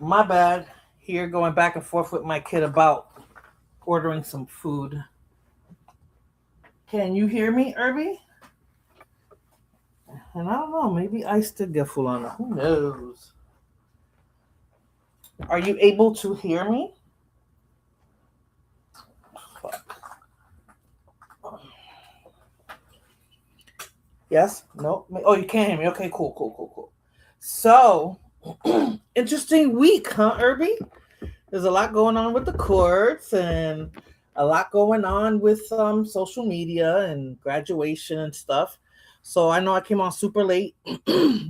My bad. Here going back and forth with my kid about ordering some food. Can you hear me, Irby? And I don't know, maybe I still get full on it. Who knows? Are you able to hear me? Yes? No? Oh, you can't hear me. Okay, cool, cool, cool, cool. So, interesting week, huh, Irby? There's a lot going on with the courts and a lot going on with social media and graduation and stuff. So I know I came on super late.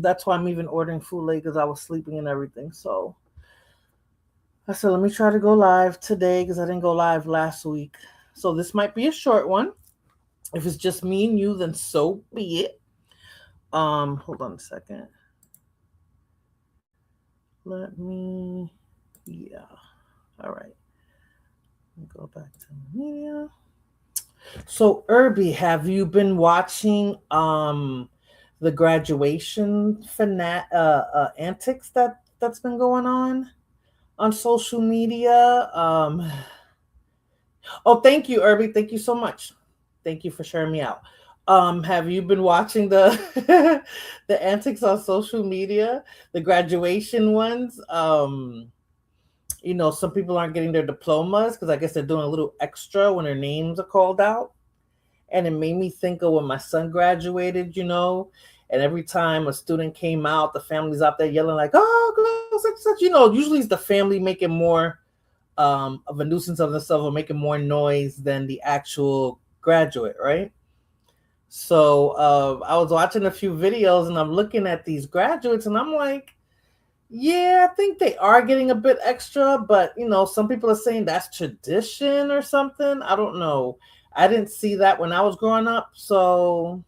That's why I'm even ordering food late because I was sleeping and everything. So I said, let me try to go live today because I didn't go live last week. So this might be a short one. If it's just me and you, then so be it. Hold on a second. Let me, yeah. All right. Go back to media. So, Irby, have you been watching the graduation antics that's been going on social media? Oh, thank you, Irby. Thank you so much. Thank you for sharing me out. Have you been watching the the antics on social media, the graduation ones? Some people aren't getting their diplomas because I guess they're doing a little extra when their names are called out. And it made me think of when my son graduated, and every time a student came out, the family's out there yelling like, "Oh, girl, such such." Usually it's the family making more of a nuisance of themselves or making more noise than the actual graduate, right? So I was watching a few videos and I'm looking at these graduates and I'm like, yeah, I think they are getting a bit extra, but some people are saying that's tradition or something. I don't know. I didn't see that when I was growing up, so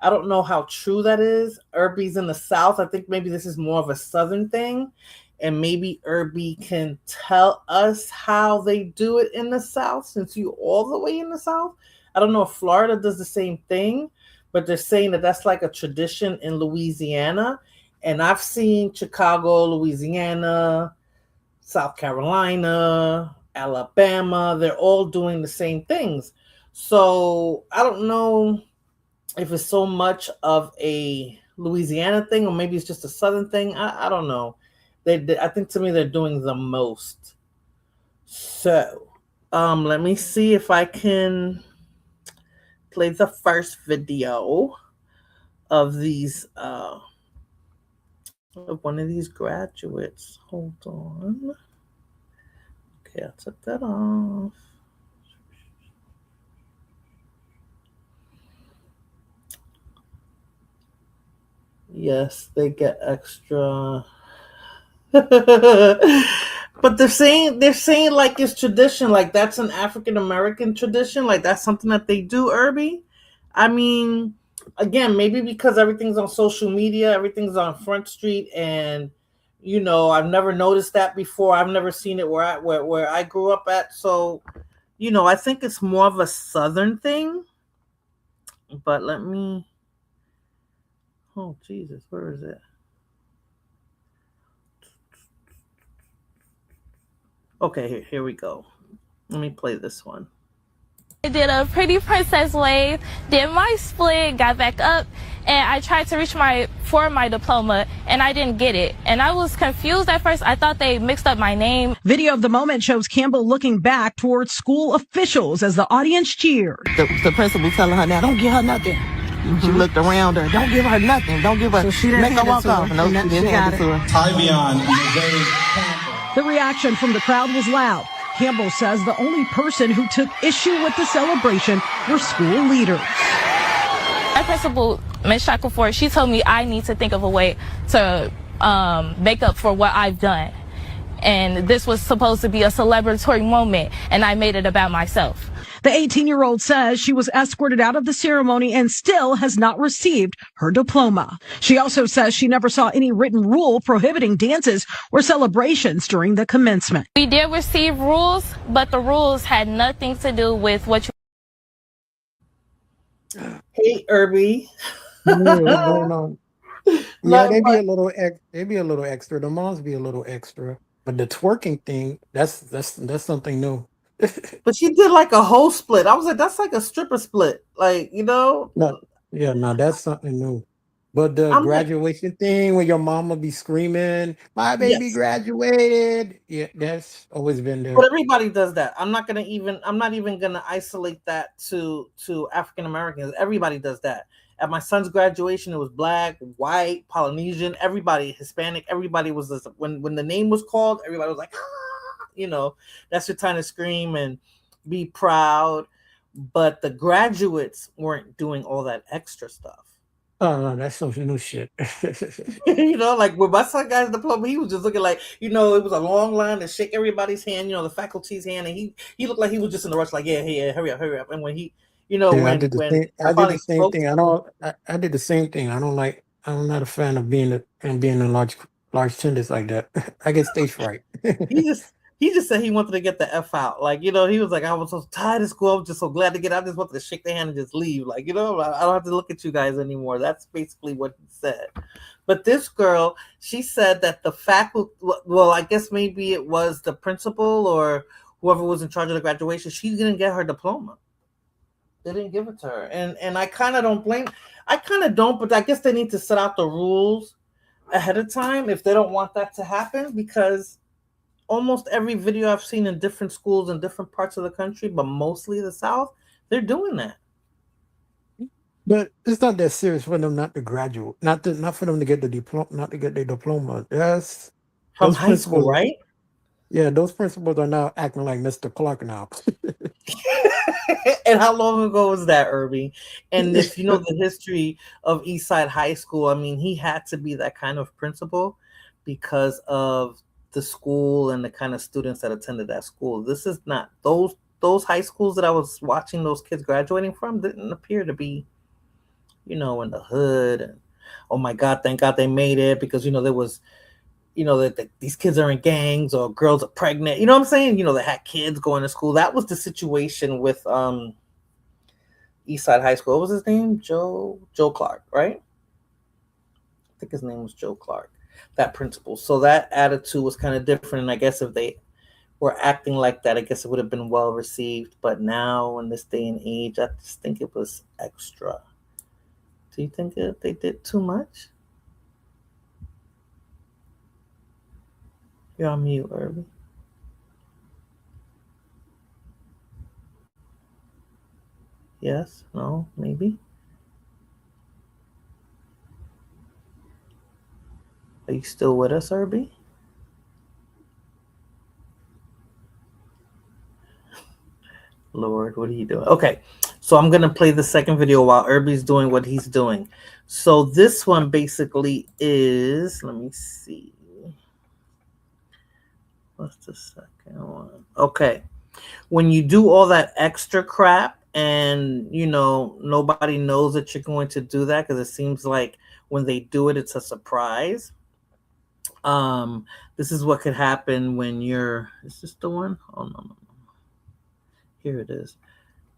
I don't know how true that is. Irby's in the South. I think maybe this is more of a Southern thing, and maybe Irby can tell us how they do it in the South since you all the way in the South. I don't know if Florida does the same thing, but they're saying that that's like a tradition in Louisiana. And I've seen Chicago, Louisiana, South Carolina, Alabama. They're all doing the same things. So I don't know if it's so much of a Louisiana thing or maybe it's just a Southern thing. I don't know. I think to me they're doing the most. So let me see if I can play the first video of these of one of these graduates. Hold on. Okay, I took that off. Yes, they get extra. But they're saying like it's tradition, like that's an African American tradition, like that's something that they do, Irby. I mean, again, maybe because everything's on social media, everything's on Front Street, and I've never noticed that before. I've never seen it where I grew up at. So, I think it's more of a Southern thing. But let me. Oh Jesus, where is it? Okay, here we go. Let me play this one. I did a pretty princess wave, did my split, got back up, and I tried to reach my diploma, and I didn't get it. And I was confused at first. I thought they mixed up my name. Video of the moment shows Campbell looking back towards school officials as the audience cheered. The principal telling her now, don't give her nothing. Mm-hmm. She looked around her, don't give her nothing. Don't give her, so she make her walk off. No, she didn't hand it to her. Tyvion, the reaction from the crowd was loud. Campbell says the only person who took issue with the celebration were school leaders. Our principal, Ms. Shackelford, she told me I need to think of a way to make up for what I've done. And this was supposed to be a celebratory moment, and I made it about myself. The 18-year-old says she was escorted out of the ceremony and still has not received her diploma. She also says she never saw any written rule prohibiting dances or celebrations during the commencement. We did receive rules, but the rules had nothing to do with what you... Hey, Irby. No. Yeah, they'd be a little extra. The moms be a little extra. But the twerking thing, that's something new. But she did like a whole split. I was like, that's like a stripper split. Like, No, that's something new. But the graduation thing where your mama be screaming, my baby graduated. Yeah, that's always been there. But everybody does that. I'm not even gonna isolate that to African Americans. Everybody does that. At my son's graduation, it was black, white, Polynesian, everybody, Hispanic, everybody was this. When the name was called, everybody was like, that's your time to scream and be proud. But the graduates weren't doing all that extra stuff. Oh no, that's some new shit. Like when my son got his diploma, he was just looking like, it was a long line to shake everybody's hand, the faculty's hand, and he looked like he was just in the rush, like, yeah, hurry up. And when he, I did the same thing. I did the same thing. I'm not a fan of being in large attendance like that. I get stage fright. He just said he wanted to get the F out. Like, he was like, I was so tired of school. I was just so glad to get out. I just wanted to shake their hand and just leave. Like, I don't have to look at you guys anymore. That's basically what he said. But this girl, she said that the faculty, well, I guess maybe it was the principal or whoever was in charge of the graduation. She didn't get her diploma. They didn't give it to her, and I kind of don't blame. I kind of don't, but I guess they need to set out the rules ahead of time if they don't want that to happen, because almost every video I've seen in different schools in different parts of the country, but mostly the South, they're doing that. But it's not that serious for them not to graduate, not for them to get the diploma, not to get their diploma. That's From those high school, principals, right? yeah, those principals are now acting like Mr. Clark now. And how long ago was that, Irby? And if you know the history of Eastside High School, I mean, he had to be that kind of principal because of the school and the kind of students that attended that school. This is not those high schools that I was watching those kids graduating from didn't appear to be, you know, in the hood. And oh my God, thank God they made it, because you know there was, you know, that these kids are in gangs or girls are pregnant. You know what I'm saying? You know, they had kids going to school. That was the situation with Eastside High School. What was his name? Joe Clark, right? I think his name was Joe Clark, that principal. So that attitude was kind of different. And I guess if they were acting like that, I guess it would have been well received. But now in this day and age, I just think it was extra. Do you think they did too much? You're on mute, Irby. Yes, no, maybe. Are you still with us, Irby? Lord, what are you doing? Okay, so I'm going to play the second video while Irby's doing what he's doing. So this one basically is, let me see. What's the second one? Okay. When you do all that extra crap and, you know, nobody knows that you're going to do that, because it seems like when they do it, it's a surprise. This is what could happen when you're, is this the one? Oh, no. Here it is.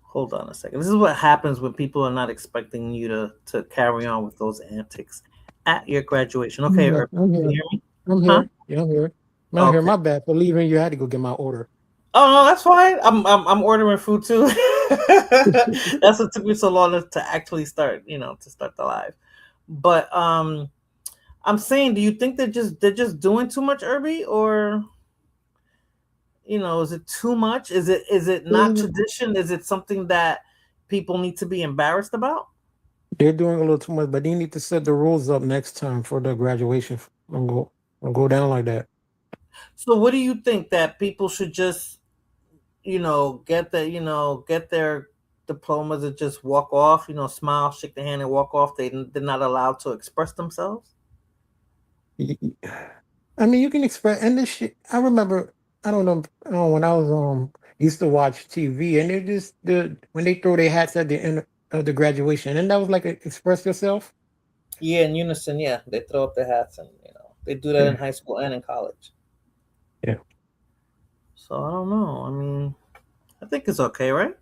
Hold on a second. This is what happens when people are not expecting you to carry on with those antics at your graduation. Okay, Yeah, Irby, I'm can you here. hear me? I'm here. Huh? Yeah, I'm here. I'm Okay. here. My bad for leaving. You had to go get my order. Oh no, that's fine. I'm ordering food too. That's what took me so long to actually start, you know, to start the live. But I'm saying, do you think they're just doing too much, Irby, or you know, is it too much? Is it not tradition? Is it something that people need to be embarrassed about? They're doing a little too much, but they need to set the rules up next time for the graduation. Don't go down like that. So what do you think, that people should just, you know, get their diplomas and just walk off, you know, smile, shake the hand and walk off? They're not allowed to express themselves? I mean, you can express, and this shit, I remember, I don't know, when I was used to watch TV, and they just when they throw their hats at the end of the graduation, and that was like express yourself. Yeah, in unison. Yeah, they throw up their hats, and you know they do that in high school and in college. Yeah. So I don't know. I mean, I think it's okay, right?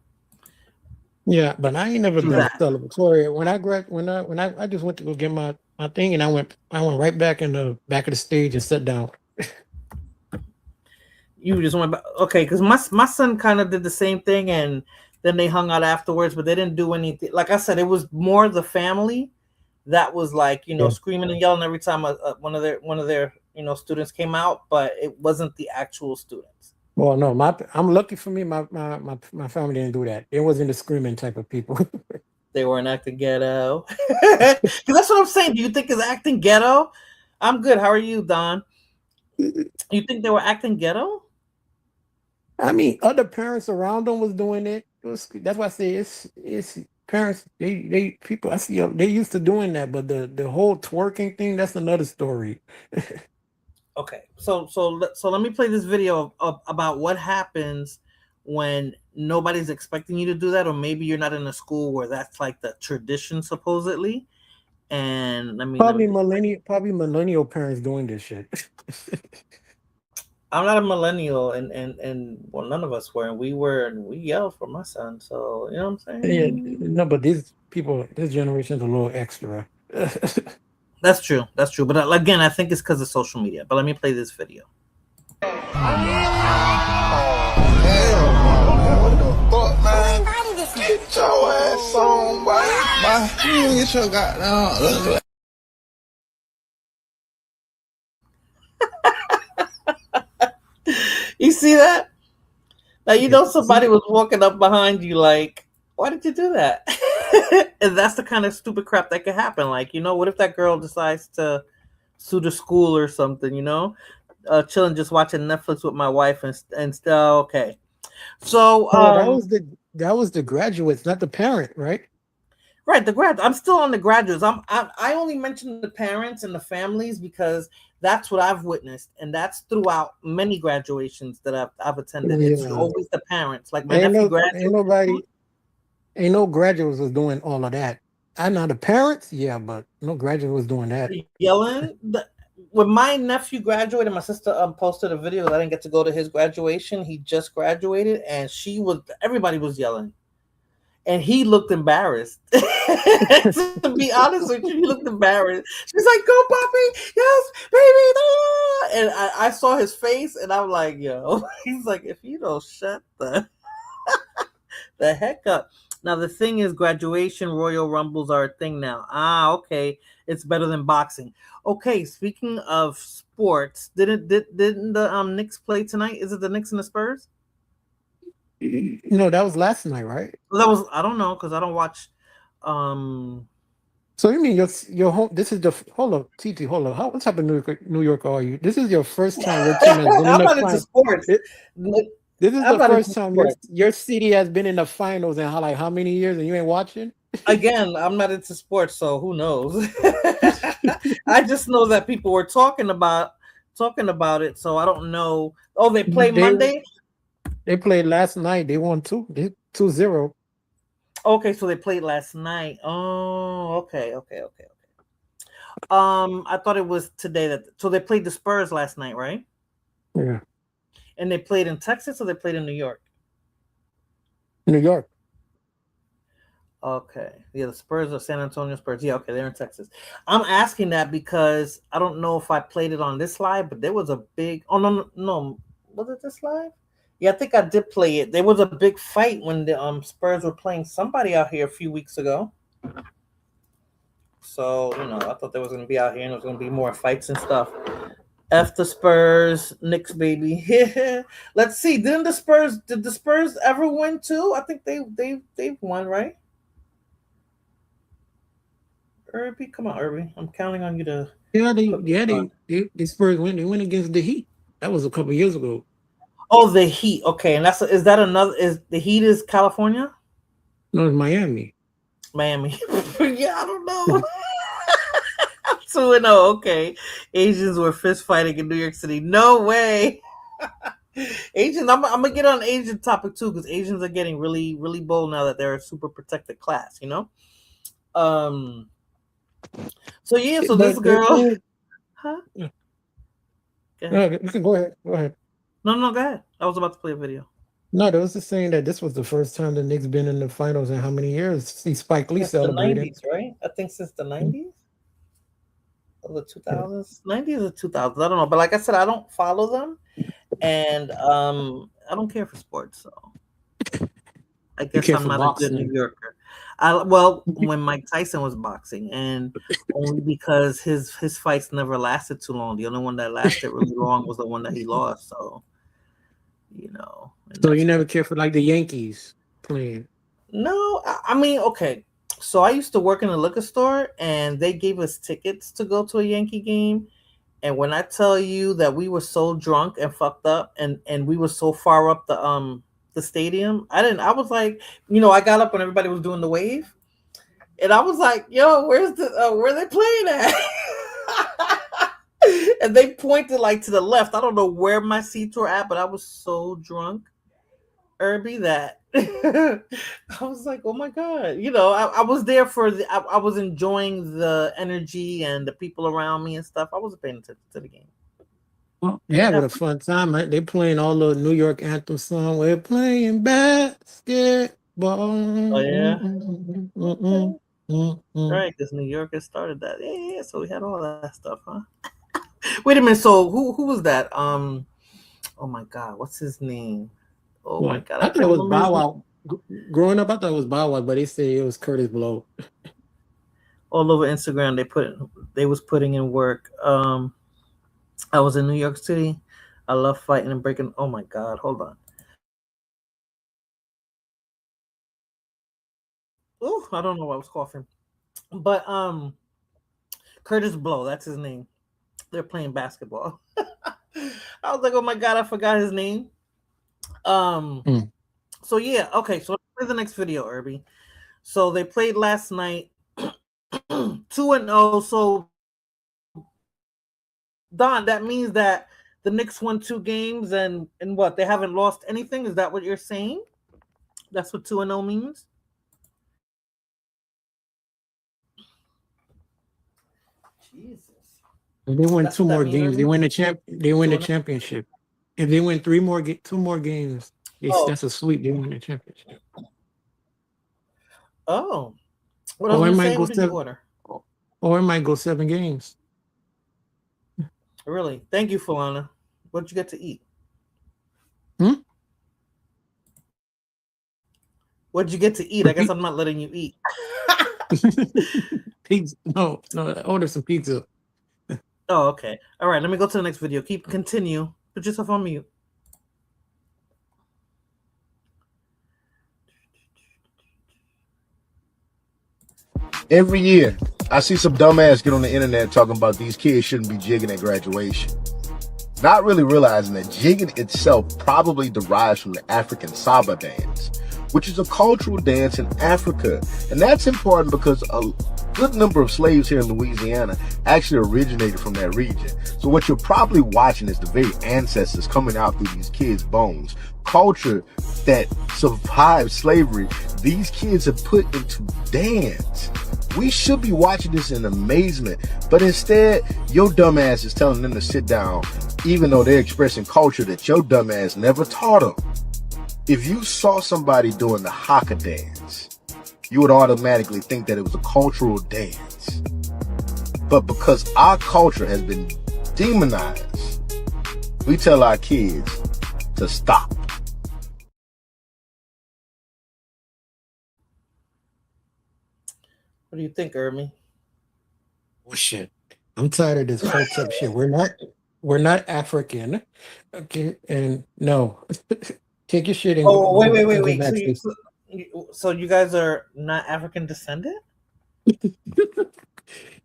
Yeah, but I ain't never Do been that. celebratory. When I just went to go get my thing, and I went right back in the back of the stage and sat down. You just went back, okay? Because my son kind of did the same thing, and then they hung out afterwards, but they didn't do anything. Like I said, it was more the family that was like, you know, Yeah. screaming and yelling every time one of their you know students came out, but it wasn't the actual students. Well, no, I'm lucky for me. My family didn't do that. It wasn't the screaming type of people. They weren't acting ghetto. Because that's what I'm saying. Do you think it's acting ghetto? I'm good. How are you, Don? You think they were acting ghetto? I mean, other parents around them was doing it. That's why I say it's parents. They people I see they used to doing that, but the whole twerking thing, that's another story. Okay, so let me play this video about what happens when nobody's expecting you to do that, or maybe you're not in a school where that's like the tradition supposedly. And I mean, Probably millennial parents doing this shit. I'm not a millennial, and well, none of us were, and we yelled for my son, so you know what I'm saying? Yeah, no, but these people, this generation's a little extra. That's true. But again, I think it's because of social media. But let me play this video. Who invited this man? Get your ass on, boy. You get your goddamn. You see that? Now you know somebody was walking up behind you like, why did you do that? And that's the kind of stupid crap that could happen. Like, what if that girl decides to sue the school or something, chilling just watching Netflix with my wife and still okay. So that was the graduates, not the parent, right? Right, the grad. I'm still on the graduates. I only mentioned the parents and the families because that's what I've witnessed, and that's throughout many graduations that I've attended. Yeah. It's always the parents. Like my nephew graduated. Ain't no graduates was doing all of that. I know the parents, yeah, but no graduate was doing that. Yelling. When my nephew graduated, my sister posted a video that I didn't get to go to his graduation. He just graduated, and everybody was yelling. And he looked embarrassed. To be honest with you, he looked embarrassed. She's like, "Go, Poppy! Yes, baby!" No! And I saw his face, and I'm like, "Yo," he's like, "If you don't shut the heck up." Now the thing is, graduation Royal Rumbles are a thing now. Okay, it's better than boxing. Okay, speaking of sports, didn't the Knicks play tonight? Is it the Knicks and the Spurs? No, that was last night, right? Well, I don't know because I don't watch. So you mean your home? This is hold up, TT. Hold up. What type of New York are you? This is your first time your team has been I'm not into sports. This is the first time your city has been in the finals in how many years, and you ain't watching? Again, I'm not into sports, so who knows? I just know that people were talking about it, so I don't know. Oh, they play Monday. They played last night. They won 2-0. Okay, so they played last night. Oh, okay. I thought it was today so they played the Spurs last night, right? Yeah. And they played in Texas or they played in New York? New York. Okay. Yeah, the Spurs are San Antonio Spurs. Yeah, okay, they're in Texas. I'm asking that because I don't know if I played it on this live, but there was a big no. Was it this live? Yeah, I think I did play it. There was a big fight when the Spurs were playing somebody out here a few weeks ago. So, I thought they was going to be out here and there was going to be more fights and stuff. F the Spurs, Knicks, baby. Let's see. Did the Spurs ever win too? I think they've won, right? Irby, come on, Irby. I'm counting on you to. Yeah, the Spurs win. They went against the Heat. That was a couple years ago. Oh, the Heat. Okay, and is the Heat is California? No, it's Miami. Miami. Yeah, I don't know. 2-0. Okay, Asians were fist fighting in New York City. No way. Asians. I'm gonna get on Asian topic too because Asians are getting really, really bold now that they're a super protected class. So yeah. So this girl. Huh? Yeah. No, you can go ahead. Go ahead. No, go ahead. I was about to play a video. No, they was just saying that this was the first time the Knicks been in the finals in how many years? See Spike Lee celebrated. The 90s, right? I think since the 90s or the 2000s. 90s or 2000s. I don't know. But like I said, I don't follow them. And I don't care for sports. So I guess I'm not a good New Yorker. When Mike Tyson was boxing, and only because his fights never lasted too long. The only one that lasted really long was the one that he lost. So, So you never cared for like the Yankees playing? No, I mean, okay. So I used to work in a liquor store, and they gave us tickets to go to a Yankee game. And when I tell you that we were so drunk and fucked up, and we were so far up the stadium, I was like, I got up when everybody was doing the wave, and I was like, yo, where are they playing at? And they pointed like to the left. I don't know where my seats were at, but I was so drunk, Irby, that I was like, oh my God. I was there I was enjoying the energy and the people around me and stuff. I wasn't paying attention to the game. Well, yeah, what a fun time. They playing all the New York anthem song. We're playing basketball. Oh, yeah. Right, because New Yorkers started that. Yeah, so we had all that stuff, huh? Wait a minute. So who was that? Oh my God, what's his name? Oh my God, I thought it was Bow Wow. Growing up, I thought it was Bow Wow, but they say it was Curtis Blow. All over Instagram, they was putting in work. I was in New York City. I love fighting and breaking. Oh my God, hold on. Oh, I don't know why I was coughing. But Curtis Blow, that's his name. They're playing basketball. I was like, oh my God, I forgot his name. So yeah, okay. So let's play the next video, Irby. So they played last night, 2-0. So Don, that means that the Knicks won 2 games and what? They haven't lost anything? Is that what you're saying? That's what 2-0 means? Jesus. If they win That's 2 what that more means, games, Irby? they win the championship. If they win 2 more games, that's a sweep. They win the championship. Oh. What else did you say? What did you order? Or it might go 7 games. Really? Thank you, Falana. What did you get to eat? What did you get to eat? I guess I'm not letting you eat. Pizza. No, order some pizza. Oh, okay. All right, let me go to the next video. Continue. Put yourself on mute. Every year, I see some dumbass get on the internet talking about these kids shouldn't be jigging at graduation. Not really realizing that jigging itself probably derives from the African Saba dance, which is a cultural dance in Africa. And that's important because a good number of slaves here in Louisiana actually originated from that region. So what you're probably watching is the very ancestors coming out through these kids' bones. Culture that survived slavery, these kids have put into dance. We should be watching this in amazement, but instead, your dumbass is telling them to sit down, even though they're expressing culture that your dumbass never taught them. If you saw somebody doing the haka dance, you would automatically think that it was a cultural dance. But because our culture has been demonized, we tell our kids to stop. What do you think, Irby? Oh shit. I'm tired of this fucked up shit. We're not African. Okay, and no. Take your shit and wait. So you guys are not African descendant?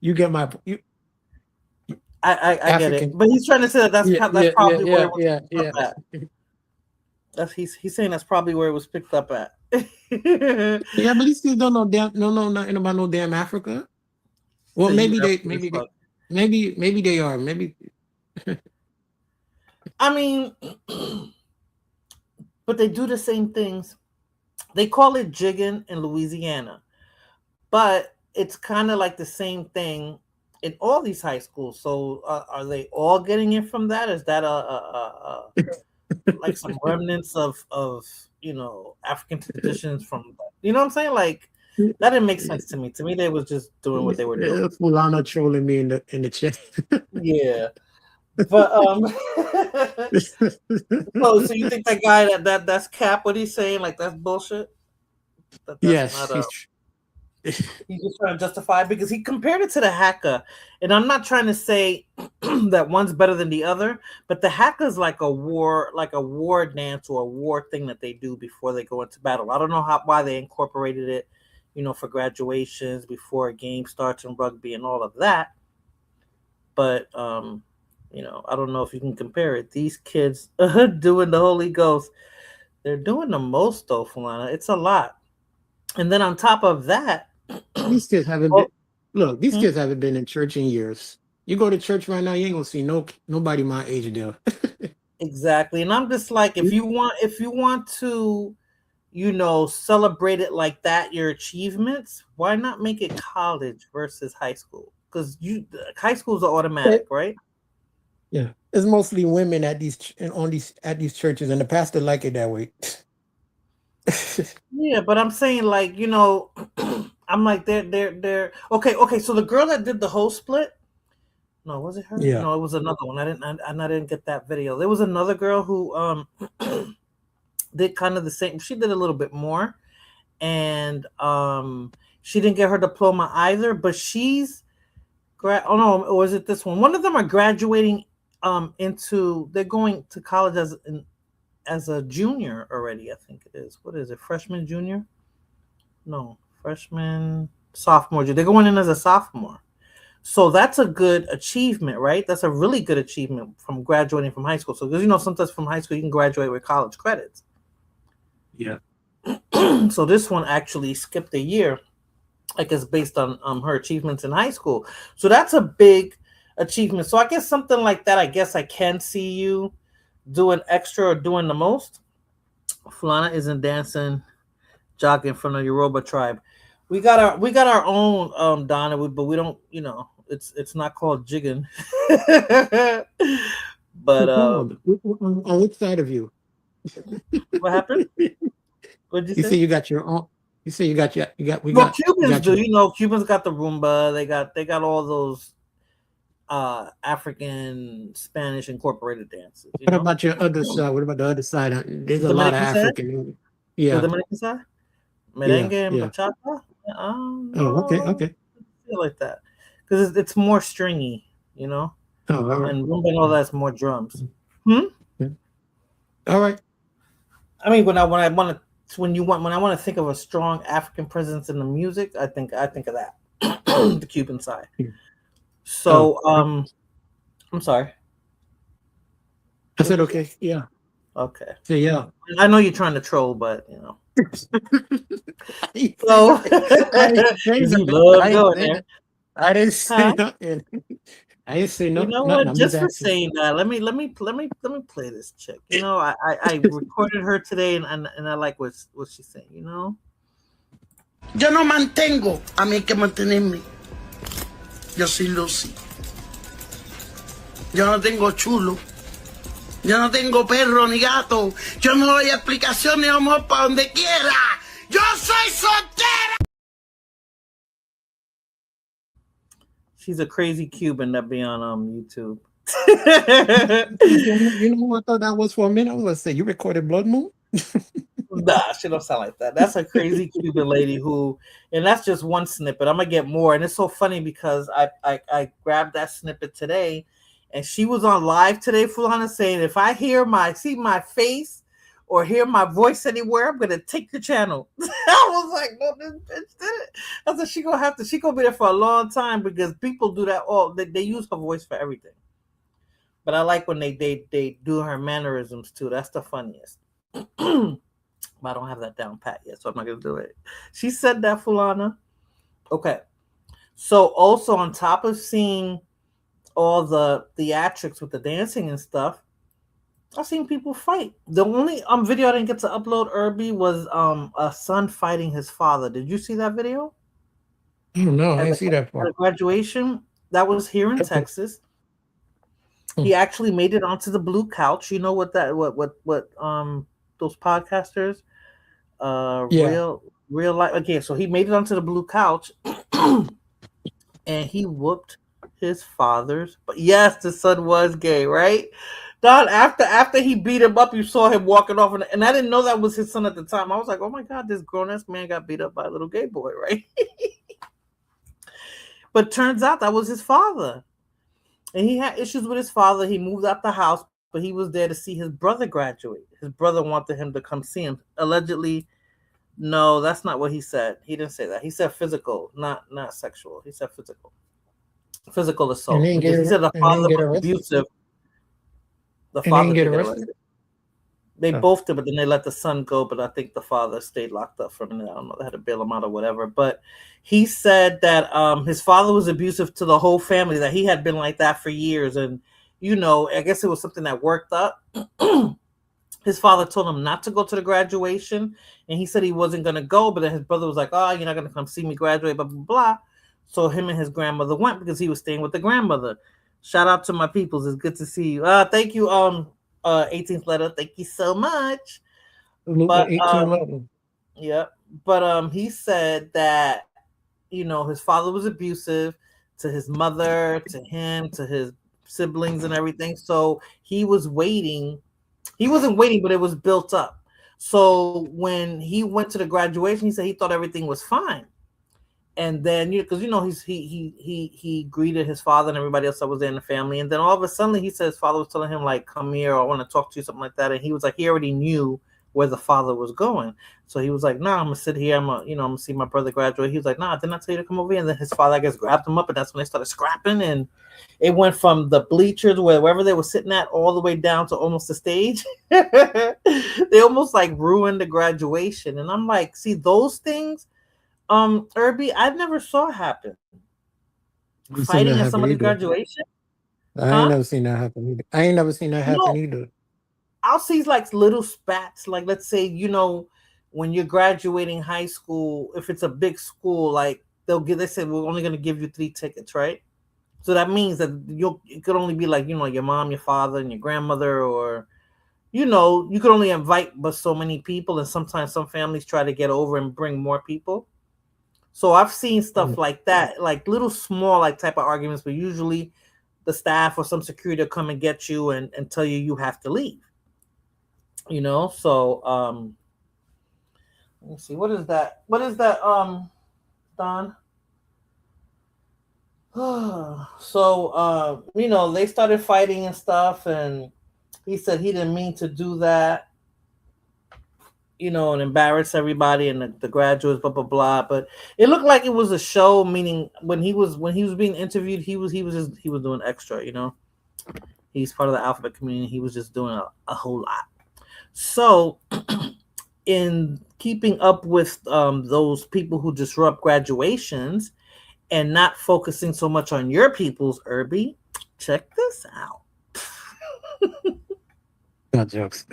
You get my I get it. But he's trying to say that's probably where it was picked up at. He's saying that's probably where it was picked up at. Yeah, but these kids don't know nothing about no damn Africa. Well, So maybe they are. Maybe I mean, but they do the same things. They call it jigging in Louisiana, but it's kind of like the same thing in all these high schools. So are they all getting it from that? Is that like some remnants of African traditions from, you know what I'm saying? Like that didn't make sense to me. To me, they was just doing what they were doing. Fulana trolling me in the chat. Yeah. But so you think that guy that's cap what he's saying, like that's bullshit? Yes. He's just trying to justify it because he compared it to the haka. And I'm not trying to say that one's better than the other, but the haka is like a war dance or a war thing that they do before they go into battle. I don't know why they incorporated it, for graduations, before a game starts in rugby and all of that. But I don't know if you can compare it. These kids doing the Holy Ghost, they're doing the most though, Fulana. It's a lot. And then on top of that, these kids haven't kids haven't been in church in years. You go to church right now, you ain't gonna see nobody my age there. Exactly. And I'm just like, if you want to, celebrate it like that, your achievements, why not make it college versus high school? Because high schools are automatic, right? Yeah, it's mostly women at these churches, and the pastor like it that way. Yeah, but I'm saying like, I'm like they're okay. So the girl that did the whole split, no, was it her? Yeah. No, it was another one. I didn't get that video. There was another girl who did kind of the same. She did a little bit more, and she didn't get her diploma either. But she's oh no, or is it this one? One of them are graduating they're going to college as a junior already. I think it is. What is it? Freshman, junior? No, freshman, sophomore. They're going in as a sophomore. So that's a good achievement, right? That's a really good achievement from graduating from high school. So, because sometimes from high school you can graduate with college credits. Yeah. So this one actually skipped a year, I guess, based on her achievements in high school. So that's a big achievement. So I guess something like that, I guess I can see you doing extra or doing the most. Fulana isn't dancing, jogging from the Yoruba tribe. We got our own Donna, but we don't, it's not called jigging. But on which side of you? What happened? What did you say? You say you got your own. You say you got Cubans do. Cubans got the Roomba. They got all those African Spanish incorporated dances. What about your other side? What about the other side? There's a lot of African. Yeah. The Dominican side? Merengue and bachata? Okay. I feel like that. Because it's more stringy, Oh, all right. And Roomba and all that's more drums. Yeah. All right. I mean, when I want to think of a strong African presence in the music, I think of that. The Cuban side. So I'm sorry. I said okay. Yeah. Okay. So yeah. I know you're trying to troll, but So I didn't say nothing. I didn't say nothing. You know what? Just for saying that, let me play this chick. I recorded her today, and I like what she's saying. Yo no mantengo, a mí hay que mantenerme. Yo soy Lucy. Yo no tengo chulo. Yo no tengo perro ni gato. Yo no doy explicaciones, vamos para donde quiera. Yo soy soltera. She's a crazy Cuban that be on YouTube. You know what I thought that was for a minute? I was going to say, you recorded Blood Moon? Nah, she don't sound like that. That's a crazy Cuban lady and that's just one snippet. I'm gonna get more, and it's so funny because I grabbed that snippet today, and she was on live today, Fulana, saying if I see my face or hear my voice anywhere, I'm gonna take the channel. I was like, no, this bitch did it. I said she gonna be there for a long time because people do that they use her voice for everything. But I like when they do her mannerisms too. That's the funniest. But I don't have that down pat yet, so I'm not gonna do it. She said that, Fulana. Okay. So also on top of seeing all the theatrics with the dancing and stuff, I've seen people fight. The only video I didn't get to upload, Irby, was a son fighting his father. Did you see that video? No, I didn't see that part. At graduation, that was here in Texas. He actually made it onto the blue couch. You know what those podcasters real life. Okay, so he made it onto the blue couch and he whooped his father's. But yes, the son was gay, right? Don, after he beat him up, you saw him walking off, and I didn't know that was his son at the time. I was like, oh my God, this grown-ass man got beat up by a little gay boy, right? But turns out that was his father. And he had issues with his father. He moved out the house, but he was there to see his brother graduate. His brother wanted him to come see him. Allegedly, no, that's not what he said. He didn't say that. He said physical, not sexual. He said physical assault. He said the father was abusive. The father didn't get arrested. They both did, but then they let the son go. But I think the father stayed locked up for a minute. I don't know. They had to bail him out or whatever. But he said that his father was abusive to the whole family, that he had been like that for years. And, I guess it was something that worked up. His father told him not to go to the graduation. And he said he wasn't going to go. But then his brother was like, oh, you're not going to come see me graduate, blah, blah, blah. So him and his grandmother went because he was staying with the grandmother. Shout out to my peoples. It's good to see you. Thank you, 18th letter. Thank you so much. But, yeah. But he said that, his father was abusive to his mother, to him, to his siblings and everything. So he was waiting. He wasn't waiting, but it was built up. So when he went to the graduation, he said he thought everything was fine. And then, because he greeted his father and everybody else that was there in the family. And then all of a sudden, he said his father was telling him, like, come here, I want to talk to you, something like that. And he was like, he already knew where the father was going. So he was like, nah, I'm gonna sit here, I'm gonna see my brother graduate. He was like, nah, didn't I tell you to come over here? And then his father, I guess, grabbed him up, and that's when they started scrapping. And it went from the bleachers, wherever they were sitting at, all the way down to almost the stage. They almost like ruined the graduation. And I'm like, see, those things, Irby, I never saw happen. Fighting at somebody's graduation. I ain't never seen that happen either. I ain't never seen that happen either. I'll see like little spats, like let's say, when you're graduating high school, if it's a big school, like they say we're only gonna give you 3 tickets, right? So that means that it could only be like, your mom, your father, and your grandmother, or you could only invite but so many people, and sometimes some families try to get over and bring more people. So I've seen stuff like that, like little small like type of arguments, but usually the staff or some security will come and get you and tell you have to leave. So let me see, what is that, Don? So they started fighting and stuff, and he said he didn't mean to do that, and embarrass everybody and the graduates, blah blah blah. But it looked like it was a show, meaning when he was being interviewed, he was doing extra, He's part of the alphabet community. He was just doing a whole lot. So in keeping up with those people who disrupt graduations and not focusing so much on your people's, Irby, check this out. Not jokes.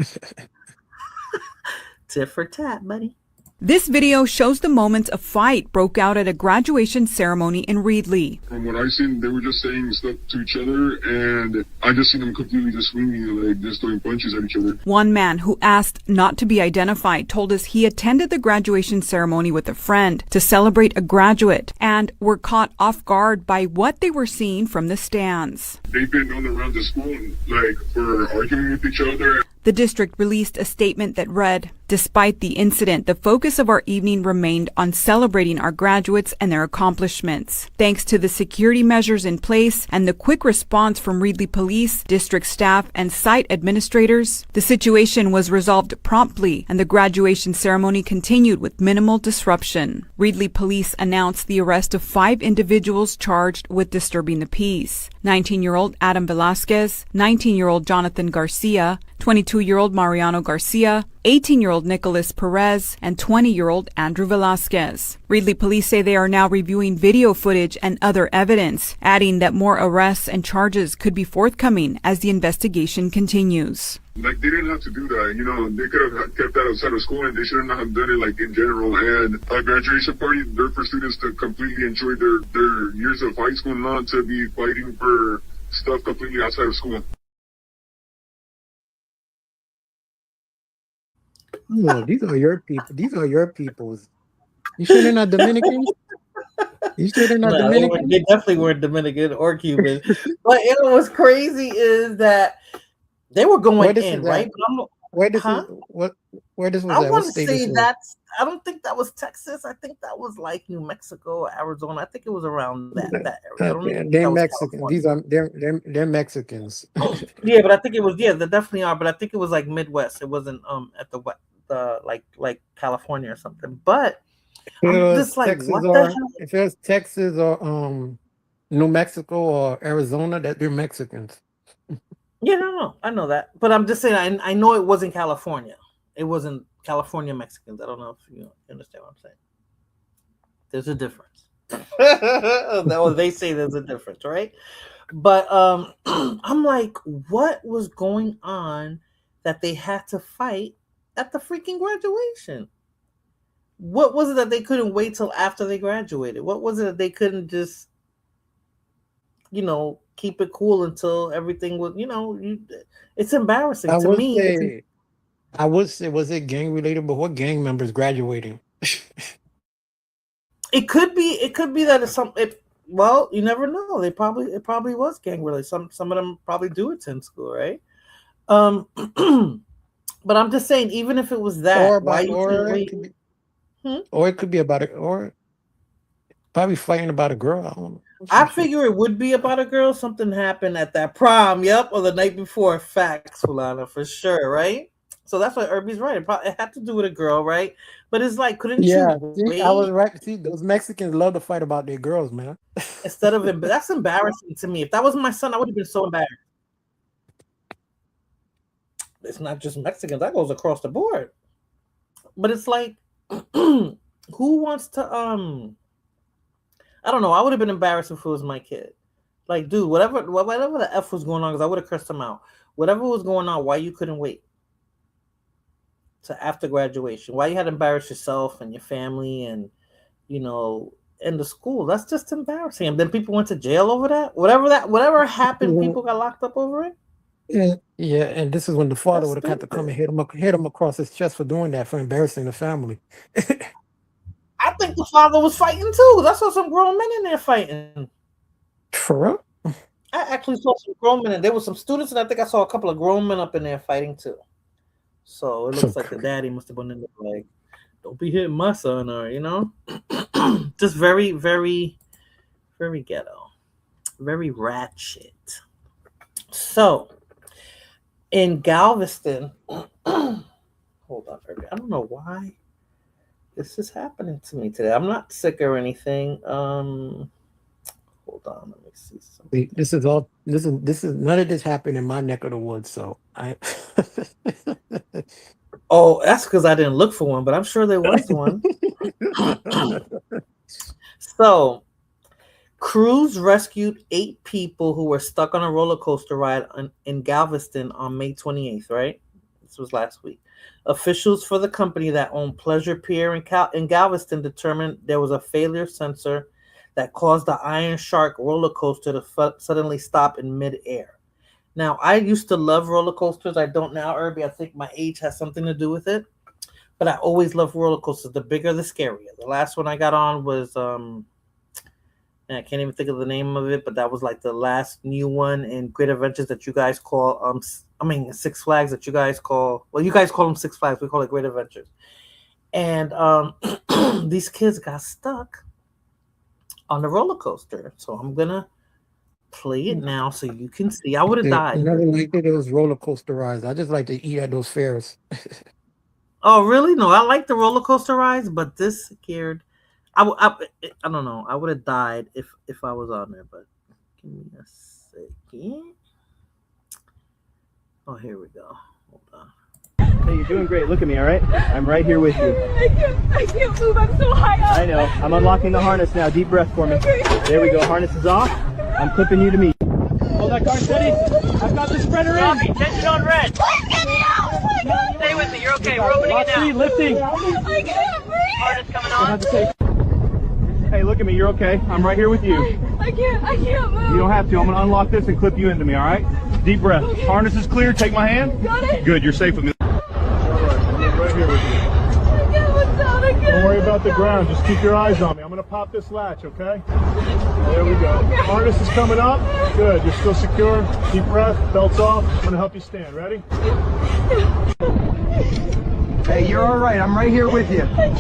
Tit for tat, buddy. This video shows the moment a fight broke out at a graduation ceremony in Reedley. From what I've seen, they were just saying stuff to each other, and I just seen them completely just swinging, like just throwing punches at each other. One man who asked not to be identified told us he attended the graduation ceremony with a friend to celebrate a graduate and were caught off guard by what they were seeing from the stands. They've been going around the school, like, for arguing with each other. The district released a statement that read, "Despite the incident, the focus of our evening remained on celebrating our graduates and their accomplishments. Thanks to the security measures in place and the quick response from Reedley Police, district staff, and site administrators, the situation was resolved promptly and the graduation ceremony continued with minimal disruption." Reedley Police announced the arrest of 5 individuals charged with disturbing the peace. 19-year-old Adam Velasquez, 19-year-old Jonathan Garcia, 22-year-old Mariano Garcia, 18-year-old Nicholas Perez, and 20-year-old Andrew Velasquez. Reedley Police say they are now reviewing video footage and other evidence, adding that more arrests and charges could be forthcoming as the investigation continues. Like, they didn't have to do that, they could have kept that outside of school, and they shouldn't have done it, like, in general. And a graduation party, they're for students to completely enjoy their years of high school, not to be fighting for stuff completely outside of school. No, these are your people. These are your peoples. You sure they're not Dominicans? You sure they're not Dominican? They definitely weren't Dominican or Cuban. But what's crazy is that they were going in, right? Where this was I want to say I don't think that was Texas. I think that was like New Mexico, Arizona. I think it was around that area. They're Mexican. They're Mexicans. Yeah, but I think it was, they definitely are. But I think it was like Midwest. It wasn't at the like California or something. But I'm just like, what the hell? If it was Texas or New Mexico or Arizona, that they're Mexicans. Yeah, no, I know that, but I'm just saying I know it wasn't California. It wasn't California Mexicans. I don't know if you understand what I'm saying. There's a difference. They say there's a difference, right? But I'm like, what was going on that they had to fight at the freaking graduation? What was it that they couldn't wait till after they graduated? What was it that they couldn't just, keep it cool until everything was, it's embarrassing to me. I would say, was it gang related? But what gang members graduating? It could be that it's well, you never know. It probably was gang related. Some of them probably do attend school, right? But I'm just saying, even if it was that, why you couldn't wait? Or it could be about it, or probably fighting about a girl. I don't know. I figure it would be about a girl. Something happened at that prom, yep, or the night before. Facts, Fulana, for sure, right? So that's why Irby's right. It had to do with a girl, right? But it's like, couldn't Yeah, you see, wait I was right. See, those Mexicans love to fight about their girls, man. instead of that's embarrassing to me. If that was my son, I would have been so embarrassed. It's not just Mexicans, that goes across the board. But it's like, who wants to I don't know. I would have been embarrassed if it was my kid. Like, dude, whatever the F was going on, because I would have cursed him out. Whatever was going on, why you couldn't wait to after graduation? Why you had to embarrass yourself and your family and, you know, in the school? That's just embarrassing. And then people went to jail over that. Whatever happened, people got locked up over it. Yeah, and this is when the father would have had to come and hit him across his chest for doing that, for embarrassing the family. I think the father was fighting too. That's why some grown men in there fighting. For real? I actually saw some grown men, and there were some students, and I think I saw a couple of grown men up in there fighting too. So it looks like the daddy must have been in there like, don't be hitting my son, or, you know, just very, very, very ghetto, very ratchet. So in Galveston, hold on, I don't know why this is happening to me today. I'm not sick or anything. Hold on, let me see something. This is none of this happened in my neck of the woods, so I Oh, that's because I didn't look for one, but I'm sure there was one. So crews rescued 8 people who were stuck on a roller coaster ride in Galveston on May 28th, right? This was last week. Officials for the company that owned Pleasure Pier in Galveston determined there was a failure sensor that caused the Iron Shark roller coaster to suddenly stop in midair. Now, I used to love roller coasters. I don't now, Irby. I think my age has something to do with it. But I always loved roller coasters. The bigger, the scarier. The last one I got on was, I can't even think of the name of it, but that was like the last new one in Great Adventures that you guys call, Six Flags that you guys call, well, you guys call them Six Flags. We call it Great Adventures. And these kids got stuck on the roller coaster. So I'm going to play it now so you can see. I would have died. I never liked those roller coaster rides. I just like to eat at those fairs. Oh, really? No, I like the roller coaster rides, but this scared. I don't know. I would have died if I was on there, but give me a second. Oh, here we go. Hold on. Hey, you're doing great. Look at me, all right? I'm right here with you. I can't move. I'm so high up. I know. I'm unlocking the harness now. Deep breath for me. Okay. There we go. Harness is off. I'm clipping you to me. Hold that car steady. I've got the spreader in. Copy. Tension on red. Get me out! Oh my God. Stay with me. You're okay. We're opening it now. Lifting. I can't breathe. Harness coming on. Hey, look at me. You're okay. I'm right here with you. I can't move. You don't have to. I'm going to unlock this and clip you into me, all right? Deep breath. Okay. Harness is clear. Take my hand. Got it. Good. You're safe with me. All right. I'm right here with you. Don't worry about the ground. Just keep your eyes on me. I'm going to pop this latch, okay? There we go. Harness is coming up. Good. You're still secure. Deep breath. Belts off. I'm going to help you stand. Ready? Hey, you're all right. I'm right here with you. I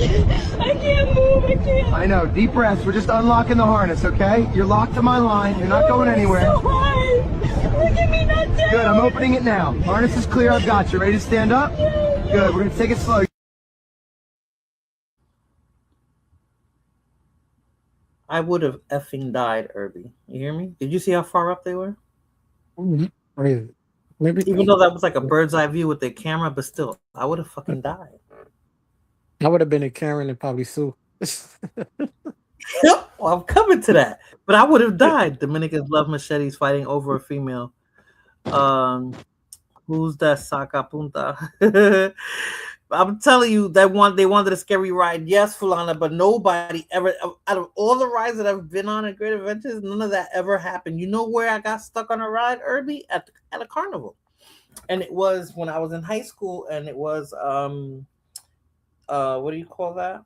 can't move. I can't. I know. Deep breaths. We're just unlocking the harness, okay? You're locked to my line. You're not going anywhere. So hard. Look at me, not down. Good. I'm opening it now. Harness is clear. I've got you. Ready to stand up? Good. We're going to take it slow. I would have effing died, Irby. You hear me? Did you see how far up they were? Maybe, even though that was like a bird's eye view with their camera, but still, I would have fucking died. I would have been a Karen and probably Sue. Well, I'm coming to that, but I would have died. Dominicans love machetes fighting over a female. Who's that Saca Punta? I'm telling you, they wanted a scary ride. Yes, Fulana, but nobody ever, out of all the rides that I've been on at Great Adventures, none of that ever happened. You know where I got stuck on a ride, Irby? At a carnival. And it was when I was in high school, and it was, what do you call that?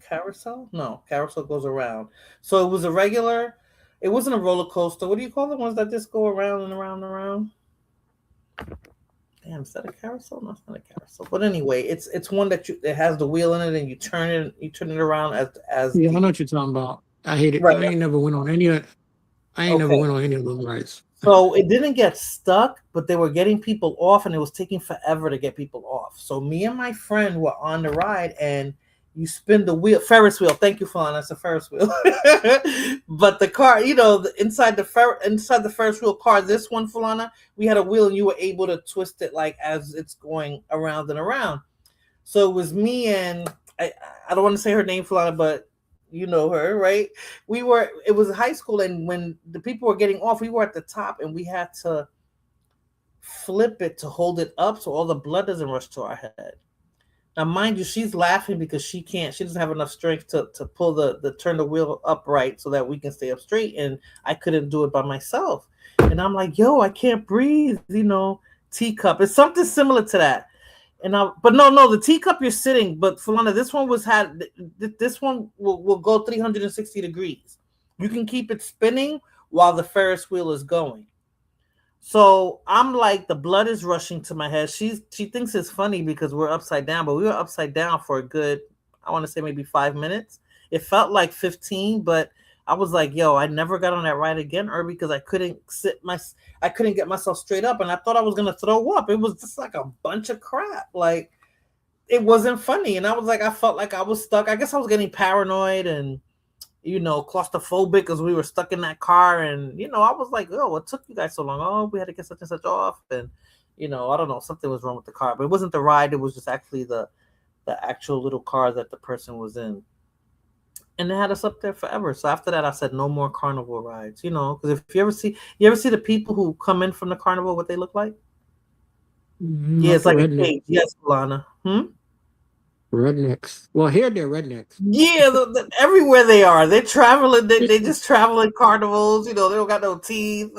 Carousel? No, carousel goes around. So it was a regular, it wasn't a roller coaster. What do you call the ones that just go around and around and around? Damn, is that a carousel? No, it's not a carousel. But anyway, it's one that it has the wheel in it, and you turn it around as. Yeah, I know what you're talking about. I hate it. Right. I ain't never went on any of. Never went on any of those rides. So it didn't get stuck, but they were getting people off, and it was taking forever to get people off. So me and my friend were on the ride, and you spin the wheel, Ferris wheel. Thank you, Falana. That's a Ferris wheel. But the car, inside the Ferris wheel car, this one, Falana, we had a wheel, and you were able to twist it like as it's going around and around. So it was me and I don't want to say her name, Falana, but you know her, right? It was high school, and when the people were getting off, we were at the top, and we had to flip it to hold it up so all the blood doesn't rush to our head. Now, mind you, she's laughing because she doesn't have enough strength to pull turn the wheel upright so that we can stay up straight, and I couldn't do it by myself. And I'm like, yo, I can't breathe, teacup. It's something similar to that. But no, the teacup you're sitting, but Falana, this one this one will go 360 degrees. You can keep it spinning while the Ferris wheel is going. So I'm like, the blood is rushing to my head. She thinks it's funny because we're upside down, but we were upside down for a good, I want to say maybe 5 minutes. It felt like 15, but I was like, yo, I never got on that ride again, Irby, because I couldn't get myself straight up, and I thought I was gonna throw up. It was just like a bunch of crap. Like, it wasn't funny, and I was like, I felt like I was stuck. I guess I was getting paranoid and claustrophobic because we were stuck in that car, and I was like, oh, what took you guys so long? Oh, we had to get such and such off, and I don't know, something was wrong with the car, but it wasn't the ride. It was just actually the actual little car that the person was in. And they had us up there forever. So after that, I said no more carnival rides. Because if you ever see the people who come in from the carnival, what they look like? Yeah, it's like a cage. Yes, Lana. Rednecks. Well, here they're rednecks. Yeah, everywhere they are. They're traveling. They just travel in carnivals. They don't got no teeth.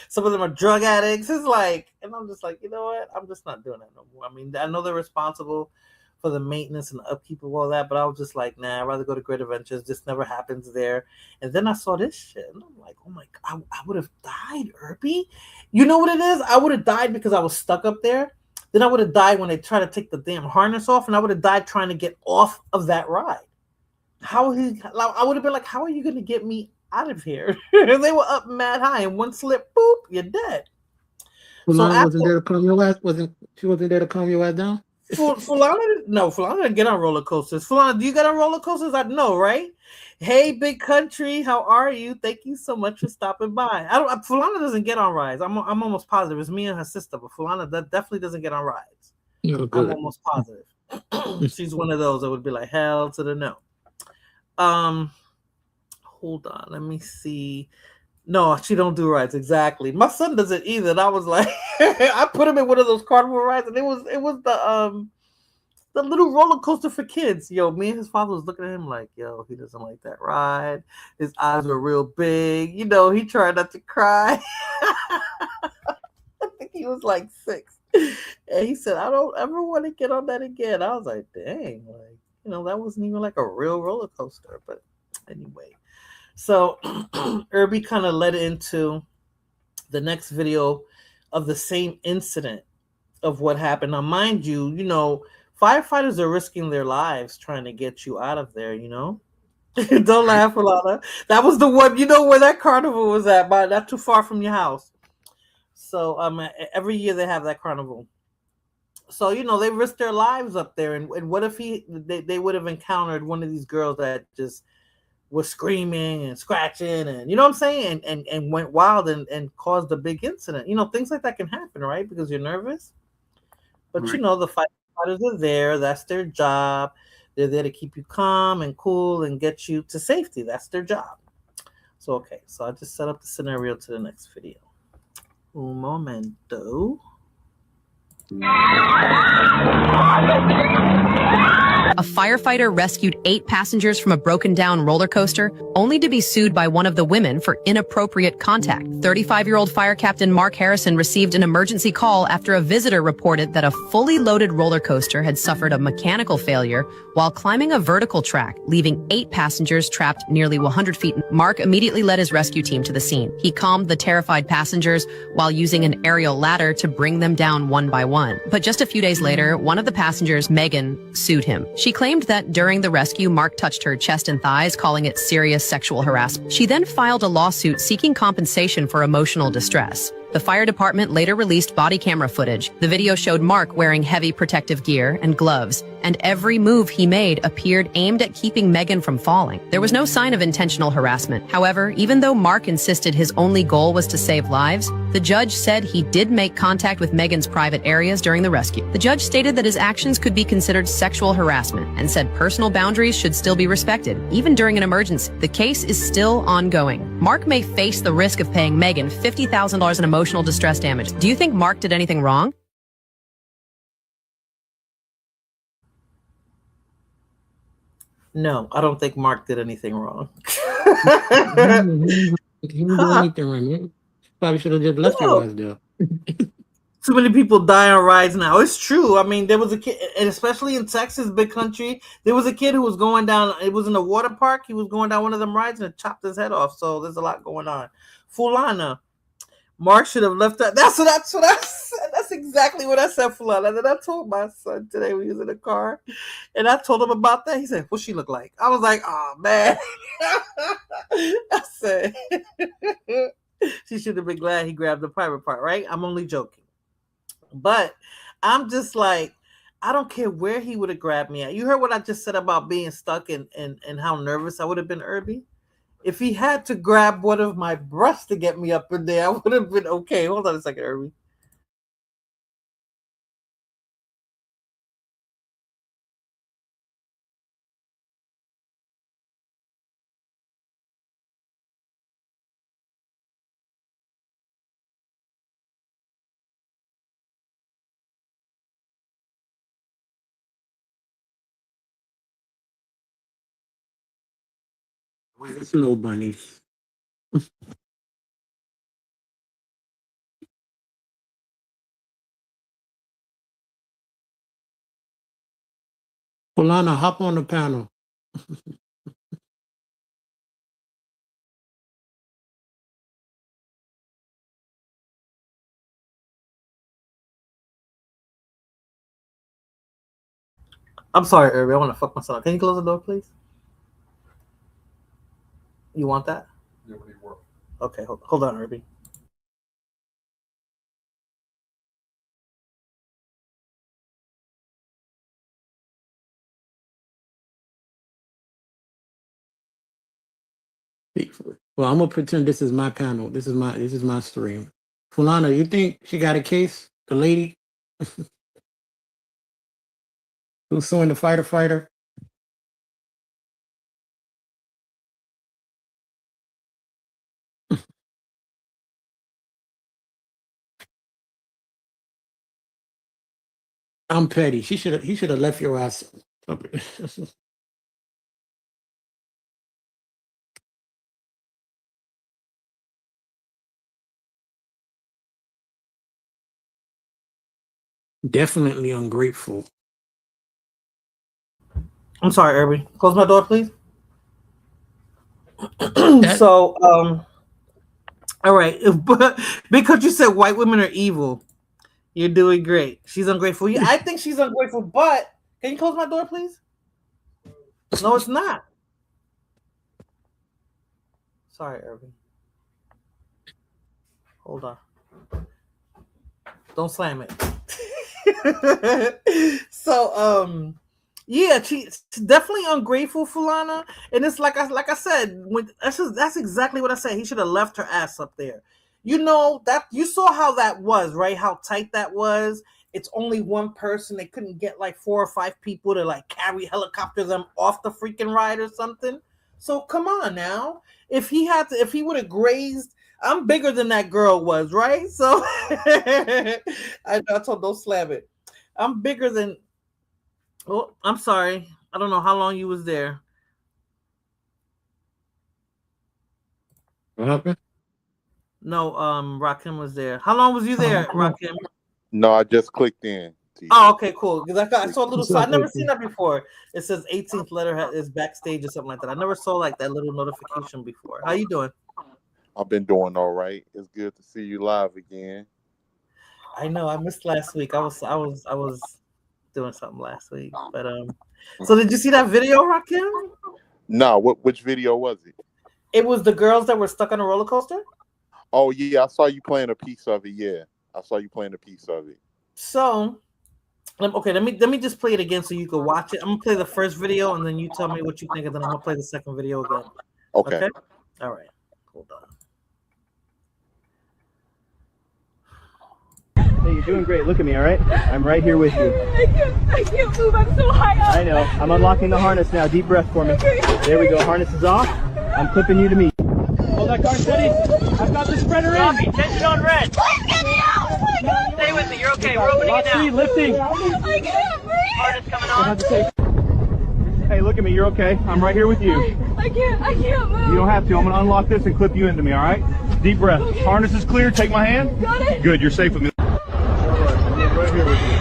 Some of them are drug addicts. It's like, and I'm just like, you know what? I'm just not doing that no more. I mean, I know they're responsible for the maintenance and the upkeep of all that, but I was just like, nah, I'd rather go to Great Adventures. This never happens there. And then I saw this shit, and I'm like, oh my God, I would have died, Irby. You know what it is? I would have died because I was stuck up there. Then I would have died when they tried to take the damn harness off, and I would have died trying to get off of that ride. I would have been like, how are you going to get me out of here? They were up mad high, and one slip, boop, you're dead. Falana wasn't there to calm your ass? She wasn't there to calm your ass down? Falana didn't get on roller coasters. Falana, do you get on roller coasters? I know, right? Hey, Big Country, how are you? Thank you so much for stopping by. Falana doesn't get on rides. I'm almost positive it's me and her sister, but Falana definitely doesn't get on rides. I'm almost positive. She's one of those that would be like, hell to the no. Hold on, let me see. No, she don't do rides. Exactly. My son doesn't either. And I was like, I put him in one of those carnival rides, and it was the little roller coaster for kids. Yo, me and his father was looking at him like, yo, he doesn't like that ride. His eyes were real big. He tried not to cry. I think he was like 6. And he said, I don't ever want to get on that again. I was like, dang, that wasn't even like a real roller coaster. But anyway. So Irby kind of led into the next video of the same incident of what happened. Now, mind you, firefighters are risking their lives trying to get you out of there, Don't laugh, Alana. That was the one, where that carnival was at, but not too far from your house. So every year they have that carnival. So, they risk their lives up there. And what if they would have encountered one of these girls that just was screaming and scratching and you know what I'm saying, and went wild and caused a big incident. Things like that can happen, right? Because you're nervous. But Right. the firefighters are there. That's their job. They're there to keep you calm and cool and get you to safety. That's their job. So okay, so I just set up the scenario to the next video. Un momento. A firefighter rescued 8 passengers from a broken down roller coaster, only to be sued by one of the women for inappropriate contact. 35-year-old fire captain Mark Harrison received an emergency call after a visitor reported that a fully loaded roller coaster had suffered a mechanical failure while climbing a vertical track, leaving 8 passengers trapped nearly 100 feet. Mark immediately led his rescue team to the scene. He calmed the terrified passengers while using an aerial ladder to bring them down one by one. But just a few days later, one of the passengers, Megan, sued him. She claimed that during the rescue, Mark touched her chest and thighs, calling it serious sexual harassment. She then filed a lawsuit seeking compensation for emotional distress. The fire department later released body camera footage. The video showed Mark wearing heavy protective gear and gloves, and every move he made appeared aimed at keeping Megan from falling. There was no sign of intentional harassment. However, even though Mark insisted his only goal was to save lives, the judge said he did make contact with Megan's private areas during the rescue. The judge stated that his actions could be considered sexual harassment and said personal boundaries should still be respected, even during an emergency. The case is still ongoing. Mark may face the risk of paying Megan $50,000 in emotional distress damage. Do you think Mark did anything wrong? No, I don't think Mark did anything wrong. He didn't do anything wrong, man. Probably should have just left your ass there. Too many people die on rides now. It's true. I mean, there was a kid, and especially in Texas, big country, there was a kid who was going down. It was in a water park. He was going down one of them rides and it chopped his head off. So there's a lot going on. Fulana, Mark should have left that. That's what I said. That's exactly what I said, Fulana. And then I told my son today we was in the car, and I told him about that. He said, "What she look like?" I was like, "Oh man." I said, she should have been glad he grabbed the private part, right? I'm only joking. But I'm just like, I don't care where he would have grabbed me at. You heard what I just said about being stuck and how nervous I would have been, Irby? If he had to grab one of my breasts to get me up in there, I would have been okay. Hold on a second, Irby. Snow bunnies. Polana, hop on the panel. I'm sorry, Irby. I want to fuck myself. Can you close the door, please? You want that? Yeah, what do you want? Okay, hold on, Irby. Well, I'm gonna pretend this is my panel. This is my stream. Fulana, you think she got a case? The lady who's suing the fighter? I'm petty. He should have left your ass. Definitely ungrateful. I'm sorry, Irby. Close my door, please. So, all right. Because you said white women are evil, you're doing great. She's ungrateful. I think she's ungrateful, but can you close my door, please? No, it's not. Sorry, Irby. Hold on. Don't slam it. So, yeah, she's definitely ungrateful, Fulana. And it's like I said, that's exactly what I said. He should have left her ass up there. You know that you saw how that was, right? How tight that was. It's only one person. They couldn't get like 4 or 5 people to like helicopter them off the freaking ride or something. So come on now. If he would have grazed, I'm bigger than that girl was, right? So I told don't slam it. I'm bigger than. Oh, I'm sorry. I don't know how long you was there. What happened? No, Rakim was there. How long was you there, Rakim? No, I just clicked in. Oh, okay, cool. Because I saw a little. I've never seen that before. It says 18th letter is backstage or something like that. I never saw like that little notification before. How you doing? I've been doing all right. It's good to see you live again. I know I missed last week. I was doing something last week, but So did you see that video, Rakim? No, which video was it? It was the girls that were stuck on a roller coaster. Oh yeah, I saw you playing a piece of it. Yeah, I saw you playing a piece of it. So, okay, let me just play it again so you can watch it. I'm gonna play the first video and then you tell me what you think, and then I'm gonna play the second video again. Okay. All right. Hold on. Hey, you're doing great. Look at me, all right? I'm right here with you. I can't move. I'm so high up. I know. I'm unlocking the harness now. Deep breath for me. There we go. Harness is off. I'm clipping you to me. Hold that car steady. I've got the spreader in. Tension on red. Get me out. Oh my God. Stay with me. You're okay. We're opening it now. Lifting. I can't breathe. Harness coming on. Hey, look at me. You're okay. I'm right here with you. I can't move. You don't have to. I'm going to unlock this and clip you into me, all right? Deep breath. Okay. Harness is clear. Take my hand. Got it. Good. You're safe with me. I'm right here with you.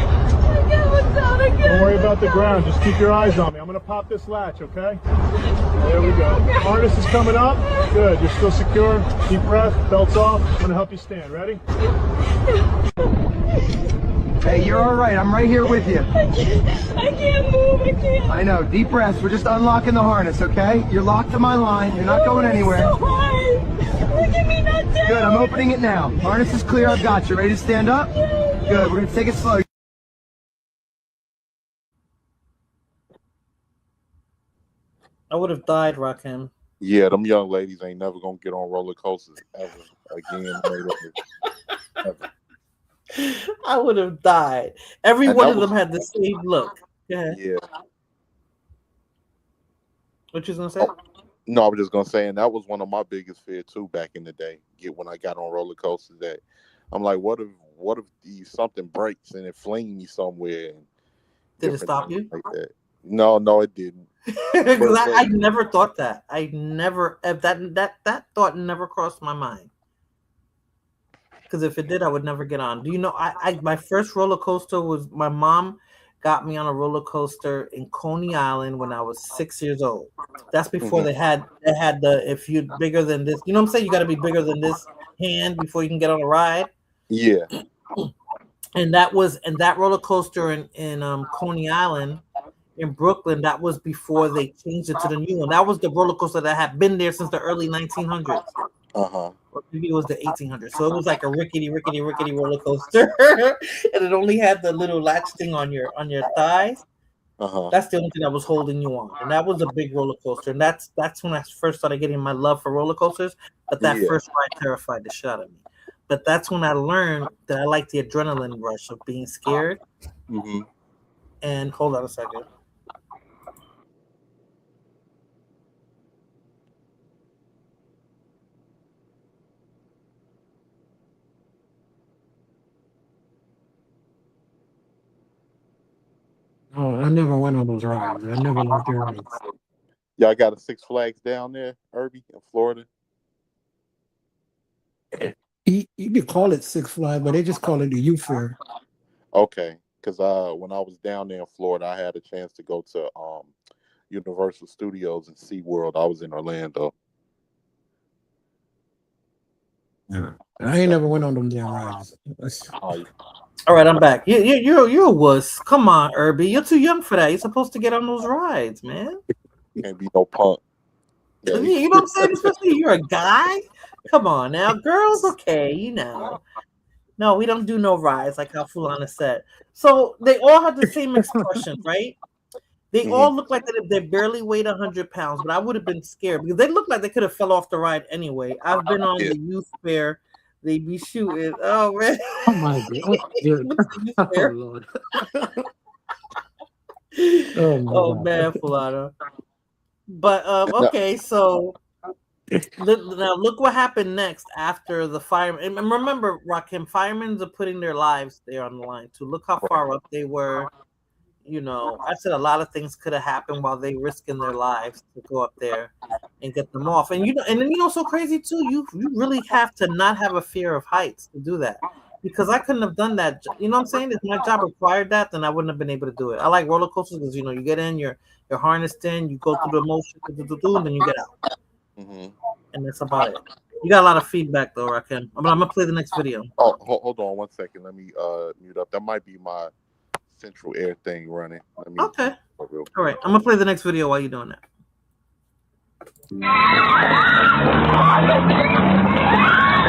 Don't worry about the ground. Just keep your eyes on me. I'm going to pop this latch, okay? There we go. Harness is coming up. Good. You're still secure. Deep breath. Belts off. I'm going to help you stand. Ready? Hey, you're all right. I'm right here with you. I can't move. I can't. I know. Deep breaths. We're just unlocking the harness, okay? You're locked to my line. You're not going anywhere. So hard. Look at me, not down. Good. I'm opening it now. Harness is clear. I've got you. Ready to stand up? Good. We're going to take it slow. I would have died, Rakim. Yeah, them young ladies ain't never gonna get on roller coasters ever again. Ever. I would have died. Every And one that of them was- had the same look. Go ahead. Yeah. What you gonna say? No, I was just gonna say, and that was one of my biggest fears too back in the day. When I got on roller coasters, that I'm like, what if something breaks and it fling me somewhere? And Did it different stop things you? Like that. No, it didn't. Because I never thought that. I never that thought never crossed my mind. Because if it did, I would never get on. Do you know? I my first roller coaster was my mom got me on a roller coaster in Coney Island when I was 6 years old. That's before they had the if you're bigger than this, you know what I'm saying? You got to be bigger than this hand before you can get on a ride. Yeah. And that roller coaster in Coney Island in Brooklyn, that was before they changed it to the new one. That was the roller coaster that had been there since the early 1900s. Uh-huh. Or maybe it was the 1800s. So it was like a rickety roller coaster, and it only had the little latch thing on your thighs. Uh-huh. That's the only thing that was holding you on, and that was a big roller coaster. And that's when I first started getting my love for roller coasters. But that first ride terrified the shit out of me. But that's when I learned that I like the adrenaline rush of being scared. Mm-hmm. And hold on a second. Oh, I never went on those rides. I never liked the rides. Y'all got a Six Flags down there, Irby, in Florida? You could call it Six Flags, but they just call it the youth fair. Okay, because when I was down there in Florida, I had a chance to go to Universal Studios and SeaWorld. I was in Orlando. Yeah. I ain't never went on them damn rides. All right, I'm back. You're a wuss. Come on, Irby. You're too young for that. You're supposed to get on those rides, man. Can't be no punk. You know what I'm saying? Especially you're a guy. Come on now, girls. Okay, you know. No, we don't do no rides like how Fulana said. So they all have the same expression, right? They all look like they barely weighed 100 pounds, but I would have been scared because they look like they could have fell off the ride anyway. I've been on the youth fair. They be shooting. Oh man! Oh my god! Oh Lord! Oh man, Fulana. But okay, so now look what happened next after the firemen. And remember, Rakim, firemen are putting their lives there on the line too. Look how far up they were. you know, I said a lot of things could have happened while they risking their lives to go up there and get them off. And and then so crazy too. You really have to not have a fear of heights to do that, because I couldn't have done that. You know what I'm saying? If my job required that, then I wouldn't have been able to do it. I like roller coasters because you get in, you're harnessed in, you go through the motion, and then you get out. And that's about it. You got a lot of feedback though, Rakim. I'm gonna play the next video. Oh, hold on 1 second. Let me mute up. That might be my central air thing running. Okay. All right. I'm gonna play the next video while you're doing that.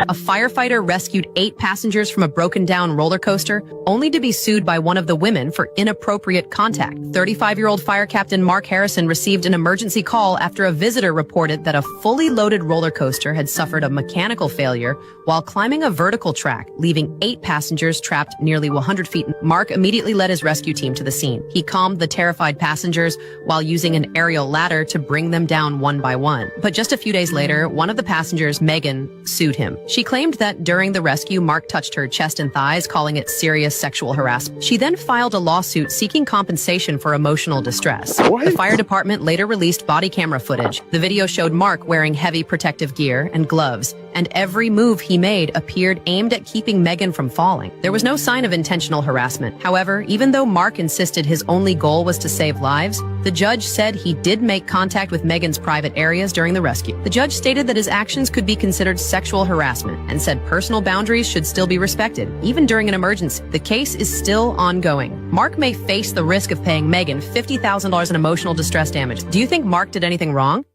A firefighter rescued 8 passengers from a broken down roller coaster, only to be sued by one of the women for inappropriate contact. 35-year-old fire captain Mark Harrison received an emergency call after a visitor reported that a fully loaded roller coaster had suffered a mechanical failure while climbing a vertical track, leaving 8 passengers trapped nearly 100 feet. Mark immediately led his rescue team to the scene. He calmed the terrified passengers while using an aerial ladder to bring them down one by one. But just a few days later, one of the passengers, Megan, sued him. She claimed that during the rescue, Mark touched her chest and thighs, calling it serious sexual harassment. She then filed a lawsuit seeking compensation for emotional distress. The fire department later released body camera footage. The video showed Mark wearing heavy protective gear and gloves, and every move he made appeared aimed at keeping Megan from falling. There was no sign of intentional harassment. However, even though Mark insisted his only goal was to save lives, the judge said he did make contact with Megan's private areas during the rescue. The judge stated that his actions could be considered sexual harassment and said personal boundaries should still be respected, even during an emergency. The case is still ongoing. Mark may face the risk of paying Megan $50,000 in emotional distress damage. Do you think Mark did anything wrong?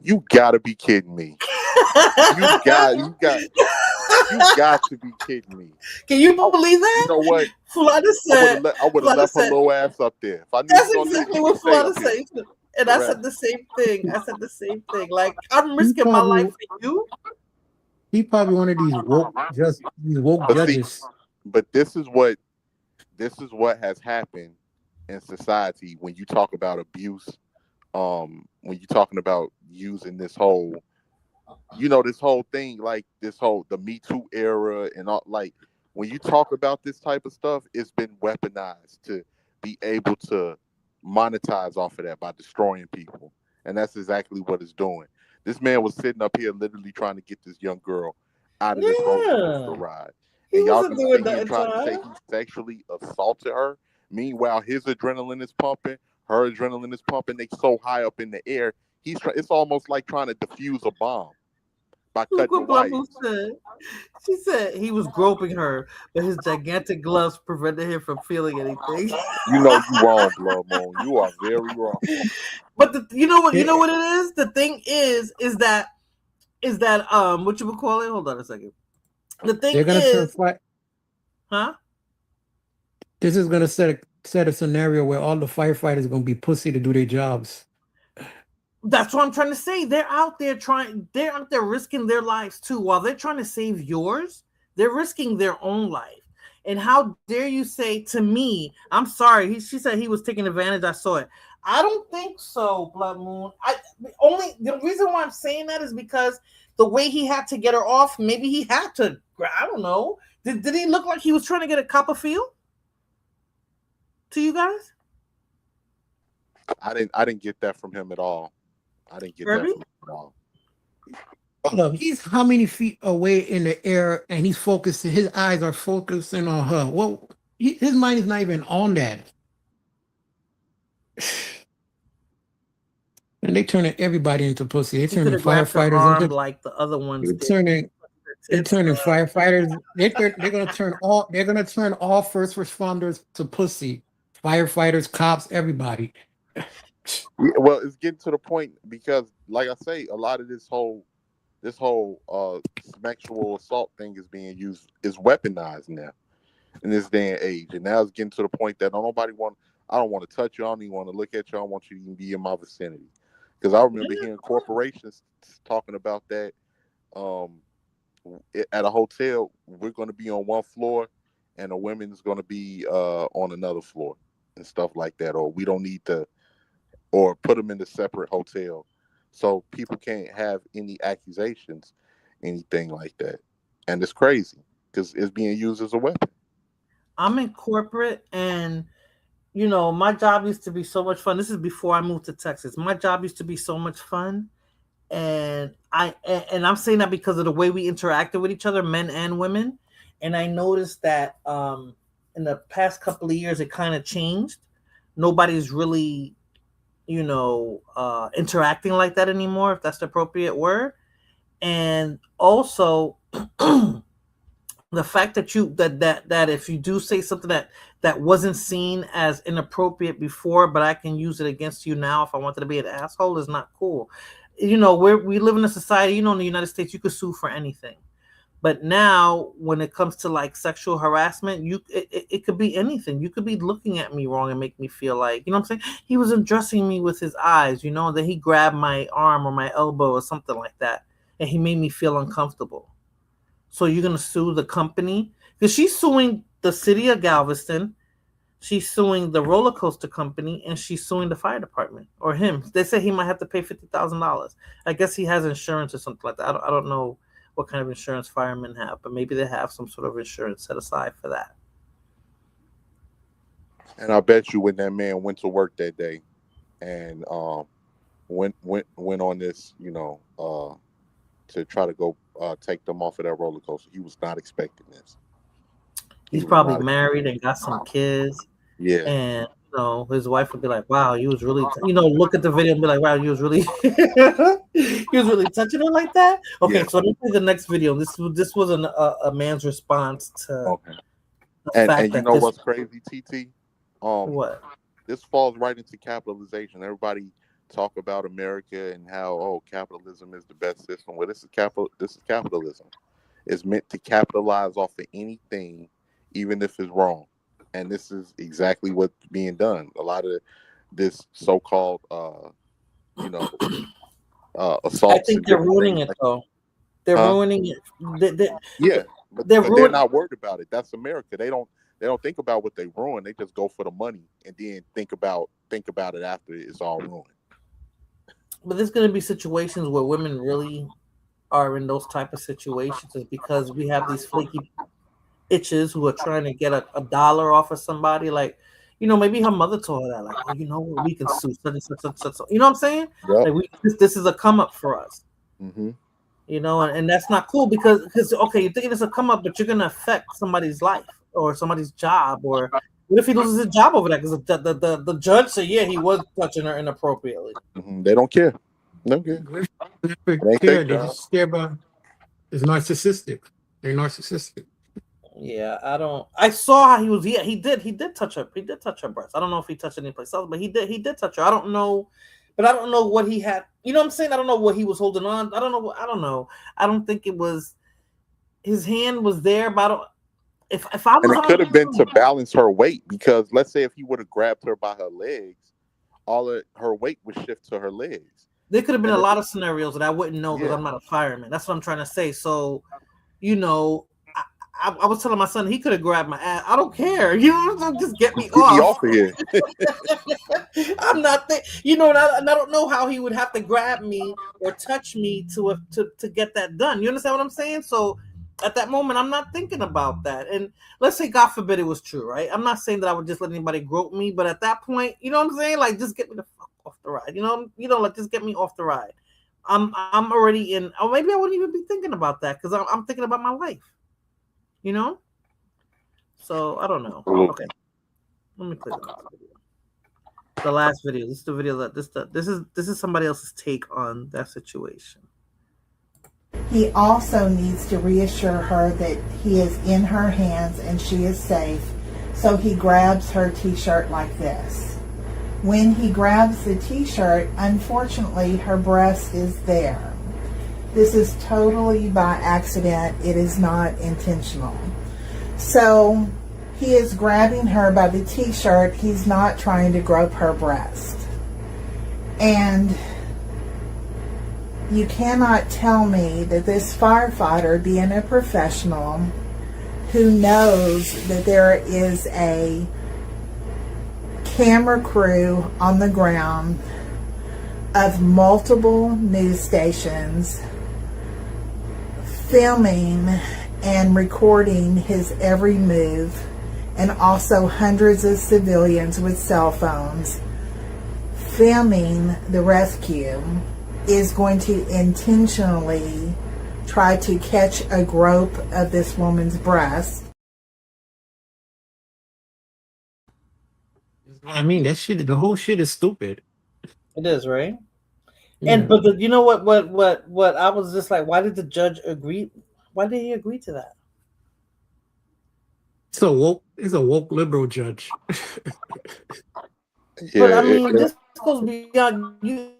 You gotta be kidding me. You got to be kidding me. Can you believe that? You know what? Fulana said, I would have left her little ass up there. If I knew that's exactly what Fulana said. And I said the same thing. Like, I'm risking my life for you. He probably one of these woke judges. But this is what has happened in society when you talk about abuse. When you're talking about using this whole, this whole thing, like the Me Too era and all, like when you talk about this type of stuff, it's been weaponized to be able to monetize off of that by destroying people. And that's exactly what it's doing. This man was sitting up here literally trying to get this young girl out of this roller coaster ride. And y'all can say trying to say he sexually assaulted her. Meanwhile, his adrenaline is pumping. Her adrenaline is pumping. They so high up in the air. It's almost like trying to defuse a bomb by cutting the wires. She said he was groping her, but his gigantic gloves prevented him from feeling anything. You know you wrong, Blood Moon. You are very wrong. But you know what it is? The thing is that what you would call it? Hold on a second. The thing is, huh? This is gonna set a scenario where all the firefighters are gonna be pussy to do their jobs. That's what I'm trying to say. They're out there risking their lives too. While they're trying to save yours, they're risking their own life. And how dare you say to me, I'm sorry. She said he was taking advantage. I saw it. I don't think so, Blood Moon. The reason why I'm saying that is because the way he had to get her off, maybe he had to, I don't know. Did he look like he was trying to get a cup of feel? To you guys? I didn't get that from him at all. I didn't get that from him at all. Look, he's how many feet away in the air, and he's focusing. His eyes are focusing on her. Well, his mind is not even on that. And they turning everybody into pussy. They turning firefighters into like the other ones. They're turning firefighters. They're gonna turn all first responders to pussy. Firefighters, cops, everybody. Well, it's getting to the point because, like I say, a lot of this whole sexual assault thing is being used, is weaponized now in this day and age. And now it's getting to the point that I don't want to touch you. I don't even want to look at you. I don't want you to even be in my vicinity. Because I remember hearing corporations talking about that. At a hotel, we're going to be on one floor and a woman is going to be on another floor and stuff like that. Or we don't need to, or put them in a separate hotel. So people can't have any accusations, anything like that. And it's crazy because it's being used as a weapon. I'm in corporate, and you know, my job used to be so much fun. This is before I moved to Texas. My job used to be so much fun, and I'm saying that because of the way we interacted with each other, men and women. And I noticed that in the past couple of years, it kind of changed. Nobody's really, interacting like that anymore, if that's the appropriate word. And also, the fact that that if you do say something that wasn't seen as inappropriate before, but I can use it against you now if I wanted to be an asshole, is not cool. We live in a society, in the United States, you could sue for anything. But now, when it comes to like sexual harassment, it could be anything. You could be looking at me wrong and make me feel like, what I'm saying? He was undressing me with his eyes, then he grabbed my arm or my elbow or something like that, and he made me feel uncomfortable. So you're going to sue the company? Because she's suing the city of Galveston, she's suing the roller coaster company, and she's suing the fire department, or him. They say he might have to pay $50,000. I guess he has insurance or something like that. I don't know what kind of insurance firemen have, but maybe they have some sort of insurance set aside for that. And I bet you when that man went to work that day and went on this, to try to go take them off of that roller coaster, he was not expecting this. He's probably married and got some kids. Yeah. And his wife would be like, "Wow, you was really," look at the video and be like, "Wow, you was really," he was really touching her like that. Okay, yeah. So let's see the next video. This was a man's response to. Okay. And you know what's crazy, TT? What? This falls right into capitalization. Everybody talk about America and how capitalism is the best system. Well, this is capitalism. It's meant to capitalize off of anything, even if it's wrong. And this is exactly what's being done. A lot of this so-called, assault. I think they're ruining it, though. They're ruining it. But they're not worried about it. That's America. They don't think about what they ruin. They just go for the money and then think about it after it's all ruined. But there's going to be situations where women really are in those type of situations, is because we have these flaky itches who are trying to get a dollar off of somebody. Like, maybe her mother told her that, like, we can sue such and such. You know what I'm saying? Yep. Like, this is a come up for us. Mm-hmm. And that's not cool because okay, you're thinking it's a come up, but you're gonna affect somebody's life or somebody's job. Or what if he loses his job over that? Because the judge said, yeah, he was touching her inappropriately. Mm-hmm. They don't care. They don't care. They just care about. It's narcissistic. They're narcissistic. Yeah, I saw how he was. Yeah, he did touch her. He did touch her breast. I don't know if he touched any place else, but he did touch her. I don't know. But I don't know what he had. You know what I'm saying? I don't know what he was holding on. I don't know. I don't think it was. His hand was there, but I don't. If I was, and it could have been to balance her weight, because let's say if he would have grabbed her by her legs, all of her weight would shift to her legs. There could have been a lot of scenarios that I wouldn't know because I'm not a fireman. That's what I'm trying to say. So, I was telling my son he could have grabbed my ass. I don't care. Just get me off. Of here. I'm not and I don't know how he would have to grab me or touch me to get that done. You understand what I'm saying? So at that moment, I'm not thinking about that. And let's say, God forbid, it was true, right? I'm not saying that I would just let anybody grope me, but at that point, you know what I'm saying? Like, just get me the fuck off the ride. Like, just get me off the ride. I'm already in. Or maybe I wouldn't even be thinking about that because I'm thinking about my life. So I don't know. Okay, let me play the next video. The last video. This is the video that this is somebody else's take on that situation. He also needs to reassure her that he is in her hands and she is safe. So he grabs her t-shirt like this. When he grabs the t-shirt, unfortunately, her breast is there. This is totally by accident. It is not intentional. So he is grabbing her by the t-shirt. He's not trying to grope her breast. And you cannot tell me that this firefighter, being a professional who knows that there is a camera crew on the ground of multiple news stations filming and recording his every move and also hundreds of civilians with cell phones filming the rescue, is going to intentionally try to catch a grope of this woman's breast. I mean, that shit, the whole shit is stupid. It is, right? Yeah. And but you know what I was just like, why did the judge agree? Why did he agree to that? It's a woke liberal judge. But I mean, this goes beyond you.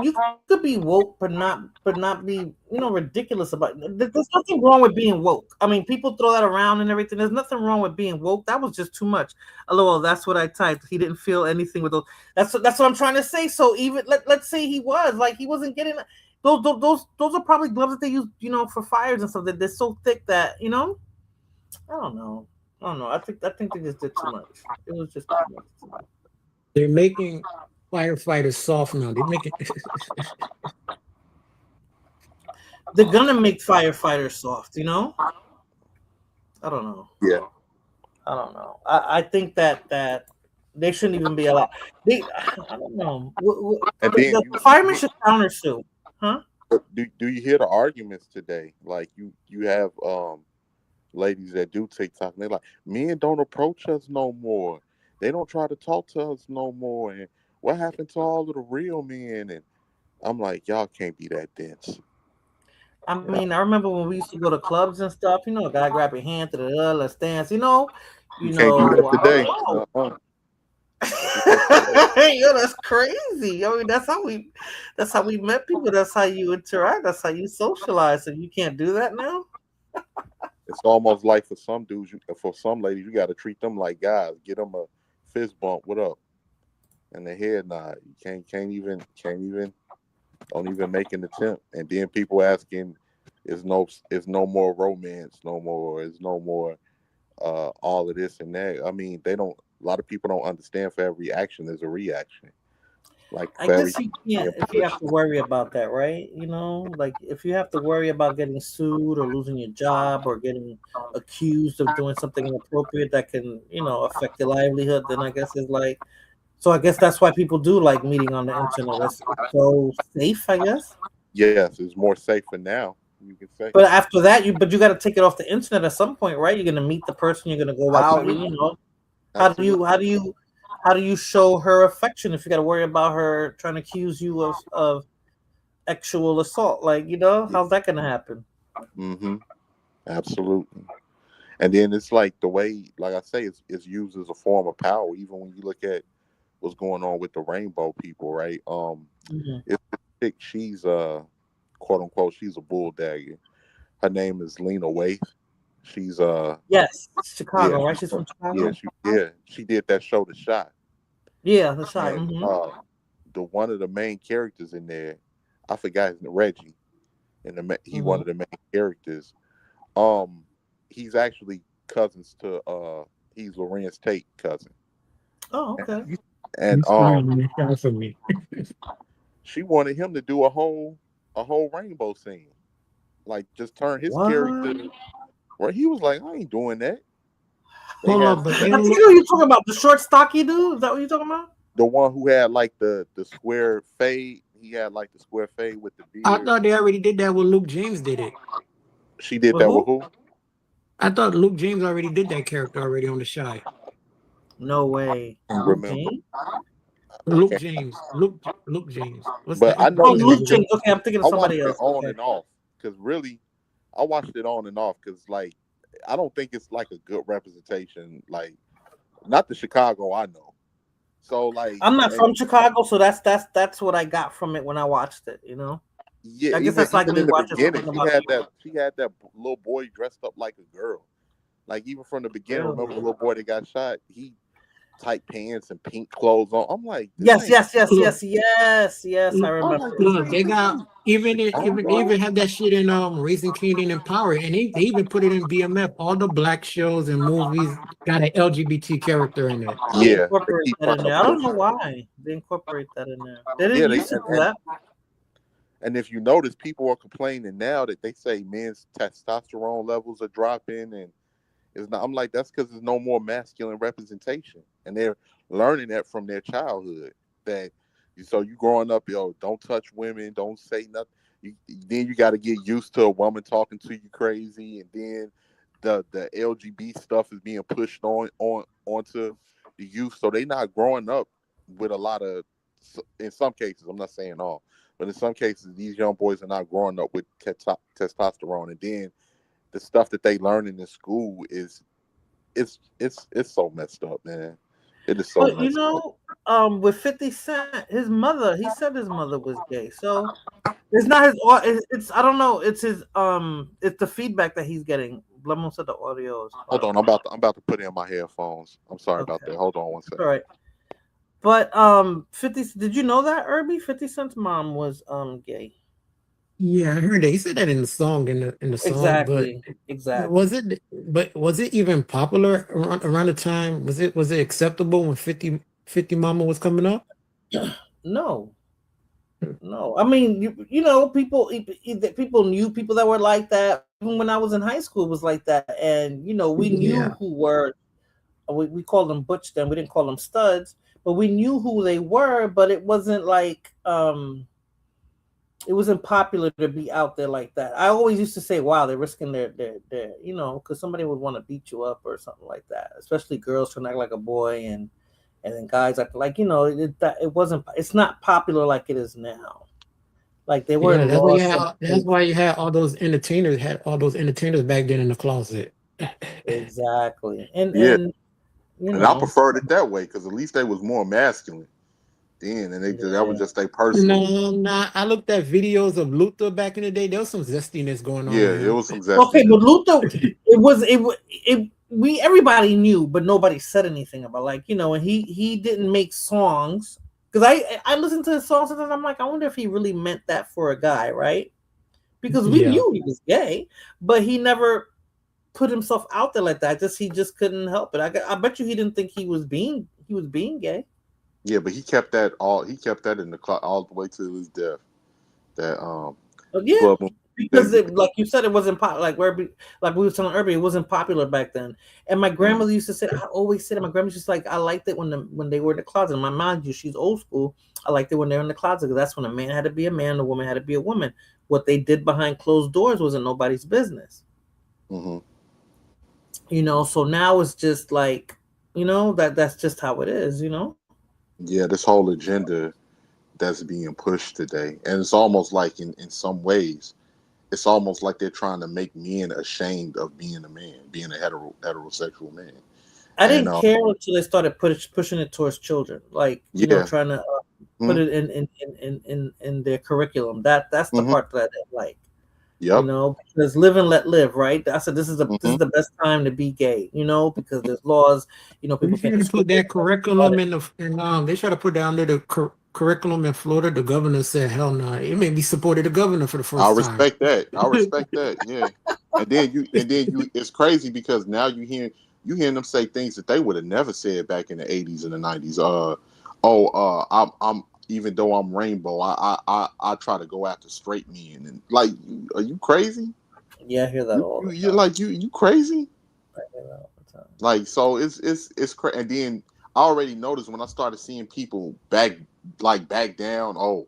You could be woke, but not be, ridiculous about it. There's nothing wrong with being woke. I mean, people throw that around and everything. There's nothing wrong with being woke. That was just too much. LOL, that's what I typed. He didn't feel anything with those. That's what I'm trying to say. So even let's say he wasn't getting those are probably gloves that they use, for fires and stuff. That they're so thick that, I don't know. I think they just did too much. It was just too much. They're making firefighters soft now. They're making. They're gonna make firefighters soft. I don't know. Yeah. I don't know. I think that they shouldn't even be allowed. I don't know. And then the firemen should countersue, huh? Do you hear the arguments today? Like you have ladies that do TikTok, and they're like, men don't approach us no more. They don't try to talk to us no more. And what happened to all of the real men? And I'm like, y'all can't be that dense. I mean, I remember when we used to go to clubs and stuff. A guy grab your hand, let's dance. You can't do that today. That's crazy. I mean, that's how we met people. That's how you interact. That's how you socialize. And you can't do that now. It's almost like for some dudes, for some ladies, you got to treat them like guys. Get them a fist bump. What up? And the head nod. You can't even don't even make an attempt. And then people asking, is no more romance, no more all of this and that. I mean, a lot of people don't understand for every action there's a reaction. Like I guess you can't if you have to worry about that, right? Like if you have to worry about getting sued or losing your job or getting accused of doing something inappropriate that can, affect your livelihood, then I guess it's like, so I guess that's why people do like meeting on the internet. It's so safe, I guess. Yes, it's more safer now. You can say. But after that, you got to take it off the internet at some point, right? You're gonna meet the person. You're gonna go out. How do you show her affection if you got to worry about her trying to accuse you of actual assault? Like, how's that gonna happen? Mm-hmm. Absolutely. And then it's like the way, like I say, it's used as a form of power. Even when you look at what's going on with the rainbow people, right? It's she's quote unquote, she's a bulldagger. Her name is Lena Waithe. She's yes, Chicago, right? She's from Chicago. She did that show, The Shot. Yeah, The Shot. And, the one of the main characters in there, I forgot his name, Reggie, and he's one of the main characters. He's actually cousins to he's Lorenz Tate cousin. Oh, okay. And she wanted him to do a whole rainbow scene, like just turn his character. Where he was like, I ain't doing that. Hold on, but I think you're talking about the short, stocky dude. Is that what you're talking about? The one who had like the square fade. He had like the square fade with the beard. I thought they already did that when Luke James did it. She did that with who? I thought Luke James already did that character already on The Shy. No way. Remember? Luke James. Luke James. But I know Luke James. Okay, I'm thinking of somebody else. On and off, because really, I watched it on and off because like I don't think it's like a good representation. Like, not the Chicago I know. So like, I'm not from Chicago, so that's what I got from it when I watched it. Yeah, I guess that's like me watching. She had that little boy dressed up like a girl. Like even from the beginning, remember the little boy that got shot? He tight pants and pink clothes on. I'm like, yes. I remember. Look, they got even have that shit in Raising Canadian and Power, and they even put it in BMF. All the black shows and movies got an LGBT character in it. Yeah, incorporate that in there. I don't know why they incorporate that in there. They didn't used to do that. And if you notice, people are complaining now that they say men's testosterone levels are dropping, and It's not. I'm like, that's because there's no more masculine representation, and they're learning that from their childhood. That so you growing up, don't touch women, don't say nothing. Then you got to get used to a woman talking to you crazy, and then the LGBT stuff is being pushed onto the youth, so they not growing up with a lot of. In some cases, I'm not saying all, but in some cases, these young boys are not growing up with testosterone, and then the stuff that they learn in school is it's so messed up, man. It is so. But with 50 Cent, his mother, he said his mother was gay, so it's not his. It's I don't know. It's his. It's the feedback that he's getting. Blood Moon said the audio is. Hold on, I'm about to put in my headphones. I'm sorry about that. Hold on one second. All right. But 50. Did you know that, Irby? 50 Cent's mom was gay. Yeah, I heard that. He said that in the song. In the song, Exactly. but Exactly. was it even popular around the time? Was it acceptable when 50 Mama was coming up? No. I mean, people knew people that were like that. Even when I was in high school, it was like that, and we knew who were. We called them butch then. We didn't call them studs, but we knew who they were. But it wasn't like it wasn't popular to be out there like that. I always used to say, "Wow, they're risking their because somebody would want to beat you up or something like that." Especially girls trying to act like a boy, and then guys act like it wasn't. It's not popular like it is now. Like they were. That's why you had all those entertainers. Back then in the closet. Exactly, and I preferred it that way because at least they was more masculine. Then and that was just their person. No. I looked at videos of Luther back in the day. There was some zestiness going on. Yeah, it was some zestiness. Okay, but Luther, everybody knew, but nobody said anything about and he didn't make songs because I listened to his songs and I'm like, I wonder if he really meant that for a guy, right? Because we knew he was gay, but he never put himself out there like that. He just couldn't help it. I bet you he didn't think he was being gay. Yeah, but he kept that in the clock all the way to his death. That because like you said, it wasn't popular. Like we were telling Irby, it wasn't popular back then. And my grandmother used to say, I always said, my grandmother just like, I liked it when they were in the closet. And my mom, she's old school. I liked it when they were in the closet because that's when a man had to be a man, a woman had to be a woman. What they did behind closed doors wasn't nobody's business. Mm-hmm. So now it's just like, that's just how it is, Yeah, this whole agenda that's being pushed today. And it's almost like in some ways, it's almost like they're trying to make men ashamed of being a man, being a heterosexual man. I didn't care until they started pushing it towards children, trying to put it in their curriculum. That's the part that I didn't like. Yep. Because live and let live, right? I said this is the best time to be gay, because there's laws, people can't put that curriculum they try to put down there the curriculum in Florida. The governor said, hell no. It made me supported the governor for the first time. I respect that. Yeah. And then you it's crazy because now you hearing them say things that they would have never said back in the 80s and the 90s. I'm even though I'm rainbow, I try to go after straight men. And like, are you crazy? Yeah, I hear that all the time. You're like, you crazy? I hear that all the time. Like, so it's crazy. And then I already noticed when I started seeing people back down. Oh,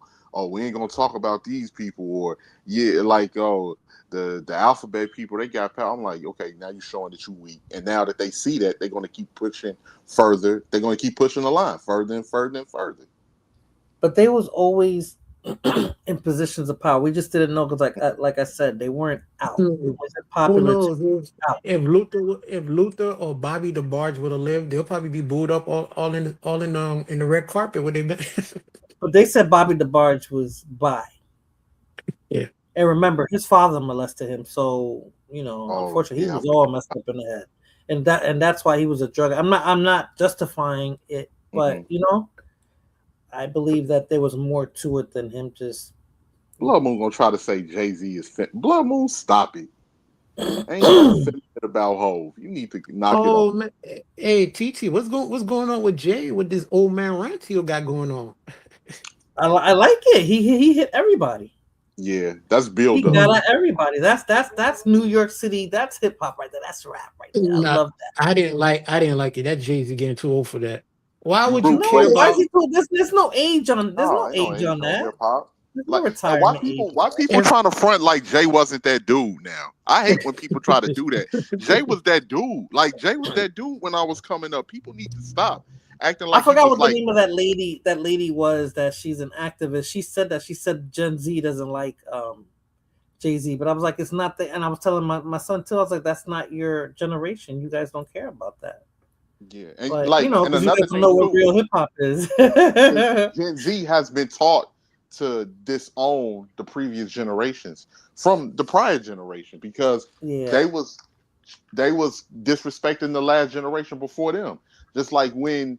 we ain't gonna talk about these people, or the alphabet people, they got power. I'm like, okay, now you're showing that you're weak. And now that they see that, they're gonna keep pushing further. They're gonna keep pushing the line further and further and further. But they was always in positions of power. We just didn't know because, like I said, they weren't out. It wasn't popular. Who knows? If Luther or Bobby the Barge would have lived, they'll probably be booed up all in the red carpet. Would they been? But they said Bobby the Barge was bi. Yeah. And remember, his father molested him, so unfortunately, he was all messed up in the head, and that's why he was a drug. I'm not justifying it, but I believe that there was more to it than him just. Blood Moon gonna try to say Jay-Z is Blood Moon, stop it. Ain't nothing about Hov. You need to knock it off. Man. Hey, TT, what's going on with Jay with this old man rant he got going on? I like it. He hit everybody. Yeah, that's build up. He got at everybody. That's New York City. That's hip hop right there. that's rap right there. I Nah, love that. I didn't like it. That Jay-Z getting too old for that. Why would you No, care why is about? he cool? There's no age on. There's no ain't no age on that. hip hop. There's no Like, and retirement age. why people trying to front like Jay wasn't that dude now? I hate when people try to do that. Jay was that dude. Like Jay was that dude when I was coming up. People need to stop acting like I forgot what like, the name of that lady. That lady was that she's an activist. She said Gen Z doesn't like Jay-Z, but I was like, it's not the. And I was telling my son too. I was like, that's not your generation. You guys don't care about that. Yeah, and But, like, you know, and 'cause you another guys don't thing know what too, real hip hop is. Gen Z has been taught to disown the previous generations from the prior generation because they was disrespecting the last generation before them. Just like when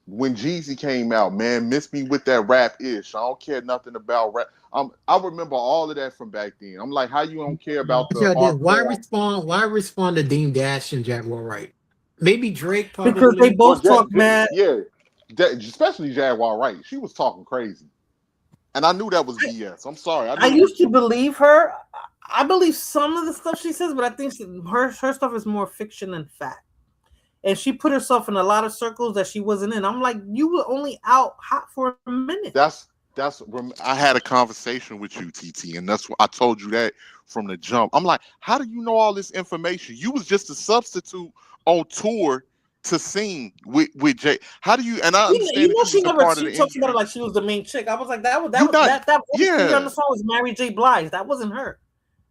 Jeezy came out, man, miss me with that rap ish. I don't care nothing about rap. I remember all of that from back then. I'm like, how you don't care about the Why respond to Dame Dash and Jaguar Wright? Maybe Drake probably because they both talk mad. Yeah, especially Jaguar Wright. She was talking crazy. And I knew that was BS. I'm sorry. I used to believe her. I believe some of the stuff she says, but I think her stuff is more fiction than fact. And she put herself in a lot of circles that she wasn't in. I'm like, you were only out hot for a minute. I had a conversation with you, TT, and that's what I told you that from the jump. I'm like, how do you know all this information? You was just a substitute on tour to sing with Jay. How do you? And I understand you know she talks about it like she was the main chick. I was like, that on the song was Mary J. Blige. That wasn't her.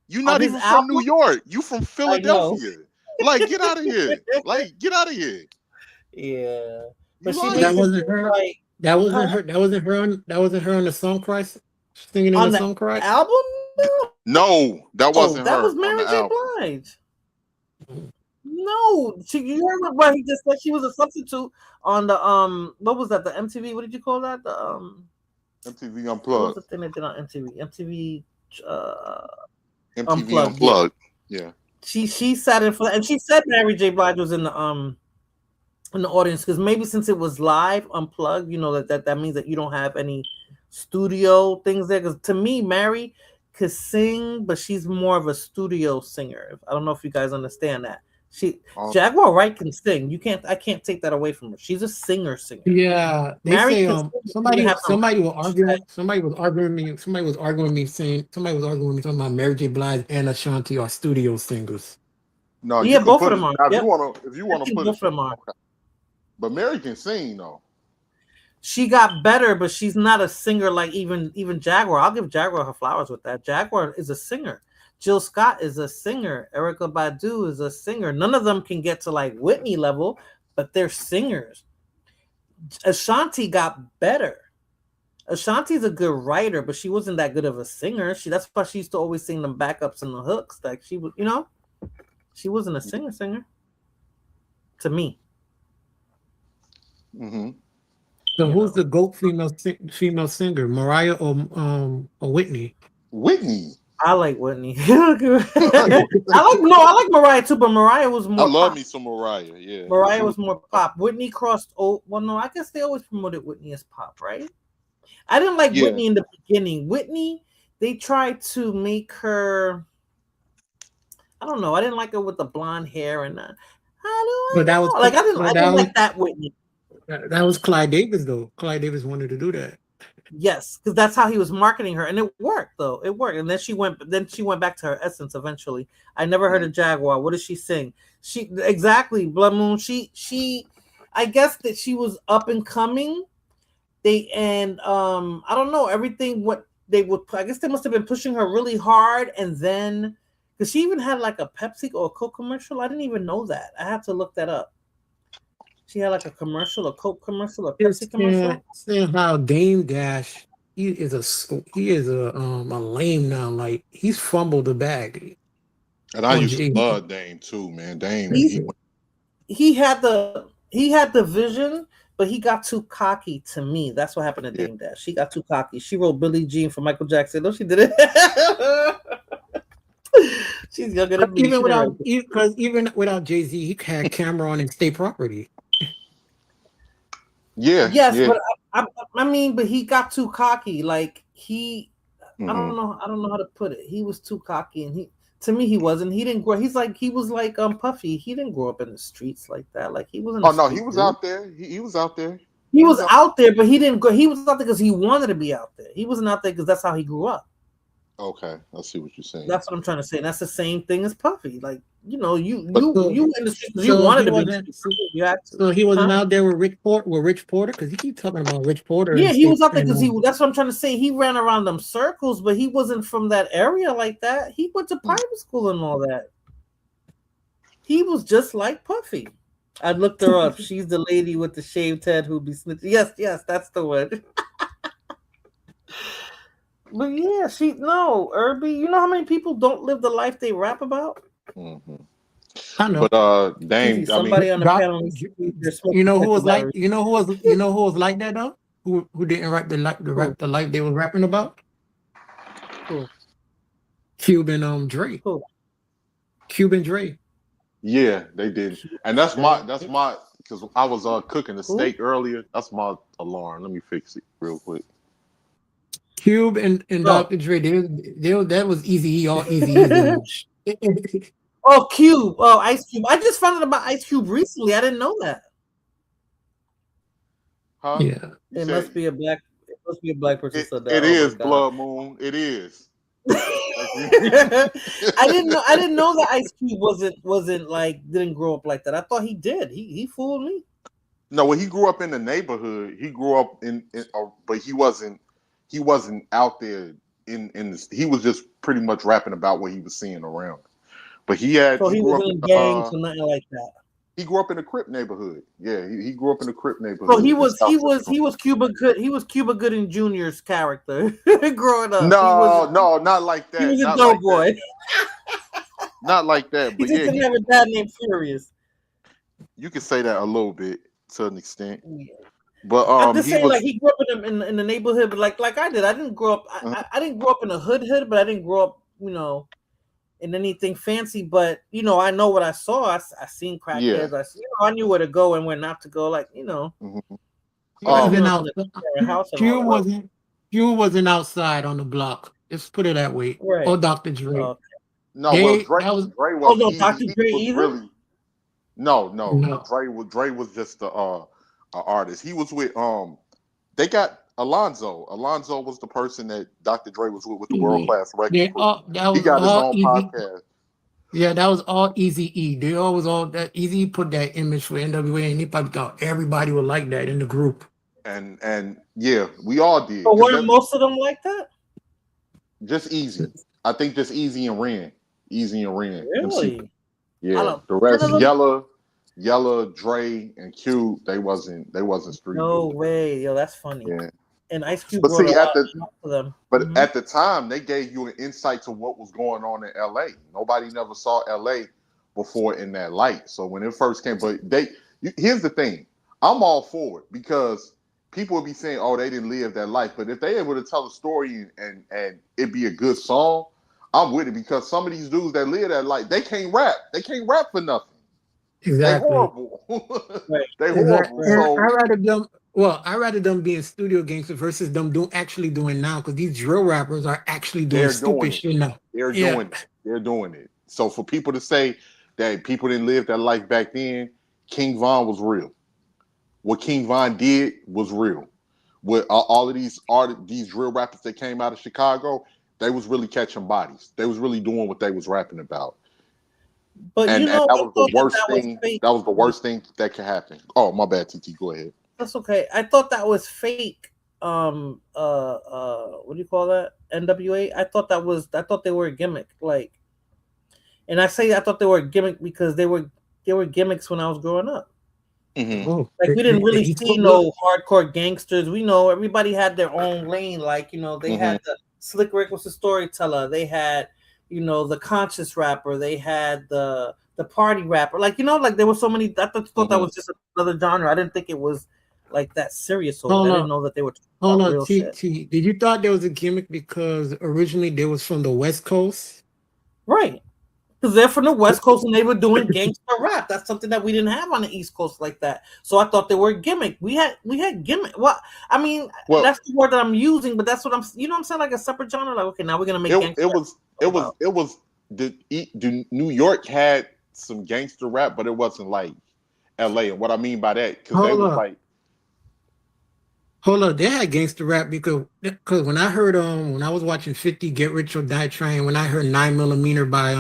You're not even from New York. You from Philadelphia. Like, get out of here. Like, get out of here. Yeah. But that wasn't her. Like, that wasn't her. That wasn't her on the Song Christ singing in the Song Christ album. No, that wasn't her. That was Mary J. Blige. No, you heard what he just said. She was a substitute on the what was that? The MTV. What did you call that? The MTV Unplugged. What was the thing they did on MTV? MTV Unplugged. Yeah. She sat in for that, and she said Mary J. Blige was in the audience because maybe since it was live unplugged, you know that means that you don't have any studio things there. Because to me, Mary could sing, but she's more of a studio singer. I don't know if you guys understand that. Jaguar Wright can sing. I can't take that away from her. She's a singer. Yeah, they Mary say somebody was arguing with me talking about Mary J. Blige and Ashanti are studio singers. No, yeah, both of them are. If you want to put both of them are. Okay. But Mary can sing though. She got better, but she's not a singer like even Jaguar. I'll give Jaguar her flowers with that. Jaguar is a singer. Jill Scott is a singer. Erykah Badu is a singer. None of them can get to like Whitney level, but they're singers. Ashanti got better. Ashanti's a good writer, but she wasn't that good of a singer. That's why she used to always sing them backups and the hooks. Like she was, she wasn't a singer. To me. Mm-hmm. So who's the GOAT female singer, Mariah or Whitney? Whitney. I like Whitney. I like Mariah too, but Mariah was more. I love pop. me some Mariah. Yeah, Mariah was more pop. Whitney crossed. Oh, well, no, I guess they always promoted Whitney as pop, right? I didn't like Whitney in the beginning. Whitney, they tried to make her. I don't know. I didn't like her with the blonde hair and. I didn't like that Whitney. That was Clive Davis, though. Clive Davis wanted to do that. Yes, because that's how he was marketing her, and it worked though. It worked, and then she went back to her essence eventually. I never heard of Jaguar. What does she sing? Blood Moon. I guess that she was up and coming. I don't know everything. What they would, I guess they must have been pushing her really hard, and then because she even had like a Pepsi or a Coke commercial. I didn't even know that. I had to look that up. She had like a commercial, a Coke commercial, a Pepsi commercial. Saying how Dame Dash, he is a lame now. Like he's fumbled the bag. And I used to love Dame too, man. Dame. He had the vision, but he got too cocky to me. That's what happened to Dame Dash. She got too cocky. She wrote Billie Jean for Michael Jackson. No, she did it. She's younger than me. Even without Jay-Z, he had Cameron and State Property. Yeah. Yes, but I mean, but he got too cocky. Like I don't know how to put it. He was too cocky, and To me, he wasn't. He didn't grow. He was like Puffy. He didn't grow up in the streets like that. Like he wasn't. Oh no, he was out there. He was out there. He was out there, but he didn't go. He was out there because he wanted to be out there. He wasn't out there because that's how he grew up. Okay, I see what you're saying. That's what I'm trying to say. And that's the same thing as Puffy. Like you So- in the streets 'cause you so wanted he to be. wasn't- You had to. So he wasn't Huh? out there with Rich Porter because he keeps talking about Rich Porter. Yeah, and he was stuff, out there because and, that's what I'm trying to say. He ran around them circles, but he wasn't from that area like that. He went to private school and all that. He was just like Puffy. I looked her up. She's the lady with the shaved head who be snitching. Yes, that's the one. But yeah, Irby. You know how many people don't live the life they rap about? I know. But Dame, Somebody on the Doc- panel. you know who was like who was like that though? Who didn't rap the life they was rapping about? Who? Cube and Dre. Who? Cube and Dre. yeah, they did, and that's my because I was cooking the steak earlier. That's my alarm. Let me fix it real quick. Cube and Dr. Dre. That was Easy all Easy. Oh, Cube. Oh, Ice Cube. I just found out about Ice Cube recently. I didn't know that. Huh? Yeah. It must be a black person said that. It Oh, is my God. Blood Moon. It is. I didn't know that Ice Cube wasn't like didn't grow up like that. I thought he did. He fooled me. No, when he grew up in the neighborhood, he grew up but he wasn't out there in this. He was just pretty much rapping about what he was seeing around. But he So he grew wasn't in up, gangs or nothing like that. He grew up in a Crip neighborhood. Yeah, he grew up in a Crip neighborhood. So he was Cuba Good. He was Cuba Gooding Jr.'s character growing up. No, not like that. He was a Not dope like boy. that. Not like that. He But just yeah, didn't have a dad named Furious. you can say that a little bit to an extent. But I'm just saying, was, like he grew up in the neighborhood, but like I did. I didn't grow up. I didn't grow up in a hood, but I didn't grow up, in anything fancy. But I know what I saw. I seen crackheads. I knew where to go and where not to go. Like Q wasn't outside on the block. Let's put it that way. Right. Or Dr. Dre. Oh, no, Dre Dre was. was. Dr. Dre either. Really, no. Dre was just a artist. He was with They got Alonzo. Alonzo was the person that Dr. Dre was with the World Class Record. He got his own podcast. Yeah, that was all Easy E. They always all that Easy put that image for NWA, and he probably thought everybody would like that in the group. And yeah, we all did. But weren't most of them like that? Just Easy. I think just Easy and Ren. Really? Yeah. The rest, Yella, Dre, and Q, they wasn't street. No way, yo, that's funny. Yeah. And Ice Cube. But see, for them. But at the time, they gave you an insight to what was going on in LA. Nobody never saw LA before in that light. So when it first came, here's the thing. I'm all for it because people would be saying, "Oh, they didn't live that life." But if they able to tell a story and it be a good song, I'm with it because some of these dudes that live that life, they can't rap. They can't rap for nothing. Exactly. They horrible. They horrible. So I'd rather them being studio gangsters versus them actually doing now because these drill rappers are actually doing stupid shit now. They're doing it. So for people to say that people didn't live that life back then, King Von was real. What King Von did was real. With all of these drill rappers that came out of Chicago, they was really catching bodies. They was really doing what they was rapping about. But and that was the worst thing. That was the worst thing that could happen. Oh, my bad, TT. Go ahead. That's okay. I thought that was fake. What do you call that? NWA. I thought they were a gimmick. Like, and I thought they were a gimmick because they were gimmicks when I was growing up. Mm-hmm. Like we didn't really see no hardcore gangsters. We know everybody had their own lane. Like they had the Slick Rick was the storyteller. They had the conscious rapper. They had the party rapper. Like there were so many. I thought that was just another genre. I didn't think it was like that serious. I didn't know that they were. Hold on, TT. Did you thought there was a gimmick because originally they was from the West Coast? Right. Because they're from the West Coast and they were doing gangster rap. That's something that we didn't have on the East Coast like that. So I thought they were a gimmick. We had gimmick. Well, I mean, that's the word that I'm using, but that's what I'm. You know what I'm saying? Like a separate genre. Like, okay, now we're gonna make. It was New York had some gangster rap, but it wasn't like L.A. And what I mean by that, because they was like, hold up, they had gangster rap because when I heard when I was watching 50 Get Rich or Die Trying, when I heard 9mm by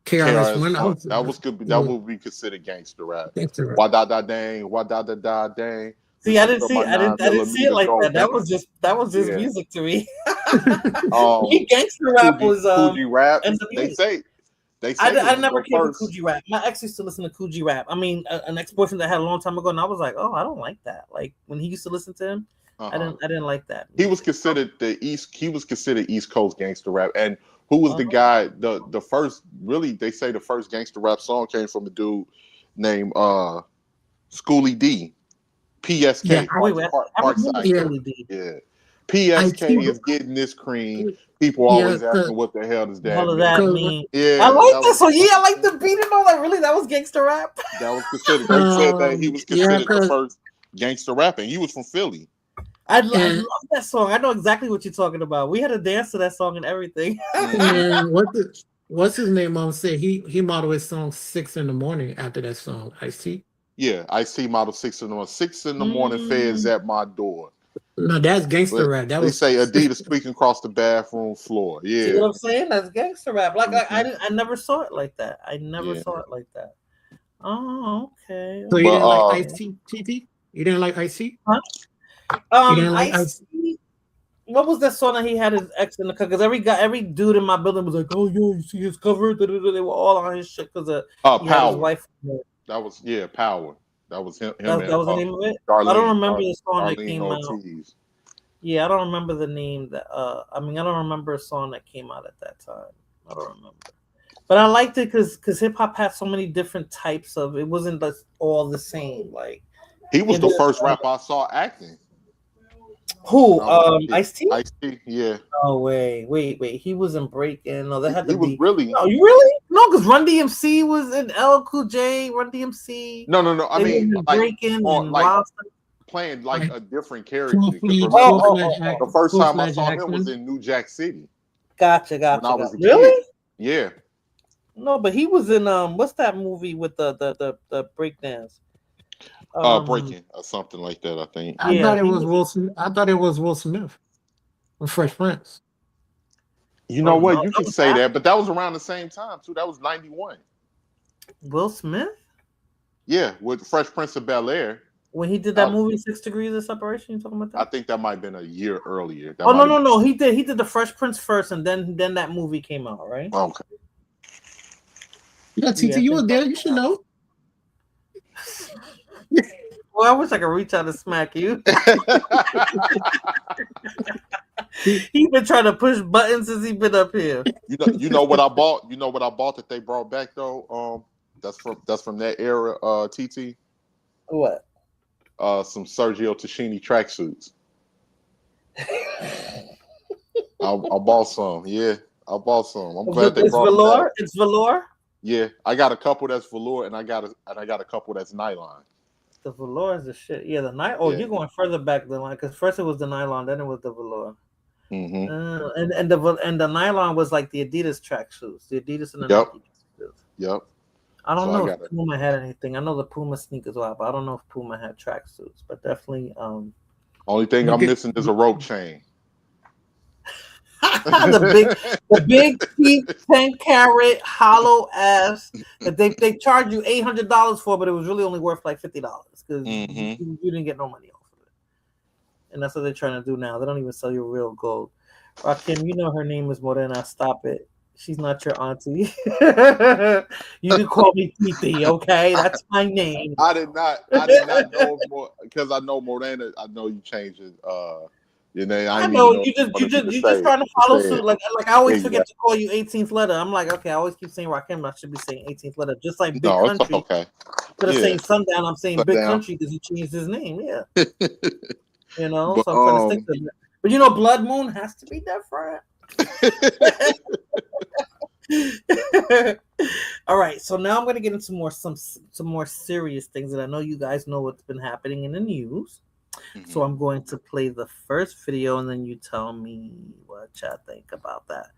KRS-One, that was good. That would be considered gangster rap. Gangster rap. Wah da da dang, wah da da da dang. See, I didn't see it like that. That was just music to me. Gangster rap was Coogee rap. They say I never cared for Coogee rap. My ex used to listen to Coogee rap. I mean, an ex-boyfriend that I had a long time ago, and I was like, oh, I don't like that. Like when he used to listen to him, I didn't like that. He was considered East Coast gangster rap. And who was the guy? The first, really, they say the first gangster rap song came from a dude named Schoolie D. PSK. PSK is getting this cream. People always asking what the hell does that mean? Yeah, I like that. So I like the beat and all that. Really, that was gangster rap. That was considered. They said that he was considered the first gangster rapper. He was from Philly. I love that song. I know exactly what you're talking about. We had to dance to that song and everything. And what's his name? Said he modeled his song 6 in the morning after that song. Ice-T. Yeah, Ice-T model 6 in the morning. 6 in the morning, feds at my door. No, that's gangster rap. They say Adidas squeaking across the bathroom floor. Yeah, see what I'm saying? That's gangster rap. Like I never saw it like that. I never saw it like that. Oh, okay. So you didn't like Ice-T, TT? You didn't like Ice-T? Huh? Ice-T. What was that song that he had his ex in the cover? Because every dude in my building was like, "Oh, yo, you see his cover?" They were all on his shit because Power. His wife. That was Power. That was him. That was the name of it. I don't remember the song that came out. Yeah, I don't remember the name that. I don't remember a song that came out at that time. I don't remember. But I liked it because hip hop had so many different types of. It wasn't all the same. Like he was the first rapper I saw acting. Who? Ice-T? Ice-T, yeah. Oh wait. He was in Breaking. No, that had to be. Was really. No, you really? No, because Run DMC was in LL Cool J. Run DMC. No. I mean, like, Breaking and Wild playing like a different character. The first time I saw him was in New Jack City. Gotcha. Really? Yeah. No, but he was in what's that movie with the breakdance? Breaking or something like that, I think. I thought it was Wilson. I thought it was Will Smith from Fresh Prince. You know what? You can say that, but that was around the same time too. That was 91. Will Smith? Yeah, with Fresh Prince of Bel-Air. When he did that movie 6 Degrees of Separation, you talking about that? I think that might have been a year earlier. No. He did the Fresh Prince first, and then that movie came out, right? Okay. Yeah, TT, you were there. You should know. Well, I wish I could reach out and smack you. He's been trying to push buttons since he's been up here. You know what I bought? You know what I bought that they brought back though? That's from that era, TT. What? Some Sergio Tacchini tracksuits. I bought some. Yeah, I bought some. I'm glad they brought velour. Back. It's velour. Yeah, I got a couple that's velour, and I got a couple that's nylon. The velour is the shit. Yeah, the nylon. Oh, you're going further back than line because first it was the nylon, then it was the velour. Mm-hmm. And the nylon was like the Adidas tracksuits, the Adidas and the Nike. Yep. I don't know if Puma had anything. I know the Puma sneakers were out, but I don't know if Puma had tracksuits. But definitely. Only thing I'm missing is a rope chain. the big cheap 10-carat hollow ass that they charge you $800 for, but it was really only worth like $50 because you didn't get no money off of it. And that's what they're trying to do now. They don't even sell you real gold. Rakim, you know her name is Morena. Stop it. She's not your auntie. You can call me Titi, okay? That's my name. I did not know more because I know Morena. I know you changed it. I know you just trying to follow suit. Like I always forget to call you 18th letter. I'm like, okay, I always keep saying Rakim. I should be saying 18th letter, just like Big Country. Okay. Instead of saying Sundown, I'm saying Big Country because he changed his name. Yeah. So I'm trying to stick to it. But Blood Moon has to be different. All right, so now I'm going to get into some more serious things, and I know you guys know what's been happening in the news. So I'm going to play the first video, and then you tell me what y'all think about that.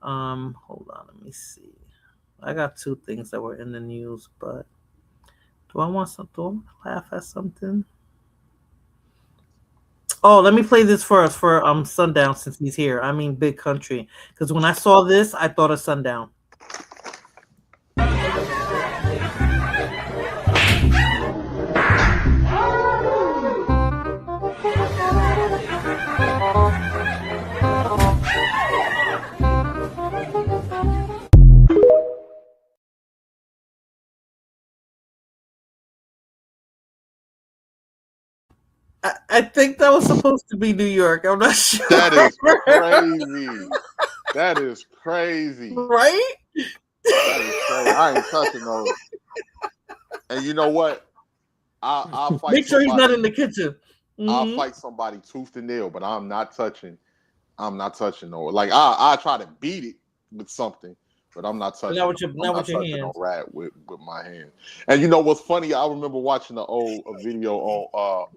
Hold on, let me see. I got two things that were in the news, but do I want to laugh at something? Oh, let me play this for us for Sundown since he's here. I mean Big Country. Because when I saw this, I thought of Sundown. I think that was supposed to be New York. I'm not sure. That is crazy. That is crazy. Right? That is crazy. I ain't touching those. And you know what? I'll fight. Make sure he's not in the kitchen. I'll fight somebody tooth and nail, but I'm not touching those. Like I try to beat it with something, but I'm not touching. Not with your hands. A rat with my hand. And you know what's funny? I remember watching a video on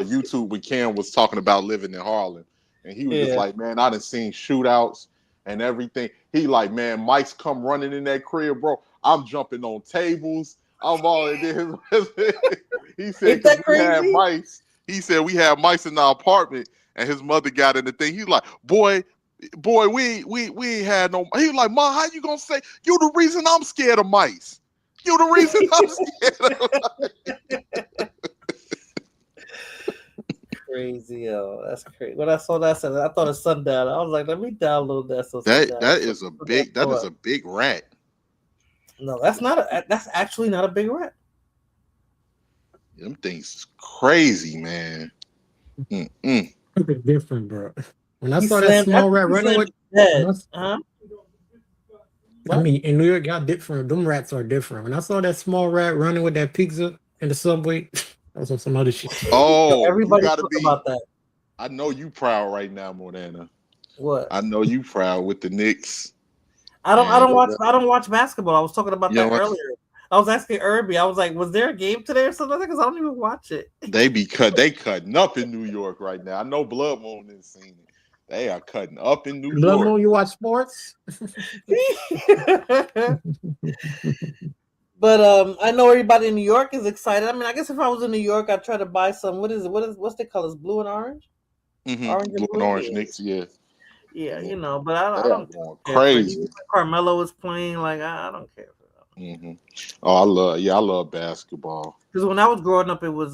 YouTube when Cam was talking about living in Harlem, and he was just like, "Man, I done seen shootouts and everything." He like, "Man, mice come running in that crib, bro. I'm jumping on tables. I'm already there." He said, "We had mice." He said we had mice in our apartment, and his mother got in the thing. He's like, boy, we ain't had no. He was like, "Ma, how you gonna say you the reason I'm scared of mice? You the reason I'm scared of mice." Crazy, yo, that's crazy. When I saw that, I thought of Sundown. I was like, let me download that. So that is a big rat. No, that's actually not a big rat. Them things is crazy, man. It's different, bro. When I saw that small rat running with, I mean, in New York, y'all different. Them rats are different. When I saw that small rat running with that pizza in the subway, that was on some other shit. Oh, everybody talk about that. I know you proud right now, Morana. What? I know you proud with the Knicks. I don't watch basketball. I was talking about that earlier. I was asking Irby. I was like, was there a game today or something? Because I don't even watch it. They cutting up in New York right now. I know Blood Moon has seen it. They are cutting up in New York. Blood Moon, you watch sports? But I know everybody in New York is excited. I mean, I guess if I was in New York, I'd try to buy some. What's the colors? Blue and orange? Mm-hmm. Orange blue and orange Knicks, yeah. Yeah, you know, but I don't care. Crazy. Carmelo is playing, like I don't care. Mm-hmm. Oh, I love basketball. Because when I was growing up, it was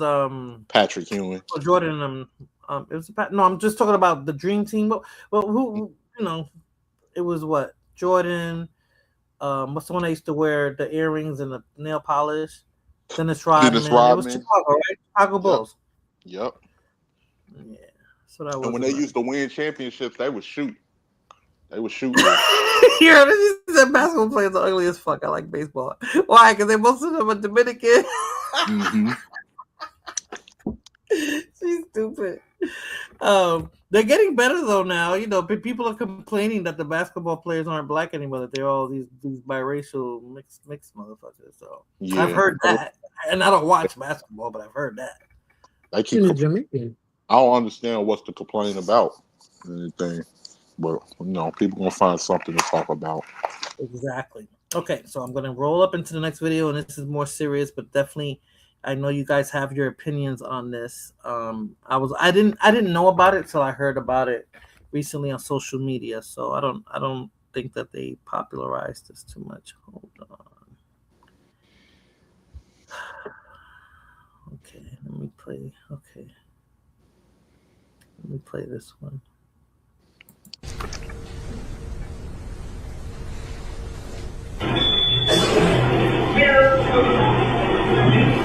Patrick Ewing, Jordan. It was no. I'm just talking about the Dream Team. Well, who you know, it was what Jordan. What's the one that used to wear the earrings and the nail polish? Dennis Rodman. It was Chicago, right? Chicago Bulls. Yep. Yeah. So that was. And when they used to win championships, they would shoot. They would shoot. Here, this is that basketball players are ugly as fuck. I like baseball. Why? Because most of them are Dominican. Mm-hmm. She's stupid. They're getting better though now. You know, people are complaining that the basketball players aren't black anymore. That they're all these biracial mixed motherfuckers. So yeah. I've heard that, and I don't watch basketball, but I've heard that. I don't understand what's the complaint about anything. But people gonna find something to talk about. Exactly. Okay, so I'm gonna roll up into the next video, and this is more serious, but definitely, I know you guys have your opinions on this. I didn't know about it till I heard about it recently on social media. So I don't think that they popularized this too much. Hold on. Okay, let me play. Okay, let me play this one.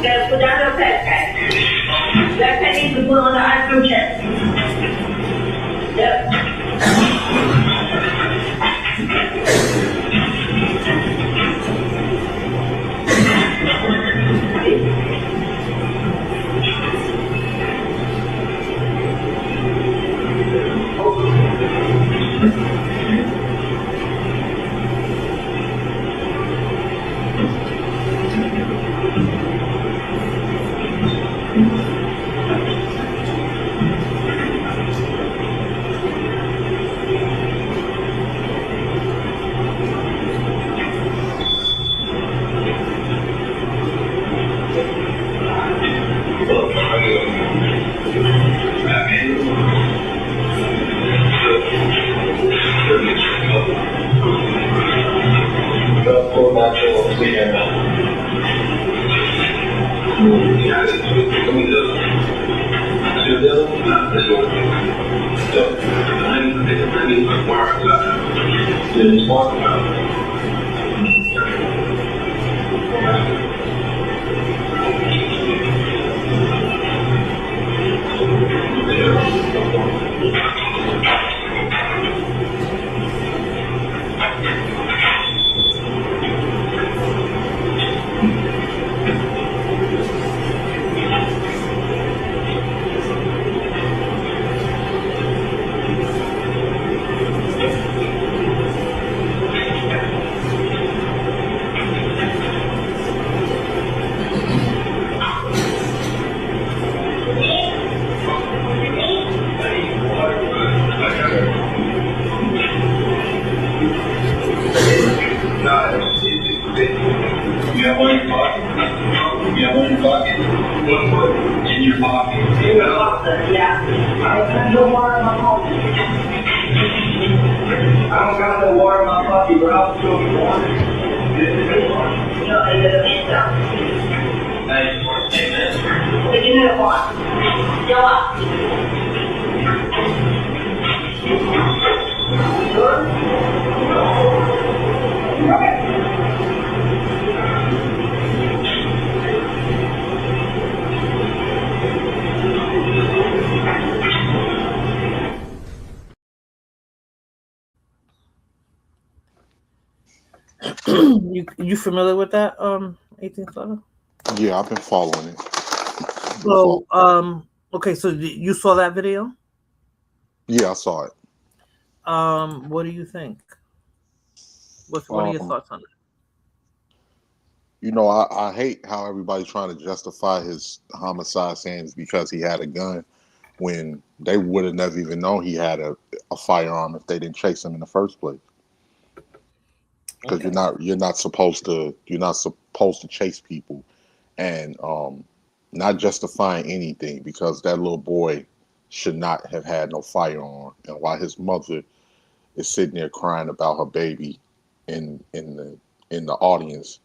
Guys, put down your backpack. Backpack needs to put on the ice cream chest. Yep. You familiar with that 18th letter? Yeah, I've been following it. So okay, so you saw that video? Yeah, I saw it. What do you think? What are your thoughts on it? You know, I hate how everybody's trying to justify his homicide, saying it's because he had a gun, when they would have never even known he had a firearm if they didn't chase him in the first place. Because you're not supposed to chase people, and not justifying anything, because that little boy should not have had no firearm, and while his mother is sitting there crying about her baby in the audience.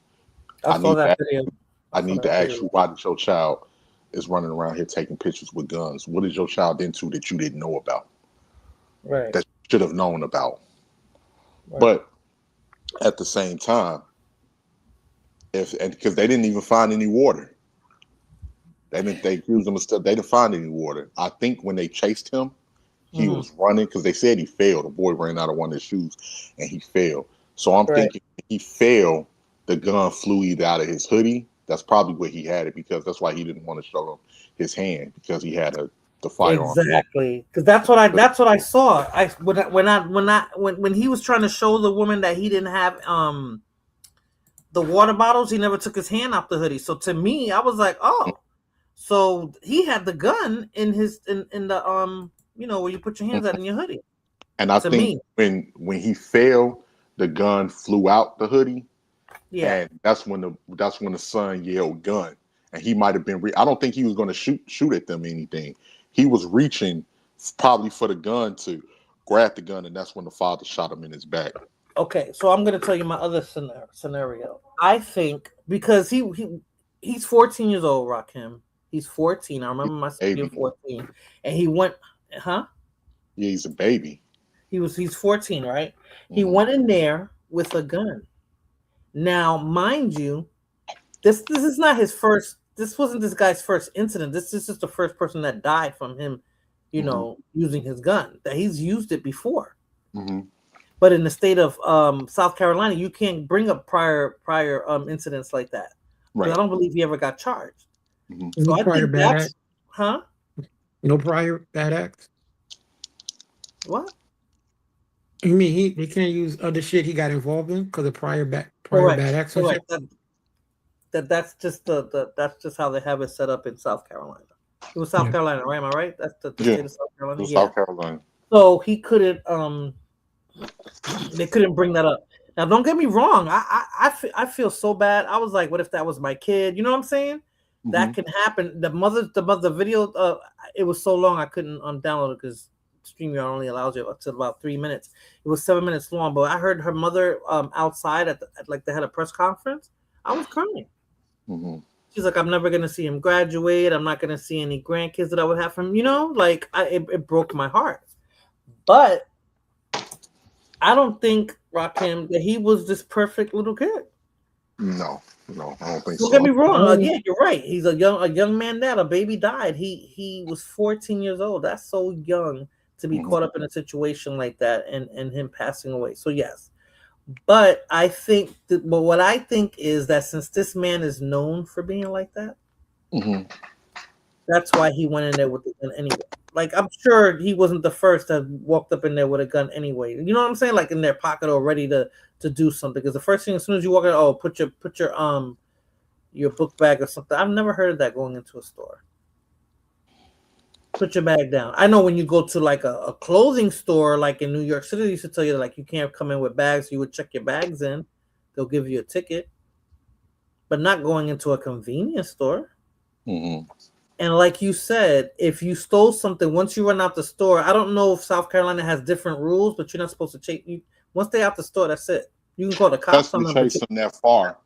I need to ask you, why did your child is running around here taking pictures with guns? What is your child into that you didn't know about? Right. That you should have known about. Right. But at the same time, because they didn't even find any water. They accused him of stuff. They didn't find any water. I think when they chased him, he was running, because they said he fell. The boy ran out of one of his shoes and he fell. So I'm thinking he fell. The gun flew either out of his hoodie. That's probably where he had it, because that's why he didn't want to show them his hand, because he had the firearm. Exactly, because that's what I saw. When he was trying to show the woman that he didn't have the water bottles, he never took his hand off the hoodie. So to me, I was like, oh, so he had the gun in his in the where you put your hands out in your hoodie. And I think when he fell, the gun flew out the hoodie. Yeah, and that's when the son yelled gun, and he might have been. I don't think he was going to shoot at them or anything. He was reaching probably for the gun to grab the gun, and that's when the father shot him in his back. Okay, so I'm going to tell you my other scenario. I think because he's 14 years old, Rakim. He's 14. I remember my son being 14, and he went, huh? Yeah, he's a baby. He's 14, right? Mm-hmm. He went in there with a gun. Now, mind you, this is not his first. This wasn't this guy's first incident. This is just the first person that died from him, using his gun. That he's used it before. Mm-hmm. But in the state of South Carolina, you can't bring up prior incidents like that. Right. I don't believe he ever got charged. Mm-hmm. So I think that's, huh? No prior bad acts. What? You mean they can't use other shit he got involved in because of prior bad acts? Correct. That's just that's just how they have it set up in South Carolina. It was South Carolina, right? Am I right? That's the state of South Carolina. South Carolina. So he couldn't. They couldn't bring that up. Now, don't get me wrong. I feel so bad. I was like, what if that was my kid? You know what I'm saying? Mm-hmm. That can happen. The mother video. It was so long I couldn't download it because StreamYard only allows you up to about 3 minutes. It was 7 minutes long, but I heard her mother outside at they had a press conference. I was crying. Mm-hmm. She's like, I'm never gonna see him graduate. I'm not gonna see any grandkids that I would have from, like it broke my heart. But I don't think, Rakim, that he was this perfect little kid. No, I don't think so. Don't get me wrong. Yeah, you're right. He's a young man that a baby died. He was 14 years old. That's so young to be caught up in a situation like that and him passing away. So yes. But I think what I think is that since this man is known for being like that, that's why he went in there with the gun anyway. Like, I'm sure he wasn't the first that walked up in there with a gun anyway. You know what I'm saying? Like in their pocket or ready to do something. Because the first thing, as soon as you walk in, put your book bag or something. I've never heard of that going into a store. Put your bag down. I know when you go to like a clothing store, like in New York City, they used to tell you like you can't come in with bags. You would check your bags in. They'll give you a ticket. But not going into a convenience store. And like you said, if you stole something, once you run out the store, I don't know if South Carolina has different rules, but you're not supposed to chase you. Once they're out the store, that's it. You can call the cops on them. Chase them that far.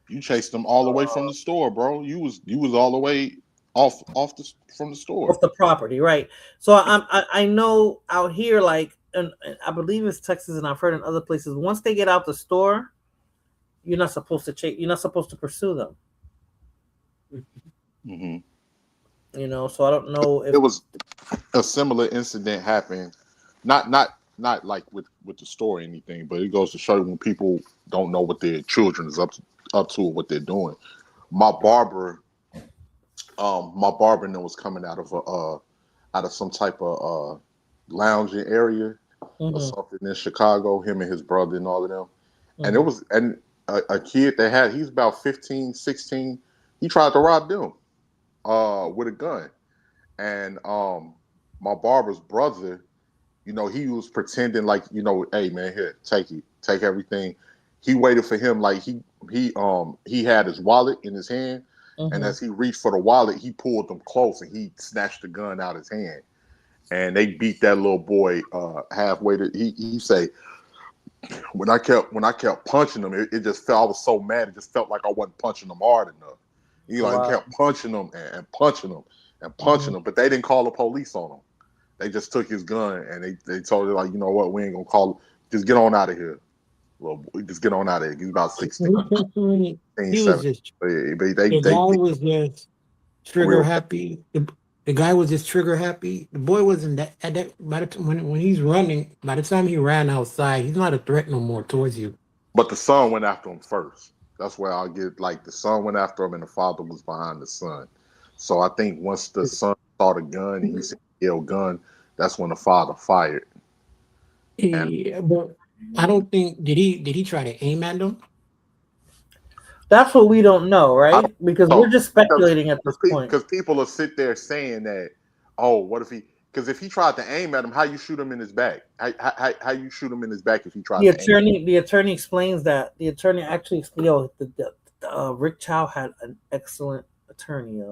You chased them all the way from the store, bro. You was all the way from the store, off the property, right? So I know out here, like, and I believe it's Texas, and I've heard in other places, once they get out the store, you're not supposed to chase. You're not supposed to pursue them. So I don't know if it was a similar incident happened, not like with the store or anything, but it goes to show when people don't know what their children is up to or what they're doing. My barber and them was coming out of some type of lounging area or something in Chicago, him and his brother and all of them. And it was a kid that he's about 15, 16, he tried to rob them with a gun. And my barber's brother, he was pretending like, hey man, here, take everything. He waited for him, like he had his wallet in his hand, and as he reached for the wallet, he pulled them close and he snatched the gun out of his hand. And they beat that little boy halfway to he say, when I kept punching him, it just felt, I was so mad, it just felt like I wasn't punching him hard enough. He kept punching him and punching him and punching him, but they didn't call the police on him. They just took his gun and they told him, like, you know what, we ain't gonna call, just get on out of here. Little boy, just get on out of here. He's about 16. The guy was just trigger happy. The guy was just trigger happy. The boy wasn't that at that by the time when he's running. By the time he ran outside, he's not a threat no more towards you. But the son went after him first. That's where I'll get, like, the son went after him and the father was behind the son. So I think once the son saw the gun and he said, gun, that's when the father fired. Yeah, but I don't think did he try to aim at them? That's what we don't know, right? Because we're just speculating at this point. Because people will sit there saying that, oh, what if he? Because if he tried to aim at him, how you shoot him in his back? How you shoot him in his back if he tried? The attorney explains that. The attorney actually, Rick Chow had an excellent attorney.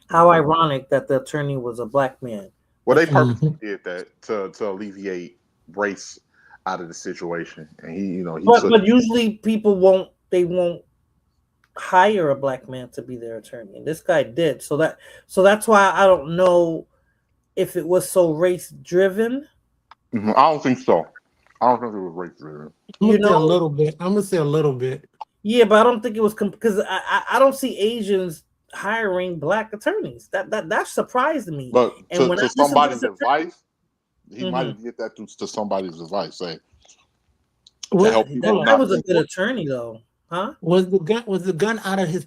How ironic that the attorney was a black man. Well, they purposely did that to alleviate race out of the situation, and But usually people won't hire a black man to be their attorney, and this guy did. So that's why I don't know if it was so race driven. I don't think so. I don't think it was race driven. I'm gonna say a little bit. Yeah, but I don't think it was because I don't see Asians hiring black attorneys. That surprised me. But to somebody's advice, he might have get that to somebody's advice. Say, that was a good attorney, though, huh? Was the gun out of his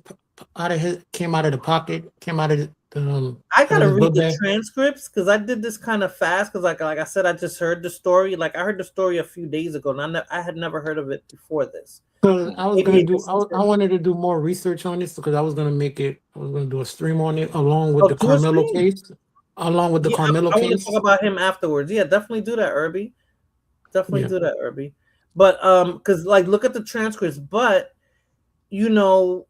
came out of the pocket? Came out of I gotta read the transcripts because I did this kind of fast because like I said, I just heard the story. Like I heard the story a few days ago, and I had never heard of it before this. I wanted to do more research on this because I was gonna do a stream on it along with the Carmelo case. Carmelo case. I want to talk about him afterwards. Yeah, definitely do that, Irby. Definitely do that, Irby. But because like look at the transcripts, but the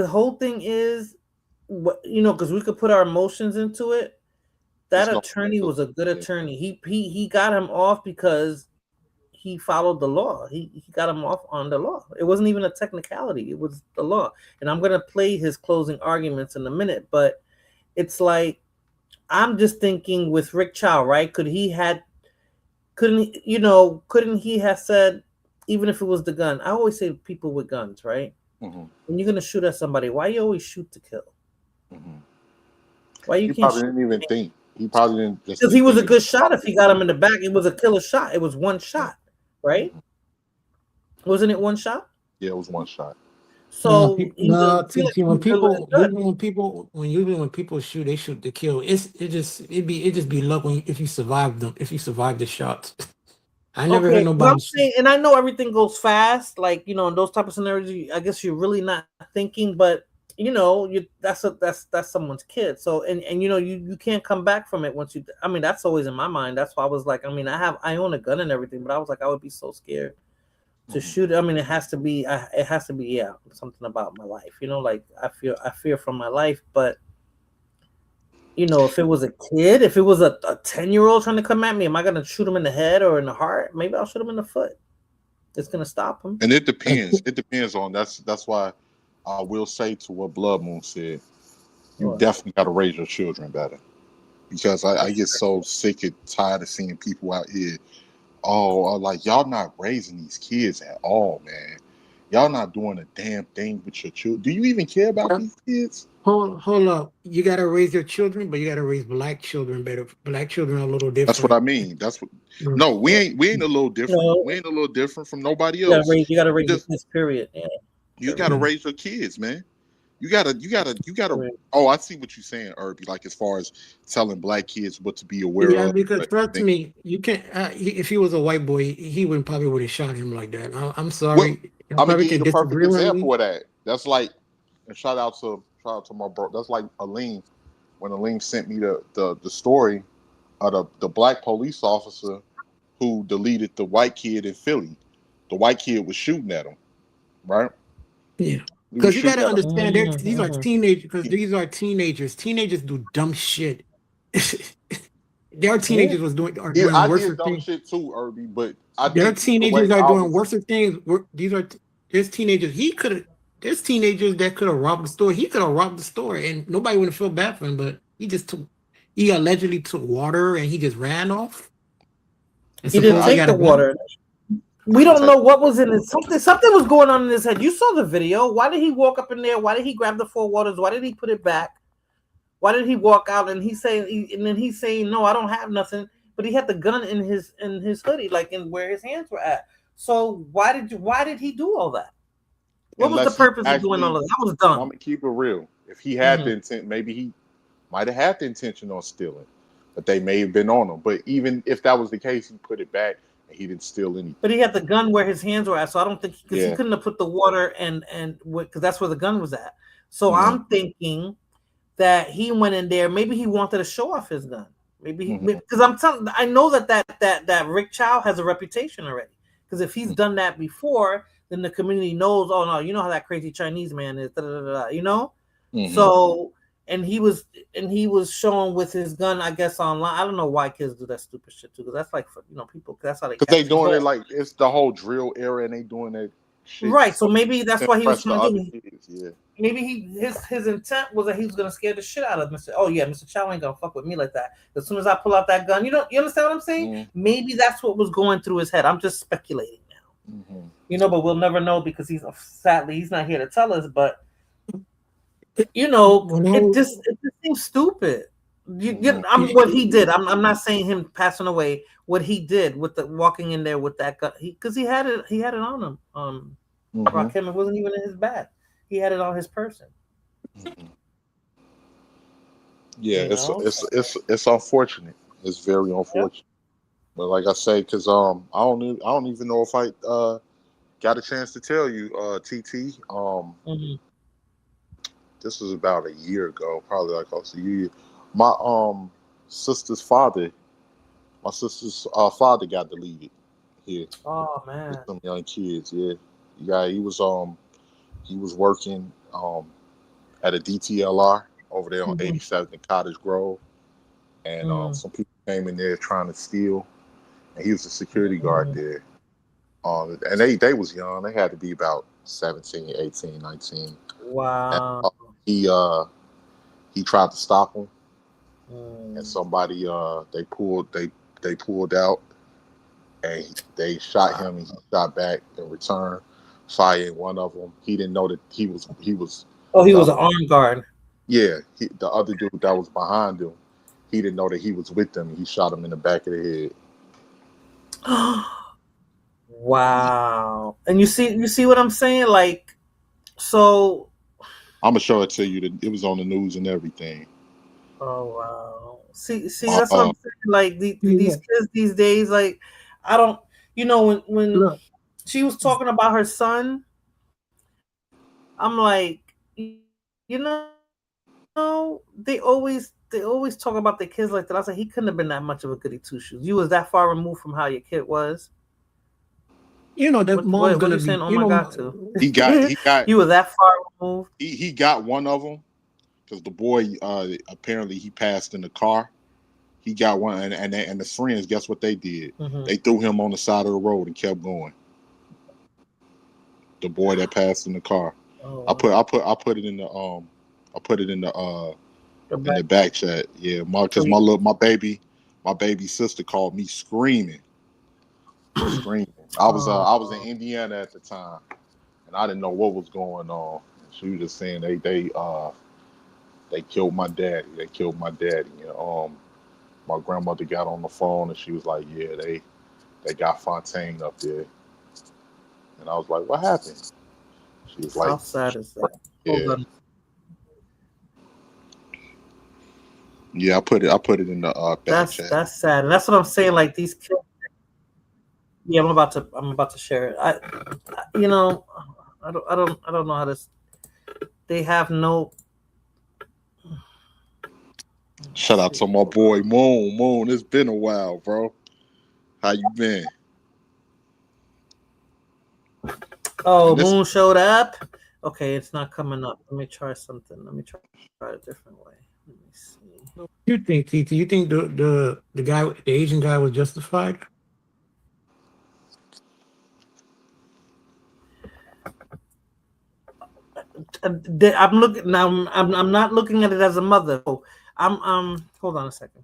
whole thing is because we could put our emotions into it. That attorney was a good attorney. He got him off because he followed the law. He got him off on the law. It wasn't even a technicality. It was the law. And I'm gonna play his closing arguments in a minute, but it's like I'm just thinking with Rick Chow, right? Couldn't he have said, even if it was the gun? I always say people with guns, right? Mm-hmm. When you're gonna shoot at somebody, why you always shoot to kill? Mm-hmm. Why you He can't probably shoot? didn't even think. He probably didn't. Because he was a good shot. If he got him in the back, it was a killer shot. It was one shot, right? Wasn't it one shot? Yeah, it was one shot. So when people shoot, they shoot to kill. It just be luck if you survive the shots. I never heard nobody. I'm saying, and I know everything goes fast, like in those type of scenarios. I guess you're really not thinking, but that's someone's kid. So and you can't come back from it once you. I mean, that's always in my mind. That's why I was like, I mean, I own a gun and everything, but I was like, I would be so scared to shoot. I mean, it has to be something about my life. Like I fear for my life. But if it was a kid, if it was a 10-year-old trying to come at me, am I gonna shoot him in the head or in the heart? Maybe I'll shoot him in the foot. It's gonna stop him. And it depends. It depends on that's why I will say to what Blood Moon said. You definitely got to raise your children better, because I get so sick and tired of seeing people out here. Like y'all not raising these kids at all, man. Y'all not doing a damn thing with your children. Do you even care about these kids? Hold up. You got to raise your children, but you got to raise black children better. Black children are a little different. That's what I mean. That's what. No, we ain't a little different. No. We ain't a little different from nobody else. You got to raise this period. Yeah. You got to raise your kids, man. You gotta. Oh, I see what you're saying, Irby. Like as far as telling black kids what to be aware of. Yeah, because trust me, you can't. If he was a white boy, he probably would have shot him like that. I'm sorry. Well, I'm gonna give you the perfect example of that. That's like, and shout out to my bro. That's like Aline. When Aline sent me the story of the black police officer who deleted the white kid in Philly. The white kid was shooting at him, right? Yeah. Because you got to understand, these are teenagers. Because these are teenagers. Teenagers do dumb shit. Their teenagers are doing worse things. Shit too, Irby. But their teenagers are doing worse things. There's teenagers. There's teenagers that could have robbed the store. He could have robbed the store, and nobody would have felt bad for him. But he allegedly took water, and he just ran off. He didn't take the water. We don't know what was in it. Something was going on in his head. You saw the video. Why did he walk up in there? Why did he grab the 4 waters? Why did he put it back? Why did he walk out and he's saying, no, I don't have nothing. But he had the gun in his hoodie, like in where his hands were at. So why did he do all that? What was the purpose of doing all of that? That was dumb. I'm gonna keep it real. If he had the intent, maybe he might have had the intention on stealing, but they may have been on him. But even if that was the case, he put it back. He didn't steal anything. But he had the gun where his hands were at, so I don't think he couldn't have put the water and because that's where the gun was at. So I'm thinking that he went in there. Maybe he wanted to show off his gun. Maybe because I know that Rick Chow has a reputation already. Because if he's done that before, then the community knows. Oh no, you know how that crazy Chinese man is. So. And he was showing with his gun, I guess, online. I don't know why kids do that stupid shit too, because that's like for people. That's how they. Because they doing it like it's the whole drill era, and they doing that shit. Right. So maybe that's why he was trying to do. Yeah. Maybe his intent was that he was gonna scare the shit out of Mr. Oh yeah, Mr. Chow ain't gonna fuck with me like that. As soon as I pull out that gun, you understand what I'm saying? Maybe that's what was going through his head. I'm just speculating now. But we'll never know because he's not here to tell us, but. It just seems stupid. What he did. I'm not saying him passing away. What he did with the walking in there with that gun, because he had it on him. Rakim, it wasn't even in his bag. He had it on his person. Yeah, it's unfortunate. It's very unfortunate. But like I say, because I don't even know if I got a chance to tell you, TT. This was about a year ago, probably like almost a year. My sister's father got deleted here. Oh man, with some young kids. Yeah. He was working at a DTLR over there on 87th and Cottage Grove, and some people came in there trying to steal, and he was a security guard there, And they was young. They had to be about 17, 18, 19. Wow. And, he tried to stop him, and somebody they pulled out, and they shot him, and he shot back in return, firing one of them. He didn't know that he was. Oh, he was an armed guard. Yeah, the other dude that was behind him, he didn't know that he was with them. He shot him in the back of the head. Wow. And you see what I'm saying? Like, so I'm gonna show it to you. That it was on the news and everything. oh wow. See, that's what I'm saying. Like these kids these days, like I don't, when she was talking about her son, I'm like, they always talk about their kids like that. I was like, he couldn't have been that much of a goody two shoes. You was that far removed from how your kid was. That mom's gonna be. Saying, oh my God, too. He got. You were that far removed. He got one of them because the boy apparently he passed in the car. He got one, and the friends. Guess what they did? Mm-hmm. They threw him on the side of the road and kept going. The boy that passed in the car. Oh, I put it in the back chat. Yeah, because my baby sister called me screaming. I was in Indiana at the time, and I didn't know what was going on. She was just saying they killed my daddy. They killed my daddy. And, my grandmother got on the phone and she was like, "Yeah, they got Fontaine up there." And I was like, "What happened?" She was like, "How sad is that?" Yeah. Yeah, I put it in the back chat. That's sad, and that's what I'm saying. Like these kids. Yeah, I'm about to share it. I don't know how to. They have no. Shout out to my boy Moon. It's been a while, bro. How you been? Oh, Moon showed up. Okay, it's not coming up. Let me try something. Let me try it a different way. Let me see. You think, TT? You think the guy, the Asian guy, was justified? I'm looking now. I'm not looking at it as a mother. Oh, I'm hold on a second.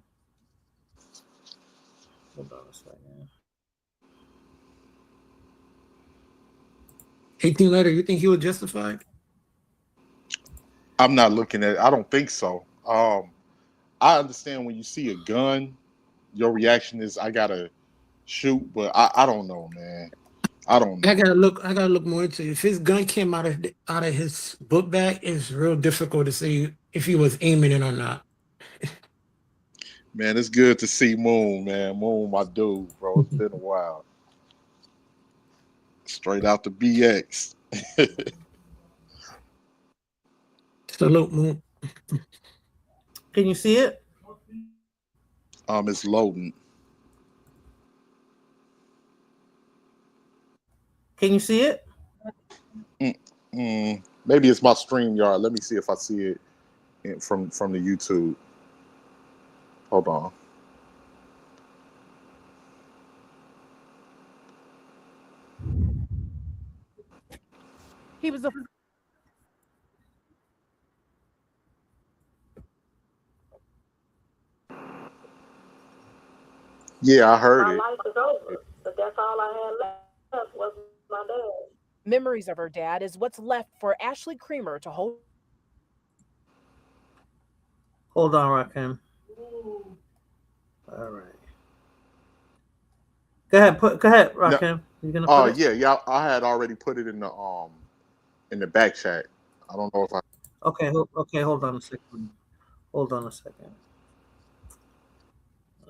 18 letter. You think he was justified? I'm not looking at it. I don't think so. I understand when you see a gun, your reaction is I gotta shoot, but I don't know, man. I don't know. I gotta look more into it. If his gun came out of his book bag, it's real difficult to say if he was aiming it or not. Man, it's good to see Moon, man. Moon, my dude, bro. It's been a while. Straight out the BX. Salute, Moon. Can you see it? It's loading. Can you see it? Maybe it's my StreamYard. Let me see if I see it from the YouTube. Hold on. He was a Yeah, I heard it. My life is over, but that's all I had left was my dad. Memories of her dad is what's left for Ashley Creamer to hold. Hold on, Rakim. All right. Go ahead, Rakim. You gonna put it? Yeah. I had already put it in the back chat. I don't know if I. Okay. Hold on a second.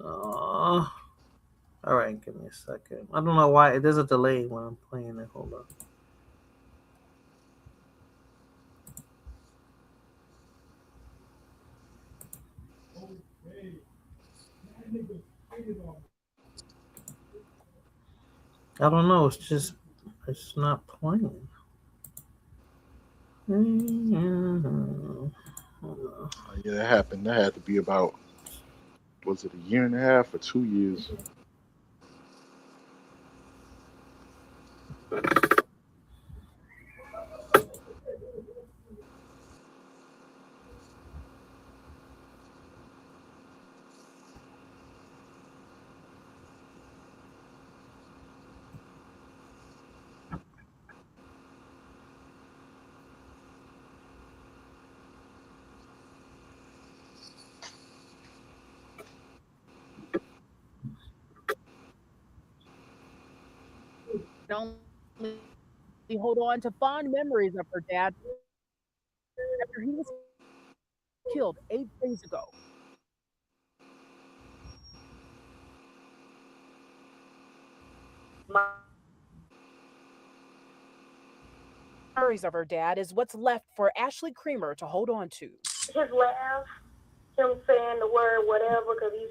All right. Give me a second. I don't know why there's a delay when I'm playing it. Hold on. I don't know. It's not playing. Yeah, that happened. That had to be about, was it a year and a half or 2 years? Only hold on to fond memories of her dad after he was killed 8 days ago. Memories of her dad is what's left for Ashley Creamer to hold on to. His laugh, him saying the word whatever, because he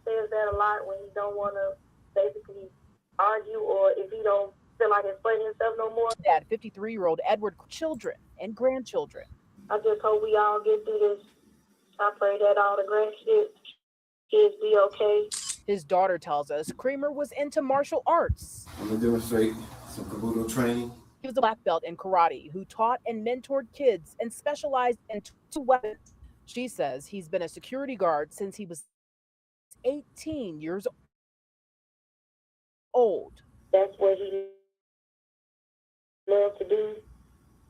says that a lot when he don't want to basically argue or if he don't feel like explaining himself no more. Dad, 53-year-old Edward, children and grandchildren. I just hope we all get through this. I pray that all the grandkids be okay. His daughter tells us Creamer was into martial arts. I'm gonna demonstrate some Kabuto training. He was a black belt in karate who taught and mentored kids and specialized in 2 weapons. She says he's been a security guard since he was 18 years old. That's what he loved to do.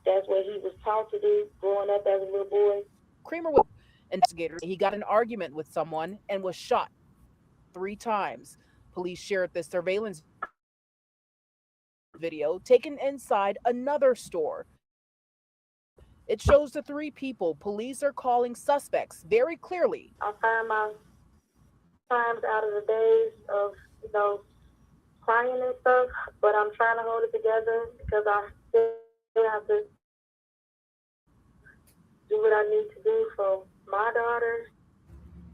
That's what he was taught to do growing up as a little boy. Creamer was an investigator. He got an argument with someone and was shot 3 times. Police shared this surveillance video taken inside another store. It shows the 3 people police are calling suspects very clearly. I find my times out of the days of, crying and stuff, but I'm trying to hold it together because I still have to do what I need to do for my daughter.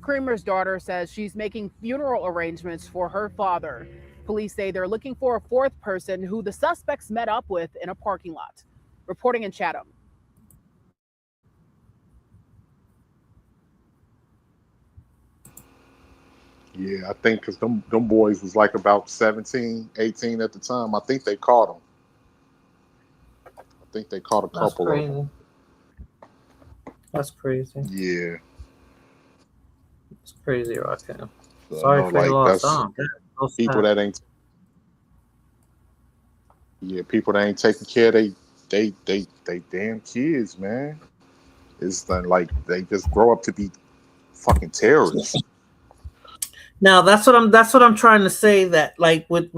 Creamer's daughter says she's making funeral arrangements for her father. Police say they're looking for a 4th person who the suspects met up with in a parking lot. Reporting in Chatham. Yeah, I think because them boys was like about 17, 18 at the time. I think they caught them. I think they caught a couple of them. That's crazy. Yeah. It's crazy, Rakim. So, Sorry for your loss. People that ain't. Yeah, people that ain't taking care of they damn kids, man. It's like they just grow up to be fucking terrorists. Now that's what I'm trying to say, that like with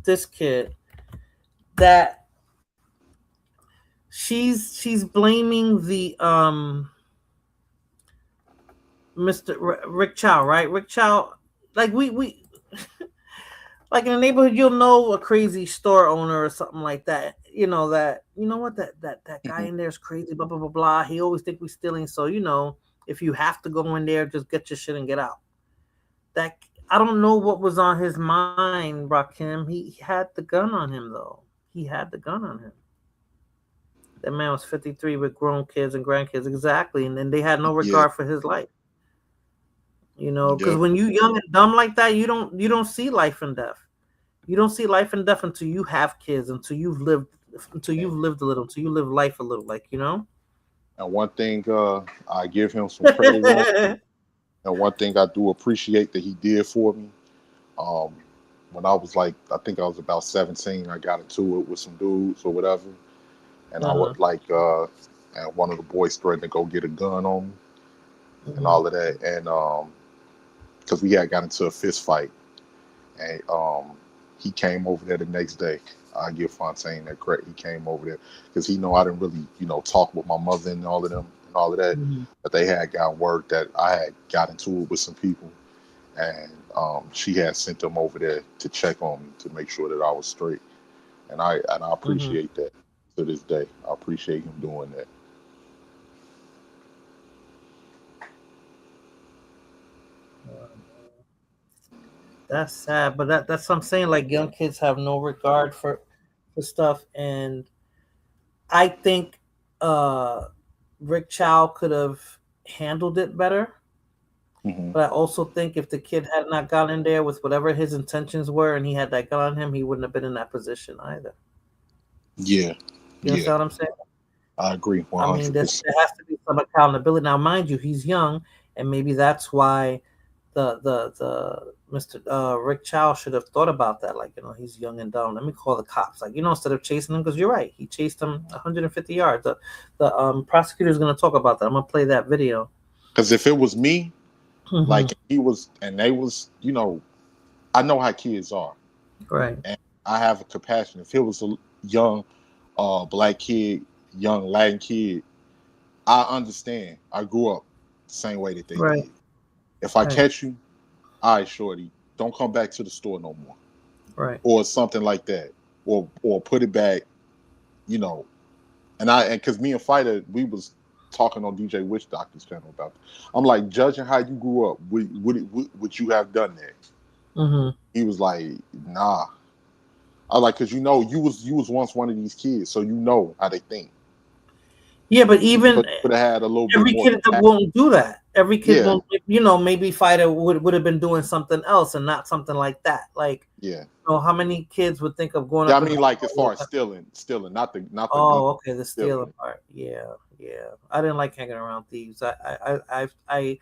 this kid, that she's blaming the Mr. Rick Chow, right? Rick Chow, like we like in the neighborhood, you'll know a crazy store owner or something like that. That guy in there is crazy, blah blah blah blah. He always think we're stealing, so if you have to go in there, just get your shit and get out. That I don't know what was on his mind, Rakim. He had the gun on him, though. He had the gun on him. That man was 53 with grown kids and grandkids, exactly, and then they had no regard for his life. Because when you young and dumb like that, you don't see life and death. You don't see life and death until you have kids, until you've lived a little, until you live life a little, And one thing I give him some credit on. And one thing I do appreciate that he did for me, when I was I think I was about 17, I got into it with some dudes or whatever. And I was and one of the boys threatened to go get a gun on me and all of that. And because we had got into a fist fight. And he came over there the next day. I give Fontaine that credit. He came over there because he know I didn't really, talk with my mother and all of them. All of that, but they had got word that I had got into it with some people, and she had sent them over there to check on me to make sure that I was straight, and I appreciate that to this day. I appreciate him doing that. That's sad, but that's what I'm saying. Like, young kids have no regard for stuff, and I think Rick Chow could have handled it better. But I also think if the kid had not gotten in there with whatever his intentions were and he had that gun on him, he wouldn't have been in that position either. Yeah. You understand what I'm saying? I agree. 100%. I mean, there has to be some accountability. Now, mind you, he's young, and maybe that's why the Mr. Rick Chow should have thought about that. Like, he's young and dumb. Let me call the cops. Like, instead of chasing him, because you're right, he chased him 150 yards. The prosecutor is going to talk about that. I'm going to play that video. Because if it was me, like he was, and they was, I know how kids are, right? And I have a compassion. If it was a young black kid, young Latin kid, I understand. I grew up the same way that they did. If I catch you, all right, shorty, don't come back to the store no more. Right. Or something like that. Or put it back, and because me and Fighter, we was talking on DJ Witch Doctor's channel about that. I'm like, judging how you grew up, would you have done that? He was like, nah. I was like, because you was once one of these kids, so you know how they think. Yeah, but even could have had a little every bit more kid that won't do that. Every kid won't, maybe Fighter would have been doing something else and not something like that. Like, how many kids would think of going up? I mean, like as far as stealing, not the. Oh, okay, the stealing part. Yeah. I didn't like hanging around thieves. I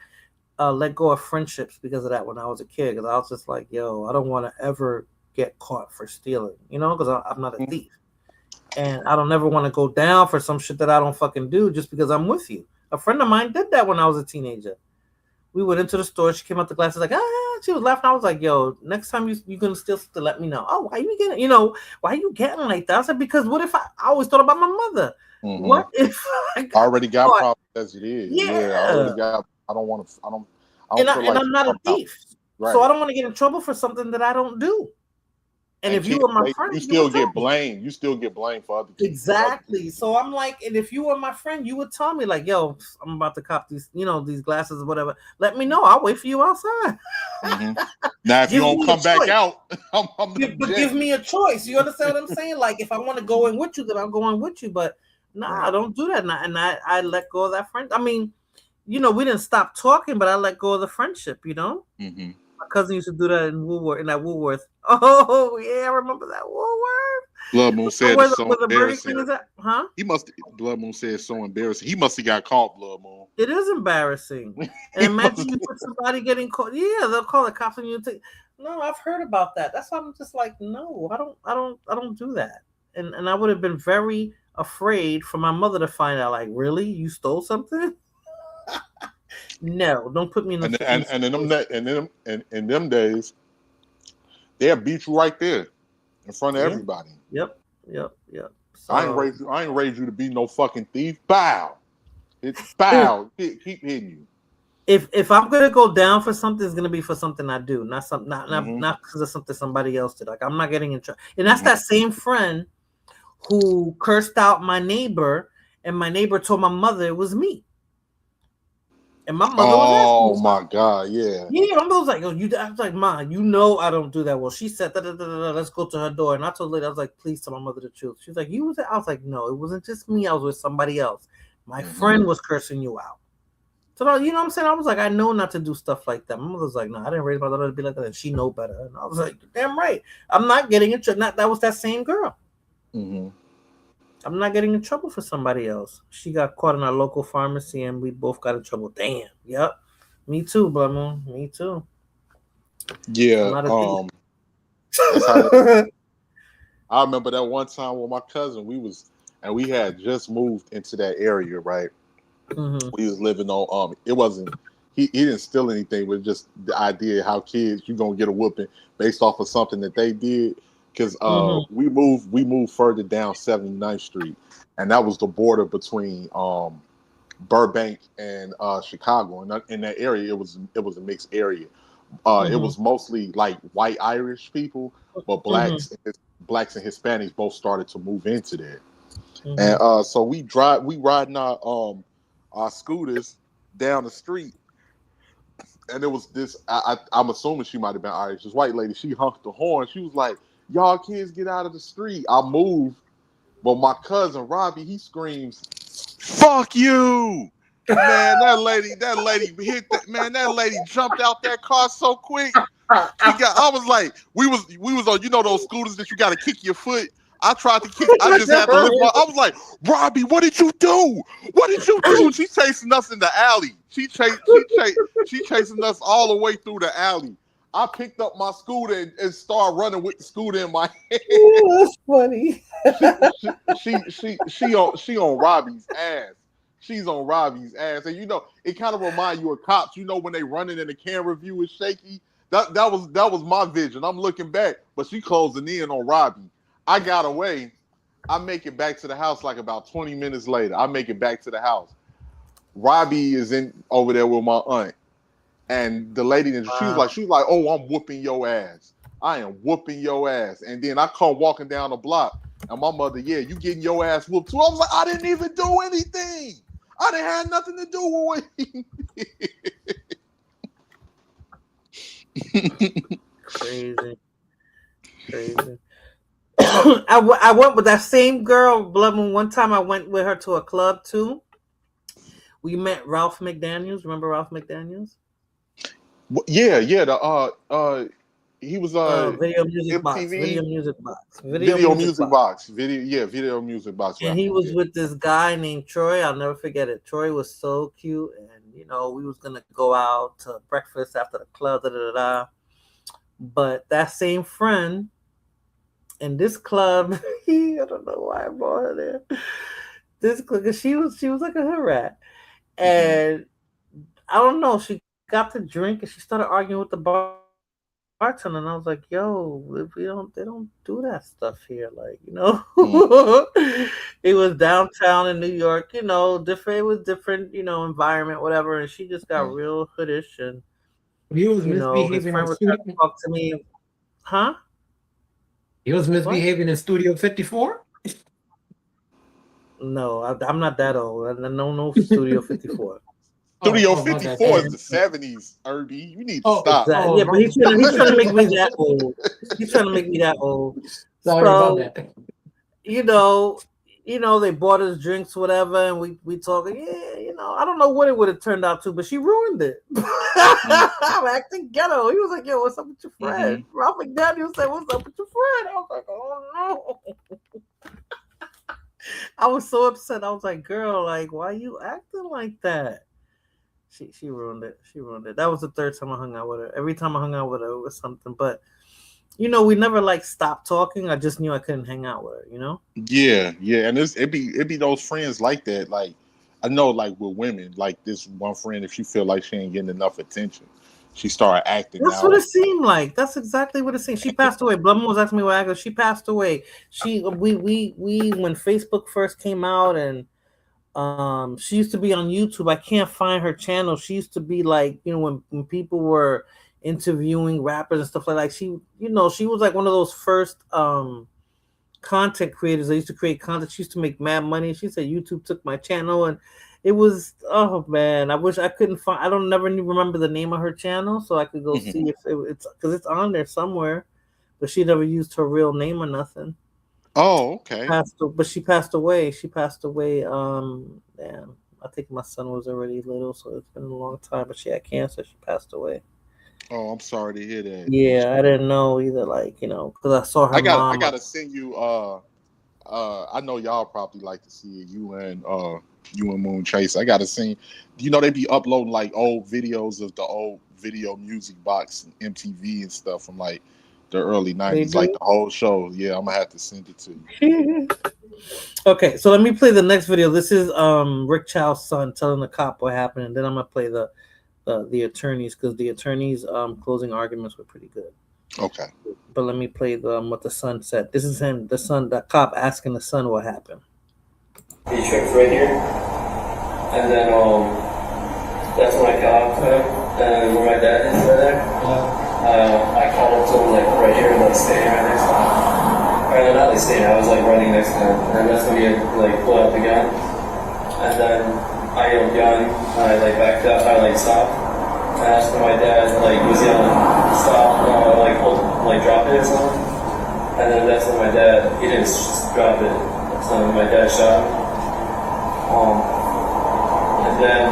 let go of friendships because of that when I was a kid. Because I was just like, yo, I don't want to ever get caught for stealing. Because I'm not a thief. And I don't ever want to go down for some shit that I don't fucking do just because I'm with you. A friend of mine did that when I was a teenager. We went into the store. She came out the glasses like, she was laughing. I was like, yo, next time you're going to steal something, let me know. Oh, why are you getting, why are you getting like that? I said, because what if I always thought about my mother? What if I already got problems as it is? Yeah. I already got, I don't want to, I don't and I'm not a thief. Right. So I don't want to get in trouble for something that I don't do. And if you were my friend, you still get blamed. You still get blamed for other people. Exactly. So I'm like, and if you were my friend, you would tell me like, "Yo, I'm about to cop these, these glasses or whatever. Let me know. I'll wait for you outside." Now, if you don't come back out, give me a choice. You understand what I'm saying? Like, if I want to go in with you, then I'm going with you. But I don't do that. And I let go of that friend. I mean, we didn't stop talking, but I let go of the friendship. My cousin used to do that in Woolworth. Oh yeah, I remember that Woolworth. Blood Moon said it's so embarrassing. Huh? Blood Moon said it's so embarrassing. He must have got caught, Blood Moon. It is embarrassing. And imagine you put somebody getting caught. Yeah, they'll call the cops on you. No, I've heard about that. That's why I'm just like, no, I don't do that. And I would have been very afraid for my mother to find out. Like, really, you stole something? No, don't put me in the in them days, they'll beat you right there in front of everybody. Yep. So, I ain't raised you to be no fucking thief. Bow. It's bow. Keep hitting you. If I'm gonna go down for something, it's gonna be for something I do, not because of something somebody else did. Like, I'm not getting in trouble. And that's that same friend who cursed out my neighbor, and my neighbor told my mother it was me. And my mother was asking me, my God, yeah. Yeah, my mother was like, I was like, Ma, I don't do that. Well, she said, let's go to her door. And I told her, I was like, please tell my mother the truth. She was like, you was there? I was like, no, it wasn't just me. I was with somebody else. My friend was cursing you out. So, you know what I'm saying? I was like, I know not to do stuff like that. My mother was like, no, I didn't raise my daughter to be like that. And she know better. And I was like, damn right. I'm not getting in trouble. That was that same girl. I'm not getting in trouble for somebody else. She got caught in our local pharmacy and we both got in trouble. Damn. Yep. Me too, Blood Moon. Me too. Yeah. I remember that one time with my cousin, we had just moved into that area, right? We was living on it wasn't he didn't steal anything, but just the idea how kids you gonna get a whooping based off of something that they did. Because we moved further down 79th Street, and that was the border between Burbank and Chicago. And in that area, it was a mixed area. It was mostly like white Irish people, but blacks and Hispanics both started to move into there. And so we riding our scooters down the street, and there was this. I'm assuming she might have been Irish. This white lady, she honked the horn. She was like, y'all kids get out of the street. I moved, but my cousin Robbie, he screams, fuck you. Man, that lady hit that. Man, that lady jumped out that car so quick. I was like, we was on, those scooters that you got to kick your foot. I tried to kick. I just had to lift my. I was like, Robbie, what did you do? What did you do? She chasing us in the alley. She chasing us all the way through the alley. I picked up my scooter and started running with the scooter in my hand. Ooh, that's funny. She on Robbie's ass. She's on Robbie's ass, and it kind of reminds you of cops. When they running and the camera view is shaky. That was my vision. I'm looking back, but she closing in on Robbie. I got away. I make it back to the house like about 20 minutes later. I make it back to the house. Robbie is in over there with my aunt, and the lady, she was like, "Oh, I'm whooping your ass. I am whooping your ass." And then I come walking down the block, and my mother, "Yeah, you getting your ass whooped too?" I was like, "I didn't even do anything. I didn't have nothing to do with it." Crazy. I went with that same girl, Blood Moon. One time I went with her to a club too. We met Ralph McDaniels. Remember Ralph McDaniels? Yeah. He was Video Music Box. MTV. Video Music Box. Video Music Box. And he was with this guy named Troy. I'll never forget it. Troy was so cute, and we was gonna go out to breakfast after the club. But that same friend in this club, I don't know why I brought her there. This club, she was like a hood rat, and I don't know. She got to drink and she started arguing with the bartender, and I was like, "Yo, they don't do that stuff here." It was downtown in New York, different. It was different, environment, whatever. And she just got real hoodish, and He was his misbehaving. friend was trying to talk to me, huh? He was misbehaving in Studio 54. No, I'm not that old. No, Studio 54. Studio 54 is the 70s, Irby. You need to stop. Exactly. Yeah, but he's trying to make me that old. He's trying to make me that old. Sorry about that. They bought us drinks, whatever, and we talking. Yeah, I don't know what it would have turned out to, but she ruined it. I'm acting ghetto. He was like, "Yo, what's up with your friend?" Ralph McDaniel said, "What's up with your friend?" I was like, "Oh no." I was so upset. I was like, "Girl, why you acting like that?" She ruined it. That was the third time I hung out with her. Every time I hung out with her, it was something. But we never stopped talking. I just knew I couldn't hang out with her. Yeah, and it be those friends like that. I know, with women, this one friend, if she feel like she ain't getting enough attention, she started acting. That's what it seemed like. That's exactly what it seemed. She passed away. Blum was asking me what happened. She passed away. We when Facebook first came out, and she used to be on YouTube. I can't find her channel. She used to be when people were interviewing rappers and stuff like that. She was like one of those first content creators. I used to create content. She used to make mad money. She said YouTube took my channel, and it was, oh man, I wish I couldn't find. I don't never remember the name of her channel, so I could go see if it's because it's on there somewhere. But she never used her real name or nothing. Oh, okay. But she passed away. Damn, I think my son was already little, so it's been a long time. But she had cancer. She passed away. Oh, I'm sorry to hear that. Yeah, I didn't know either. Because I saw her. I gotta send you. I know y'all probably like to see it. You and Moon Chase. I gotta send. They be uploading old videos of the old Video Music Box and MTV and stuff from the early 90s, the whole show. Yeah, I'm gonna have to send it to you. Okay, so let me play the next video. This is Rick Chow's son telling the cop what happened, and then I'm gonna play the attorneys, because the attorneys' closing arguments were pretty good. Okay. But let me play what the son said. This is him, the cop asking the son what happened. He checks right here, and then that's when I got up to him, and where my dad is right there. I called up to him right here, standing right next to him. Or not standing, I was running next to him, and that's when he had pulled out the gun, and then I yelled gun, and I backed up, I stopped, and that's when my dad was yelling stop, drop it or something, and then that's when my dad, he didn't drop it, so my dad shot him, and then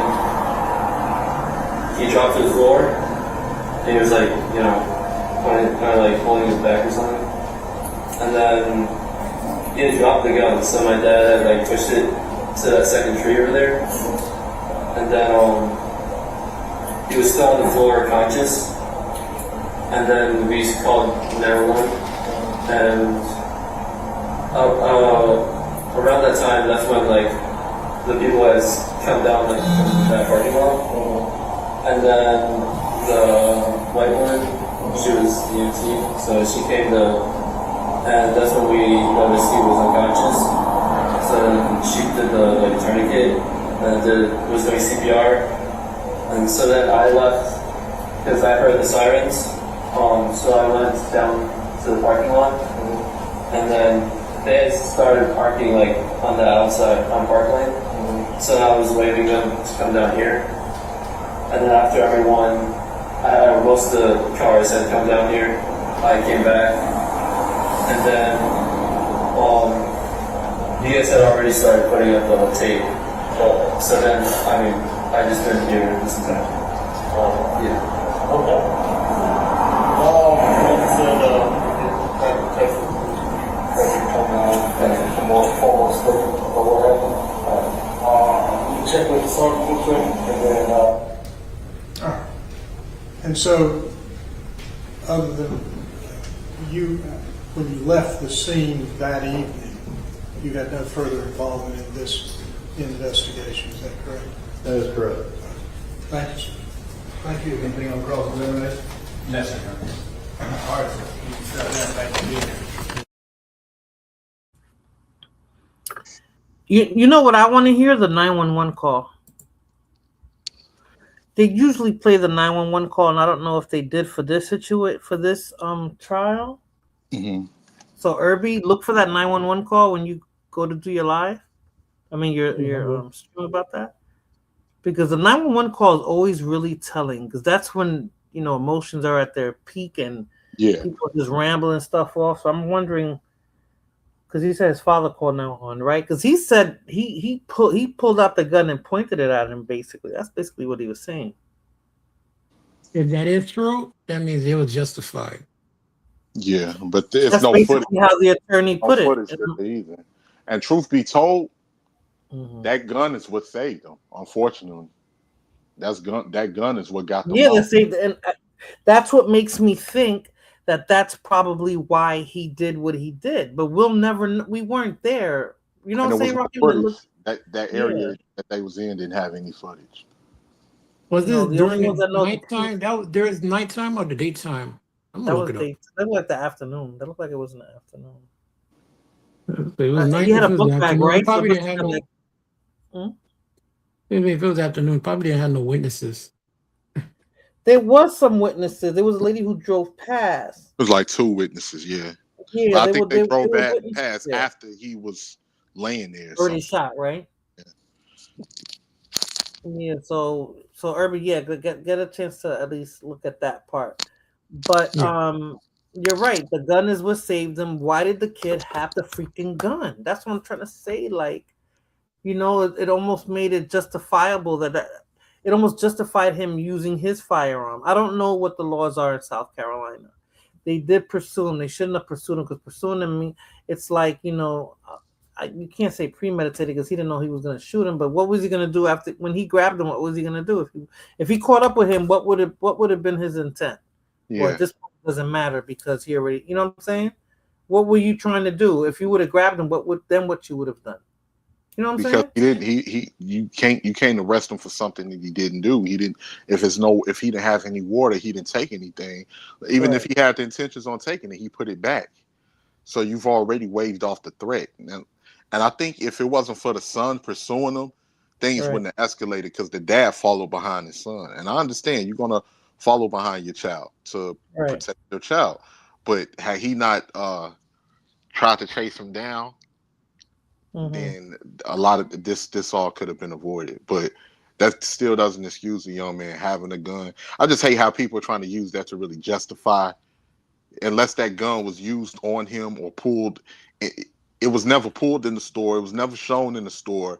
he dropped to the floor, and he was like, you know, kind of like holding his back or something. And then he had dropped the gun, so my dad had like pushed it to that second tree over there. And then he was still on the floor conscious. And then we called 911. And around that time, that's when like the people had come down like from that parking lot. And then the white woman, she was EMT, so she came to, and that's when we noticed he was unconscious. So then she did the like tourniquet and was doing CPR. And so then I left because I heard the sirens. So I went down to the parking lot, and then they started parking like on the outside on Park Lane. So I was waving them to come down here. And then after everyone, most of the cars had come down here, I came back. And then you guys had already started putting up the tape. So then, I mean, I just didn't hear this time. Yeah. Okay. Like you said, you check with the sergeant real quick, and then. All right. And so, other than you, when you left the scene that evening, you had no further involvement in this investigation. Is that correct? That is correct. Thank you, sir. Thank you. Anything on cross-examination? No, sir. All right, sir. You can step down. Thank you. You know what I want to hear? The 911 call. They usually play the 911 call, and I don't know if they did for this trial. Mm-hmm. So Irby, look for that 911 call when you go to do your live. I mean your stream about that, because the 911 call is always really telling, because that's when emotions are at their peak and people are just rambling stuff off. So I'm wondering. Because he said his father called 911, right? Because he said he pulled out the gun and pointed it at him. Basically, that's basically what he was saying. If that is true, that means it was justified. Yeah, but there's That's no basically footage. how the attorney put it. Either. And truth be told, that gun is what saved him. Unfortunately, that gun is what got them. Yeah, off. and that's what makes me think that that's probably why he did what he did. But we weren't there. You know what I'm saying, Rocky? That area that they was in didn't have any footage. Was this during the nighttime? There's nighttime or the daytime? That was like the afternoon. That looked like it was in the afternoon. It was night. He had a book bag, right? Probably didn't have no. Maybe if it was afternoon, probably didn't have no witnesses. There was some witnesses. There was a lady who drove past. It was like 2 witnesses, yeah. Yeah, but I think they drove past after he was laying there. Already shot, right? Yeah. So Irby, get a chance to at least look at that part. But you're right. The gun is what saved him. Why did the kid have the freaking gun? That's what I'm trying to say. Like, it almost made it justifiable that. It almost justified him using his firearm. I don't know what the laws are in South Carolina. They did pursue him. They shouldn't have pursued him, because pursuing him, it's like, you can't say premeditated, because he didn't know he was going to shoot him. But what was he going to do after, when he grabbed him? What was he going to do? If he caught up with him, what would have been his intent? Yeah. Well, at this point, it doesn't matter, because he already, you know what I'm saying? What were you trying to do? If you would have grabbed him, what you would have done? You know what I'm saying? Because you can't arrest him for something that he didn't do. He didn't. If he didn't have any water, he didn't take anything. Even if he had the intentions on taking it, he put it back. So you've already waved off the threat. And I think if it wasn't for the son pursuing him, things wouldn't have escalated, because the dad followed behind his son. And I understand you're gonna follow behind your child to protect your child, but had he not tried to chase him down, then a lot of this all could have been avoided. But that still doesn't excuse a young man having a gun. I just hate how people are trying to use that to really justify, unless that gun was used on him or pulled. It was never pulled in the store. It was never shown in the store.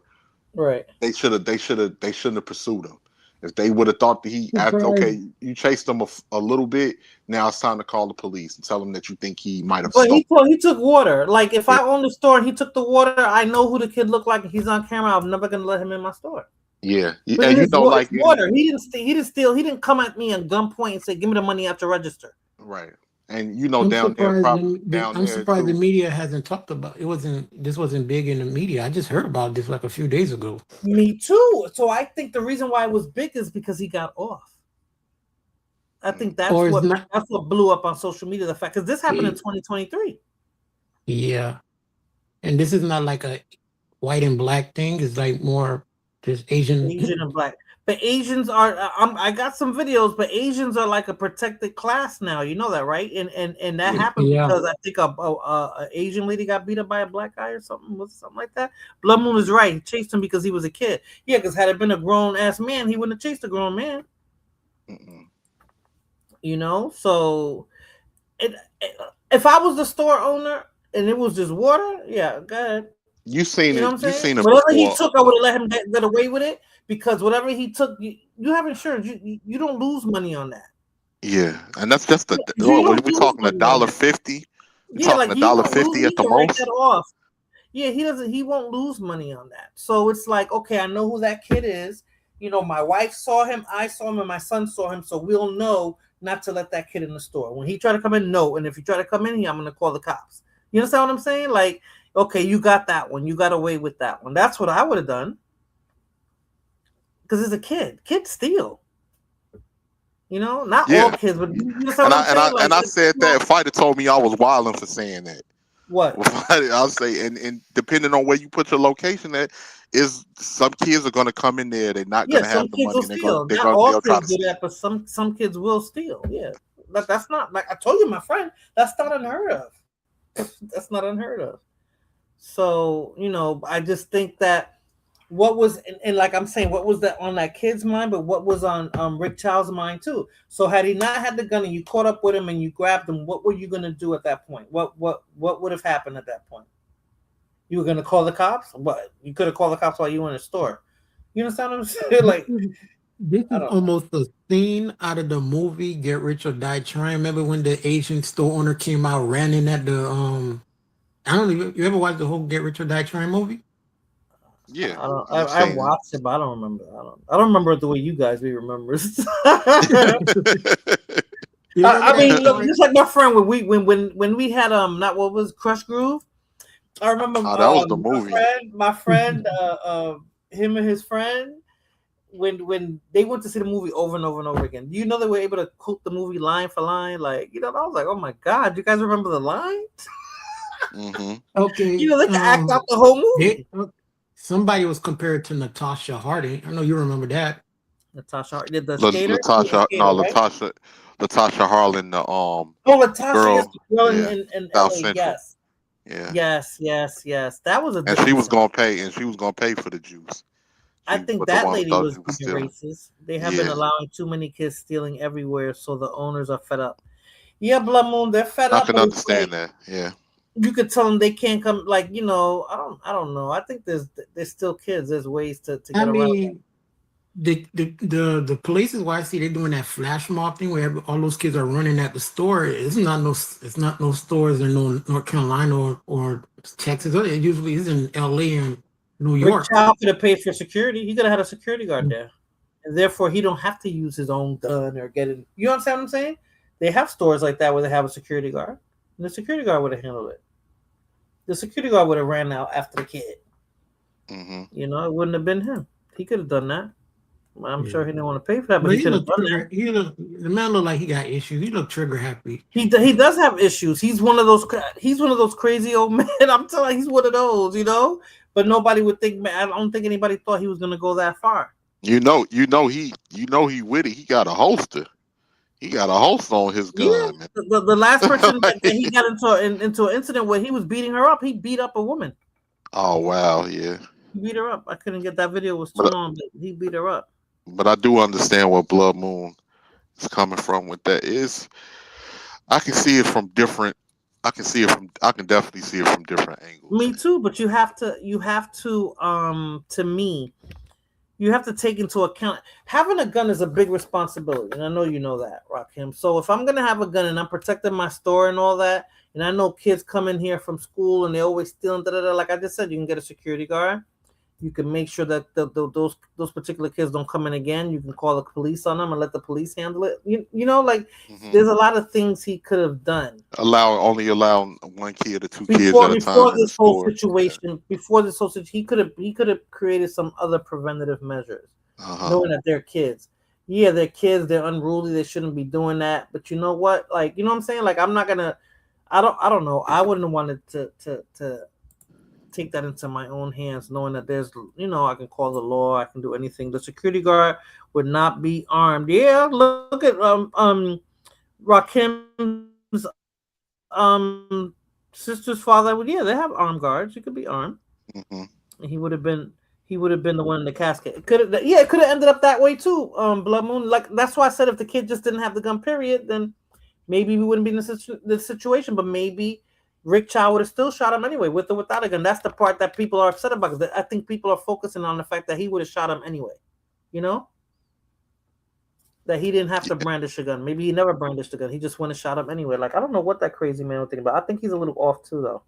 Right. They shouldn't have pursued him. If they would have thought that he, after, okay, you chased him a little bit, now it's time to call the police and tell him that you think he might have But stolen. he took water. Like if I owned the store and he took the water, I know who the kid looked like. If he's on camera, I'm never gonna let him in my store. Yeah, But and you know, like water. He didn't steal. He didn't come at me at gunpoint and say, "Give me the money at the register." right. And you know, I'm down there, surprised, probably down I'm there surprised the too. media hasn't talked about it. This wasn't big in the media. I just heard about this like a few days ago. Me too. So I think the reason why it was big is because he got off. I think that's what blew up on social media. The fact because this happened in 2023. Yeah, and this is not like a white and black thing. It's like more just Asian and black. But Asians are. I got some videos, but Asians are like a protected class now. You know that, right? And that happened because I think a Asian lady got beat up by a black guy or something like that. Blood Moon is right. He chased him because he was a kid. Yeah, because had it been a grown ass man, he wouldn't have chased a grown man. You know, so if I was the store owner and it was just water, yeah, go ahead. You seen know it. What I'm you seen it. Whatever before. he took, I would have let him get away with it because whatever he took, you have insurance. You don't lose money on that. Yeah, and that's just the. What we talking $1.50? We talking $1.50 at the most. That off. Yeah, he doesn't. He won't lose money on that. So it's like, okay, I know who that kid is. You know, my wife saw him, I saw him, and my son saw him. So we'll know not to let that kid in the store. When he try to come in, no. And if you try to come in here, I'm going to call the cops. You understand what I'm saying? Like, okay, you got that one. You got away with that one. That's what I would have done. Because it's a kid. Kids steal. You know, not all kids, but you understand what I'm saying? I said that. Fighter told me I was wilding for saying that. What? I'll say, and depending on where you put your location at, is some kids are going to come in there. They're not going to have the money. Not all kids do that, but some kids will steal. Yeah, that's not like I told you, my friend. That's not unheard of. That's not unheard of. So you know, I just think that what was and like I'm saying, what was that on that kid's mind, but what was on Rick Child's mind too. So had he not had the gun and you caught up with him and you grabbed him, what were you going to do at that point? What would have happened at that point? You were going to call the cops? What? You could have called the cops while you were in the store. You understand what I'm saying? Like this is almost a scene out of the movie Get Rich or Die Trying. Remember when the Asian store owner came out, ran in at the I don't know. You ever watched the whole Get Rich or Die Trying movie? Yeah, I watched it, but I don't remember. I don't remember the way you guys remember. I mean, look, just like my friend when we had not what was Crush Groove. I remember that was the movie. My friend, him and his friend, when they went to see the movie over and over and over again. Do you know they were able to quote the movie line for line? Like, you know, I was like, oh my god, you guys remember the line? Okay, you know, they can act out the whole movie. Somebody was compared to Natasha Harding. I know you remember that. Natasha Harding did the skater. Latasha Harlan. Latasha, girl, yes, in LA, yes. Yeah. Yes. That was a. And she was gonna pay. For the juice. I think that lady was being racist. They have been allowing too many kids stealing everywhere, so the owners are fed up. Yeah, Blood Moon, they're fed up. I can understand that. Yeah. You could tell them they can't come. Like, you know, I don't know. I think there's still kids. There's ways to get around. The places where I see they're doing that flash mob thing where all those kids are running at the store. It's not no stores in North Carolina or Texas. It usually is in LA and New York. Rick Child could have paid for security. He could have had a security guard there, and therefore he don't have to use his own gun or get it. You understand what I'm saying? They have stores like that where they have a security guard. And the security guard would have handled it. The security guard would have ran out after the kid. You know, it wouldn't have been him. He could have done that. I'm sure he didn't want to pay for that, but he could have done that. The man looked like he got issues. He looked trigger happy. He does have issues. He's one of those crazy old men. I'm telling you, he's one of those, you know. But nobody would think. I don't think anybody thought he was going to go that far. You know he with it. He got a holster. He got a holster on his gun. Yeah. The last person that he got into an incident where he was beating her up. He beat up a woman. Oh wow, yeah. He beat her up. I couldn't get that video. It was too long, but he beat her up. But I do understand where Blood Moon is coming from with that. I can see it from different I can see it from. I can definitely see it from different angles. Me too, but you have to to me, you have to take into account having a gun is a big responsibility, and I know you know that, Rakim. So if I'm gonna have a gun and I'm protecting my store and all that, and I know kids come in here from school and they always stealing, like I just said, you can get a security guard. You can make sure that those particular kids don't come in again. You can call the police on them and let the police handle it. You know, like there's a lot of things he could have done. Only allow one kid or two kids at a time. Before this whole situation, he could have created some other preventative measures, knowing that they're kids. Yeah, they're kids. They're unruly. They shouldn't be doing that. But you know what? Like, you know what I'm saying? Like, I'm not gonna. I don't know. I wouldn't have wanted to take that into my own hands, knowing that there's, I can call the law, I can do anything. The security guard would not be armed. Yeah, look at Rakim's sister's father. Yeah, they have armed guards. He could be armed. And he would have been the one in the casket. It could have ended up that way too. Blood Moon. Like, that's why I said if the kid just didn't have the gun, period, then maybe we wouldn't be in this situation. But maybe Rick Chow would have still shot him anyway, with or without a gun. That's the part that people are upset about. Because I think people are focusing on the fact that he would have shot him anyway. You know? That he didn't have to brandish a gun. Maybe he never brandished a gun. He just went and shot him anyway. Like, I don't know what that crazy man would think about. I think he's a little off too, though.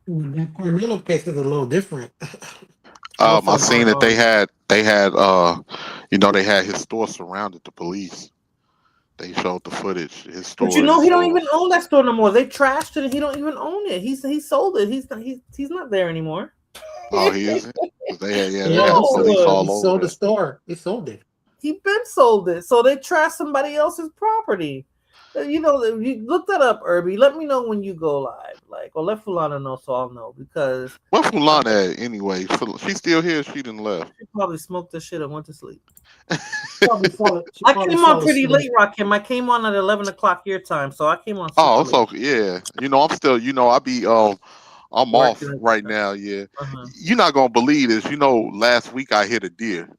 That Carmelo case is a little different. I seen that they had they had his store surrounded. The police. They showed the footage. His store. But he don't even own that store no more. They trashed it, and he don't even own it. He sold it. He's not there anymore. Oh, he isn't. They had police all over. He sold the store. He sold it. He been sold it. So they trashed somebody else's property. You look that up, Irby. Let me know when you go live. Or let Fulana know so I'll know, because what's Fulana at anyway? She's still here. She didn't left. She probably smoked the shit and went to sleep. I came on pretty late, Rakim. I came on at 11 o'clock your time, so I came on. So yeah, I'm still. I be I'm off right now. Yeah, you're not gonna believe this. Last week I hit a deer.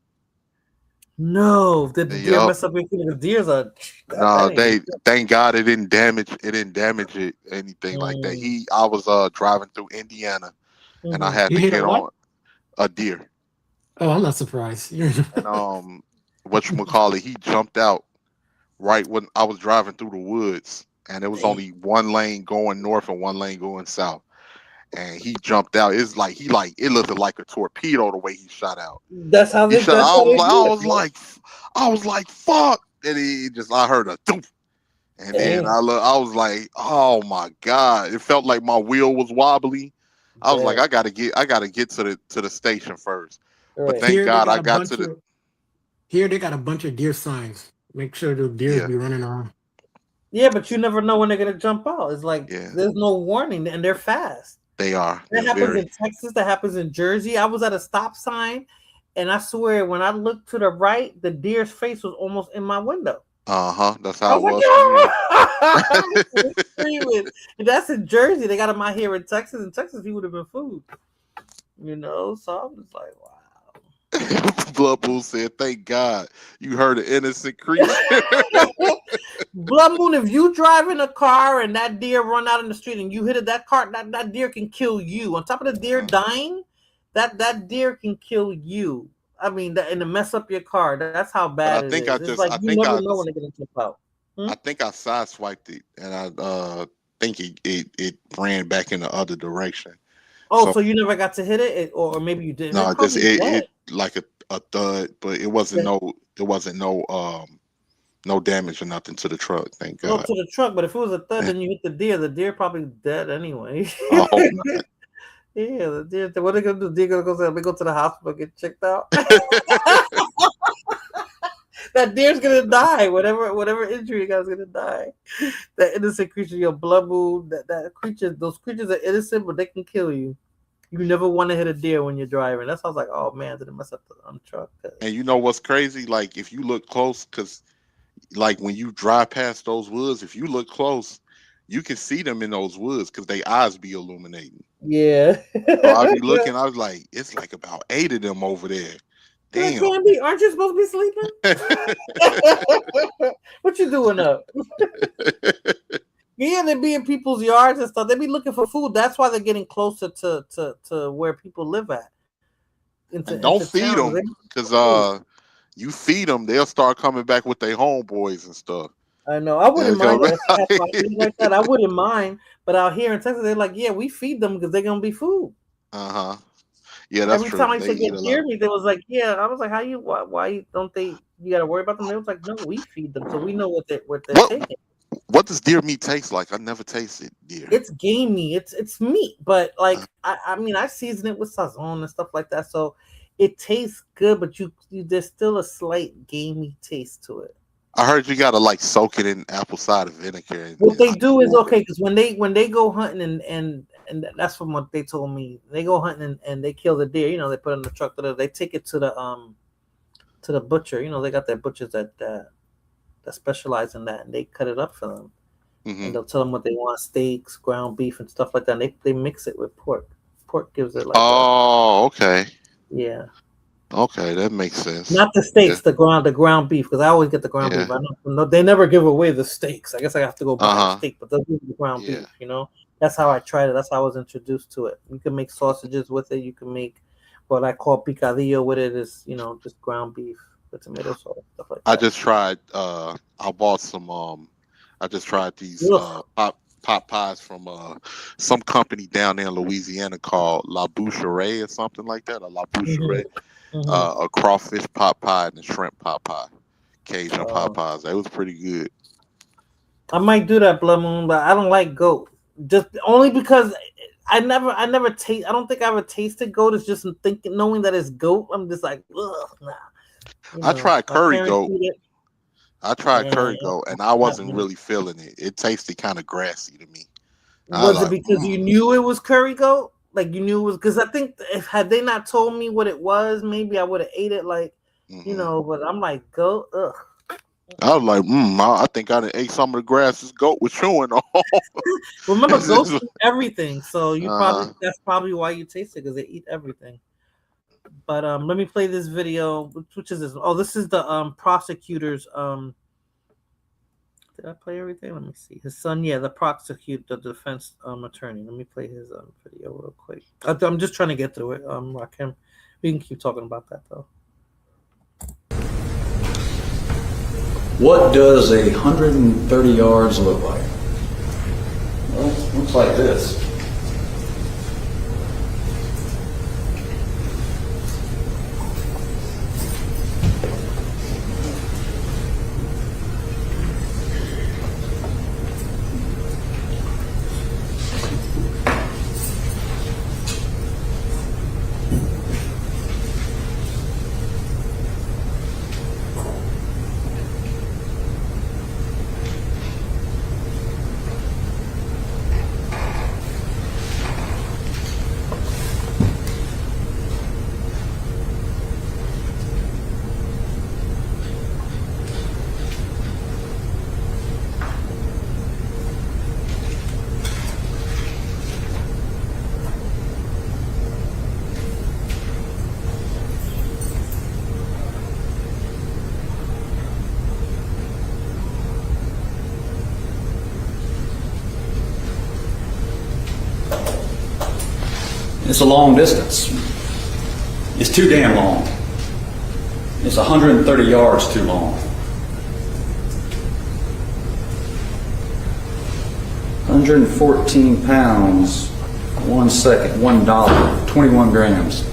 No, did the deer mess up your feet? The deers are. No, thank God it didn't damage it anything like that. I was driving through Indiana, and I had to get on a deer. Oh, I'm not surprised. And, whatchamacallit, he jumped out right when I was driving through the woods, and there was only one lane going north and one lane going south. And he jumped out. It looked like a torpedo the way he shot out. That's how they shot. I was like, fuck. And I heard a thump. And then I was like, oh my God. It felt like my wheel was wobbly. I was like, I gotta get to the station first. Right. But thank God I got to the. Here they got a bunch of deer signs. Make sure the deer be running around. Yeah, but you never know when they're gonna jump out. It's like there's no warning, and they're fast. They are. That happens in Texas. That happens in Jersey. I was at a stop sign, and I swear, when I looked to the right, the deer's face was almost in my window. That's how it was. Like, that's in Jersey. They got him out here in Texas. In Texas, he would have been food. So I'm just like, wow. Blood Moon said, "Thank God you heard an innocent creature." Blood Moon, if you drive in a car and that deer run out in the street and you hit it, that car, that deer can kill you. On top of the deer dying, that deer can kill you. I mean, and to mess up your car. That's how bad it is. You never know when they're gonna jump out. I think I sideswiped it, and I think it ran back in the other direction. Oh, so you never got to hit it, or maybe you didn't? No, it like a thud, but it wasn't no damage or nothing to the truck. Thank God. No, to the truck, but if it was a thud, then you hit the deer probably dead anyway. Oh, yeah, the deer. What are they gonna do? The deer gonna go to the hospital, get checked out. That deer's gonna die. Whatever injury you guy's gonna die. That innocent creature, your Blood Moon, that creature, those creatures are innocent, but they can kill you. You never want to hit a deer when you're driving. That's how I was like, oh man, did it mess up the truck? And you know what's crazy? Like, if you look close, because like when you drive past those woods, if you look close, you can see them in those woods because their eyes be illuminating. Yeah. So I be looking, I was like, it's like about 8 of them over there. Damn. Can't be. Aren't you supposed to be sleeping? What you doing up? Yeah, they be in people's yards and stuff. They be looking for food. That's why they're getting closer to where people live at. And don't feed them, because you feed them, they'll start coming back with their homeboys and stuff. I know. I wouldn't mind like that. I wouldn't mind. But out here in Texas, they're like, yeah, we feed them because they're gonna be food. Yeah, that's Every true. time I They used to eat get a near lot. me, they was like, yeah. I was like, why don't they? You got to worry about them. They was like, no, we feed them, so we know what they're taking. What does deer meat taste like? I never tasted deer. It's gamey. It's meat, but like I mean, I season it with sazon and stuff like that, so it tastes good. But you there's still a slight gamey taste to it. I heard you gotta like soak it in apple cider vinegar. What they do is okay, because when they go hunting and that's from what they told me. They go hunting and they kill the deer. You know, they put it in the truck. They take it to the butcher. You know, they got their butchers that specialize in that, and they cut it up for them. And they'll tell them what they want: steaks, ground beef, and stuff like that. And they mix it with pork. Pork gives it like. Okay. Yeah. Okay, that makes sense. Not the steaks, the ground beef, because I always get the ground beef. I know they never give away the steaks. I guess I have to go buy the steak, but they'll give you the ground beef. You know, that's how I tried it. That's how I was introduced to it. You can make sausages with it. You can make what I call picadillo with it. Is just ground beef with tomato sauce, stuff like that. I just tried. I bought some. I just tried these pot pies from some company down there in Louisiana called La Boucherie or something like that. Or La Boucherie. A crawfish pot pie and a shrimp pot pie, Cajun pot pies. That was pretty good. I might do that, Blood Moon, but I don't like goat. Just only because I never taste. I don't think I ever tasted goat. It's just knowing that it's goat. I'm just like, ugh, nah. I tried curry goat. I tried curry goat, and I wasn't really feeling it. It tasted kind of grassy to me. Was it because you knew it was curry goat? Like you knew it was, because I think had they not told me what it was, maybe I would have ate it. Like but I'm like goat. Ugh. I was like, I think I done ate some of the grass this goat was chewing on. Remember, goats eat everything, so that's probably why you taste it, because they eat everything. But let me play this video. Which is this? Oh, this is the prosecutor's. Did I play everything? Let me see. His son, the defense attorney. Let me play his video real quick. I'm just trying to get through it. Rakim, we can keep talking about that though. What does 130 yards look like? Well, it looks like this. It's a long distance. It's too damn long. It's 130 yards too long. 114 pounds, 1 second, $1, 21 grams.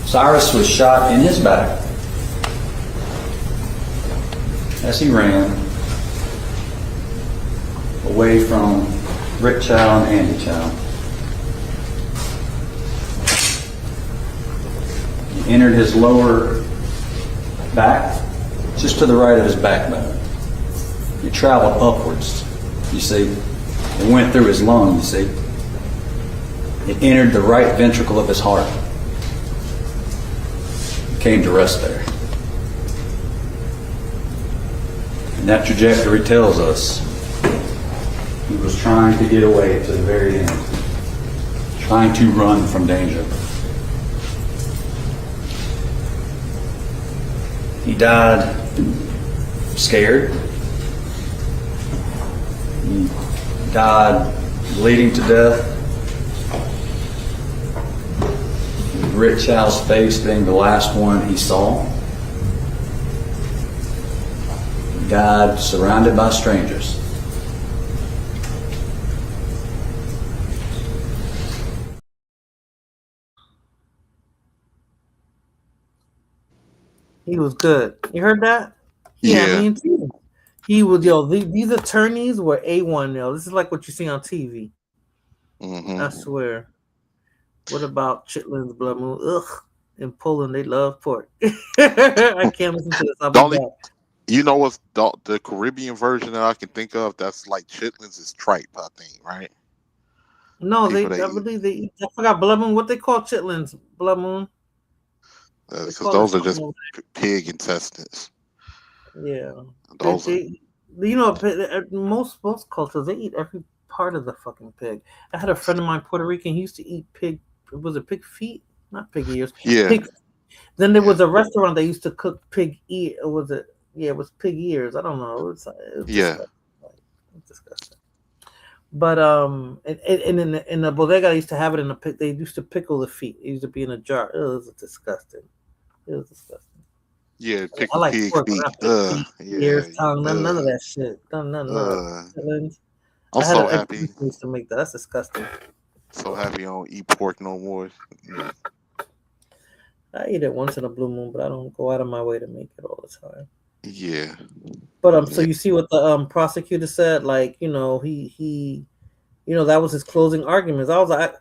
Cyrus was shot in his back as he ran away from Rick Chow and Andy Chow. He entered his lower back, just to the right of his backbone. He traveled upwards, you see. It went through his lung, you see. It entered the right ventricle of his heart. It came to rest there. And that trajectory tells us he was trying to get away to the very end, trying to run from danger. He died scared, He died bleeding to death. With Rick Chow's face being the last one he saw. He died surrounded by strangers. He was good. You heard that? Yeah. Me and too. He was these attorneys were A1. This is like what you see on TV. Mm-hmm. I swear. What about Chitlins, Blood Moon? Ugh. In Poland, they love pork. I can't listen to this. I'll be back. You know what's the Caribbean version that I can think of that's like chitlins is tripe, I think, right? No, I believe they eat. I forgot Blood Moon. What they call chitlins? Blood Moon. Because those are just pig intestines. Yeah. Those most cultures, they eat every part of the fucking pig. I had a friend of mine, Puerto Rican, he used to eat pig. Was it pig feet? Not pig ears. Yeah. Then there was a restaurant that used to cook pig ear. Or was it? Yeah, it was pig ears. I don't know. It was disgusting. But and in the bodega, they used to have it in a pig. They used to pickle the feet. It used to be in a jar. It was disgusting. Yeah, I like pig pork, feet. Ears, tongue, none of that shit. None of that. I'm so happy. To make that. That's disgusting. So happy I don't eat pork no more. I eat it once in a blue moon, but I don't go out of my way to make it all the time. Yeah. But so you see what the prosecutor said? Like, he that was his closing arguments. I was like,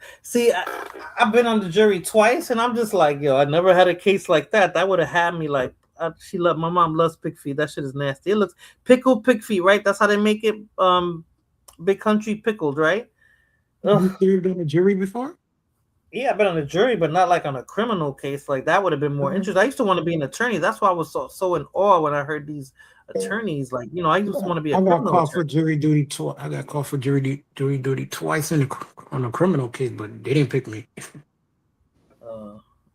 I've been on the jury twice, and I'm just like, I never had a case like that. That would have had me like, my mom loves pig feet. That shit is nasty. It looks pickled pig feet, right? That's how they make it. Big Country pickled, right? You served on a jury before? Yeah, I've been on a jury, but not like on a criminal case. Like that would have been more interesting. I used to want to be an attorney. That's why I was so in awe when I heard these attorneys. Like, I used to want to be a criminal got called attorney. for jury duty twice. I got called for jury duty twice on a criminal case, but they didn't pick me.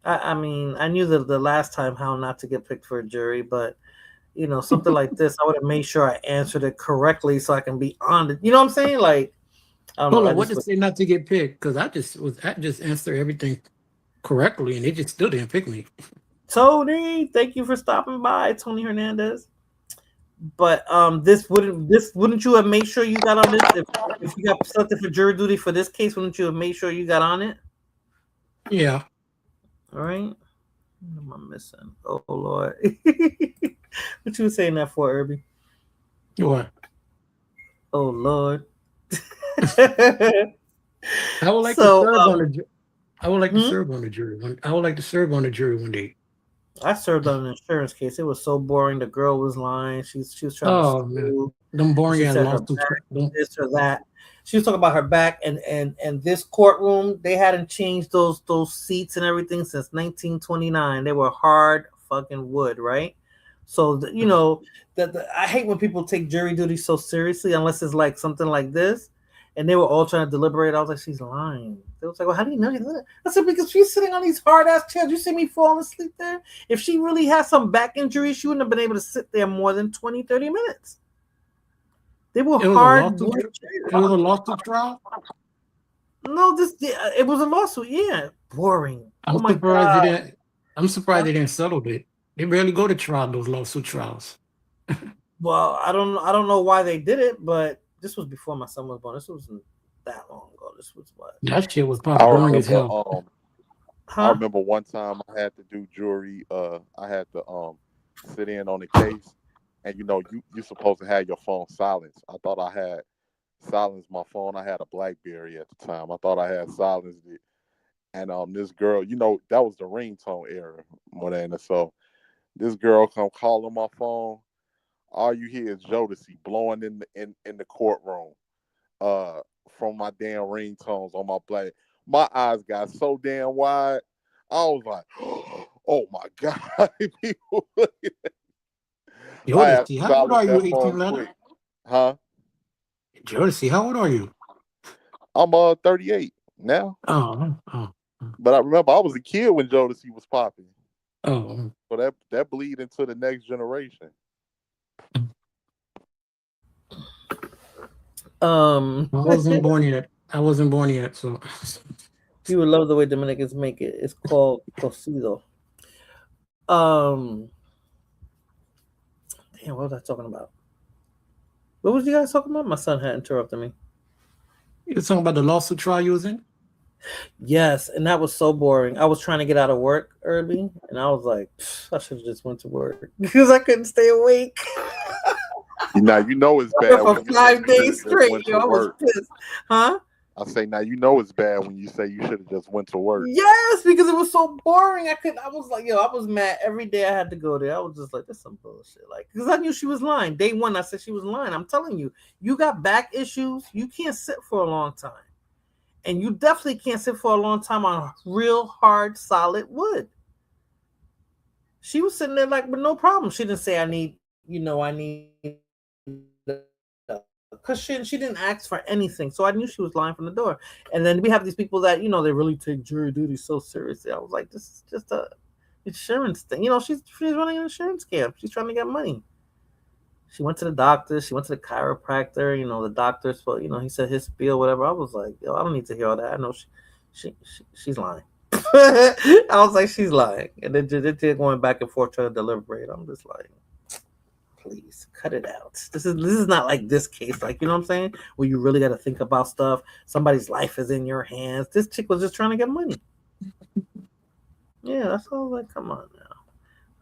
I mean, I knew the last time how not to get picked for a jury, but something like this, I would have made sure I answered it correctly so I can be on it. You know what I'm saying? Like, I don't know. What did say not to get picked? Because I just answered everything correctly, and they just still didn't pick me. Tony, thank you for stopping by, Tony Hernandez. But wouldn't you have made sure you got on this if you got selected for jury duty for this case? Wouldn't you have made sure you got on it? Yeah. All right. What am I missing? Oh Lord. What you saying that for, Irby? What? Oh Lord. I would like to serve on a jury. I would like to serve on the jury. I would like to serve on the jury one day. I served on an insurance case. It was so boring. The girl was lying. She was trying to steal. Them boring ass lawsuits. This or that. She was talking about her back and this courtroom. They hadn't changed those seats and everything since 1929. They were hard fucking wood, right? So I hate when people take jury duty so seriously unless it's like something like this. And they were all trying to deliberate. I was like, she's lying. They was like, well, how do you know you did it? I said, because she's sitting on these hard-ass chairs. You see me falling asleep there? If she really has some back injury, she wouldn't have been able to sit there more than 20, 30 minutes. They were hard. It was a lawsuit trial? No, it was a lawsuit, yeah. Boring. I'm surprised they didn't settle it. They rarely go to trial, those lawsuit trials. Well, I don't know why they did it, but this was before my son was born. This wasn't that long ago. This was what? That shit was probably boring as hell. I remember one time I had to do jury. I had to sit in on the case, and you're supposed to have your phone silenced. I thought I had silenced my phone. I had a BlackBerry at the time. I thought I had silenced it, and this girl, that was the ringtone era, Morena. So this girl come calling my phone. All you hear is Jodeci blowing in the courtroom from my damn ringtones on my black. My eyes got so damn wide. I was like, oh my God. People Jodeci, how old are you, 18, Leonard? Huh? Jodeci, how old are you? I'm 38 now. Oh. But I remember I was a kid when Jodeci was popping. Oh. So that bleed into the next generation. I wasn't born yet. I wasn't born yet, so. You would love the way Dominicans make it. It's called cocido. Damn, what was I talking about? What was you guys talking about? My son had interrupted me. You were talking about the lawsuit trial you was in? Yes, and that was so boring. I was trying to get out of work early, and I was like, I should have just went to work because I couldn't stay awake. Now you know it's bad. For when you 5 say you days should've just straight, went to yo, I was work. pissed. Huh? I say now you know it's bad when you say you should have just went to work. Yes, because it was so boring. I was like, I was mad every day I had to go there. I was just like, this is some bullshit. Like, because I knew she was lying. Day one, I said she was lying. I'm telling you, you got back issues. You can't sit for a long time. And you definitely can't sit for a long time on real hard, solid wood. She was sitting there like, with no problem. She didn't say, I need. Because she didn't ask for anything. So I knew she was lying from the door. And then we have these people that, they really take jury duty so seriously. I was like, this is just a insurance thing. She's running an insurance scam. She's trying to get money. She went to the doctor. She went to the chiropractor. The doctor, so, he said his spiel, whatever. I was like, I don't need to hear all that. I know she's lying. I was like, she's lying. And they're going back and forth trying to deliberate. I'm just like, please cut it out. This is not like this case, like, you know what I'm saying, where you really got to think about stuff. Somebody's life is in your hands. This chick was just trying to get money. Yeah, that's all. I was like, come on now.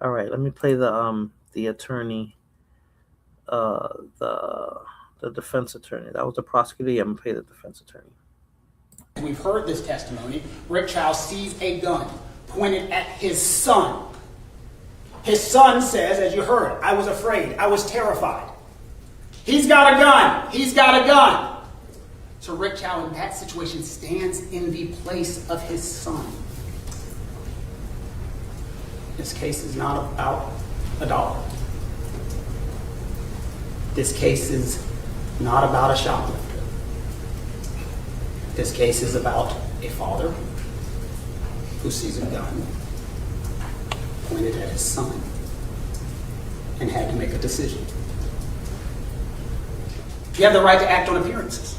All right, let me play the attorney, the defense attorney. That was the prosecutor. Yeah, I'm gonna play the defense attorney. We've heard this testimony. Rick Chow sees a gun pointed at his son. His son says, as you heard, I was afraid. I was terrified. He's got a gun. He's got a gun. So Rick Chow in that situation stands in the place of his son. This case is not about a dollar. This case is not about a shoplifter. This case is about a father who sees a gun pointed at his son and had to make a decision. You have the right to act on appearances.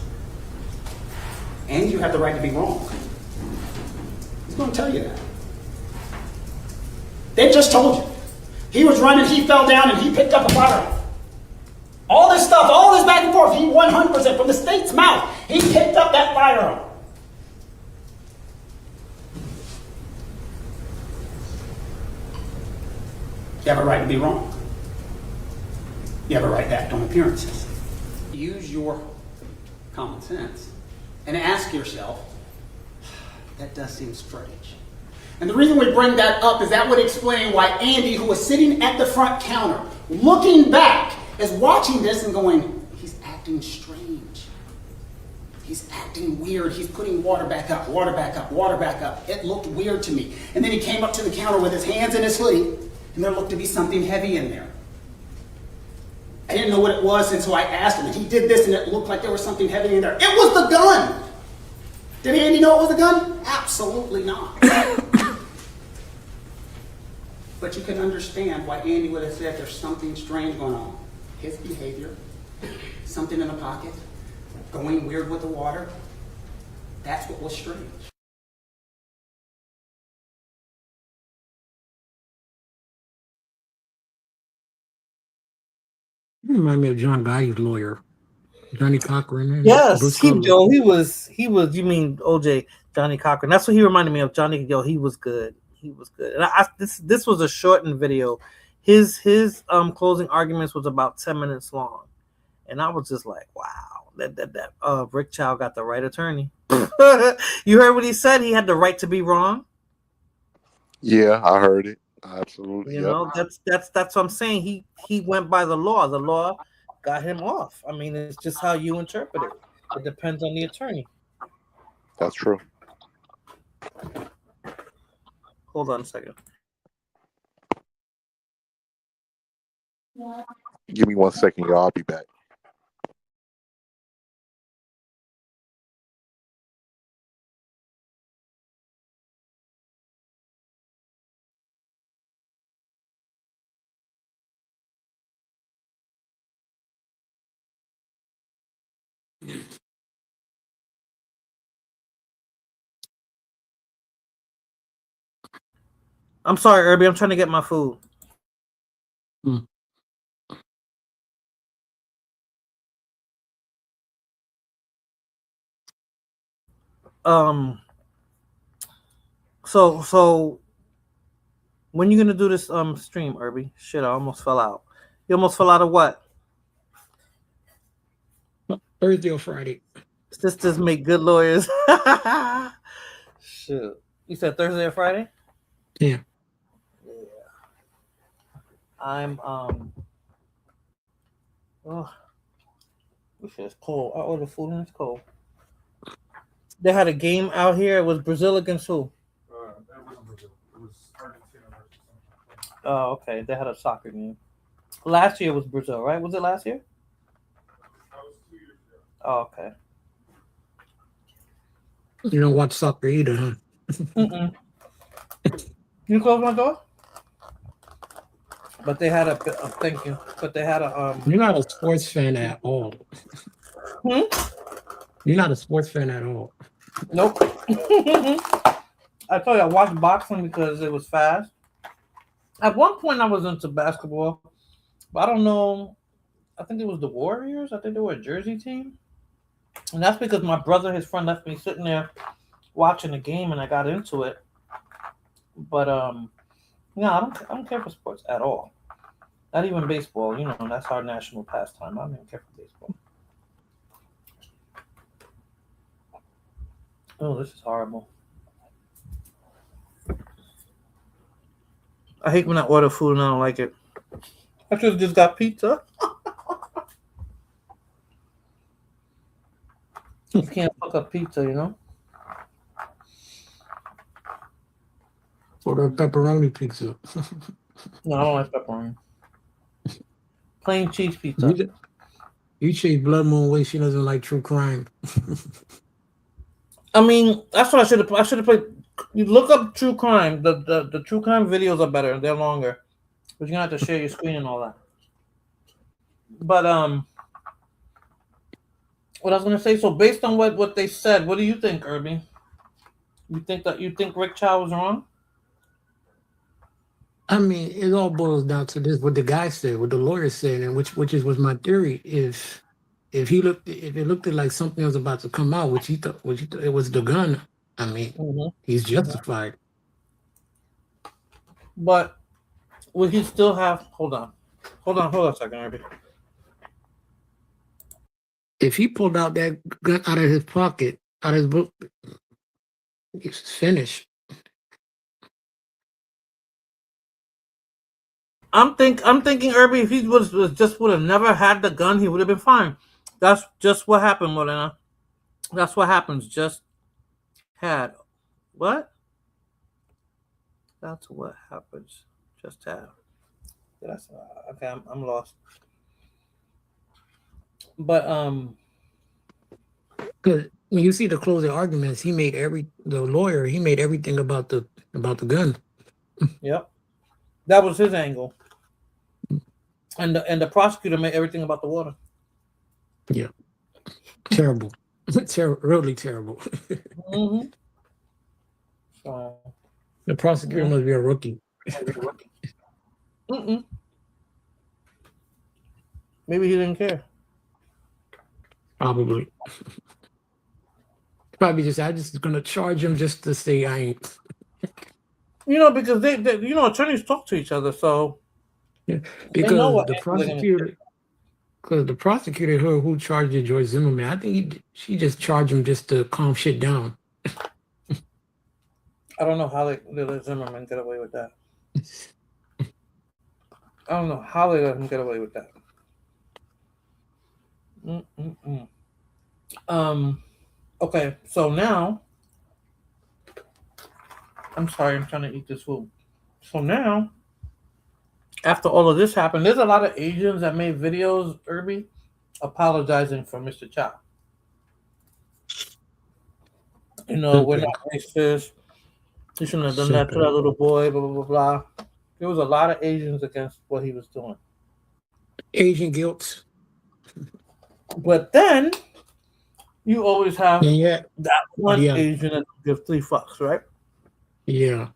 And you have the right to be wrong. He's going to tell you that. They just told you. He was running, he fell down, and he picked up a firearm. All this stuff, all this back and forth, he 100% from the state's mouth, he picked up that firearm. You have a right to be wrong. You have a right to act on appearances. Use your common sense and ask yourself, that does seem strange. And the reason we bring that up is that would explain why Andy, who was sitting at the front counter, looking back, is watching this and going, he's acting strange. He's acting weird. He's putting water back up, water back up, water back up. It looked weird to me. And then he came up to the counter with his hands in his hoodie, and there looked to be something heavy in there. I didn't know what it was, and so I asked him, and he did this, and it looked like there was something heavy in there. It was the gun! Did Andy know it was a gun? Absolutely not. But you can understand why Andy would have said there's something strange going on. His behavior, something in the pocket, going weird with the water, that's what was strange. You remind me of John Guy's lawyer, Johnny Cochran. Yes, Bruce he Cutler. he was. You mean OJ, Johnny Cochran? That's what he reminded me of. Johnny, he was good. He was good. And this was a shortened video. His closing arguments was about 10 minutes long, and I was just like, wow, that Rick Chow got the right attorney. You heard what he said? He had the right to be wrong. Yeah, I heard it. Absolutely. You know, that's what I'm saying. He went by the law. The law got him off. I mean, it's just how you interpret it. It depends on the attorney. That's true. Hold on a second. Give me 1 second, y'all. I'll be back. I'm sorry, Irby. I'm trying to get my food. So when you gonna do this stream, Irby? Shit, I almost fell out. You almost fell out of what? Thursday or Friday. Sisters make good lawyers. Shit. You said Thursday or Friday? Yeah. I'm this is cold. I ordered food and it's cold. They had a game out here. It was Brazil against who? That wasn't Brazil. It was Argentina versus something. Oh, okay. They had a soccer game. Last year was Brazil, right? Was it last year? That was 2 years ago. Oh, okay. You don't watch soccer either, huh? Mm-mm. You close my door? But they had thank you. But they had a You're not a sports fan at all. Hmm? You're not a sports fan at all. Nope. I told you I watched boxing because it was fast. At one point I was into basketball, but I don't know. I think it was the Warriors. I think they were a Jersey team. And that's because my brother, his friend, left me sitting there watching the game and I got into it. But no, I don't care for sports at all. Not even baseball. You know, that's our national pastime. I don't even care for baseball. Oh, this is horrible. I hate when I order food and I don't like it. I should have just got pizza. You can't fuck up pizza, you know? Order a pepperoni pizza. No, I don't like pepperoni. Plain cheese pizza. You chase Blood Moon way she doesn't like true crime. I mean, that's what I should have played. You look up true crime. The true crime videos are better. They're longer. But you're gonna have to share your screen and all that. But what I was gonna say, so based on what they said, what do you think, Irby? You think Rick Chow was wrong? I mean, it all boils down to this: what the guy said, what the lawyer said, and which was my theory. If it looked like something was about to come out, which he thought it was the gun. I mean, he's justified. But would he still have? Hold on a second, Irby. If he pulled out that gun out of his pocket, out of his book, he's finished. I'm thinking Irby, if he would have never had the gun, he would have been fine. That's just what happened, Morena. That's what happens. Just had what? That's what happens. Just have. That's okay. I'm lost. But because when you see the closing arguments, the lawyer made everything about the gun. Yep, that was his angle. And the prosecutor made everything about the water. Yeah, terrible, really terrible. Mm-hmm. So the prosecutor must be a rookie. Mm-mm. Maybe he didn't care. Probably just I'm just gonna charge him just to say I ain't. You know, because they attorneys talk to each other, so yeah. Because the prosecutor who charged George Zimmerman, I think she just charged him just to calm shit down. I don't know how they let Zimmerman get away with that. I don't know how they let him get away with that. Okay, so now I'm sorry, I'm trying to eat this food. So now, after all of this happened, there's a lot of Asians that made videos, Irby, apologizing for Mr. Chow. You know, we're not racist. You shouldn't have done that to that little boy, blah, blah, blah, blah. There was a lot of Asians against what he was doing. Asian guilt. But then, you always have that one Yeah. Asian that give 3 fucks, right? Yeah.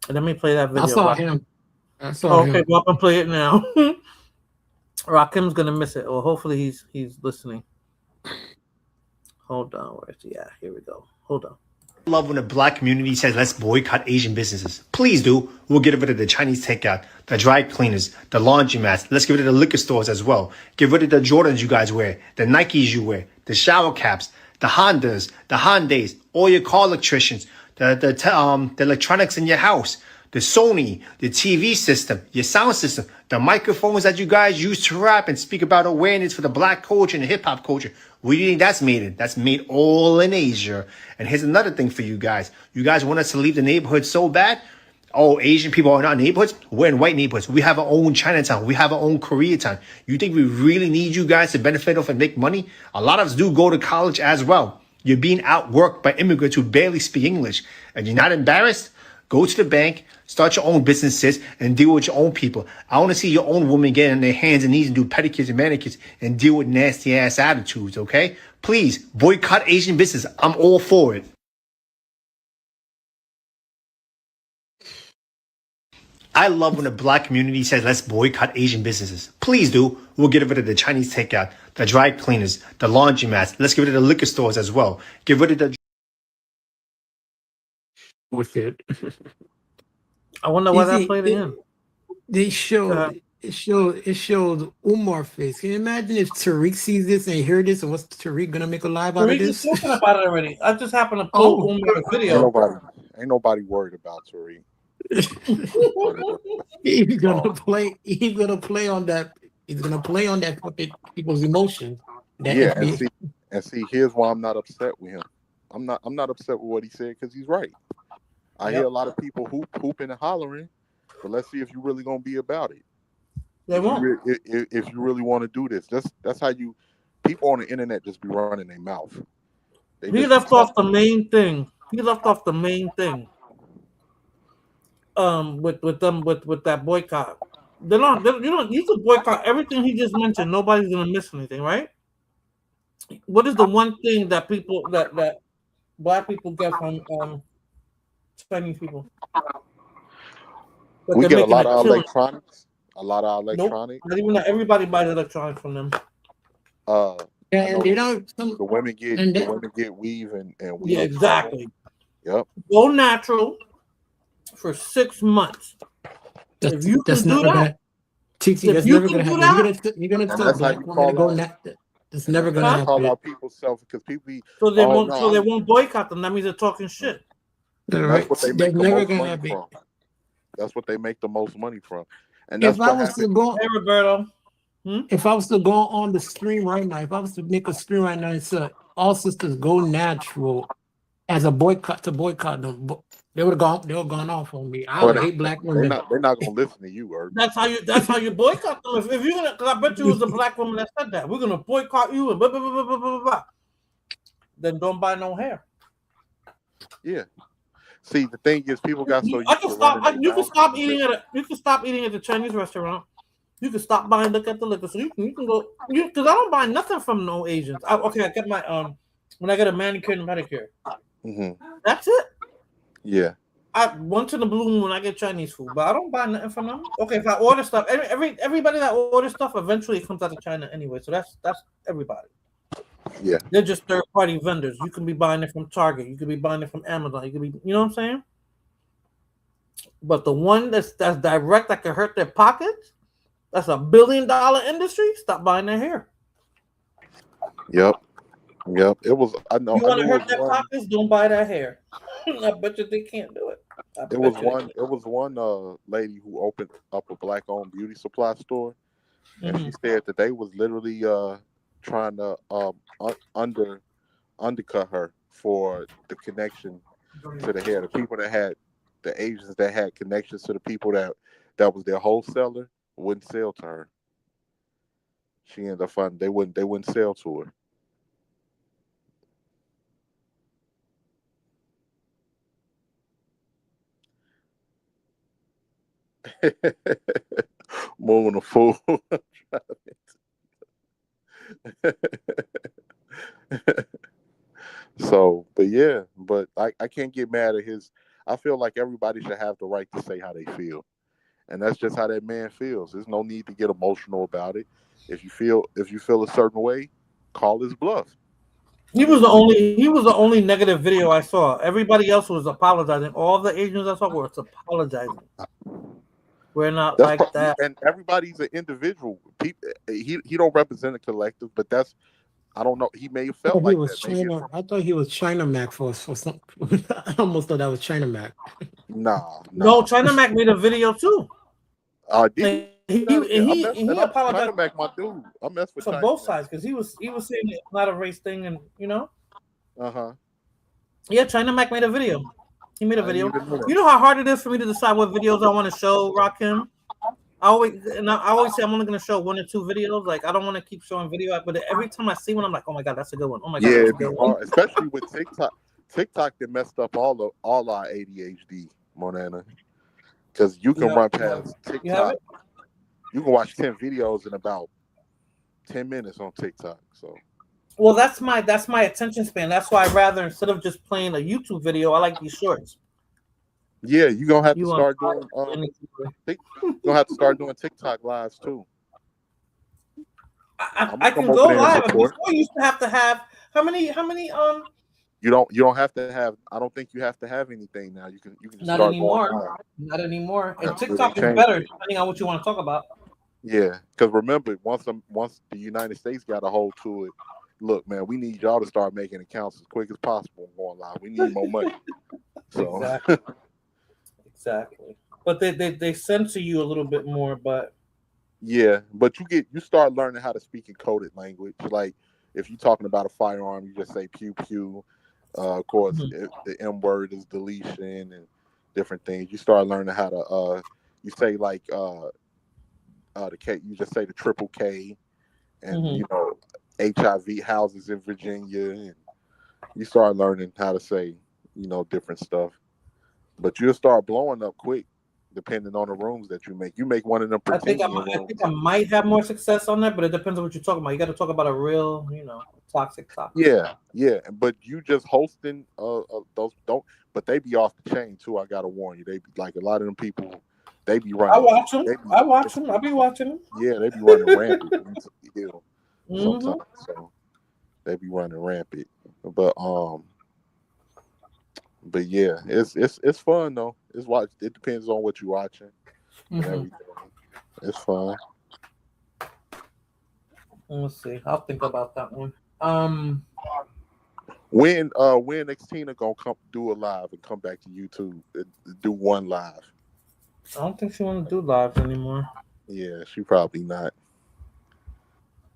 Let me play that video. I saw Rock. him. I saw Okay, him. well, I'm gonna play it now. Rakim's gonna miss it. Well, hopefully he's listening. Hold on, where's he at? Here we go. Hold on. Love when the black community says let's boycott Asian businesses. Please do. We'll get rid of the Chinese takeout, the dry cleaners, the laundromats. Let's get rid of the liquor stores as well. Get rid of the Jordans you guys wear, the Nikes you wear, the shower caps, the Hondas, the Hyundais, all your car electricians, the electronics in your house, the Sony, the TV system, your sound system, the microphones that you guys use to rap and speak about awareness for the black culture and the hip hop culture. Where do you think that's made in? That's made all in Asia. And here's another thing for you guys. You guys want us to leave the neighborhood so bad? Oh, Asian people are not neighborhoods? We're in white neighborhoods. We have our own Chinatown. We have our own Koreatown. You think we really need you guys to benefit off and make money? A lot of us do go to college as well. You're being outworked by immigrants who barely speak English. And you're not embarrassed? Go to the bank, start your own businesses, and deal with your own people. I want to see your own women get on their hands and knees and do pedicures and manicures and deal with nasty ass attitudes, okay? Please, boycott Asian business. I'm all for it. I love when the black community says let's boycott Asian businesses. Please do. We'll get rid of the Chinese takeout, the dry cleaners, the laundromats. Let's get rid of the liquor stores as well. Get rid of the... With it. I wonder why that played again. They showed it showed Umar face. Can you imagine if Tariq sees this and hear this, and what's Tariq gonna make a live out of Tariq this? is talking about it already. I just happened to pull Umar's video. Ain't nobody worried about Tariq. He's gonna play. He's gonna play on that. He's gonna play on that fucking people's emotions. Yeah, and see, here's why I'm not upset with him. I'm not upset with what he said because he's right. I hear a lot of people hooping and hollering, but let's see if you really gonna be about it. They won't. If you really want to do this, that's how you. People on the internet just be running their mouth. He left off the main thing. With that boycott. You can boycott everything he just mentioned. Nobody's gonna miss anything, right? What is the one thing that that black people get from Chinese people? We get a lot of electronics. Nope, not even everybody buys electronics from them. And they don't. The women get weave and weave. Yeah, exactly. Yep. Go natural for 6 months. If you can do that, that's never gonna happen. You're gonna tell black women to go natural. It's never gonna happen. Call out people self because people. So they won't boycott them. That means they're talking shit. That's what they make the never most gonna money happen. from. That's what they make the most money from. And that's If I was to go, hey Roberto, if I was to go on the stream right now, if I was to make a stream right now and say all sisters go natural as a boycott to boycott them, they would have gone off on me. I would hate black women. They're not gonna listen to you, Irv. that's how you boycott them. If you're gonna, because I bet you it was a black woman that said that we're gonna boycott you and blah blah blah blah blah blah. Then don't buy no hair. Yeah. See, the thing is, people got so used to You can stop eating at the Chinese restaurant. You can stop buying look at the liquor. So you can go because I don't buy nothing from no Asians. I get my when I get a manicure and pedicure. Mm-hmm. That's it. Yeah. I once in a blue moon when I get Chinese food, but I don't buy nothing from them. Okay, if I order stuff, everybody that orders stuff eventually comes out of China anyway. So that's everybody. Yeah. They're just third-party vendors. You can be buying it from Target. You could be buying it from Amazon. You could be, you know what I'm saying? But the one that's direct that can hurt their pockets, that's $1 billion industry. Stop buying their hair. Yep. It was. I know. You want to hurt their pockets? Don't buy that hair. I bet you they can't do it. It was one lady who opened up a black-owned beauty supply store, and she said that they was literally trying to undercut her for the connection to the hair. The people that had the Asians that had connections to the people that was their wholesaler wouldn't sell to her. She ended up finding they wouldn't sell to her. Moving a fool. So, but I can't get mad at his. I feel like everybody should have the right to say how they feel, and that's just how that man feels. There's no need to get emotional about it. If you feel a certain way, call his bluff. He was the only negative video I saw. Everybody else was apologizing. All the Asians I saw were apologizing. We're not That's like that. And everybody's an individual. He don't represent a collective, but that's, I don't know. He may have felt like that. China. I thought he was China Mac for some. I almost thought that was China Mac. Nah. No, China Mac made a video too. Did he apologized. China Mac, my dude. I mess with for China both Mac. sides because he was saying it's not a race thing, and Uh-huh. Yeah, China Mac made a video. He made a I video. didn't even know that. You know how hard it is for me to decide what videos I want to show Rakim? I always say I'm only going to show 1 or 2 videos. Like, I don't want to keep showing video, but every time I see one, I'm like, oh my God, that's a good one. Oh my God, Yeah, that's a it'd be good one. hard, especially with TikTok. TikTok that messed up all our ADHD, Monana. Because you can run past TikTok. You can watch 10 videos in about 10 minutes on TikTok. So well, that's my attention span. That's why I rather, instead of just playing a YouTube video, I like these shorts. yeah, you're gonna have to start doing you're gonna have to start doing TikTok lives too. I can go live. Before you used to have how many You don't have to have. I don't think you have to have anything now. You can just not start anymore. going live. Not anymore. And That's TikTok is really better depending on what you want to talk about. Yeah, because remember, once the United States got a hold to it, look, man, we need y'all to start making accounts as quick as possible and going live. We need more money. So Exactly. But they censor you a little bit more, but yeah, but you start learning how to speak in coded language. Like if you're talking about a firearm, you just say pew pew. Of course, the M word is deletion and different things. You start learning how to you say like the K. You just say the triple K, and HIV houses in Virginia, and you start learning how to say different stuff. But you'll start blowing up quick, depending on the rooms that you make. You make one of them. I think I might have more success on that, but it depends on what you're talking about. You got to talk about a real, toxic topic. Yeah. But you just hosting those don't. But they be off the chain too. I gotta warn you. They be like a lot of them people. They be running. I watch them. I be watching them. Yeah, they be running rampant. Sometimes, so they be running rampant. But yeah, it's fun though. It depends on what you're watching and everything. It's fun. Let's see. I'll think about that one. When Xtina gonna come do a live and come back to YouTube and do one live? I don't think she want to do lives anymore. Yeah, she probably not.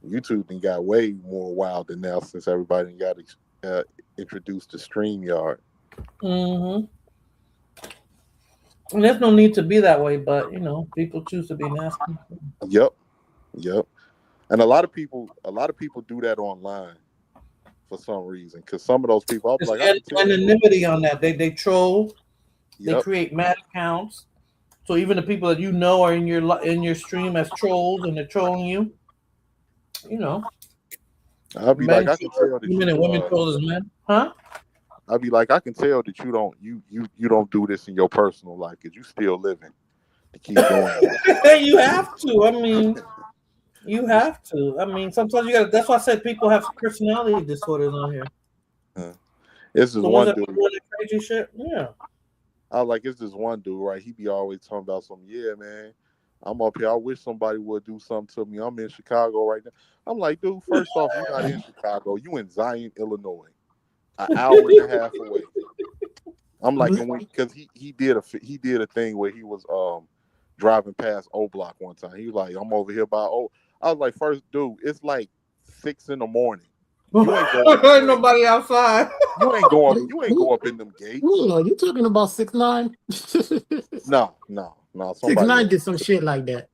YouTube got way more wild than now since everybody got introduced to StreamYard. And there's no need to be that way, but people choose to be nasty. Yep. And a lot of people do that online for some reason. Because some of those people, There's anonymity on that. They troll. They create mad accounts. So even the people that are in your stream as trolls, and they're trolling you. I'll be like, I can tell that women and women troll as men, huh? I'll be like, I can tell that you don't do this in your personal life because you still living to keep going. You have to. I mean, you have to. I mean, sometimes you got. That's why I said people have personality disorders on here. It's just one dude. Crazy shit. Yeah. It's this one dude, right? He be always talking about something. Yeah, man. I'm up here. I wish somebody would do something to me. I'm in Chicago right now. I'm like, dude, first off, you're not in Chicago. You in Zion, Illinois, an hour and a half away. I'm like, because he did a thing where he was driving past O Block one time. He was like, I'm over here by O. I was like, first, dude, it's like 6 a.m. You ain't nobody outside. You ain't go up in them gates. You talking about 6ix9ine? No. 6ix9ine did some shit like that.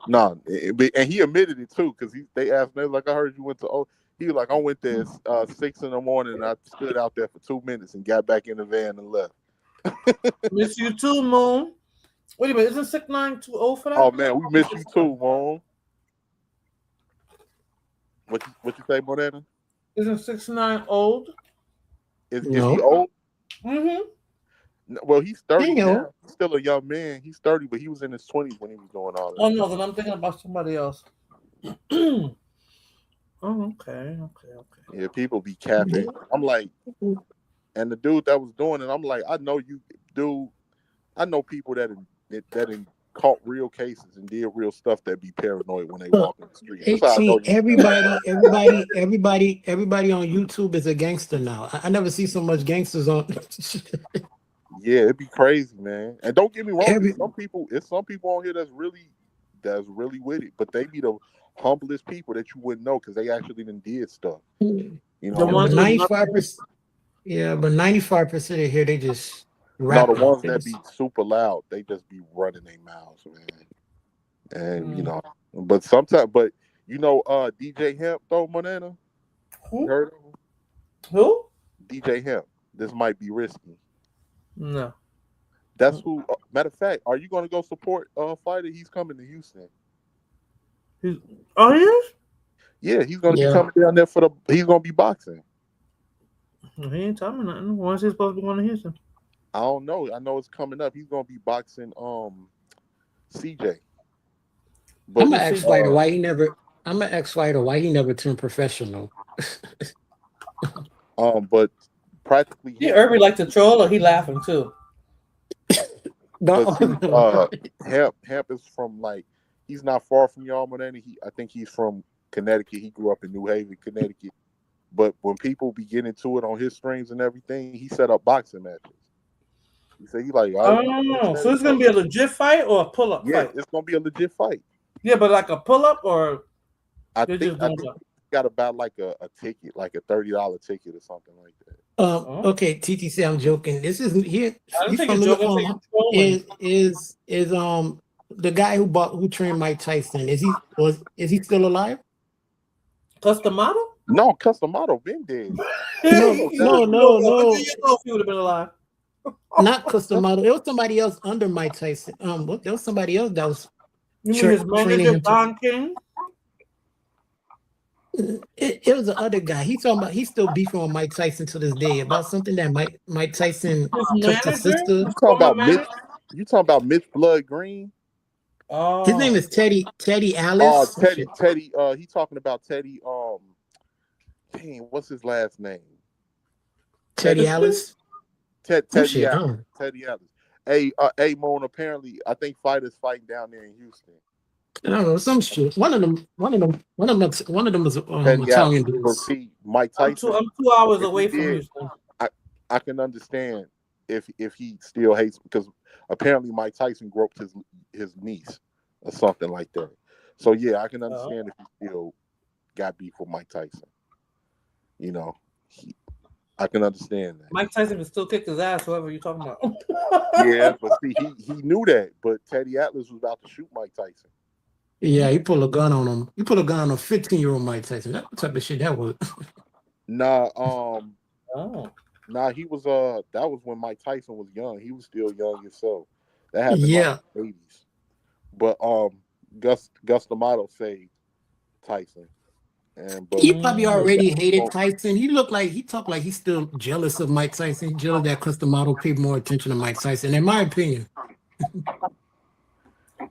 No, and he admitted it too, because they asked me, like, I heard you went to O. He was like, I went there 6 a.m. and I stood out there for 2 minutes and got back in the van and left. Miss you too, Moon. Wait a minute, isn't 6ix9ine too old for that? Oh man, we miss you too, Moon. What you say, Morena? Isn't 6ix9ine old? Is he old? Well, he's 30 Damn. now. He's still a young man. He's 30, but he was in his 20s when he was doing all that. Oh no, then I'm thinking about somebody else. Oh, okay. Yeah, people be capping. I'm like, and the dude that was doing it, I'm like, I know you, dude. I know people that caught real cases and did real stuff that be paranoid when they walk in the street. That's how I know See, you. everybody on YouTube is a gangster now. I never see so much gangsters on. Yeah, it'd be crazy, man. And don't get me wrong, it's some people on here that's really with it, but they be the humblest people that you wouldn't know because they actually did stuff. You know, 95%. Yeah, but 95% of here they just no, the rap. ones that be super loud, they just be running their mouths, man. And you know, but sometimes, but you know, DJ Hemp though, Monana. You heard of him? Who? DJ Hemp. This might be risky. No. That's who. Matter of fact, are you going to go support fighter? He's coming to Houston. Oh, he is? Yeah, he's going to be coming down there he's going to be boxing. He ain't telling me nothing. When's he supposed to be going to Houston? I don't know. I know it's coming up. He's going to be boxing CJ. But I'm an ex-fighter. Why he never? I'm an ex-fighter. Why he never turned professional? But practically. He Irby like to troll, or he laughing too? Hemp is from he's not far from y'all, Monana. I think he's from Connecticut. He grew up in New Haven, Connecticut. But when people be getting into it on his streams and everything, he set up boxing matches. He said he like. Oh, so it's gonna be a legit fight or a pull-up fight? Yeah, it's gonna be a legit fight. Yeah, but like a pull-up or I think he got about like a ticket, like a $30 ticket or something like that. Okay, TTC, I'm joking. This isn't here. I don't think you're joking. Is the guy who trained Mike Tyson? Is he still alive? Customato? No, Customato been dead. No. He would have been alive. Not Customato. It was somebody else under Mike Tyson. There was somebody else that was. You mean his manager, Don King? It was the other guy. He's still beefing with Mike Tyson to this day about something that Mike Tyson took to sister. You talking about Mitch Blood Green? Oh, his name is Teddy Alice. Teddy. He talking about Teddy. Dang, what's his last name? Teddy Alice. Teddy Alice. Teddy Alice. Hey, Moan. Apparently, I think fighters fighting down there in Houston. I don't know, some shit. One of them was Italian dudes. Mike Tyson. I'm 2 hours away from Houston. I can understand if he still hates, because apparently Mike Tyson groped his niece or something like that. So yeah, I can understand if he still got beef with Mike Tyson. You know, I can understand that. Mike Tyson can still kick his ass, whoever you're talking about. Yeah, but see, he knew that. But Teddy Atlas was about to shoot Mike Tyson. Yeah, he pulled a gun on him. He pulled a gun on a 15-year-old Mike Tyson. That type of shit that was. Nah, he was that was when Mike Tyson was young. He was still young himself. That happened in the 80s. But Gus D'Amato saved Tyson. But he probably already hated Tyson. He talked like he's still jealous of Mike Tyson. Jealous that Gus D'Amato paid more attention to Mike Tyson, in my opinion.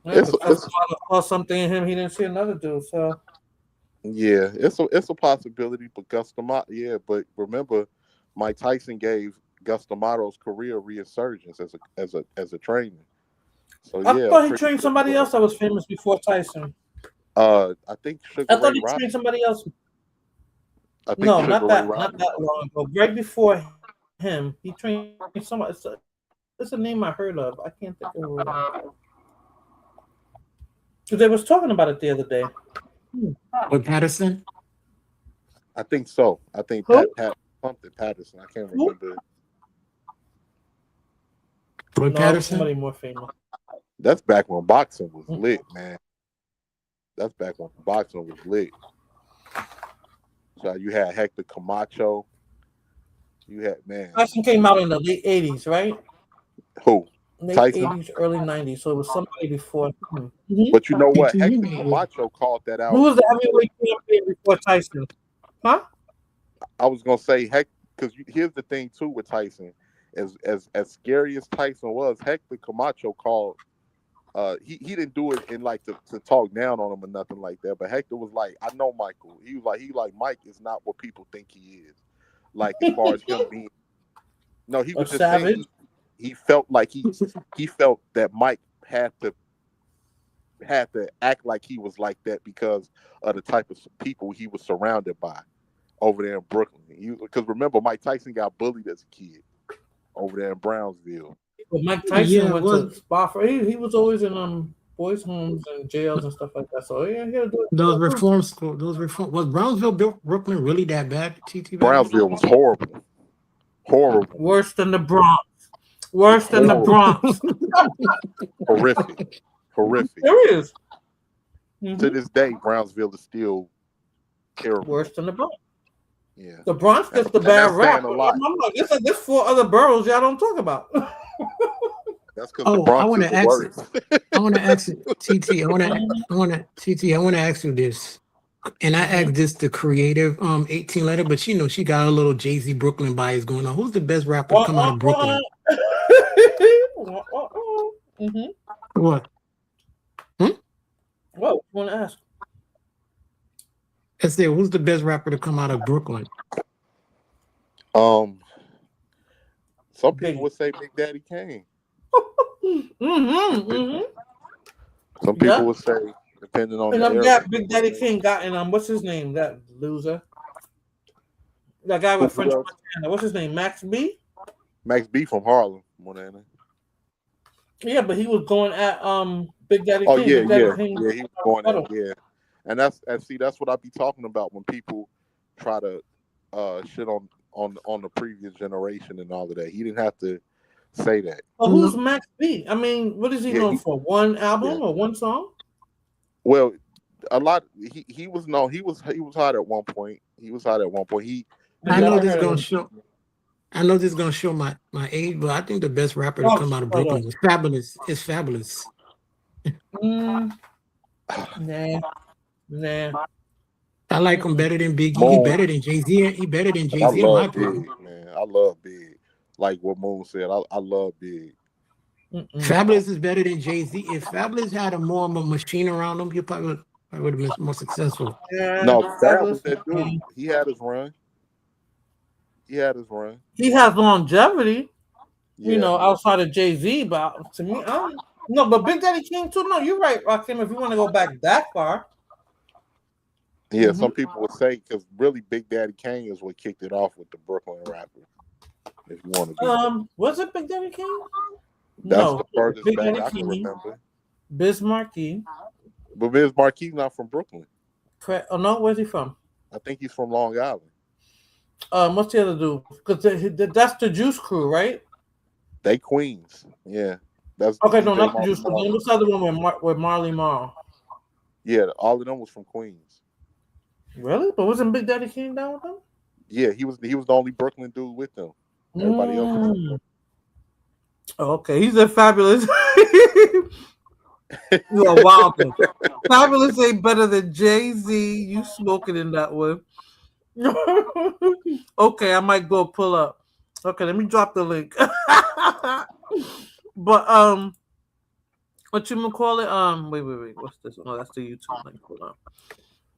Saw something in him he didn't see another dude. So yeah, it's a possibility. But Gus D'Amato, but remember, Mike Tyson gave Gus D'Amato's career resurgence as a trainer. So I thought he trained somebody else that was famous before Tyson. I think I thought he trained somebody else. No, not that long ago. Right before him, he trained somebody. It's a name I heard of. I can't think of it. Because they was talking about it the other day. With Patterson? I think so. I think something Patterson. I can't remember. With Patterson? Somebody more famous. That's back when boxing was lit, man. That's back when boxing was lit. So you had Hector Camacho. You had, man. Tyson came out in the late 80s, right? Who? Late Tyson? 80s, early 90s. So it was somebody before. But you know what? Hector Camacho called that out. Who was the heavyweight champion before Tyson? Huh? I was going to say, because here's the thing, too, with Tyson. as scary as Tyson was, Hector Camacho called. He didn't do it in like to talk down on him or nothing like that. But Hector was like, I know Michael. He was like Mike is not what people think he is. Like as far as him being, no, he was just savage. saying he felt like he felt that Mike had to act like he was like that because of the type of people he was surrounded by over there in Brooklyn. Because remember, Mike Tyson got bullied as a kid over there in Brownsville. Well, Mike Tyson went to Spofford. He was always in boys' homes and jails and stuff like that. So yeah, he'll do it. Those reform school, was Brownsville, Brooklyn really that bad? Brownsville was horrible. Horrible. Worse than the Bronx. Worse than the Bronx. Horrific. Horrific. There is. To this day, Brownsville is still terrible. Worse than the Bronx. Yeah. The Bronx gets the bad rap. I'm like, there's 4 other boroughs y'all don't talk about. That's because the Bronx I want is to the ask. worst. I want to ask TT. I want to ask you this, and I asked this the creative 18 letter, but she got a little Jay-Z Brooklyn bias going on. Who's the best rapper to come out of Brooklyn? What? What you want to ask? I said, who's the best rapper to come out of Brooklyn? Some people would say Big Daddy Kane. Some people would say, depending on and the I'm era. got Big Daddy King got and what's his name? That loser. That guy with French Montana. What's his name? Max B? Max B from Harlem, Montana. Yeah, but he was going at Big Daddy Oh King. yeah, Big Daddy yeah, King yeah. He was going at and that's what I be talking about when people try to shit on the previous generation and all of that. He didn't have to say that. Well, who's Max B? I mean, what is he known for? One album or one song? Well, a lot. He was hot at one point. He was hot at one point. I know this is gonna show my age, but I think the best rapper to come out of Brooklyn is Fabulous. It's Fabulous. Nah. I like him better than Biggie. He better than Jay-Z. He better than Jay-Z. I in my love opinion. Big, man. I love Big. Like what Moon said, I love Big. Fabulous is better than Jay-Z. If Fabulous had more of a machine around him, he probably would have been more successful. No, Fabulous, that dude. He had his run. He has longevity. Yeah. You know, outside of Jay-Z, but to me, but Big Daddy King too. No, you're right, Rakim. If you want to go back that far. Yeah, some people would say because really Big Daddy Kane is what kicked it off with the Brooklyn rapper. If you want to was it Big Daddy King? That's the furthest Big back Daddy I can King, remember. Biz Markie. But Biz Marquis not from Brooklyn. Oh no, where's he from? I think he's from Long Island. What's the other dude? Because that's the Juice Crew, right? They Queens. Yeah. That's Okay, no, DJ not the Marley Juice Crew. Marl. What's the other one with Marley Marl? Yeah, all of them was from Queens. Really? But wasn't Big Daddy King down with them? Yeah, he was the only Brooklyn dude with them. Everybody else was from Brooklyn. Okay, he's a Fabulous. You're a wild thing. Fabulous ain't better than Jay-Z. You smoking in that one. Okay, I might go pull up. Okay, let me drop the link. But what you gonna call it? Wait. What's this? Oh, that's the YouTube link. Hold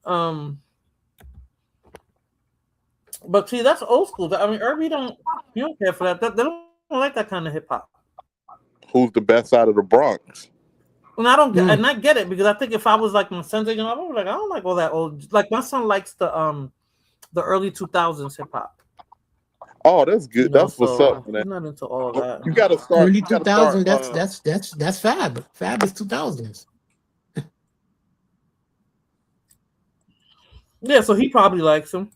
on. But see, that's old school. I mean, Irby don't care for that. They don't like that kind of hip hop. Who's the best out of the Bronx? And I don't get, and I get it because I think if I was like my son's age, I would be like, I don't like all that old. Like my son likes the early 2000s hip hop. Oh, that's good. You know, That's what's so up, man. I'm not into all of that. You got to start. Early you gotta 2000. start, That's Fab. Fab is 2000s. Yeah, so he probably likes him.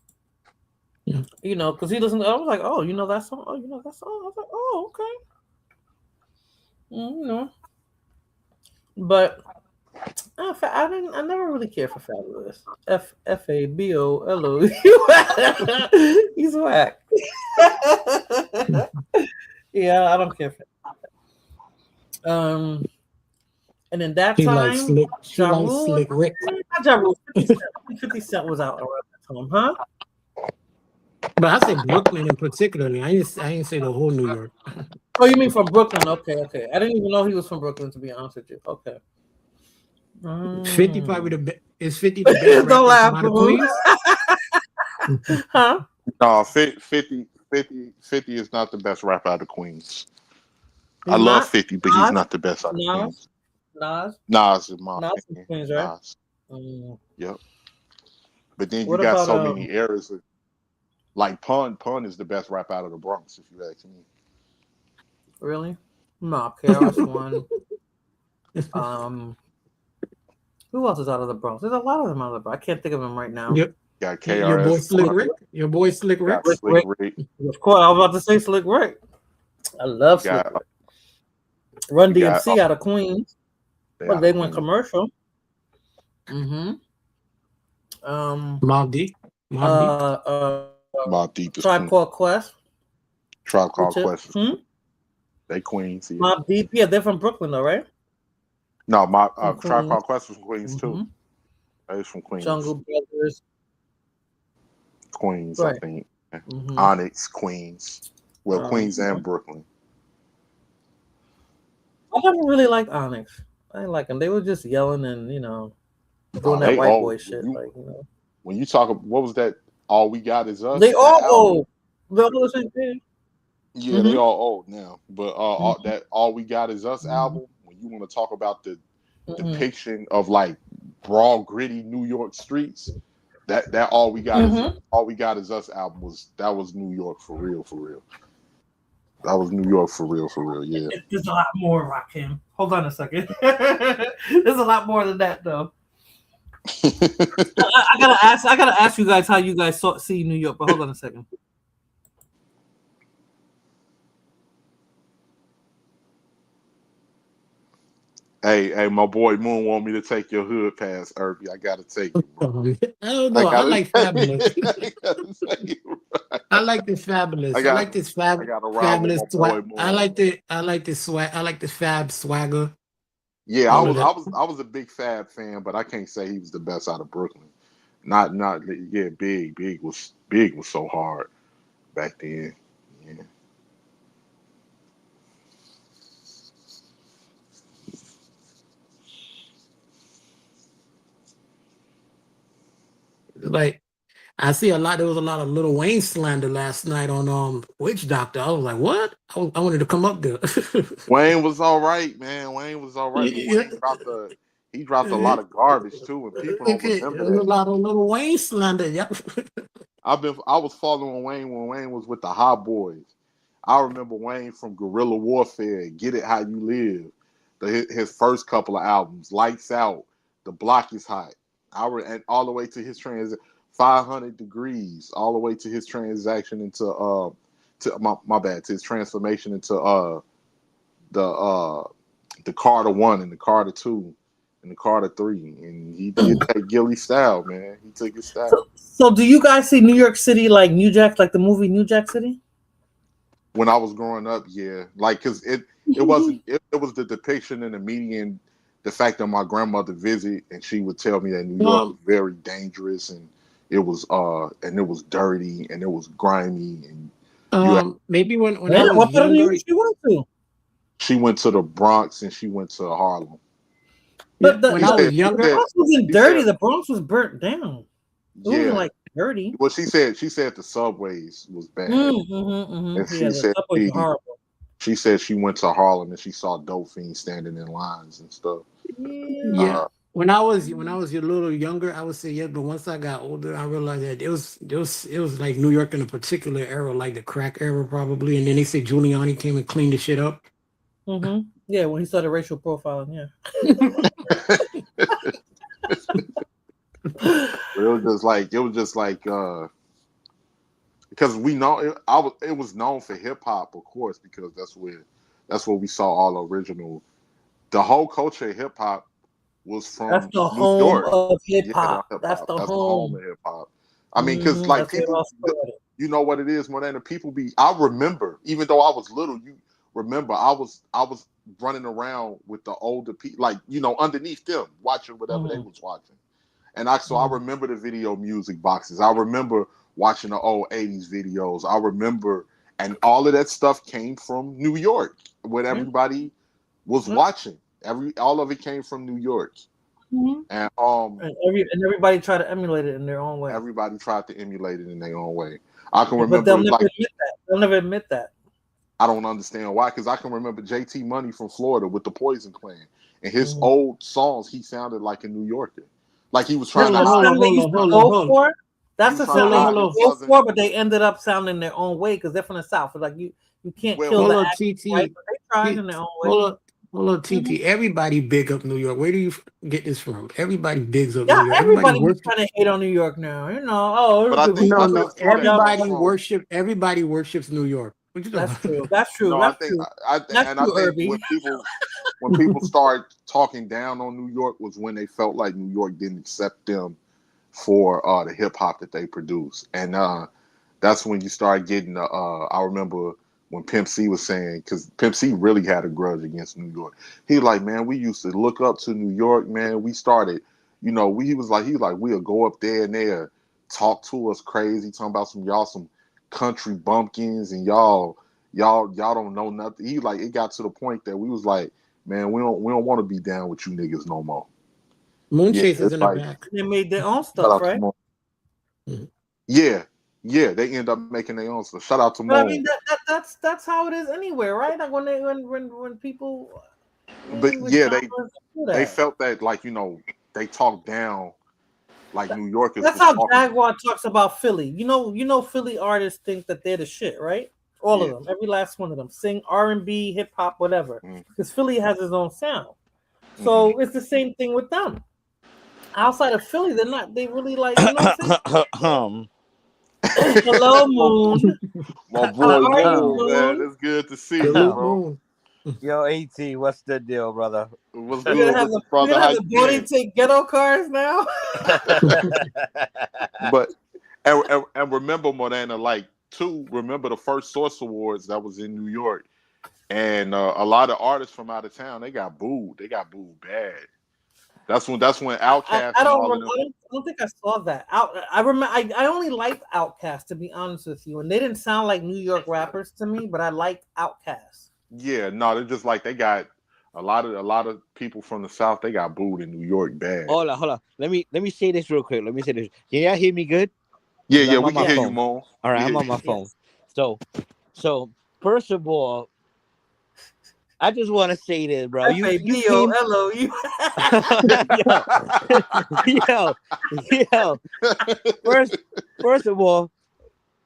Yeah. You know, because he doesn't. I was like, oh, you know that song. Oh, you know that song. I was like, oh, okay. You know, but I never really cared for Fabulous. Fabolo. He's whack. Yeah, I don't care for that. And in that time, Ja Rule, 50 Cent was out around that time, huh? But I say Brooklyn in particularly. I didn't say the whole New York. Oh, you mean from Brooklyn? Okay. I didn't even know he was from Brooklyn, to be honest with you. Okay. 50 probably is 50 the best Don't laugh, rapper from out of Queens? Huh? No, 50 is not the best rapper out of Queens. He's I love not? 50, but Nas? he's not the best out of Queens. Nas is my from opinion. Queens, right? Nas. Yep. But then What you got about, so many eras. Like Pun is the best rap out of the Bronx, if you ask me. Really? No, KRS One. Who else is out of the Bronx? There's a lot of them out of the Bronx. I can't think of them right now. Yep. Got Your KRS. boy Slick Rick. Your boy Slick Rick. Got Slick Rick. Of course, I was about to say Slick Rick. I love Slick Rick. Run DMC out of Queens. Well, they went commercial. Mobb Deep. Mobb Deep is Tribe Called Quest. Tribe Called Quest. They Queens. Yeah. Mobb Deep. Yeah, they're from Brooklyn, though, right? No, Tribe Called Quest was from Queens too. They was from Queens. Jungle Brothers. Queens, right. I think. Onyx, Queens. Well, Queens and Brooklyn. I never really liked Onyx. I didn't like them. They were just yelling and doing that white boy shit. When you talk, what was that? All We Got Is Us. They all old. They're all the same thing. Yeah, they all old now. But that All We Got Is Us album. When you want to talk about the depiction of like raw, gritty New York streets, that All We Got Is Us album was New York for real. That was New York for real. Yeah. There's a lot more, Rakim. Hold on a second. There's a lot more than that, though. I gotta ask you guys how you guys see New York. But hold on a second. Hey, my boy Moon want me to take your hood pass, Irby. I gotta take it. I don't know. I like Fabulous. I like this Fabulous. I like this Fabulous swag. I like this swag. I like this Fab swagger. Yeah, I was a big Fab fan, but I can't say he was the best out of Brooklyn. Big was so hard back then. Yeah. Like I see there was a lot of Lil Wayne slander last night on Witch Doctor. I was like, what? I wanted to come up there. Wayne was all right, man. Wayne was all right. Yeah. He dropped a lot of garbage too, and people don't remember that. A lot of Lil Wayne slander. Yep. I was following Wayne when Wayne was with the Hot Boys. I remember Wayne from Guerrilla Warfare, Get It How You Live, his first couple of albums, Lights Out, The Block Is Hot. And all the way to his 500 Degrees, all the way to his transaction into to his transformation into the Carter 1 and the Carter 2 and the Carter 3, and he did that Gilly style, man. He took his style. So do you guys see New York City like New Jack, like the movie New Jack City? When I was growing up, yeah, like because it wasn't it was the depiction in the median. The fact that my grandmother visited and she would tell me that New York was very dangerous and it was dirty and it was grimy and maybe when I was younger, she went to? She went to the Bronx and she went to Harlem. But when I was younger, the Bronx wasn't dirty. The Bronx was burnt down. It wasn't like dirty. Well, she said the subways was bad. And she said she went to Harlem and she saw dope fiends standing in lines and stuff. Yeah. When I was a little younger, I would say yeah, but once I got older, I realized that it was like New York in a particular era, like the crack era probably. And then they say Giuliani came and cleaned the shit up. Mm-hmm. Yeah, when he started racial profiling, yeah. It was just like because we know it was known for hip hop, of course, because that's where we saw all the original. The whole culture of hip hop was from that's the New home York. of hip hop. Yeah, that's the home of hip hop. I mean, because like people, you know what it is more than the people be. I remember, even though I was little, you remember I was running around with the older people, like underneath them, watching whatever they was watching. And I remember the video music boxes. I remember watching the old 80s videos. I remember, and all of that stuff came from New York, what everybody was watching. All of it came from New York. Mm-hmm. And everybody tried to emulate it in their own way. Everybody tried to emulate it in their own way. I can But remember, they'll never admit that. They'll never admit that. I don't understand why, because I can remember JT Money from Florida with the Poison Clan, and his old songs, he sounded like a New Yorker, like he was trying to. That's the sound they go for, but they ended up sounding their own way because they're from the South. Like you can't kill the accent, right? But they tried in their own way. Hold on, TT. Everybody big up New York. Where do you get this from? Everybody bigs up Yeah, New York. everybody's trying to hate on New York now. You know, no. Everybody worships New York. That's true. That's true. No, That's I think, true. I think when people start talking down on New York was when they felt like New York didn't accept them for the hip hop that they produce, and that's when you start getting. I remember when Pimp C was saying, because Pimp C really had a grudge against New York. He was like, man, we used to look up to New York, man. We started, he was like, we'll go up there and they'll talk to us crazy, talking about some country bumpkins and y'all don't know nothing. He like, it got to the point that we was like, man, we don't want to be down with you niggas no more. Moonchase is in the back. They made their own stuff, right? Yeah, they end up making their own stuff. Shout out to Mo. I mean, that's how it is anywhere, right? Like when people. But yeah, they felt that, like, they talk down like New Yorkers. That's how Jaguar talks about Philly. You know, Philly artists think that they're the shit, right? All of them, every last one of them, sing R&B, hip hop, whatever. Because Philly has its own sound, so it's the same thing with them. Outside of Philly, they're not. They really like. Hello, Moon. My boy, Moon, man. It's good to see you, bro. Yo, AT, what's the deal, brother? What's We're gonna have the Body Take ghetto cars now. But and remember, Morena, like remember the first Source Awards that was in New York, and a lot of artists from out of town, they got booed. They got booed bad. That's when Outkast. I don't think I saw that. I remember. I only liked Outkast, to be honest with you, and they didn't sound like New York rappers to me, but I liked Outkast. Yeah, no, they're just like, they got a lot of people from the South. They got booed in New York bad. Hold on. Let me say this real quick. Can y'all hear me good? Yeah, we can hear you, Mo. All right, I'm on my phone. So first of all, I just want to say this, bro. You came... yo. First of all,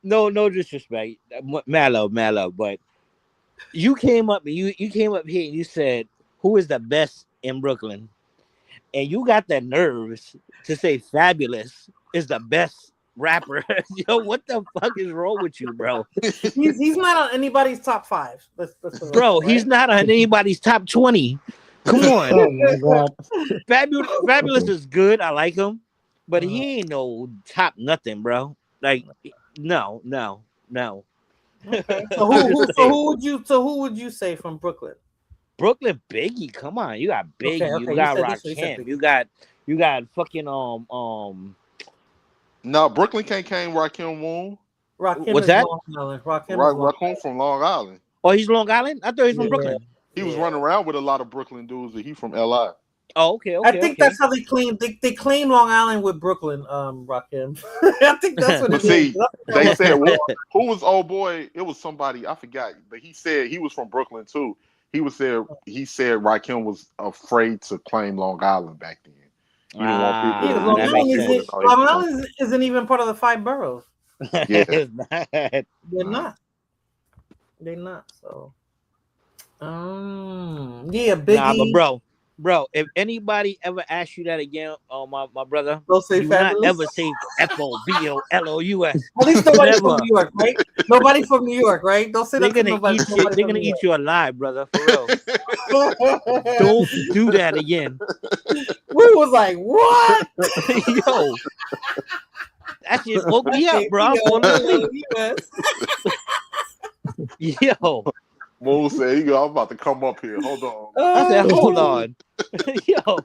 no disrespect, Mallow, but you came up and you came up here and you said, who is the best in Brooklyn? And you got the nerves to say Fabulous is the best rapper. Yo, what the fuck is wrong with you, bro? He's not on anybody's top 5. Bro, he's not on anybody's top 20. Come on. Oh my God. Fabulous is good. I like him, but he ain't no top nothing, bro. Like, no. Okay. So who would you say from Brooklyn? Brooklyn, Biggie. Come on, you got Biggie. Okay. You got Rakim. You got fucking No, Brooklyn can't claim Rakim Woon. Rakim What's is that? Long Island. Rakim from Long Island. Oh, he's Long Island? I thought he's from Brooklyn. He was running around with a lot of Brooklyn dudes, but he from LI. Oh, okay. I think that's how they claim. They claim Long Island with Brooklyn. Rakim. I think that's what it is. They said who was old boy? It was somebody, I forgot, but he said he was from Brooklyn too. He said Rakim was afraid to claim Long Island back then. Long Island isn't even part of the 5 boroughs. Yeah. They're not. So, yeah, Biggie. Nah, but bro, if anybody ever asks you that again, my brother, don't say do Fabulous. not ever say FOBOLOUS. At least nobody from New York, right? Nobody from New York, right? Don't say that to nobody. They're gonna eat you alive, brother. For real. Don't do that again. We was like, what? Yo, that shit woke me up, bro. I'm falling asleep. Yo. Mo said, I'm about to come up here. Hold on. I said, hold on. Yo,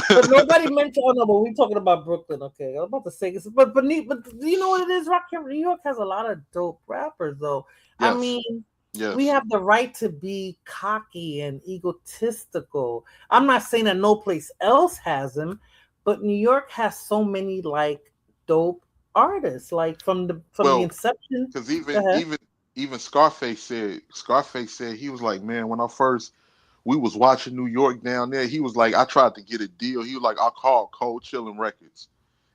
But nobody mentioned. Oh no, but we talking about Brooklyn. Okay, I was about to say this, but do you know what it is? New York has a lot of dope rappers, though. I Yes. mean, Yes. we have the right to be cocky and egotistical. I'm not saying that no place else has them, but New York has so many like dope artists, like from the inception. Because Go ahead. even Scarface said he was like, man, when we was watching New York down there, he was like, I tried to get a deal. He was like, I called Cold Chillin' Records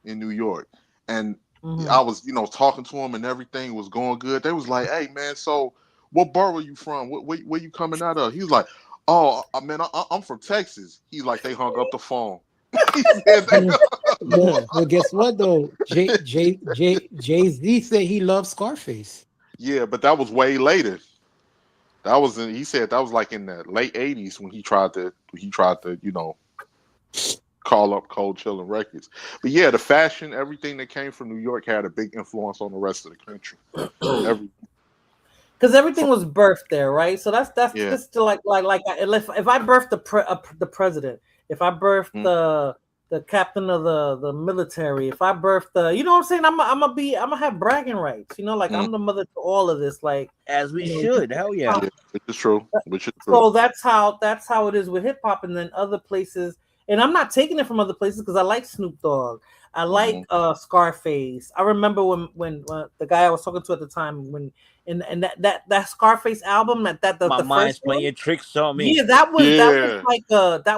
in New York, and I was talking to him and everything was going good. They was like, hey man, so what borough you from? Where you coming out of? He was like, oh man, I'm from Texas. He's like, they hung up the phone. He said Well, guess what though? Jay-Z said he loves Scarface. Yeah, but that was way later. He said that was like in the late 80s when he tried to call up Cold Chillin' Records. But yeah, the fashion, everything that came from New York had a big influence on the rest of the country. Because everything was birthed there, right? So that's Yeah. just like if I birthed the president, if I birthed the captain of the military, if I birthed the, you know what I'm saying? I'm gonna have bragging rights, like I'm the mother to all of this, like as we should. Hell yeah. Which is true. So that's how it is with hip hop, and then other places. And I'm not taking it from other places because I like Snoop Dogg. I like Scarface. I remember when the guy I was talking to at the time and that Scarface album My the mind's first one, playing tricks on me. yeah, that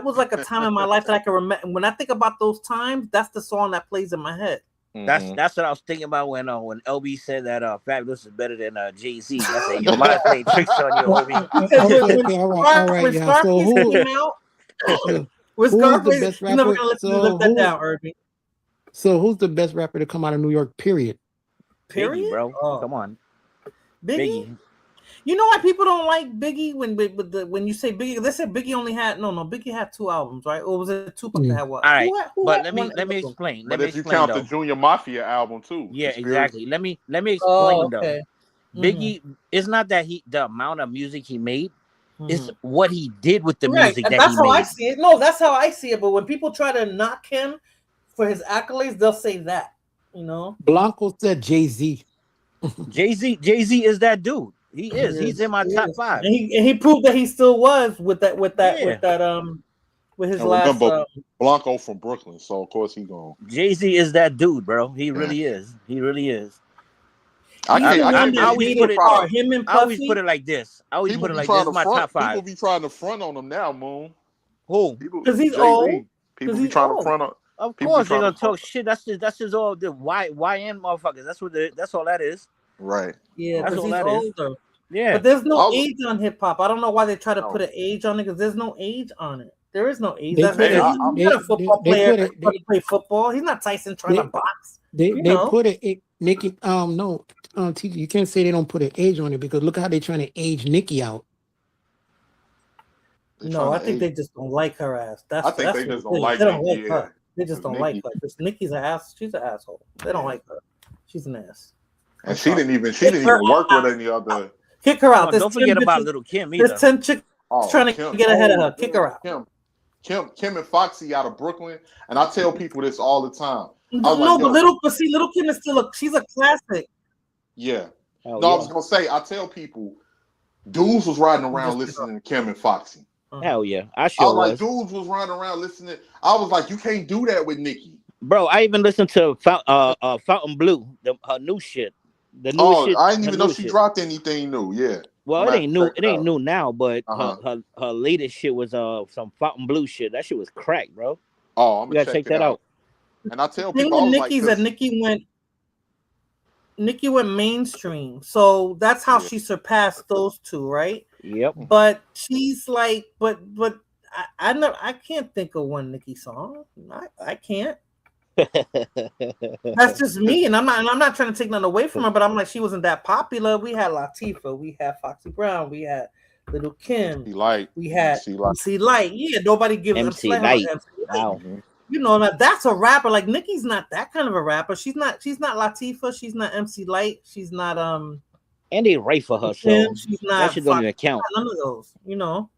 was like a time in my life that I can remember. When I think about those times, that's the song that plays in my head. That's what I was thinking about when LB said that Fabulous is better than Jay-Z. I said your mind's playing tricks on you, LB. All right, yeah. So With who's the Scarface, best you're never rapper? gonna let me lift that down, Irving. So who's the best rapper to come out of New York? Period. Period, Biggie, bro. Oh. Come on, Biggie. You know why people don't like Biggie when you say Biggie? They said Biggie only had Biggie had 2 albums, right? Or was it Tupac that had what? All right, Who but had let me one album? explain. But Let me if you explain count though. the Junior Mafia album too. Yeah, Conspiracy. exactly. Let me explain Oh, though. okay. Biggie, it's not that the amount of music he made, it's what he did with the Right, music and that that's he how made. I see it. No, that's how I see it. But when people try to knock him for his accolades, they'll say that. Blanco said Jay-Z. Jay-Z is that dude. He is. He's in my top 5. And he proved that he still was with his And last. remember, Blanco from Brooklyn, so of course he gone. Jay-Z is that dude, bro. He really is. He really is. I always put it like this. I always People put it be like trying this. to My front. top 5. People be trying to front on him now, Moon. Who? Because he's Jay-Z. old. People be trying to front on. Of people be course they're trying gonna to talk shit. That's just all the YN motherfuckers. That's all that is. Right. Yeah, That's because all he's that is. older. Yeah. But there's no age on hip hop. I don't know why they try to No. put an age on it because there's no age on it. There is no age. They That's put he's it- not they- a football they player put it- trying to play football. He's not Tyson trying to box. They You know. put it Nicki. No, TJ, you can't say they don't put an age on it because look how they're trying to age Nicki out. No, I think they just don't like her ass. That's I think that's they just what it don't is. like They don't Nicki, like her. They just don't like Nicki- her. This Nikki's an ass. She's an asshole. They don't like her. She's an ass. And she didn't even her work with any other. Kick her out. Oh, There's don't 10 forget about bitches- Little Kim either. There's 10 chicks trying to get ahead of her. Kick her out. Kim and Foxy out of Brooklyn, and I tell people this all the time. No, but Little Kim is still she's a classic. Yeah. Hell No, I yeah. was gonna say, I tell people, dudes was riding around listening to Kim and Foxy. Hell yeah, I I sure was like, was. dudes was riding around listening. I was like, you can't do that with Nicki. Bro, I even listened to Fountain Blue, her new shit. The new Oh, shit. I didn't her even know new she shit. dropped anything new. Yeah. Well, I'm it gonna ain't have new. to check It ain't out. new now, but Uh-huh. her latest shit was some Fountain Blue shit. That shit was crack, bro. Oh, I'm You gonna gotta check it that out. And I tell The thing people, I with was like, Nicki's that Nicki went mainstream, so that's how she surpassed those two, right? Yep. But she's like, but I can't think of one Nicki song. I can't. That's just me, and I'm not trying to take nothing away from her, but I'm like, she wasn't that popular. We had Latifah, we had Foxy Brown, we had Little Kim, we had MC Light. Yeah, nobody gives MC a Light. MC Light. Wow. You know, now that's a rapper. Like Nicki's not that kind of a rapper. She's not Latifah. She's not MC Light. She's not And they right for her, so Kim. She's not that shit don't even Foxy, count. none of those. You know.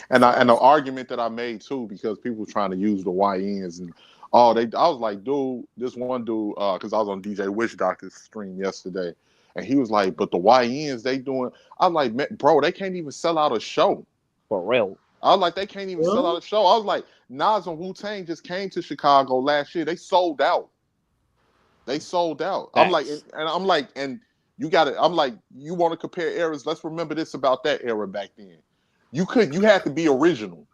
And the argument that I made too, because people were trying to use the YNs and I was like, dude, this one dude, because I was on DJ Witch Doctor's stream yesterday, and he was like, but the YNs they doing. I'm like, man, bro, they can't even sell out a show. For real. I was like, they can't even sell out a show. I was like, Nas and Wu-Tang just came to Chicago last year. They sold out. I'm like, and you got it. I'm like, you want to compare eras? Let's remember this about that era back then. You had to be original.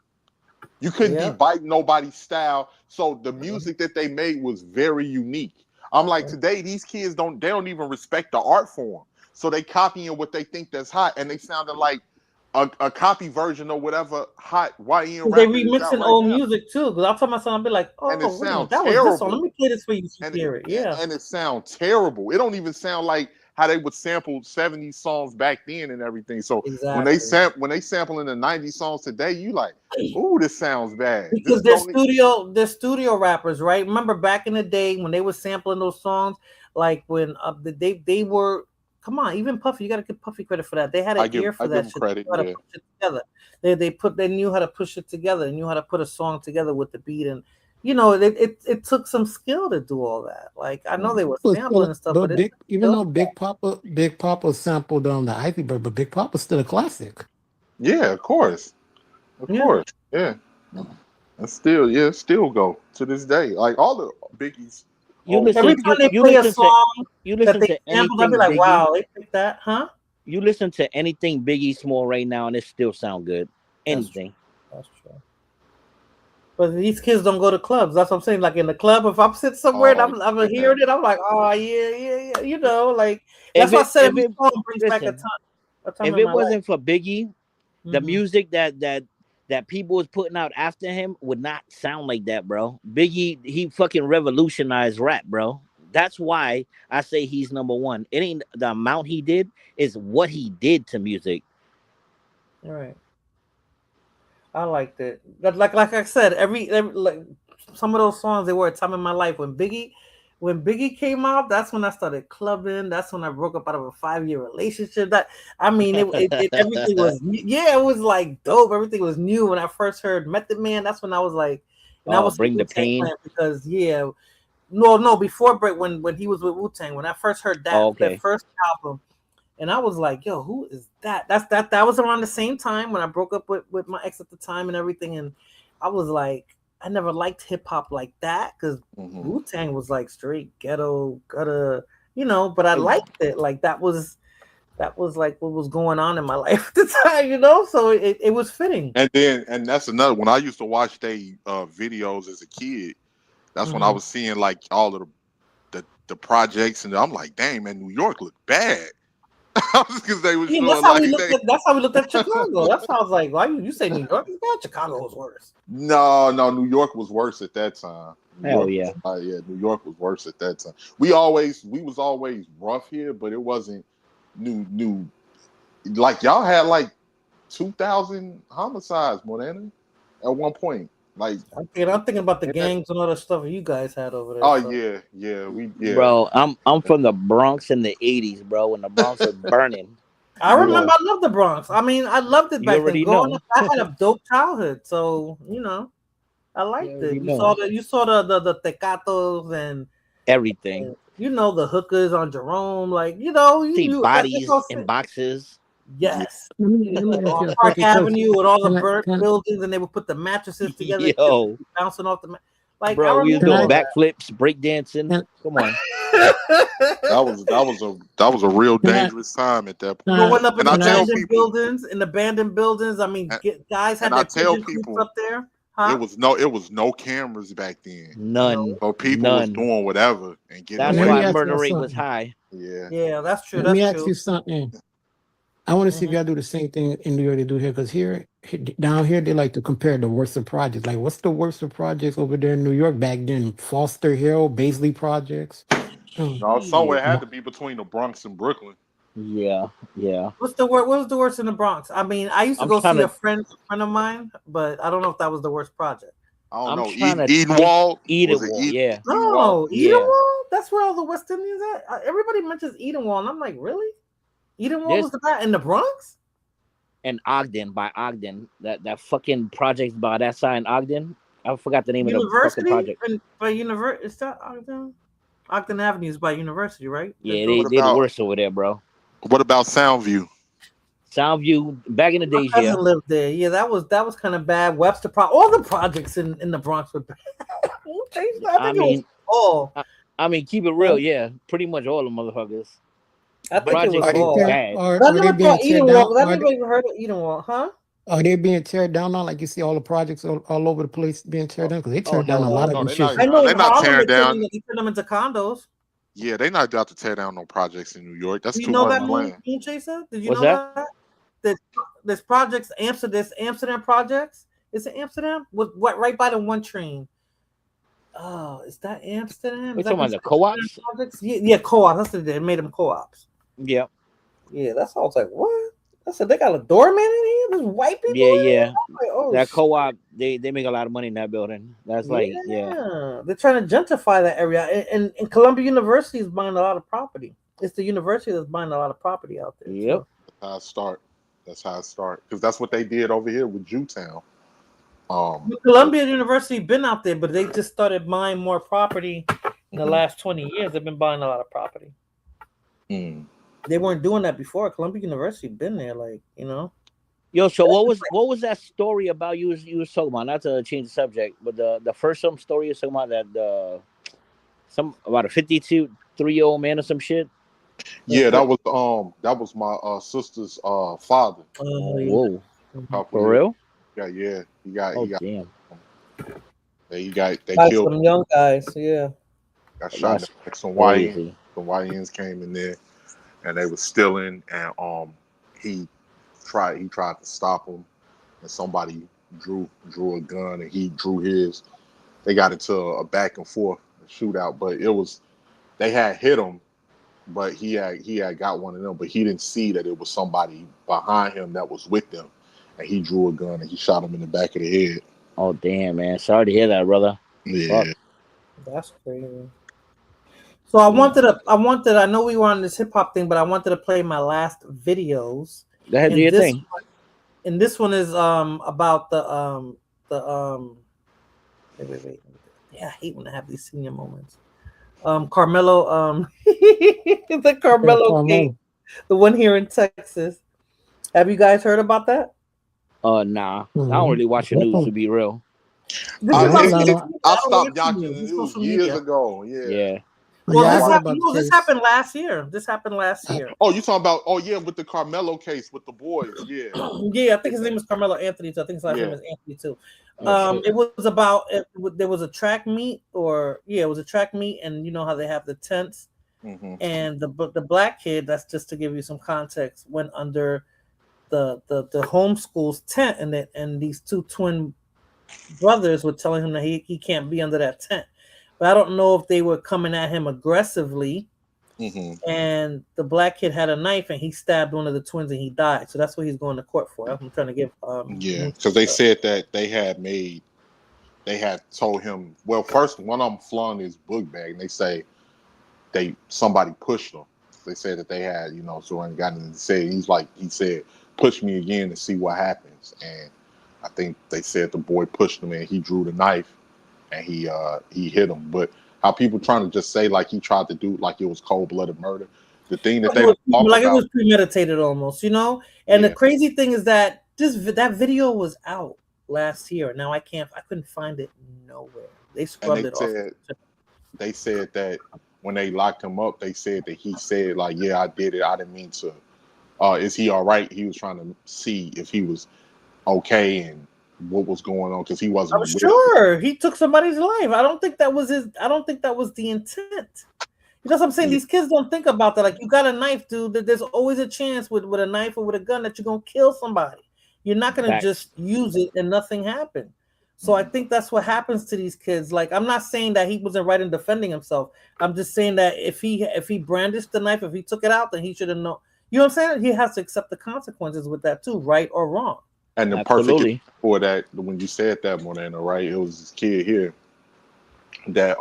You couldn't be biting nobody's style. So the music that they made was very unique. I'm like, today these kids don't even respect the art form. So they copying what they think that's hot, and they sounded like a copy version of whatever hot YN. They remixing old music too. Because I'll tell my son, I'll be like, "Oh, and it sounds that terrible. was this song. Let me play this for you to hear it." Yeah, and it sounds terrible. It don't even sound like how they would sample 70s songs back then and everything. So when they sample in the 90s songs today, you like, ooh, this sounds bad. Because they're studio rappers, right? Remember back in the day when they were sampling those songs, like when they were. Come on, even Puffy, you got to give Puffy credit for that. They had an ear for that shit. Credit, they knew how to put it together. They knew how to push it together. They knew how to put a song together with the beat, and it took some skill to do all that. Like I know they were sampling and stuff, but even though Big Papa sampled on the Ivy Bird, but Big Papa's still a classic. Yeah, of course, yeah. And still go to this day. Like all the Biggie's. Every time they play a song that they sampled, I'll be like, wow, they picked that, huh? You listen to anything Biggie Small right now, and it still sound good. Anything. That's true. But these kids don't go to clubs. That's what I'm saying. Like in the club, if I'm sitting somewhere and I'm hearing it, I'm like, oh yeah. You know, like that's why I said every song brings back a time. If it wasn't for Biggie, the music that people was putting out after him would not sound like that, bro. Biggie, he fucking revolutionized rap, bro. That's why I say he's number one. It ain't the amount he did, is what he did to music. All right. I liked it. Like I said, every like some of those songs, they were a time in my life. When Biggie came out, that's when I started clubbing. That's when I broke up out of a 5-year relationship. Everything was it was like dope. Everything was new. When I first heard Method Man, that's when I was like, and I was Bring the Pain because before break when he was with Wu-Tang. When I first heard that first album, and I was like, yo, who is that? That was around the same time when I broke up with my ex at the time and everything, and I was like, I never liked hip hop like that because Wu-Tang was like straight ghetto, gutter, but I liked it. Like that was like what was going on in my life at the time, so it was fitting. And that's another, when I used to watch they videos as a kid, that's when I was seeing like all of the projects, and I'm like, dang man, New York looked bad. Because they was that's how we looked at Chicago. That's how I was like, why you say New York is bad? Chicago was worse. No, New York was worse at that time. Hell yeah. New York was worse at that time. We was always rough here, but it wasn't new. Like y'all had like 2,000 homicides, Morena, at one point. Like I'm thinking about the gangs and all the stuff you guys had over there. Oh so. yeah. Bro, I'm from the Bronx in the 80s, bro, when the Bronx was burning. I remember I loved the Bronx. I mean, I loved it back then. Growing up, I had a dope childhood, so I liked it. You saw the tecatos and everything. The hookers on Jerome, like see bodies in boxes. Yes. Park Avenue with all the burnt buildings, and they would put the mattresses together, bouncing off the like. Bro, we was doing backflips, breakdancing. Come on. that was a real dangerous time at that point. Going up in the abandoned buildings. I mean, guys had their people up there. Huh? It was no cameras back then. None. So people was doing whatever and getting. That's why murder rate was high. Yeah, that's true. Let me ask you something. I want to see if y'all do the same thing in New York they do here, because down here they like to compare the worst of projects. Like, what's the worst of projects over there in New York back then? Foster Hill, Baisley projects. No, somewhere had to be between the Bronx and Brooklyn. Yeah. What was the worst in the Bronx? I mean, I used to go see a friend of mine, but I don't know if that was the worst project. I don't know. Edenwald? Edenwald, yeah. No, Edenwald? That's where all the West Indians at. Everybody mentions Edenwald, and I'm like, really? Edenwald was the guy in the Bronx? and Ogden by Ogden. That fucking project by that side in Ogden. I forgot the name of the fucking University project. by University. Is that Ogden? Ogden Avenue is by University, right? Yeah, They're they the worst over there, bro. What about Soundview? Soundview, back in the My days, cousin yeah. lived there. Yeah, that was kind of bad. Webster, all the projects in the Bronx were bad. I mean, all. I mean, keep it real, yeah. Pretty much all the motherfuckers. I think it was Projects all. was bad. Are That they never being called teared Eden Walk. down? That never even heard of Eden Walk, huh? Are they being teared down now? Like you see all the projects all over the place being teared down because they tear down a lot of no, them they're shit. not. I know They're in not Harlem tearing they down. turn them into condos. Yeah, they not about to tear down no projects in New York. That's Do you too know much that, land. Moon Chaser? Did you What's know that? that? There's projects, there's Amsterdam projects. Is it Amsterdam? What right by the one train? Oh, is that Amsterdam? We Is that talking about the Amsterdam co-ops? projects? Yeah, co-ops. That's what they made them co-ops. Yeah. Yeah, that's all. I was like, what? I said they got a doorman in here. There's white people. Yeah, in here? yeah. I'm like, oh, That shit. co-op, they make a lot of money in that building. That's like, yeah. They're trying to gentrify that area, and Columbia University is buying a lot of property. It's the university that's buying a lot of property out there. Yep. That's how it start. That's how it start. Because that's what they did over here with Jewtown. Columbia University been out there, but they just started buying more property in the last 20 years. They've been buying a lot of property. They weren't doing that before. Columbia University been there, like, you know. Yo, so what was that story about you was talking about? Not to change the subject, but the first story you was talking about that some about a 52-3-year-old man or some shit. Yeah, that was my sister's father. Whoa. Couple For real? Yeah. He got damn. They Like killed some young guys, yeah. got shot. That's Like some crazy. YNs came in there and they were stealing, and he tried to stop him, and somebody drew a gun and he drew his. They got into a back and forth shootout, but they had hit him, but he had got one of them, but he didn't see that it was somebody behind him that was with them, and he drew a gun and he shot him in the back of the head. Oh damn, man! Sorry to hear that, brother. Yeah. Fuck. That's crazy. So I know we were on this hip hop thing, but I wanted to play my last videos. Go ahead, do your thing. And this one is about the wait. Yeah, I hate when I have these senior moments. Carmelo, the Carmelo case, the one here in Texas. Have you guys heard about that? Nah. I don't really watch the news, to be real. I stopped watching the news years ago. Yeah. Well, this happened last year. Oh, you talking about? Oh, yeah, with the Carmelo case with the boys. Yeah. Yeah, I think his name is Carmelo Anthony too. I think his last name is Anthony too. It was about there was a track meet, and you know how they have the tents, and the black kid. That's just to give you some context. Went under the homeschool's tent, and these two twin brothers were telling him that he can't be under that tent. But I don't know if they were coming at him aggressively. And the black kid had a knife and he stabbed one of the twins and he died. So that's what he's going to court for. I'm trying to give. Because they said that they had told him. Well, first one of them flung his book bag, and they say somebody pushed him. They said that they had, so when got in and said he said, push me again and see what happens. And I think they said the boy pushed him and he drew the knife. And he hit him, but how people trying to just say like he tried to do like it was cold-blooded murder. The thing that they don't talk like about, it was premeditated almost, And the crazy thing is that that video was out last year. Now I couldn't find it nowhere. They scrubbed it off. They said that when they locked him up, they said that he said like, "Yeah, I did it. I didn't mean to. Is he all right?" He was trying to see if he was okay and what was going on because he wasn't. I'm sure he took somebody's life. I don't think that was the intent. You know what I'm saying? These kids don't think about that. Like, you got a knife, dude. There's always a chance with a knife or with a gun that you're gonna kill somebody. You're not gonna just use it and nothing happened. So I think that's what happens to these kids. Like, I'm not saying that he wasn't right in defending himself. I'm just saying that if he brandished the knife, if he took it out, then he should have known. You know what I'm saying? He has to accept the consequences with that too, right or wrong. And the perfect for that, when you said that, Morena, right? It was this kid here that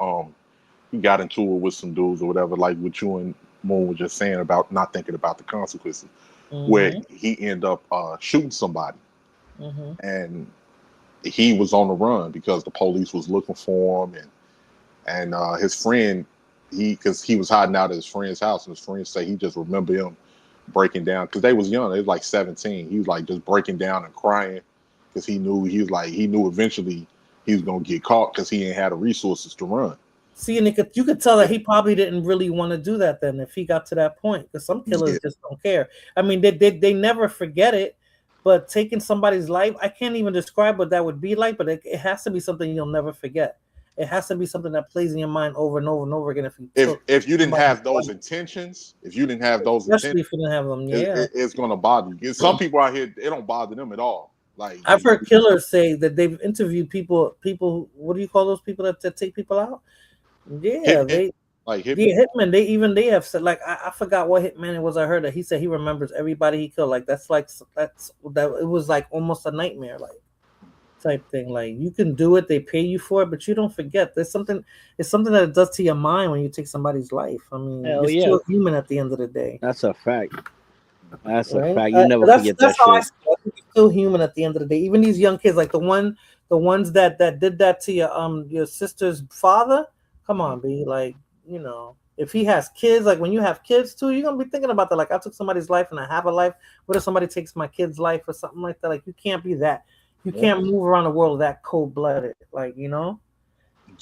he got into it with some dudes or whatever, like what you and Moon was just saying about not thinking about the consequences. where he ended up shooting somebody, and he was on the run because the police was looking for him, and his friend, because he was hiding out at his friend's house, and his friends say he just remember him breaking down because they was young. They was like 17. He was like just breaking down and crying because he knew eventually he was gonna get caught because he ain't had the resources to run. See, and you could tell that he probably didn't really want to do that then if he got to that point, because some killers just don't care. I mean, they never forget it, but taking somebody's life, I can't even describe what that would be like, but it has to be something you'll never forget. It has to be something that plays in your mind over and over and over again. If you didn't have those intentions, especially if you didn't have them, it's gonna bother you. Some people out here, it don't bother them at all. Like I've heard killers say that they've interviewed people. What do you call those people that take people out? Yeah, hitmen. They have said, like, I forgot what hitman it was. I heard that he said he remembers everybody he killed. Like that. It was like almost a nightmare, like type thing. Like you can do it, they pay you for it, but you don't forget. It's something that it does to your mind when you take somebody's life. I mean, you're still human at the end of the day. That's a fact. That's a fact. You never forget that shit. I think you're still human at the end of the day. Even these young kids, like the ones that did that to your sister's father. Come on, B. Like, you know, if he has kids, like when you have kids too, you're gonna be thinking about that. Like, I took somebody's life and I have a life. What if somebody takes my kid's life or something like that? Like, you can't be that. You can't move around the world that cold-blooded. Like, you know.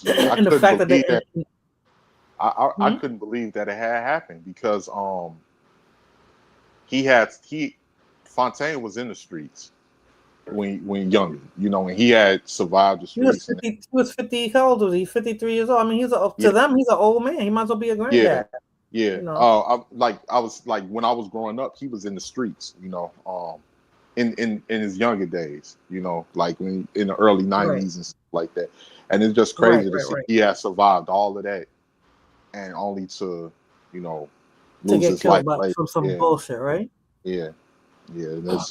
And the fact that I couldn't believe that it had happened because Fontaine was in the streets when younger, you know, when he had survived the streets. He was 50. How old was he? 53 years old. I mean, to them, he's an old man. He might as well be a granddad. Yeah. You know? I was when I was growing up, he was in the streets, you know, in his younger days, you know, like in the early 90s and stuff like that. And it's just crazy to see he has survived all of that and only to, you know, lose his life from some bullshit, right? Yeah. That's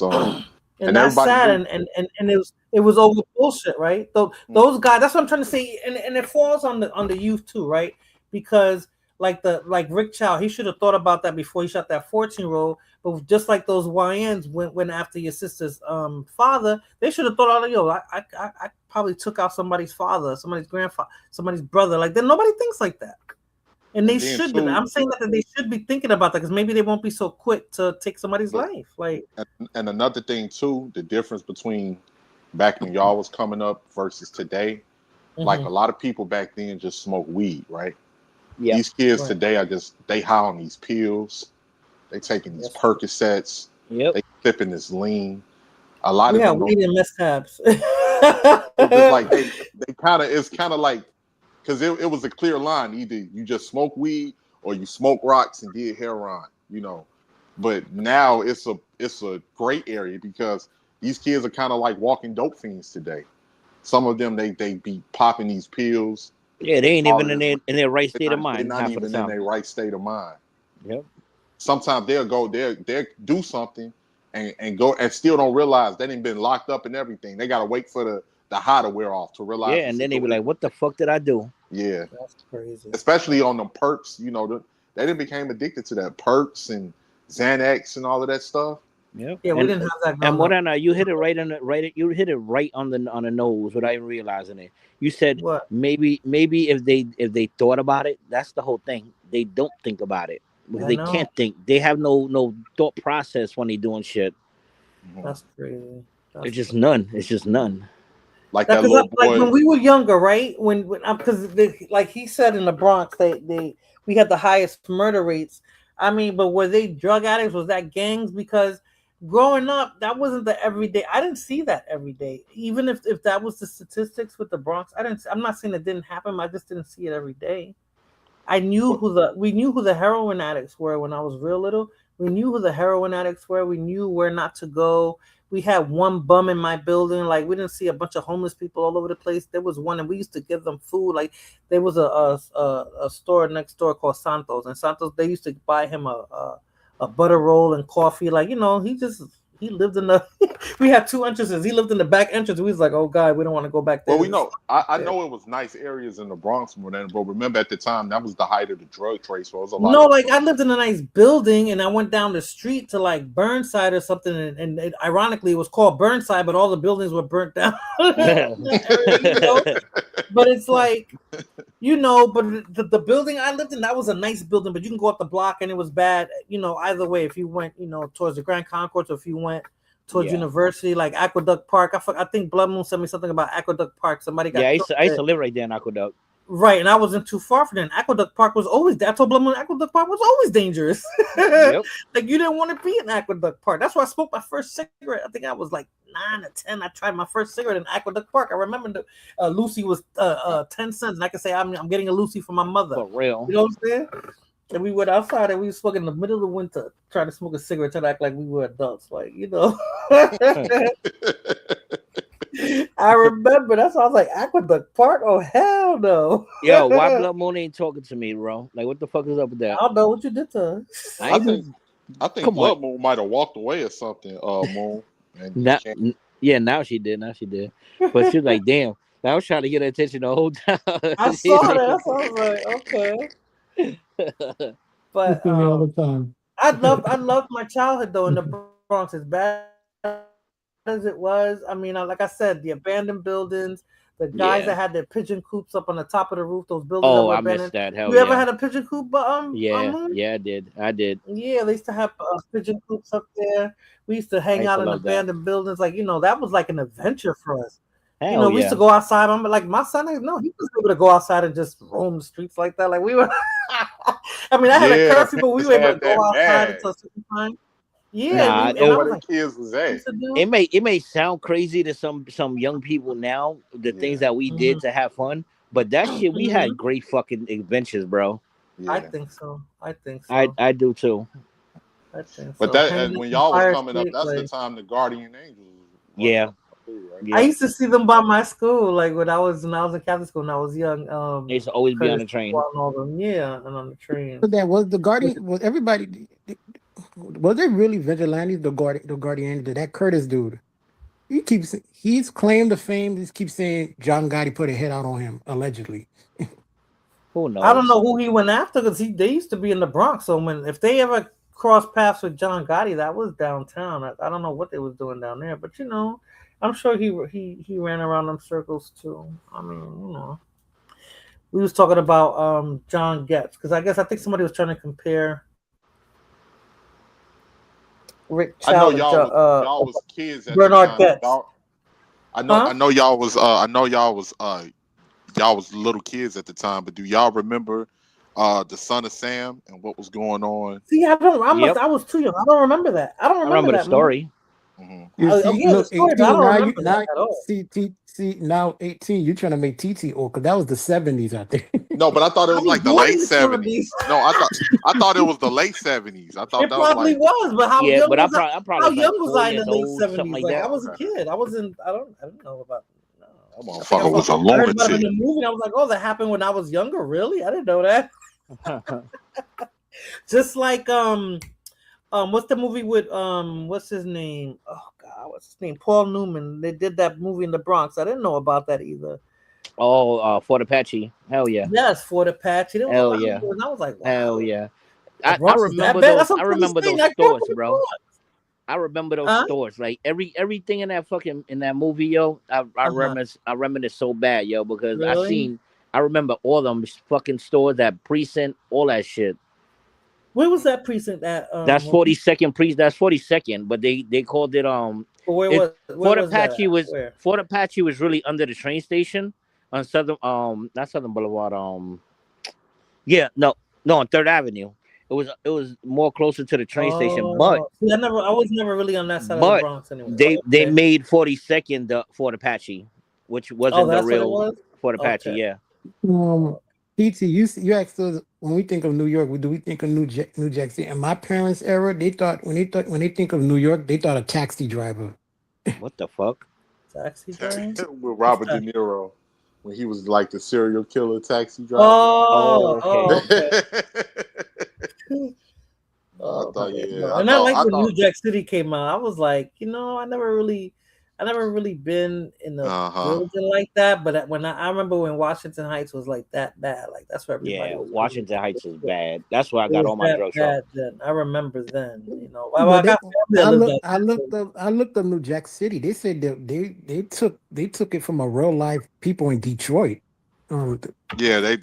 and that's sad, and it was over bullshit, right? Those guys. That's what I'm trying to say, and it falls on the youth too, right? Because like Rick Chow, he should have thought about that before he shot that 14-year-old. But just like those YNs went after your sister's father, they should have thought, I probably took out somebody's father, somebody's grandfather, somebody's brother. Like then nobody thinks like that. And they should be. I'm saying that they should be thinking about that because maybe they won't be so quick to take somebody's life. Like, and another thing too, the difference between back when y'all was coming up versus today, like a lot of people back then just smoked weed, right? Yeah. These kids today they high on these pills, they taking these Percocets, they sipping this lean. A lot of them weed and mishaps. Like it's kind of like. Because it was a clear line. Either you just smoke weed or you smoke rocks and did heroin, you know. But now it's a great area because these kids are kind of like walking dope fiends today. Some of them they be popping these pills. Yeah, they ain't even in their right state of mind. They're not even in their right state of mind. Yep. Sometimes they'll do something and go and still don't realize they done been locked up and everything. They gotta wait for the high to wear off to realize. Yeah, and then they be like, "What the fuck did I do?" Yeah, that's crazy. Especially on them perks, you know, they didn't became addicted to that perks and Xanax and all of that stuff. Yep. Yeah, we didn't have that. And Morena, you hit it right on you hit it right on the nose without even realizing it. You said maybe if they thought about it, that's the whole thing. They don't think about it because they can't think. They have no thought process when they doing shit. That's crazy. It's just none. It's just none. Like that little boy. Like when we were younger, right? When because like he said in the Bronx, we had the highest murder rates. I mean, but were they drug addicts? Was that gangs? Because growing up, that wasn't the everyday. I didn't see that every day. Even if that was the statistics with the Bronx, I'm not saying it didn't happen. I just didn't see it every day. We knew who the heroin addicts were when I was real little. We knew who the heroin addicts were. We knew where not to go. We had one bum in my building. Like, we didn't see a bunch of homeless people all over the place. There was one, and we used to give them food. Like, there was a store next door called Santos, and Santos, they used to buy him a butter roll and coffee. Like, you know, he he lived in the. We had 2 entrances. He lived in the back entrance. We was like, oh God, we don't want to go back there. Well, we know. I know it was nice areas in the Bronx more than, but remember at the time that was the height of the drug trade, so it was a lot. No, like I lived in a nice building, and I went down the street to like Burnside or something, and it, ironically, it was called Burnside, but all the buildings were burnt down. You know? But it's like, you know, but the building I lived in, that was a nice building, but you can go up the block and it was bad. You know, either way, if you went, you know, towards the Grand Concourse, or if you went towards University, like Aqueduct Park. I think Blood Moon sent me something about Aqueduct Park. Somebody got I used to live right there in Aqueduct. Right, and I wasn't too far from there. Aqueduct Park was always, I told Blood Moon Aqueduct Park was always dangerous. Yep. Like you didn't want to be in Aqueduct Park. That's why I smoked my first cigarette. I think I was like 9 or 10. I tried my first cigarette in Aqueduct Park. I remember Lucy was 10 cents, and I could say I'm getting a Lucy for my mother. For real. You know what I'm saying? And we went outside and we were smoking in the middle of the winter, trying to smoke a cigarette to act like we were adults. Like, you know. I remember that's why I was like, Aqueduct Park? Oh hell no. Yo, why Blood Moon ain't talking to me, bro? Like, what the fuck is up with that? I don't know what you did to her. I think Blood Moon might have walked away or something. Moon. Now she did. But she's like, damn. I was trying to get her attention the whole time. I saw that. So I was like, okay. But all the time. I loved my childhood though in the Bronx. As bad as it was, I mean, like I said, the abandoned buildings, the guys that had their pigeon coops up on the top of the roof, those buildings. Oh, that were I abandoned. missed that. Hell You ever had a pigeon coop? yeah, I did. Yeah, they used to have pigeon coops up there. We used to hang out in abandoned buildings. Like, you know, that was like an adventure for us. Hell you know, we used to go outside. I'm like, my son, no, he was able to go outside and just roam the streets like that. Like we were. I mean, I had a curfew, but we were able to go outside until a certain time. Yeah, kids was at. It may sound crazy to some young people now, the things that we did to have fun, but that shit, we had great fucking adventures, bro. Yeah. I think so. I do too. I think but so. and when y'all was coming up, that's the time the Guardian Angels. Yeah. I used to see them by my school, like when I was in Catholic school, when I was young. They used to always be on the train. And on the train. But that was the Guardian. Was everybody? Was it really vigilantes? The Guardian, that Curtis dude. He's claimed the fame. He keeps saying John Gotti put a hit out on him allegedly. Who knows? I don't know who he went after because they used to be in the Bronx. So if they ever crossed paths with John Gotti, that was downtown. I don't know what they was doing down there, but you know. I'm sure he ran around them circles too. I mean, you know, we was talking about John Getz because I think somebody was trying to compare Rick Chow. I know y'all was kids at Bernard the time. Getz. I know y'all was little kids at the time. But do y'all remember the Son of Sam and what was going on? See, I was too young. I don't remember that. I don't remember that the story. See, now 18, you're trying to make TT old because that was the 70s, I think. No, but I thought it was like the late 70s. No, I thought it was the late 70s. I thought it that probably was but how young was I? How young like was I in the late 70s? Like I was a kid. I didn't know about. That motherfucker was a I heard about it in lunatic. the movie. I was like, oh, that happened when I was younger. Really? I didn't know that. Just like what's the movie with what's his name? Oh God, what's his name? Paul Newman. They did that movie in the Bronx. I didn't know about that either. Oh, Fort Apache. Hell yeah. Yes, Fort Apache. Hell yeah. And I was like, wow. Hell yeah. I remember those. I remember those stores, bro. I remember those stores. Like everything in that movie, yo. I reminisce so bad, yo, because I remember all them fucking stores, that precinct, all that shit. Where was that precinct at? That's 42nd precinct. That's 42nd, but they called it Fort Apache was where? Fort Apache was really under the train station on Southern not Southern Boulevard. On 3rd Avenue. It was more closer to the train station, but see, I was never really on that side of the Bronx anyway. They made 42nd the Fort Apache, which wasn't the real Fort Apache. Okay. Yeah. PT, you asked us when we think of New York, do we think of New Jack City? In my parents' era, when they think of New York, they thought of Taxi Driver. What the fuck? Taxi Driver with Robert De Niro when he was like the serial killer taxi driver. Oh, okay. Oh, thought, okay. yeah, No, I and I like thought, when New Jack City came out. I was like, I never really been in the building like that. But when I remember when Washington Heights was like that bad, like that's where everybody Yeah, was. Washington Heights is bad. That's where I It got was all my that drugs from. bad then. I remember then. I But got family that lived out there. I looked up New Jack City. They said that they took it from a real life people in Detroit. yeah, they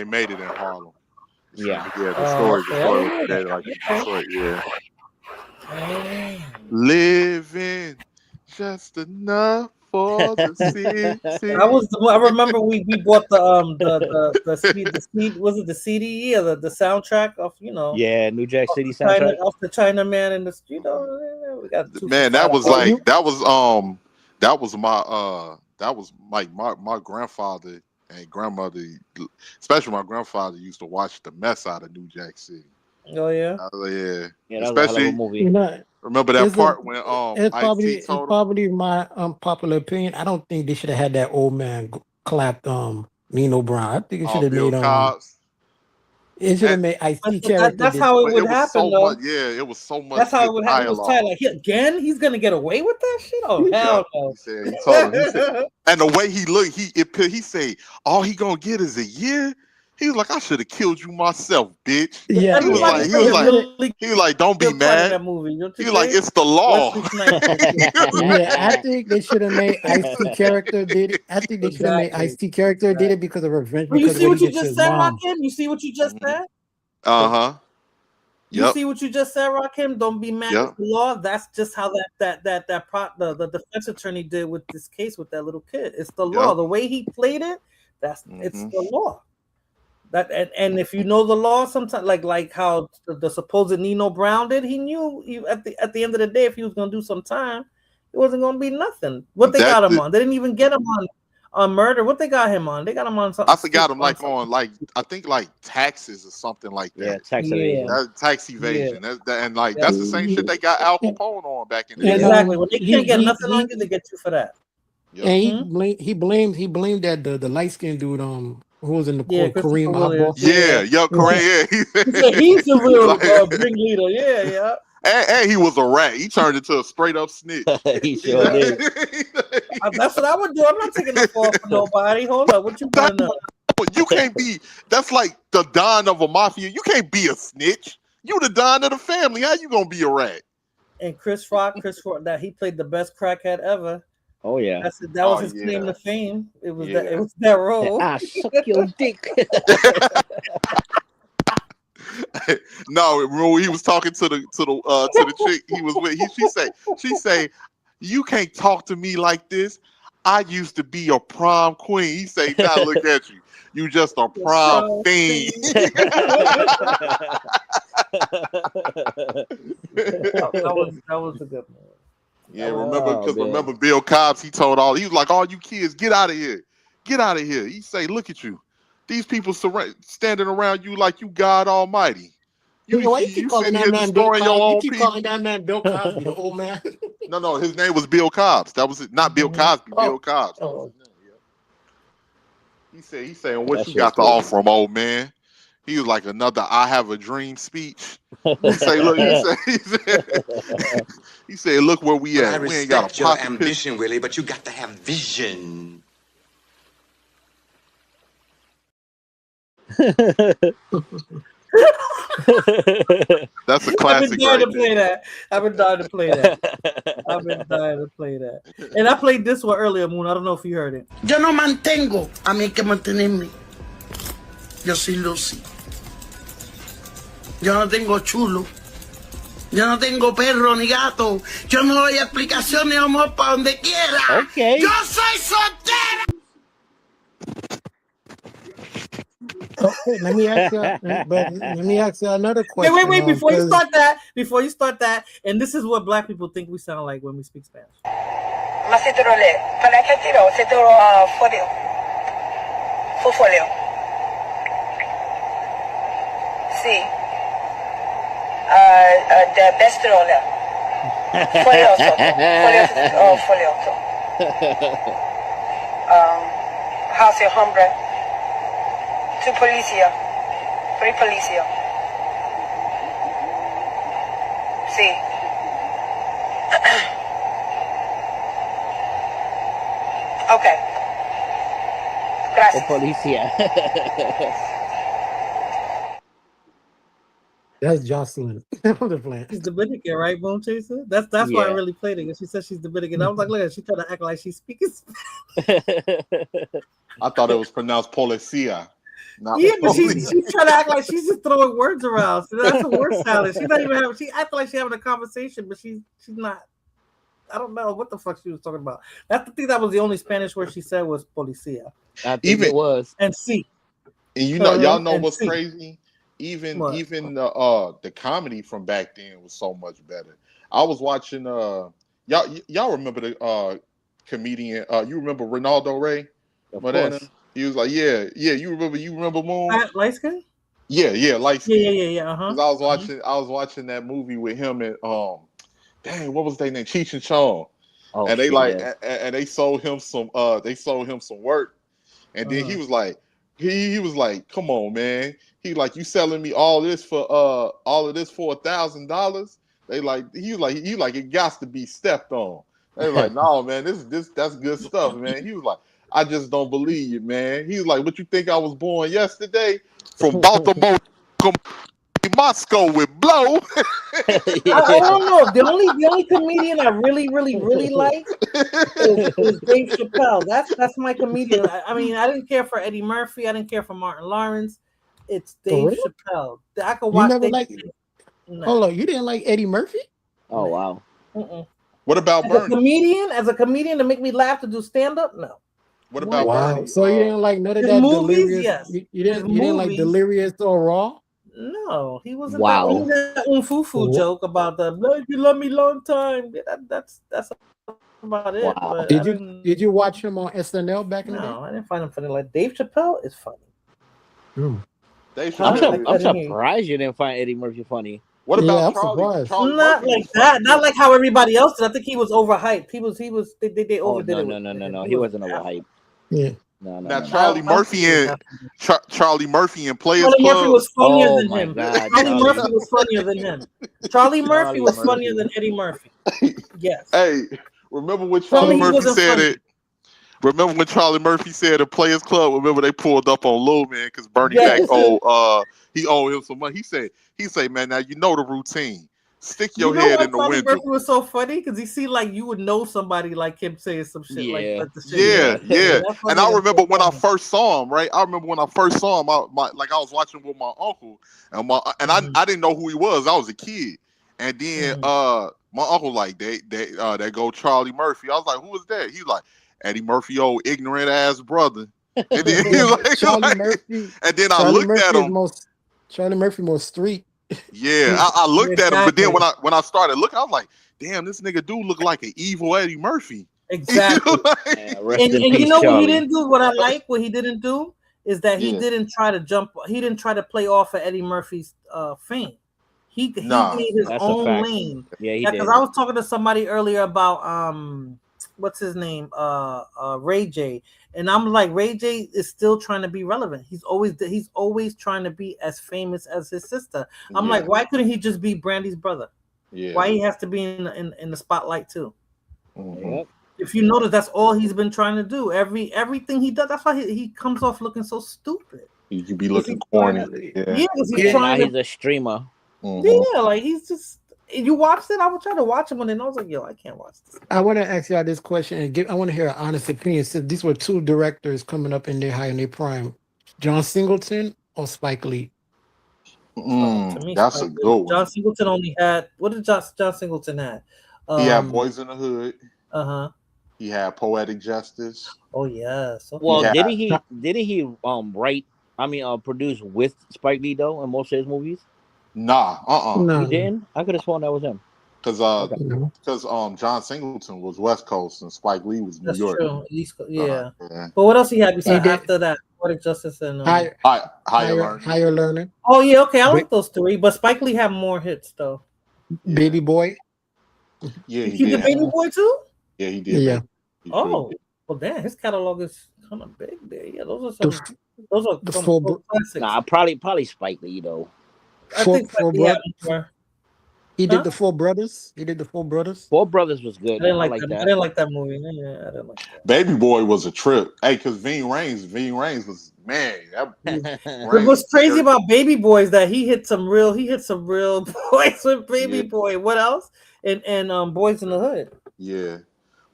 made it in Harlem. Yeah. The story was created like in Detroit. Yeah, living just enough for the city. I remember we bought the CD, was it the CD or the soundtrack of Yeah, New Jack City China, soundtrack. off the Chinaman in the street. We got two Man, that was like my grandfather and grandmother, especially my grandfather, used to watch the mess out of New Jack City. Oh yeah. Yeah, that was a hell of a Especially movie. remember that It's part when it's Ice-T told him. probably my unpopular opinion. I don't think they should have had that old man clap Nino Brown. I think it should have Bill made Cobbs. it should have made Ice-T character. That's how it would happen, though. It was so much. That's how it would happen. It was tight. Like again, he's gonna get away with that shit. Oh hell no! He told him, and the way he looked, he said, "All he gonna get is a year." He was like, "I should have killed you myself, bitch." Yeah, he was like, "Don't be mad." That movie. He was like, "It's the law." Yeah, I think they should have made Ice-T character did it. I think they should have made Ice-T character did it because of revenge. You Because see what he you did to just his said, mom. Rakim? You see what you just said? Yep. See what you just said, Rakim? Don't be mad at the law. That's just how the defense attorney did with this case with that little kid. It's the law. The way he played it, it's the law. That and if you know the law, sometimes like how the supposed Nino Brown did, he knew at the end of the day, if he was gonna do some time, it wasn't gonna be nothing. What they got him on? They didn't even get him on murder. What they got him on? They got him on something. I forgot him on I think taxes or something like that. Yeah, tax evasion. Tax evasion. Yeah. That's the same shit they got Al Capone on back in the day. Exactly. When they can't get nothing on you, they get you for that. And he blamed that the light skinned dude who was in the court, Kareem Abdul. Kareem. He's the real big leader. Yeah. And he was a rat. He turned into a straight up snitch. He sure did. That's what I would do. I'm not taking the fall for nobody. Hold up. What you want to know? You can't be. That's like the don of a mafia. You can't be a snitch. You the don of the family. How you gonna be a rat? And Chris Rock, that he played the best crackhead ever. Oh yeah, that was his claim to fame. It was that role. I suck your dick. No, when he was talking to the chick he was with, she say, "You can't talk to me like this. I used to be a prom queen." He say, "Now look at you. You just a prom fiend." That was a good one. Yeah, remember Bill Cobbs, he was like, "All you kids, get out of here. Get out of here." He say, "Look at you. These people standing around you like you God Almighty. You keep calling that man Bill Cosby? You keep calling that man Bill Cosby, the old man? No, his name was Bill Cobbs. That was it. Not Bill Cosby, Bill Cobbs. He saying, "What you got to offer him, old man?" He was like another "I have a dream" speech. He say, "Look," he said, "Look where we at. We ain't got a your ambition, Willie, but you got to have vision." That's a classic. I've been dying to play that. And I played this one earlier, Moon. I don't know if you heard it. Yo no mantengo, a mí hay que mantenerme. Yo soy Lucy. Yo no tengo chulo. Yo no tengo perro ni gato. Yo no doy explicaciones, amor, para donde quiera. Okay. Yo soy soltera. Okay, let me ask you another question. Wait, before you start that, and this is what black people think we sound like when we speak Spanish. Sí. The best roller. Folioso. How's your hombre? To policia. Free policia. Sí. Okay. O Gracias. policía. That's Jocelyn. I'm just playing. She's Dominican, right, Bone Chaser? That's why I Yeah. really played it. 'Cause she said she's Dominican. I was like, look at her. She trying to act like she's speaking I thought it was pronounced policia. Not Yeah, but police. she's trying to act like she's just throwing words around. So that's a word salad. She's not even having. She acts like she's having a conversation, but she's not. I don't know what the fuck she was talking about. That's the thing. That was the only Spanish word she said was policia. I think Even it was. And sí. And you know, y'all know And what's sí. crazy? Even What? the comedy from back then was so much better. I was watching y'all remember the comedian you remember Ronaldo Ray? Of Morena? course. He was like, yeah, you remember Moon? Light skin? Yeah, like Yeah. Uh-huh. I was watching that movie with him and dang, what was their name? Cheech and Chong. Oh, And they shit, like yeah. and they sold him some work. And then he was like, he was like, come on, man. He like, you selling me all of this for $1,000? They like, he like it got to be stepped on. They like, no, man, that's good stuff, man. He was like, I just don't believe you, man. He was like, what you think I was born yesterday? From Baltimore to Moscow with blow. I don't know. The only comedian I really like is Dave Chappelle. That's my comedian. I mean, I didn't care for Eddie Murphy. I didn't care for Martin Lawrence. It's Dave real? Chappelle. I could You watch never Dave. like. No. Hold on, you didn't like Eddie Murphy? Oh wow. Mm-mm. What about As Bernie? as a comedian to make me laugh to do stand up? No. What about Wow. Bernie? So you didn't like none of His that movies, delirious? yes. You didn't like movies. Delirious or Raw? No, he wasn't. Wow. That, he was that Unfufu joke about the "No, you love me long time." Yeah, that's about it. Wow. But Did you watch him on SNL back in the day? No, I didn't find him funny. Like Dave Chappelle is funny. Dave I'm Chappelle. I'm surprised you didn't find Eddie Murphy funny. What Yeah, about I'm Charlie? surprised. Charlie Not Murphy like was that. funny. Not like how everybody else did. I think he was overhyped. They Oh overdid no it. no with no him. no. He wasn't overhyped. Yeah. No. Now Charlie Murphy and Charlie Murphy and Players Charlie Murphy Club. was funnier Oh than my him. God, Charlie Charlie. Murphy was funnier than him. Charlie Murphy was Murphy. funnier than Eddie Murphy. Yes. Hey, remember when Tell Charlie me he Murphy wasn't said funny. it? Remember when Charlie Murphy said at Players Club? Remember they pulled up on Lil Man because Bernie Yes. Mac he owed him some money. He said, man, now you know the routine. Stick your You know head why in the Charlie window. Murphy was so funny? Because he see like you would know somebody like him saying some shit Yeah. like the shit. Yeah. That's And funny I as remember fuck. when I first saw him, right? I remember when I first saw him, I was watching with my uncle, and I didn't know who he was. I was a kid, and then my uncle like they go Charlie Murphy. I was like, who is that? He's like Eddie Murphy, old ignorant ass brother. And then he was like, Charlie Murphy. and then I Charlie looked Murphy at is him. Charlie Murphy more street. Yeah, I looked at him, but then Exactly. when I started looking, I was like, damn, this nigga do look like an evil Eddie Murphy. Exactly. Yeah, rest And in you peace, know what Charlie. he didn't do? What I like, what he didn't do is that he Yeah. didn't try to jump. He didn't try to play off of Eddie Murphy's fame. He Nah, made his that's a own fact. lane. Yeah, he Because did. I was talking to somebody earlier about what's his name, Ray J, and I'm like, Ray J is still trying to be relevant. He's always trying to be as famous as his sister. I'm Yeah. like, why couldn't he just be Brandy's brother? Yeah. Why he has to be in the spotlight too? Mhm. Yep. If you notice, that's all he's been trying to do. Everything he does, that's why he comes off looking so stupid. You could be looking corny. Yeah. Yeah, because he's Yeah, now trying he's to. a streamer. Mhm. Yeah, like he's just. You watched it. I was trying to watch him, and then I was like, "Yo, I can't watch this." I want to ask y'all this question and I want to hear an honest opinion. So these were two directors coming up in their high and their prime, John Singleton or Spike Lee. To me, That's a Spike Lee. good one. John Singleton only had what did John Singleton have? He had Boys in the Hood. Uh-huh. He had Poetic Justice. Oh yes. Okay. Well, Yeah. didn't he write? I mean, produce with Spike Lee though in most of his movies? Nah, No. He didn't. I could have sworn that was him. Because John Singleton was West Coast and Spike Lee was New That's York. true. East Coast, yeah. Yeah. But what else he had besides did- after that? Poetic Justice and Higher Learning. Higher Learning, Oh yeah, okay. I like those three, but Spike Lee had more hits though. Baby Boy. Yeah, He did Baby Boy too. Yeah, he did. Yeah. Oh, well, damn, his catalog is kind of big there. Yeah, those are some. Those are the some full classics. Nah, probably Spike Lee though. I think Spike Lee had more. He did the Four Brothers. He did the Four Brothers. Four Brothers was I good. didn't I like like that. that. I didn't like that movie. Yeah, I didn't like that. Baby Boy was a trip. Hey, because Ving Rhames was, man. What's crazy about Baby Boy is that he hit some real boys with Baby Boy. What else? And Boys in the Hood. Yeah,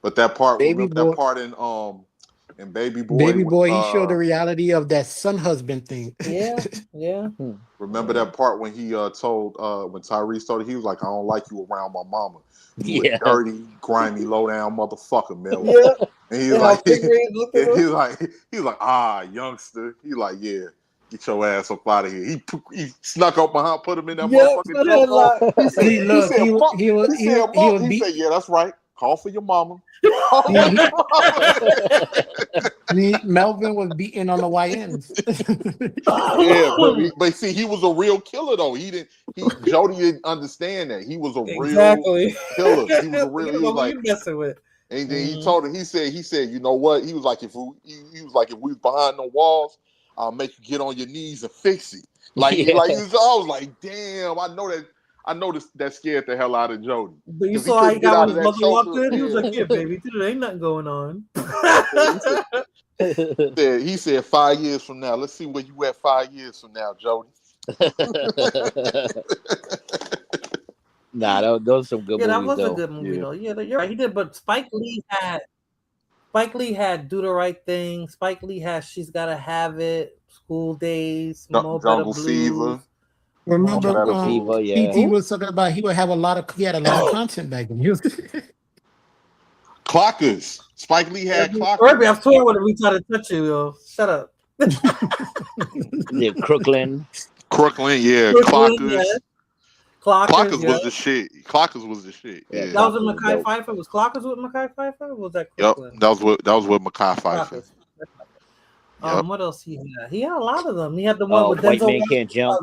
but that part, that part in Baby Boy. Baby Boy, he showed the reality of that son husband thing. Yeah, yeah. Remember that part when he told when Tyrese told him, he was like, "I don't like you around my mama. You a dirty, grimy, low down motherfucker, Mel." Yeah. And he's like, he's like, youngster. He's like, yeah, get your ass up out of here. He snuck up behind, put him in that motherfucking jump. He said, yeah, that's right. Call for your mama. Melvin was beating on the YNs. Yeah, but see, he was a real killer though. Jody didn't understand that. He was a real killer. He was a real. He was like messing with. And then he told him, he said, you know what? He was like, if we was behind the walls, I'll make you get on your knees and fix it. I was like, damn, I know that scared the hell out of Jody. But you saw how he got when his mother walked in? He was like, yeah, baby, there ain't nothing going on. He said 5 years from now. Let's see where you at 5 years from now, Jody. Nah, those are some good movies. Yeah, that was though. a good movie though. Yeah, you're right. He did, but Spike Lee had Do the Right Thing. Spike Lee had She's Gotta Have It, School Days, Jungle Fever. Remember, PT was talking about he had a lot of content back then. He was Clockers. Spike Lee had Clockers. Irby, I swear when we try to touch you, yo. Shut up. Yeah, Crooklyn, yeah. Clockers. Yeah. Clockers was the shit. Clockers was the shit. Yeah. That was with Mekhi Phifer. Was Clockers with Mekhi Phifer? Or was that Crooklyn? Yep. That was with Mekhi Phifer. What else he had? He had a lot of them. He had the one with White Denzel Man Can't Jump.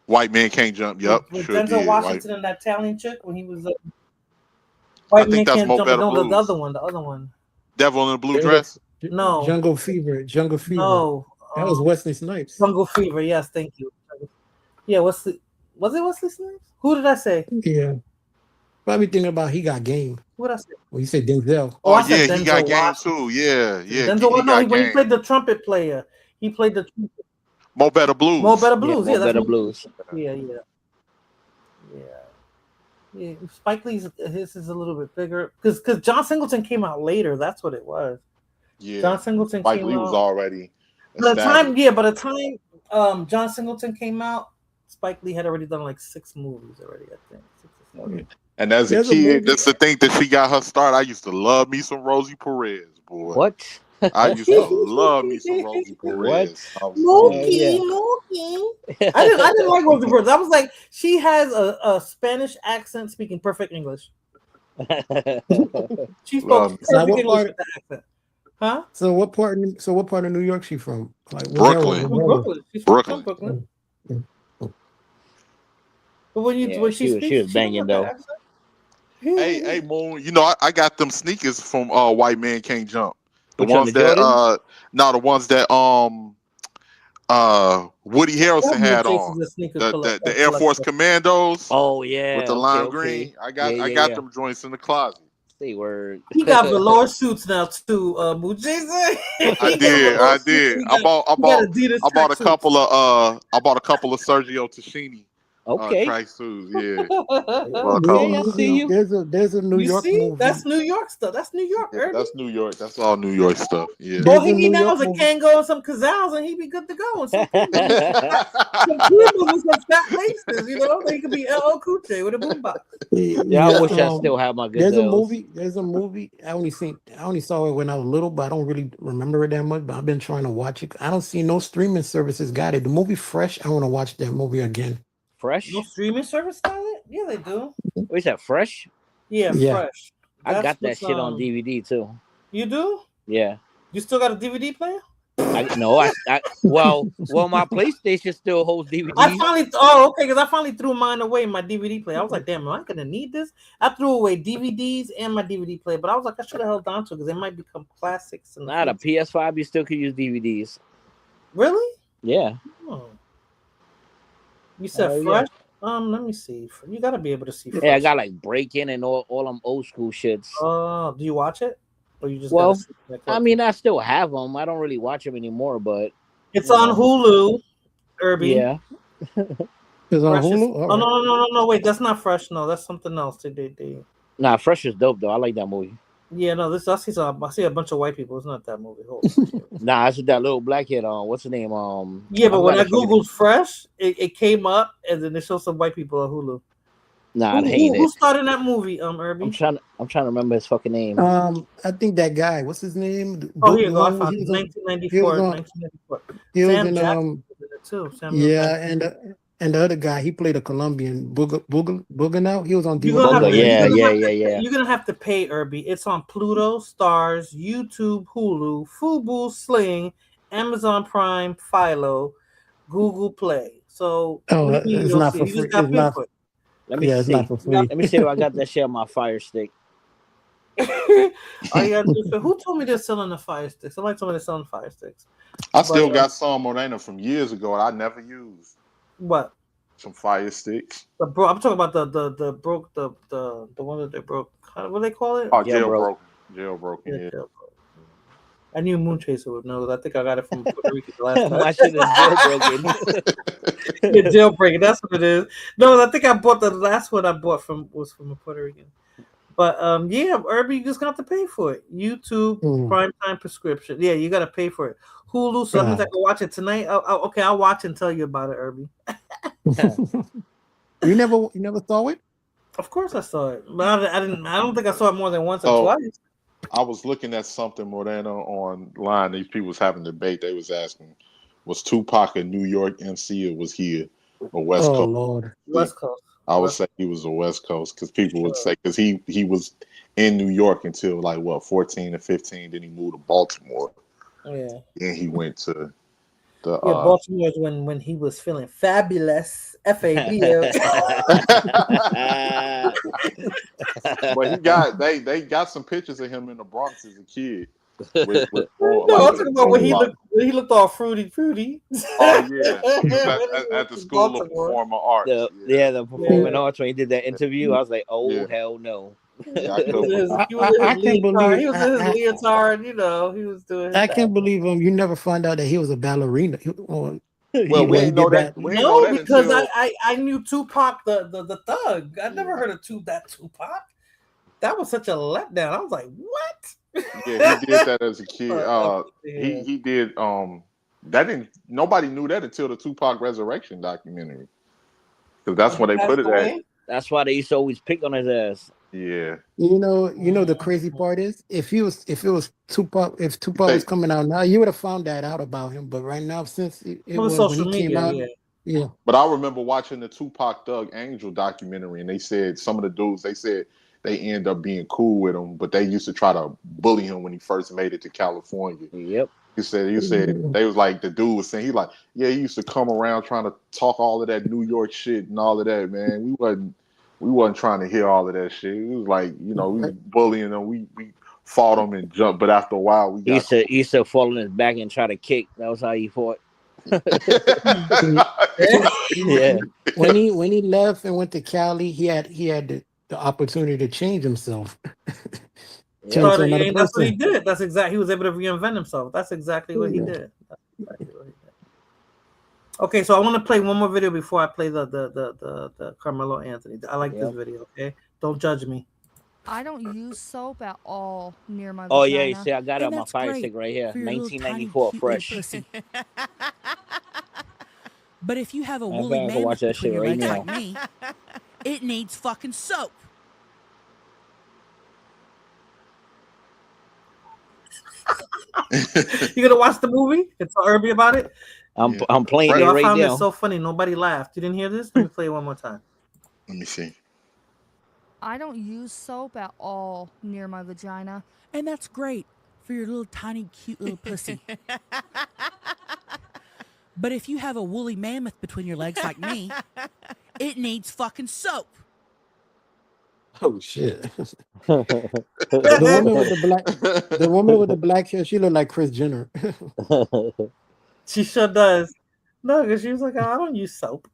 White Man Can't Jump. Yep. With Sure Denzel did. Washington and that Italian chick when he was White Man Can't Jump. Better No, Blues. the other one. Devil in a Blue Dress. No. Jungle Fever. No. That was Wesley Snipes. Jungle Fever. Yes, thank you. Yeah, was it Wesley Snipes? Who did I say? Yeah. Probably thinking about He Got Game. What I say? Well, you said Denzel. Oh, I said yeah, Denzel he got game Washington. too. Yeah. Denzel, when he played the trumpet player, he played the trumpet. Mo Better Blues. Mo Better Blues. Mo Better Blues. Yeah. Spike Lee's his is a little bit bigger because John Singleton came out later. That's what it was. Yeah. John Singleton Spike came Lee out. was already. By the time John Singleton came out, Spike Lee had already done like 6 movies already, I think. 6 or 7. And as a kid, that's the thing that she got her start. I used to love me some Rosie Perez, boy. What? I used to love me some Rosie Perez. Mookie. I didn't like Rosie Perez. I was like, she has a Spanish accent speaking perfect English. She spoke perfect English with the accent. Huh? So what part of New York she from? Like Brooklyn. Brooklyn. She's from Brooklyn. But when she was banging though. Hey, Moon. You know, I got them sneakers from White Man Can't Jump. The Which one, ones the that Jordans? the ones that Woody Harrelson had on. The Air Force Commandos. Oh yeah. With the lime green. I got them joints in the closet. Say word. He got velour suits now too, Mujiza. I did. I bought a couple of Sergio Tashini. Track suits, yeah. I see you. There's a New York movie. That's New York stuff. That's New York. Yeah, that's New York. That's all New York stuff. Yeah. All he need now is a Kango and some Kazals, and he'd be good to go. And some Pumas with some fat laces, you know. They could be LL Cool J with a boombox. Yeah, I wish I still had my Gazelles. There's a movie. I only saw it when I was little, but I don't really remember it that much. But I've been trying to watch it. I don't see no streaming services got it. The movie Fresh. I want to watch that movie again. Fresh? No streaming service got it? Yeah, they do. What is that? Fresh? Yeah. Fresh. I got that shit on DVD too. You do? Yeah. You still got a DVD player? Well, my PlayStation still holds DVDs. Because I finally threw mine away in my DVD player. I was like, damn, am I gonna need this? I threw away DVDs and my DVD player, but I was like, I should have held on to it because they might become classics. The PS5, you still could use DVDs. Really? Yeah. Oh. You said Fresh? Let me see. You gotta be able to see. Yeah, I Fresh. got like Breaking and all them old school shits. Do you watch it, or you just? Well, gotta see that I mean, I still have them. I don't really watch them anymore, but it's you on know. Hulu. Irby. Yeah. It's on Fresh is- Hulu. Oh no! Wait, that's not Fresh. No, that's something else. They. Nah, Fresh is dope though. I like that movie. Yeah, no, I see a bunch of white people. It's not that movie. Hold on. Nah, it's with that little black kid on. What's the name? Yeah, but when I forgot his fucking googled Fresh, it came up, and then it showed some white people on Hulu. Nah, I hate Who it. starred in that movie? Irby. I'm trying to remember his fucking name. I think that guy. What's his name? Oh, here you go. I He found it. was on- 1994. he was on- 1994. he was Sam in, Jackson was in it too. Samuel Yeah, Jackson. and the other guy, he played a Colombian, Booganau. He was on You're gonna have to- yeah. You're gonna have to pay Irby. It's on Pluto, Stars, YouTube, Hulu, Fubo, Sling, Amazon Prime, Philo, Google Play. So it's not for free. It's not. Let me It's see. not for free. Let me see if I got that shit on my Fire Stick. Who told me they're selling the Fire Sticks? Somebody told me they're selling Fire Sticks. I still But, got some Morena from years ago I never used. What? Some Fire Sticks. I'm talking about the broke the one that they broke. What do they call it? Oh, jailbroken. Jailbroken. Yeah. Jailbroken. I knew Moonchaser would know. I think I got it from Puerto Rico the last time. My shit is jailbroken. Yeah, jailbreaking. That's what it is. No, I think I bought the last one I bought was from a Puerto Rican. But yeah, Irby, you just got to pay for it. YouTube primetime prescription. Yeah, you got to pay for it. Hulu, so that means I can watch it tonight. Okay, I'll watch and tell you about it, Irby. You never saw it? Of course I saw it, but I didn't. I don't think I saw it more than once or Oh. twice. I was looking at something Morena online. These people was having a debate. They was asking, was Tupac a New York MC or was he a West Coast? Lord, West Coast. I would say he was a West Coast because people would say because he was in New York until like 14 or 15. Then he moved to Baltimore. Yeah. Then he went to the Baltimore is when he was feeling fabulous. FABL. But they got some pictures of him in the Bronx as a kid. No, I'm talking about when he looked all fruity. Oh yeah, he was at the School of Performing Arts. The Performing Arts when he did that interview. I was like, oh hell no. Yeah, He was in his leotard, you know. He was doing. I can't believe you never found out that he was a ballerina. Well, we didn't know that. No, because I knew Tupac the thug. I never heard of Tupac. That was such a letdown. I was like, what? Yeah, he did that as a kid. He did that didn't nobody knew that until the Tupac Resurrection documentary. Because that's when they put it at. That's why they used to always pick on his ass. Yeah. You know the crazy part is if Tupac was coming out now, you would have found that out about him. But right now, since it was social when he came media, out, yeah. But I remember watching the Tupac Thug Angel documentary, and they said some of the dudes they end up being cool with him, but they used to try to bully him when he first made it to California. Yep. He said they was like the dude was saying he used to come around trying to talk all of that New York shit and all of that, man. We wasn't trying to hear all of that shit. It was like, we was bullying them. We fought him and jumped, but after a while He used to fall on his back and try to kick. That was how he fought. Yeah. When he left and went to Cali, he had the opportunity to change himself. That's what he did. That's exactly. He was able to reinvent himself. That's exactly what he did. Okay, so I want to play one more video before I play the Carmelo Anthony. I like this video. Okay, don't judge me. I don't use soap at all near my Oh vagina. yeah, you see, I got it on my Fire Stick right here, 1994 fresh. But if you have a I woolly can man watch that between shit your right legs now. like me, it needs fucking soap. You gonna watch the movie? It's Irby about it. I'm playing it I right found now. it so funny. Nobody laughed. You didn't hear this? Let me play it one more time. Let me see. I don't use soap at all near my vagina. And that's great for your little tiny cute little pussy. But if you have a woolly mammoth between your legs like me, it needs fucking soap. Oh shit! The woman with the black hair, she looked like Kris Jenner. She sure does. No, because she was like, I don't use soap.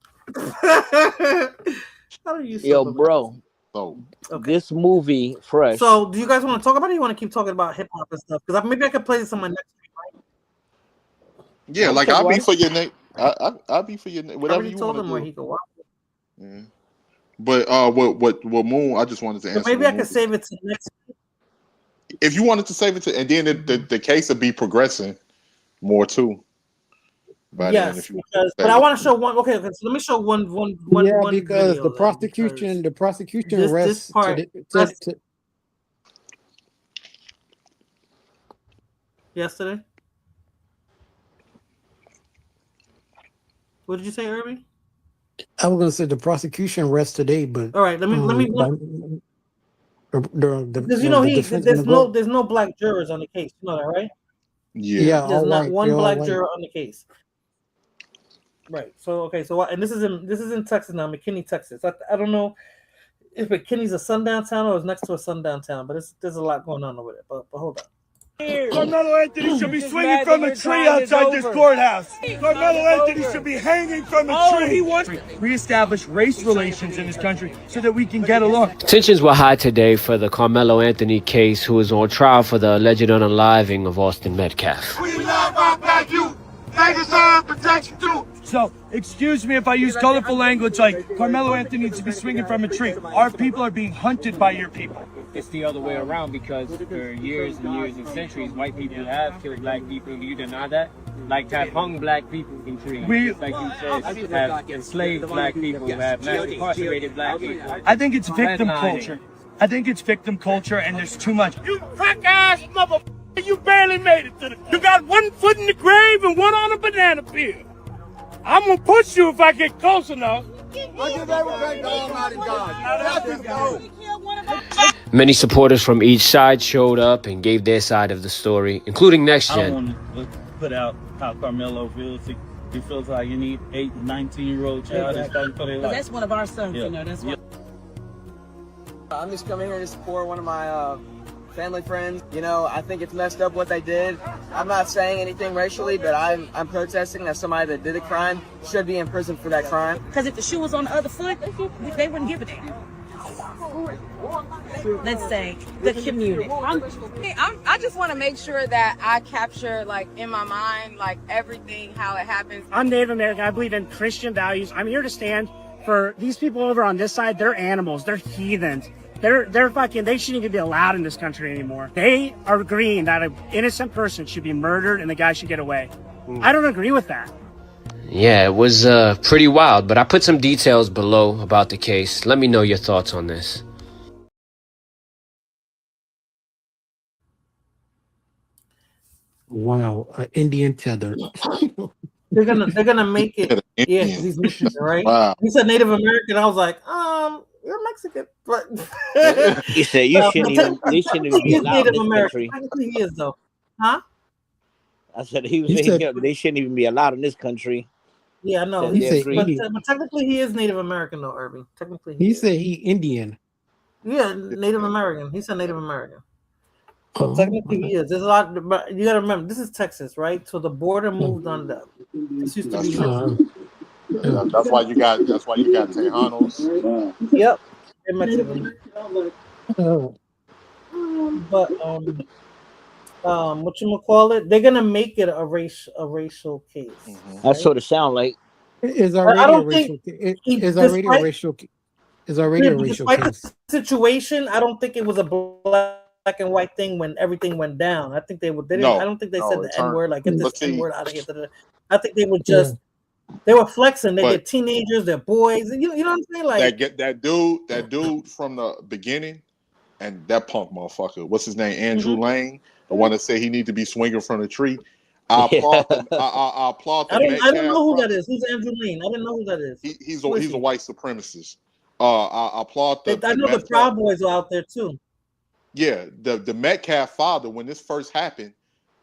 How do you Yo, sober? bro. So This movie, Fresh. So, do you guys want to talk about it? Or you want to keep talking about hip hop and stuff? Because maybe I could play this on my next. yeah, like I'll be for your name. I'll be for your name. I Whatever already you told want him to where do. he could watch it. Yeah. But what Moon? I just wanted to So answer. maybe what I could Moon- save it to next. If you wanted to save it to, and then the case would be progressing more too. By then, Yes, if you because but I want to show one. Okay, so let me show one Yeah, because video the then, prosecution, this rests part to yesterday. What did you say, Irby? I was gonna say the prosecution rests today, but All right, let me because you know defense there's gonna go. there's no black jurors on the case. You know that, right? Yeah, There's all not white. one They're all black white. juror on the case. Right. So okay. So and this is in Texas now, McKinney, Texas. I don't know if McKinney's a sundown town or is next to a sundown town, but there's a lot going on over there. But hold on. Carmelo Anthony should be swinging from a tree outside this courthouse. Carmelo Anthony should be hanging from a tree. He wants to reestablish race relations in this country so that we can get along. Tensions were high today for the Carmelo Anthony case, who is on trial for the alleged unaliving of Austin Metcalf. We love our black youth. They deserve protection too. So, excuse me if I use colorful language like Carmelo Anthony needs to be swinging from a tree. Our people are being hunted by your people. It's the other way around because for years and years and centuries, white people have killed black people. Do you deny that? Like to have hung black people in trees. Like you said, have enslaved black people, have mass incarcerated black people. I think it's victim culture. I think it's victim culture and there's too much. You crack ass motherfucker, you barely made it to the... You got one foot in the grave and one on a banana peel. I'm gonna push you if I get close enough. I give everything to Almighty God. Many supporters from each side showed up and gave their side of the story, including Next I Gen. don't want to put out how Carmelo feels. He feels like any 8, 19-year-old child is fighting for their life. That's one of our sons, Yeah. you know. That's one. I'm just coming here to support one of my family friends. You know, I think it's messed up what they did. I'm not saying anything racially, but I'm protesting that somebody that did a crime should be in prison for that crime. Because if the shoe was on the other foot, they wouldn't give a damn. Let's say the community. I just want to make sure that I capture, like, in my mind, like, everything, how it happens. I'm Native American. I believe in Christian values. I'm here to stand for these people over on this side. They're animals. They're heathens. They're fucking, they shouldn't even be allowed in this country anymore. They are agreeing that an innocent person should be murdered and the guy should get away. I don't agree with that. Yeah, it was pretty wild, but I put some details below about the case. Let me know your thoughts on this. Wow, Indian tether. They're gonna make it. Yeah, 'cause he's Mexican, right? Wow. He said Native American. I was like, you're Mexican, but You said you shouldn't even. They shouldn't even be He is allowed in Native this American. country. Technically, he is though, huh? I said he was. He said- They shouldn't even be allowed in this country. Yeah, no, Said he they said, agree. but technically he is Native American though, Irving. Technically, He said he Indian. yeah, Native American. He said Native American. So technically he is. There's a lot, but you gotta remember this is Texas, right? So the border moved on them. This used to That's be true. Mexican. That's why you got Tejanos. Yep, they're Mexican. Oh. But what you call it? They're gonna make it a racial case. That's what it sounds like. It's I already a don't racial. think It's already a despite- racial. It's already a Yeah, but racial despite case. the situation, I don't think it was a black and white thing when everything went down. I think they didn't. No, I don't think they no, said it the turned- N word, like get but this see- N word out of here. I think they were just they were flexing. They're But- teenagers, they're boys. You know what I'm saying? Like that dude from the beginning, and that punk motherfucker. What's his name? Andrew Mm-hmm. Lane, the one that said he need to be swinging from the tree. I applaud. I applaud the I don't Metcalf know who brother. that is. Who's Andrew Lane? I didn't know who that is. He's Who is a he? white supremacist. I applaud the. I know the Metcalf- Proud Boys are out there too. Yeah, the Metcalf father, when this first happened,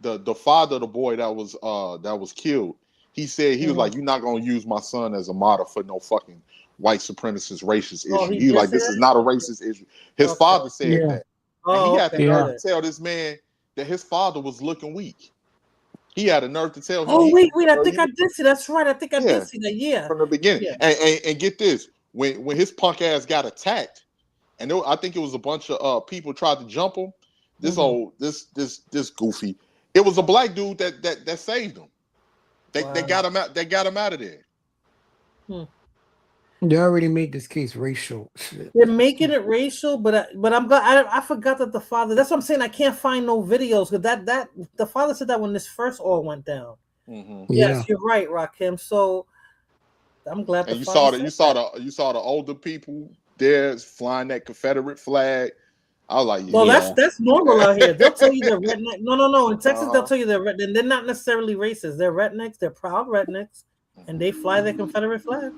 the father of the boy that was killed, he said he was like, "You're not gonna use my son as a model for no fucking white supremacist racist issue." Oh, he He was just like, "This said is that? not a racist issue." His father said Yeah. that, and Oh, he had okay, to got it. tell this man that his father was looking weak. He had a nerve to tell. Oh, wait, I think you- I did see. That's right. I think I Yeah. did see that. Yeah. from the beginning. Yeah. And get this, when his punk ass got attacked, and I think it was a bunch of people tried to jump him. This goofy. It was a black dude that saved him. They got him out. They got him out of there. They already made this case racial. They're making it racial, but I'm glad I forgot that the father. That's what I'm saying. I can't find no videos because that the father said that when this first all went down. Mm-hmm. Yes, you're right, Rakim. So I'm glad. And you saw the older people there flying that Confederate flag. I was like, well, yeah. that's normal out here. They'll tell you they're redneck. No. In Texas, they'll tell you they're redneck. They're not necessarily racist. They're rednecks. They're proud rednecks, and they fly their Confederate flag.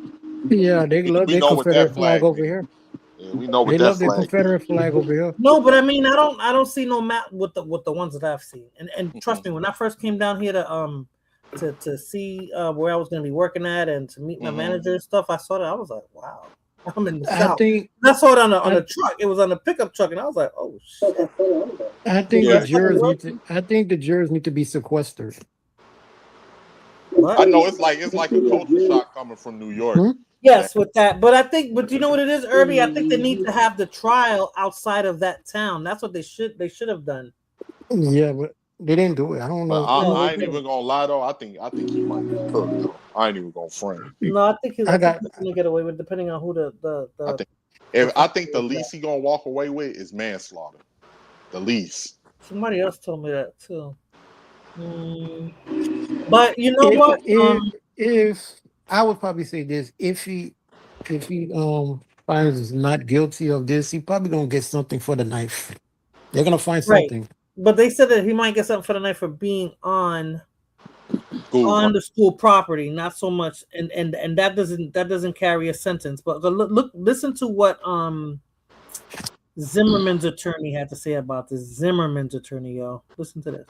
Yeah, they love their Confederate flag over here. Yeah, we know what They that love their flag Confederate flag over here. No, but I mean, I don't see no map with the ones that I've seen. And trust me, when I first came down here to see where I was going to be working at and to meet my manager and stuff, I saw that. I was like, wow, I'm in the South. I saw it on a truck. It was on a pickup truck, and I was like, oh shit. I think the jurors need to be sequestered. I know it's like a culture shock coming from New York. Yes, with that. But you know what it is, Irby? I think they need to have the trial outside of that town. That's what they should have done. Yeah, but they didn't do it. I don't know. I ain't even gonna lie though. I think he might be cooked though. I ain't even gonna frame. No, I think he's gonna get away with, depending on who the I think the least he gonna walk away with is manslaughter. The least. Somebody else told me that too. But you know what? If I would probably say this, if he finds not guilty of this, he probably gonna get something for the knife. They're gonna find something. But they said that he might get something for the knife for being on the school property, not so much, and that doesn't carry a sentence. But listen to what Zimmerman's attorney had to say about this. Zimmerman's attorney, y'all. Listen to this.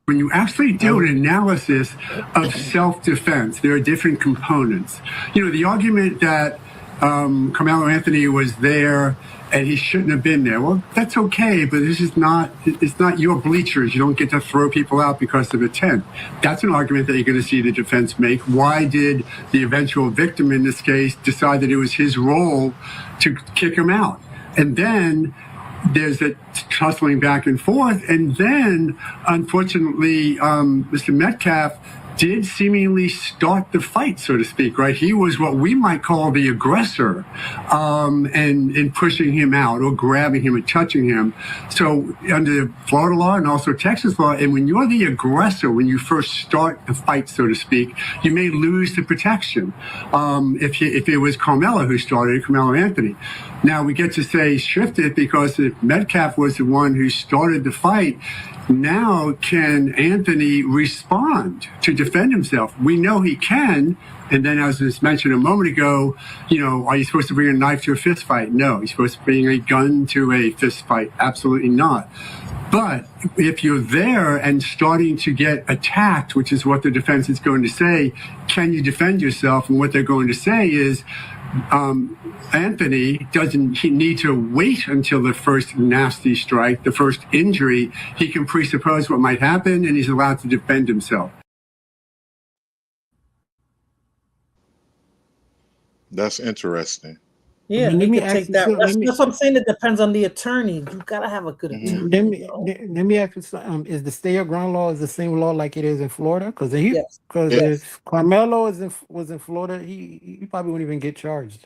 When you actually do an analysis of self-defense, there are different components. The argument that Carmelo Anthony was there and he shouldn't have been there. Well, that's okay, but it's not your bleachers. You don't get to throw people out because of a tent. That's an argument that you're going to see the defense make. Why did the eventual victim in this case decide that it was his role to kick him out? And then there's a tussling back and forth. And then, unfortunately, Mr. Metcalf did seemingly start the fight, so to speak, right? He was what we might call the aggressor, and pushing him out or grabbing him and touching him. So under Florida law and also Texas law, and when you're the aggressor, when you first start the fight, so to speak, you may lose the protection. If it was Carmelo who started it, Carmelo Anthony. Now we get to say shifted because if Metcalf was the one who started the fight, now can Anthony respond to defend himself? We know he can. And then, as was mentioned a moment ago, are you supposed to bring a knife to a fist fight? No. You're supposed to bring a gun to a fist fight? Absolutely not. But if you're there and starting to get attacked, which is what the defense is going to say, can you defend yourself? And what they're going to say is, Anthony doesn't need to wait until the first nasty strike, the first injury. He can presuppose what might happen, and he's allowed to defend himself. That's interesting. Yeah, Let me can ask take you that. something. That's what I'm saying. It depends on the attorney. You gotta have a good attorney. Let me ask you something. Is the stay your ground law is the same law like it is in Florida? Because Yes. if Carmelo was in Florida, he probably wouldn't even get charged.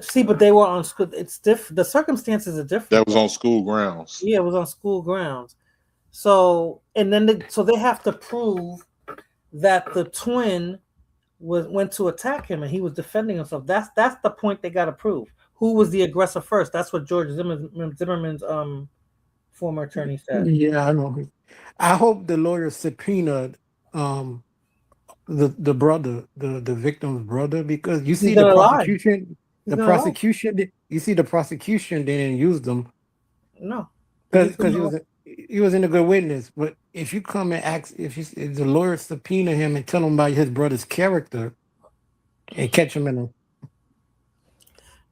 See, but they were on school. It's different. The circumstances are different. That was on school grounds. Yeah, it was on school grounds. So, and then they have to prove that the twin went to attack him and he was defending himself. That's the point they got to prove. Who was the aggressor first? That's what George Zimmerman's former attorney said. Yeah, I know. I hope the lawyer subpoenaed the brother, the victim's brother, because you see the prosecution. You see the prosecution didn't use them. No, because he was in a good witness. But if you come and ask, if the lawyer subpoena him and tell him about his brother's character and catch him in a.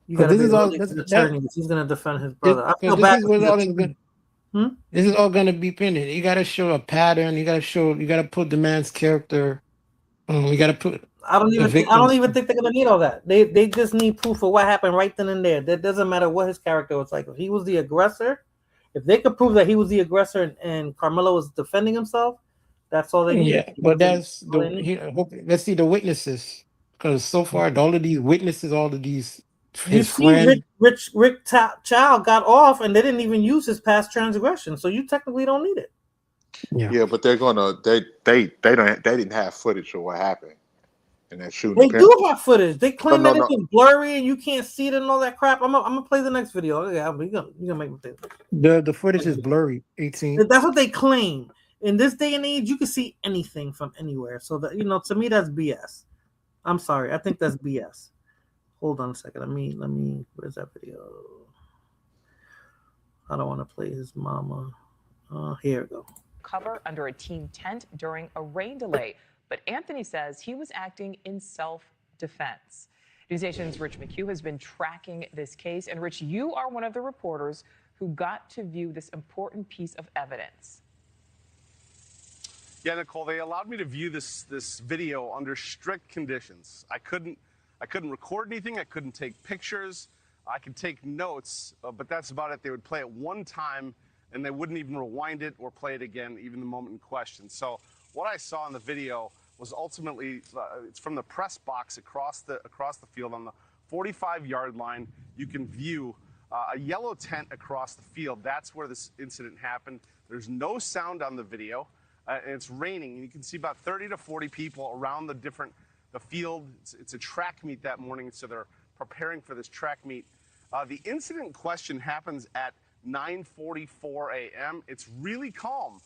You gotta be attorney. He's gonna defend his brother. I feel bad. This is all gonna be pinned. You gotta show a pattern. You gotta put the man's character. You gotta put I don't the even victims. think they're gonna need all that. They just need proof of what happened right then and there. That doesn't matter what his character was like. If he was the aggressor, if they could prove that he was the aggressor and Carmelo was defending himself, that's all they need. Yeah, but that's let's see the witnesses, because so far all of these witnesses, all of these You his see, friend. Rick Child got off, and they didn't even use his past transgression, so you technically don't need it. Yeah, but they're gonna they didn't have footage of what happened in that shooting. They do have footage. They claim No, that no, it's blurry and you can't see it and all that crap. I'm gonna play the next video. Yeah, you're gonna make me think. The footage is blurry. 18. That's what they claim. In this day and age, you can see anything from anywhere. So that to me, that's BS. I'm sorry. I think that's BS. Hold on a second. Let me. Where's that video? I don't want to play his mama. Here we go. Cover under a team tent during a rain delay, but Anthony says he was acting in self-defense. NewsNation's Rich McHugh has been tracking this case, and Rich, you are one of the reporters who got to view this important piece of evidence. Yeah, Nicole, they allowed me to view this video under strict conditions. I couldn't record anything. I couldn't take pictures. I could take notes, but that's about it. They would play it one time, and they wouldn't even rewind it or play it again, even the moment in question. So what I saw in the video was ultimately it's from the press box across the field on the 45-yard line. You can view a yellow tent across the field. That's where this incident happened. There's no sound on the video, and it's raining, and you can see about 30 to 40 people around the field. It's a track meet that morning, so they're preparing for this track meet. The incident in question happens at 9:44 a.m. It's really calm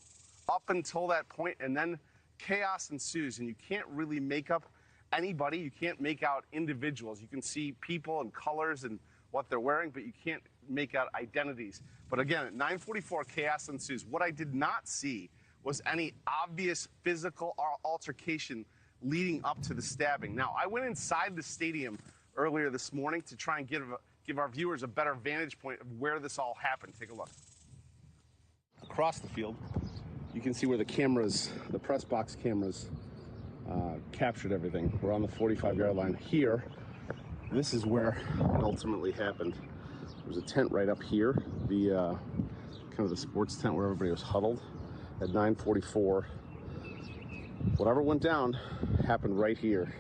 up until that point, and then chaos ensues, and you can't really make up anybody. You can't make out individuals. You can see people and colors and what they're wearing, but you can't make out identities. But again, at 9:44, chaos ensues. What I did not see was any obvious physical altercation leading up to the stabbing. Now, I went inside the stadium earlier this morning to try and give our viewers a better vantage point of where this all happened. Take a look. Across the field, you can see where the press box cameras captured everything. We're on the 45-yard line here. This is where it ultimately happened. There's a tent right up here, the kind of the sports tent where everybody was huddled at 9:44. Whatever went down happened right here.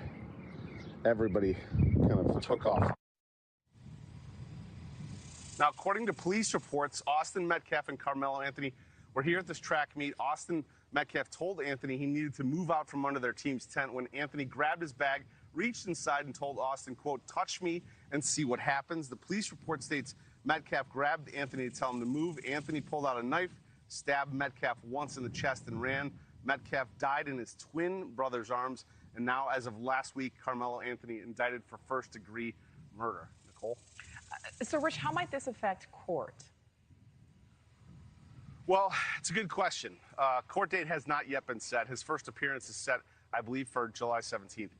Everybody kind of took off. Now, according to police reports, Austin Metcalf and Carmelo Anthony were here at this track meet. Austin Metcalf told Anthony he needed to move out from under their team's tent when Anthony grabbed his bag, reached inside, and told Austin, quote, "Touch me and see what happens." The police report states Metcalf grabbed Anthony to tell him to move. Anthony pulled out a knife, stabbed Metcalf once in the chest, and ran. Metcalf died in his twin brother's arms, and now, as of last week, Carmelo Anthony indicted for first-degree murder. Nicole? So, Rich, how might this affect court? Well, it's a good question. Court date has not yet been set. His first appearance is set, I believe, for July 17th.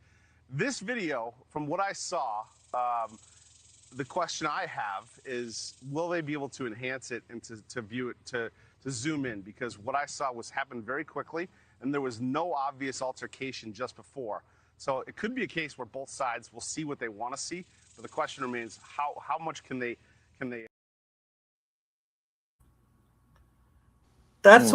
This video, from what I saw, the question I have is, will they be able to enhance it and to view it, to zoom in? Because what I saw happened very quickly, and there was no obvious altercation just before. So it could be a case where both sides will see what they want to see, but the question remains, how much can they That's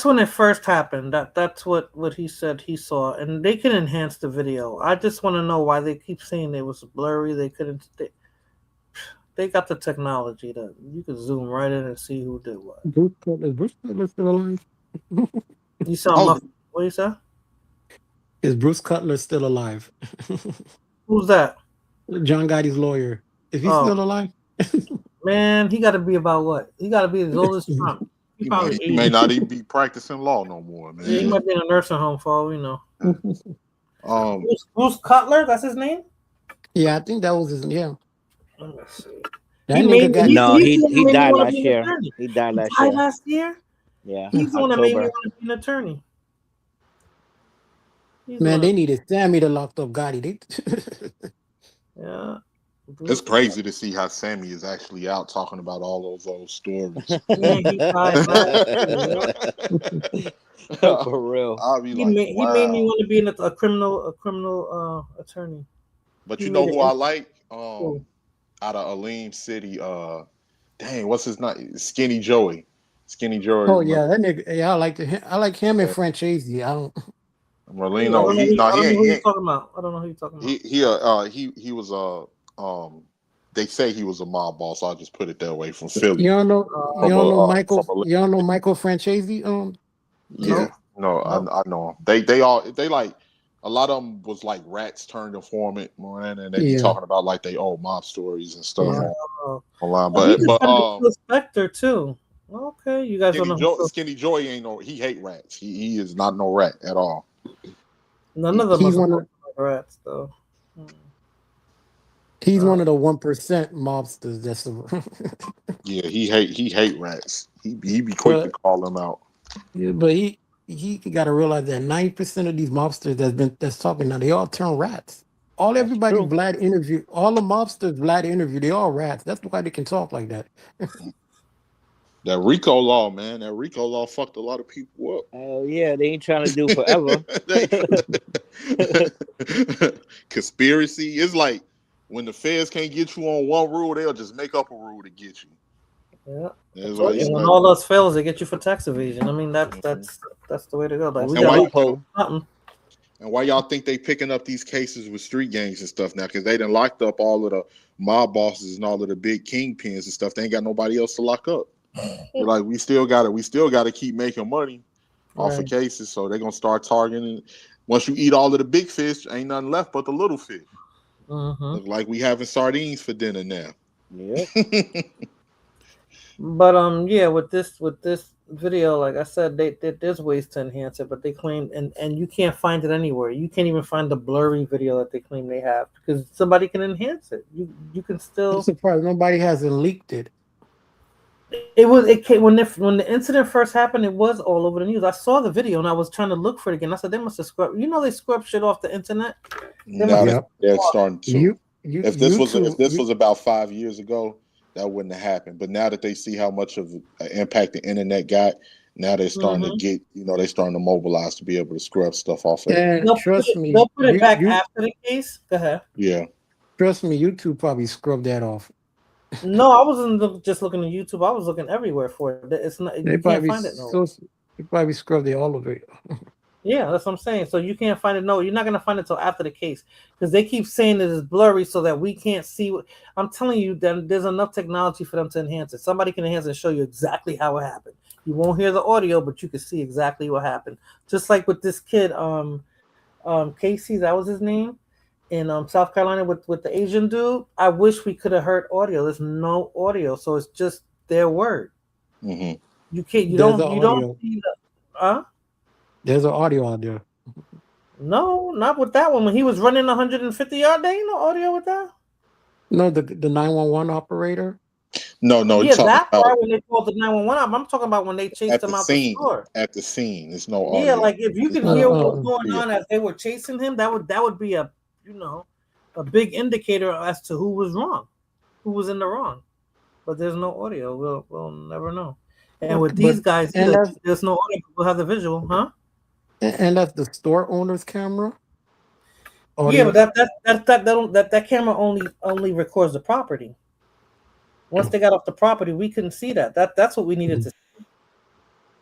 when it first happened. That's what he said he saw, and they can enhance the video. I just want to know why they keep saying it was blurry. They couldn't. They got the technology that you can zoom right in and see who did what. Is Bruce Cutler still alive? You saw what you said? Is Bruce Cutler still alive? Who's that? John Gotti's lawyer. Is he still alive? Man, he got to be about what? He got to be as old as Trump. He may not even be practicing law no more, man. Yeah, he might be in a nursing home for all we know. Bruce Cutler, that's his name? Yeah, I think that was his name. Let me see. He died last year. He died last year. Yeah. He's the one that made me want to be an attorney. Man, they needed Sammy to lock up Gotti. Yeah. It's crazy to see how Sammy is actually out talking about all those old stories. For real. I'll be He like, made me want to be a criminal attorney. But He you know made who it I like? Who? Out of Aleem City, dang, what's his name? Skinny Joey. Skinny Joey. Oh yeah, that nigga. Yeah, I like him and Franchese. I don't. Marlino, I don't know who you're talking about. I don't know who you're talking about. He was they say he was a mob boss. I'll just put it that way, from Philly. You don't know. You don't know Michael. from a- You don't know Michael Franchese. Yeah, no, I know him. They like, a lot of them was like rats turned informant, man, and they be Yeah. talking about like they old mob stories and stuff Oh. online. Oh, he But just got a Spectre too. Okay, you guys don't know. Skinny Joy ain't no. He hate rats. He is not no rat at all. None of them He's are one of- rats though. He's one of the 1% mobsters. That's Yeah, he hate rats. He be quick to call them out. yeah, but he got to realize that 90% of these mobsters that's talking now, they all turn rats. Everybody Vlad interview, all the mobsters Vlad interview, they all rats. That's why they can talk like that. That RICO law, man. That RICO law fucked a lot of people up. Oh yeah, they ain't trying to do forever. Conspiracy. It's like when the feds can't get you on one rule, they'll just make up a rule to get you. Yeah. That's why And when all else fails, they get you for tax evasion. I mean, that's the way to go. Like, we got something. And why y'all think they picking up these cases with street gangs and stuff now? Because they done locked up all of the mob bosses and all of the big kingpins and stuff. They ain't got nobody else to lock up. They're like, we still gotta keep making money off of Right. cases. So they're gonna start targeting. Once you eat all of the big fish, ain't nothing left but the little fish. Look like we having sardines for dinner now. Yeah. But yeah, with this video, like I said, there's ways to enhance it, but they claim and you can't find it anywhere. You can't even find the blurry video that they claim they have because somebody can enhance it. You can still. I'm surprised nobody hasn't leaked it. It came when the incident first happened. It was all over the news. I saw the video and I was trying to look for it again. I said they must have scrubbed. You know they scrub shit off the internet. Now they're starting to. If this YouTube- was about 5 years ago, that wouldn't have happened. But now that they see how much of an impact the internet got, now they're starting to get, they're starting to mobilize to be able to scrub stuff off of it. And trust me, They'll put it back after the case. Go ahead. Yeah. Trust me, YouTube probably scrubbed that off. No, I wasn't just looking at YouTube. I was looking everywhere for it. It's not. They You can't probably find it. No. they probably scrubbed all of it. Yeah, that's what I'm saying. So you can't find it. No, you're not gonna find it till after the case because they keep saying it is blurry so that we can't see. I'm telling you, that there's enough technology for them to enhance it. Somebody can enhance it and show you exactly how it happened. You won't hear the audio, but you can see exactly what happened. Just like with this kid, Casey, that was his name, in South Carolina with the Asian dude. I wish we could have heard audio. There's no audio, so it's just their word. Mm-hmm. You can't. You There's don't. the You audio. don't see the. There's an audio out there. No, not with that one. When he was running 150-yard, there ain't no audio with that. No, the 911 operator. No, Yeah, you're talking that part about when they called the 911. I'm talking about when they chased at him the out scene. the store. At the scene, there's no audio. Yeah, like if you can It's hear not- what's going yeah. on as they were chasing him, that would be a big indicator as to who was wrong, who was in the wrong. But there's no audio. We'll never know. And with these guys, and there's no audio. We'll have the visual, huh? And that's the store owner's camera. Yeah, but that camera only records the property. Once they got off the property, we couldn't see that. That's what we needed to see.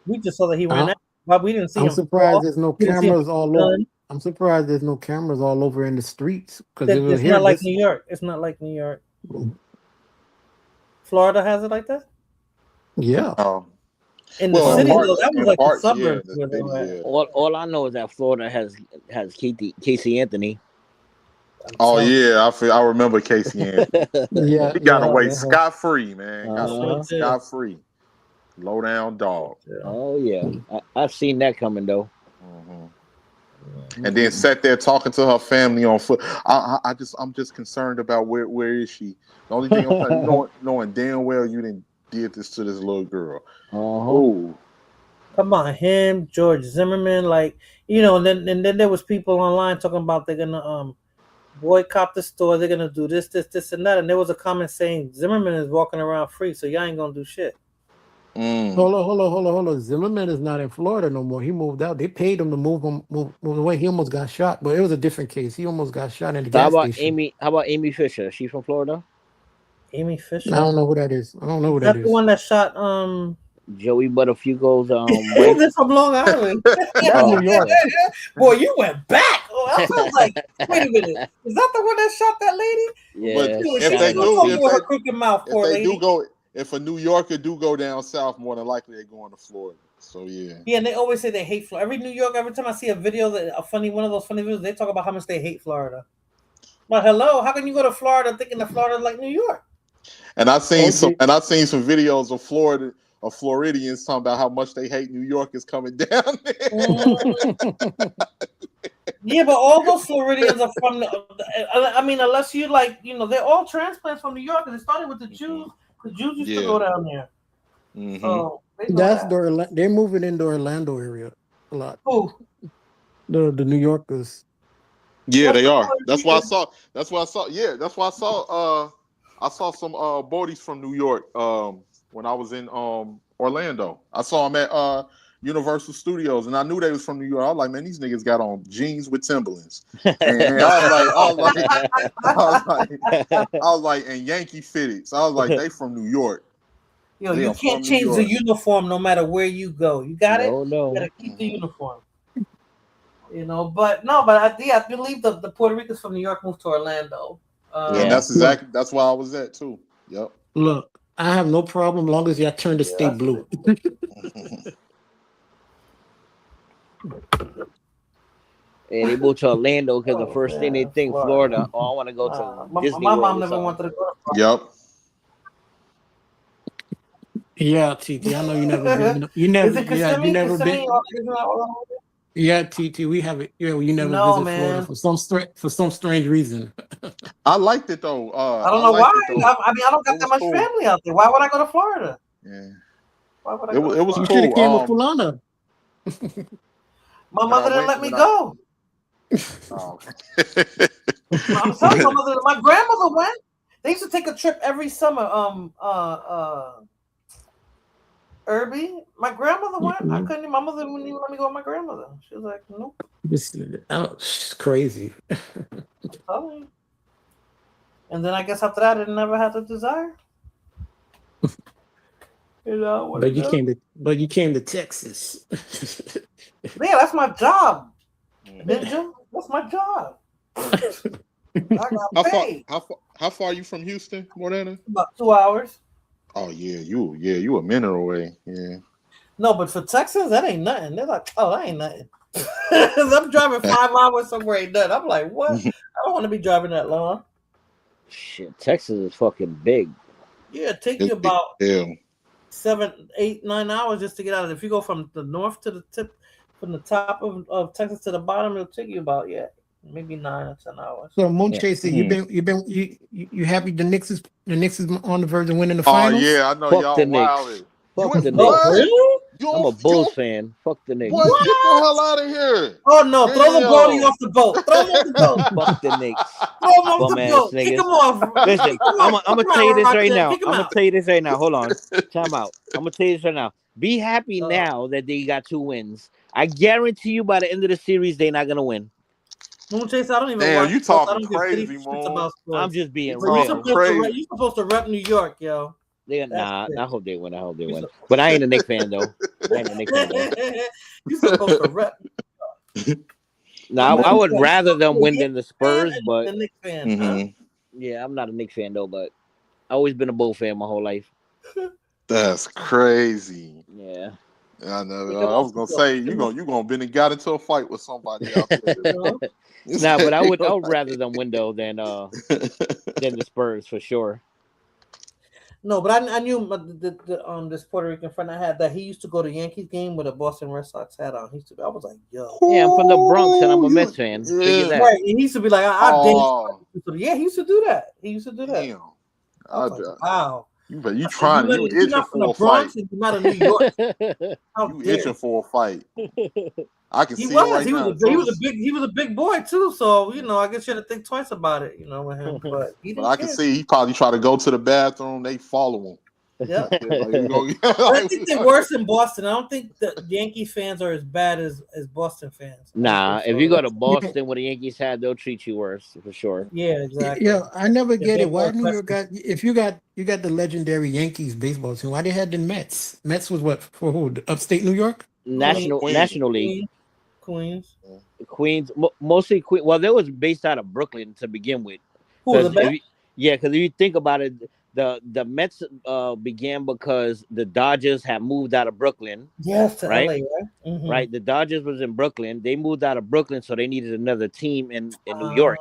We just saw that he ran out, but we didn't see I'm him. surprised fall. there's no We didn't see him cameras all over. run. I'm surprised there's no cameras all over in the streets because It's not like New York. It's not like New York. Florida has it like that. Yeah. In the Well, city, in though, that was in like the parts, yeah, suburbs. the where they were at. All I know is that Florida has Casey Anthony. Oh yeah, I remember Casey Anthony. Yeah, he got yeah, away yeah. scot free, man. Got Uh-huh. away scot free. Low down dog. Oh yeah, I've seen that coming though. And then sat there talking to her family on foot. I'm just concerned about where is she. The only thing I'm saying, knowing damn well you didn't did this to this little girl. Oh, Come on, him, George Zimmerman, and then there was people online talking about they're gonna boycott the store. They're gonna do this, and that. And there was a comment saying Zimmerman is walking around free, so y'all ain't gonna do shit. Hold on. Zimmerman is not in Florida no more. He moved out. They paid him to move away. He almost got shot, but it was a different case. He almost got shot in the gas station. How about Amy Fisher? She's from Florida. Amy Fisher. I don't know who that is. That's the one that shot Joey Buttafuoco's Who's this from Long Island? New York. Boy, you went back. Oh, I was like, wait a minute. Is that the one that shot that lady? Yeah. But if a New Yorker do go down south, more than likely they're going to Florida. So yeah. Yeah, and they always say they hate Florida. Every time I see a video one of those funny videos, they talk about how much they hate Florida. But hello, how can you go to Florida thinking that Florida is like New York? And I've seen some videos of Floridians talking about how much they hate New Yorkers coming down there. Yeah, but all those Floridians are from unless you they're all transplants from New York, and it started with the Jews. The Jews used to go down there. Mm-hmm. So they're moving into Orlando area a lot. Who? The New Yorkers. Yeah, they are. That's why I saw. Yeah, that's why I saw. I saw some boaties from New York when I was in Orlando. I saw them at Universal Studios, and I knew they was from New York. I was like, man, these niggas got on jeans with Timberlands. And I was like, and Yankee fitteds. I was like, they from New York. Yo, you can't change the uniform no matter where you go. You got it? No. You gotta keep the uniform. But I believe the Puerto Ricans from New York moved to Orlando. And that's why I was at too. Yep. Look, I have no problem long as y'all turn the state blue. And they moved to Orlando because the first thing they think Florida. Oh, I want to go to Disney my World mom or never something. wanted to go to Yep. Yeah, TT. I know you never been. You never. Yeah, you never been. Yeah, TT. We have it. Yeah, you never visit Florida for some strange reason. I liked it though. I don't know why. I don't got that much family out there. Why would I go to Florida? Yeah. Why would I It go? was You cool. should have came with Fulana. My mother didn't let me go. Oh. I'm telling you, my grandmother went. They used to take a trip every summer. Irby, my grandmother went. I couldn't. My mother wouldn't even let me go with my grandmother. She was like, nope. It's crazy. And then I guess after that, I never had the desire. But you came to Texas. Yeah, that's my job. Ninja, that's my job. I got paid. How far are you from Houston, Morena? About 2 hours. Oh yeah, you a minute away. Yeah. No, but for Texans, that ain't nothing. They're like, oh, that ain't nothing. I'm driving 5 hours somewhere ain't nothing. I'm like, what? I don't want to be driving that long. Shit, Texas is fucking big. Yeah, it takes you about 7, 8, 9 hours just to get out of it. If you go from the north to the tip, from the top of Texas to the bottom, it'll take you about maybe 9 or 10 hours. So Moon Chaser, you happy the Knicks is on the verge of winning the finals? Oh yeah, I know. Fuck y'all the wild. Knicks. Fuck the Knicks. I'm a Bulls fan. Fuck the Knicks. What? Get the hell out of here! Oh no! Throw the Brody off the boat. Throw him off the boat. Fuck the Knicks. Throw him off the Bum-ass boat. niggas. Kick him off. Listen, I'm gonna tell you this right now. Kick him I'm gonna out. tell you this right now. Hold on. Time out. I'm gonna tell you this right now. Be happy now that they got 2 wins. I guarantee you by the end of the series, they're not gonna win. Moon Chase, I don't even Damn, watch you sports. talking I don't give crazy, shit Moon. about sports. I'm just being You're real. supposed to rep New York, yo. Nah, I hope they win. But I ain't a Knicks fan though. You're supposed to rep. Now I would rather them win than the Spurs, but the Knicks fan, yeah, I'm not a Knicks fan though. But I've always been a Bull fan my whole life. That's crazy. Yeah. I know. I was gonna say you gonna been and got into a fight with somebody out there. Nah, but I would rather them win though than the Spurs for sure. No, but I knew this Puerto Rican friend I had that he used to go to Yankees game with a Boston Red Sox hat on. I was like, yo. Yeah, I'm from the Bronx and I'm a Mets fan. Figure that. Right, and he used to be like, yeah, he used to do that. Damn. I was like, wow. You trying? You itching for a fight? You're not a New York. You itching for a fight? I can He see it was. right He now. was. He was a big. He was a big boy too. So I guess you had to think twice about it. With him. But he didn't But I can care. see he probably try to go to the bathroom. They follow him. Yeah. Like, we go, I think they're worse in Boston. I don't think the Yankee fans are as bad as Boston fans. Nah, if you go to Boston where the Yankees had, they'll treat you worse for sure. Yeah, exactly. Yeah, I never get they're it. Why more New York got if you got the legendary Yankees baseball team? Why they had the Mets? Mets was what for who? Upstate New York? National League. Queens. Mostly Queens. Well, they was based out of Brooklyn to begin with. Who, the Mets? Because if you think about it, the Mets began because the Dodgers had moved out of Brooklyn. Yes, to right? LA, right? Mhm. Right. The Dodgers was in Brooklyn. They moved out of Brooklyn, so they needed another team in New York.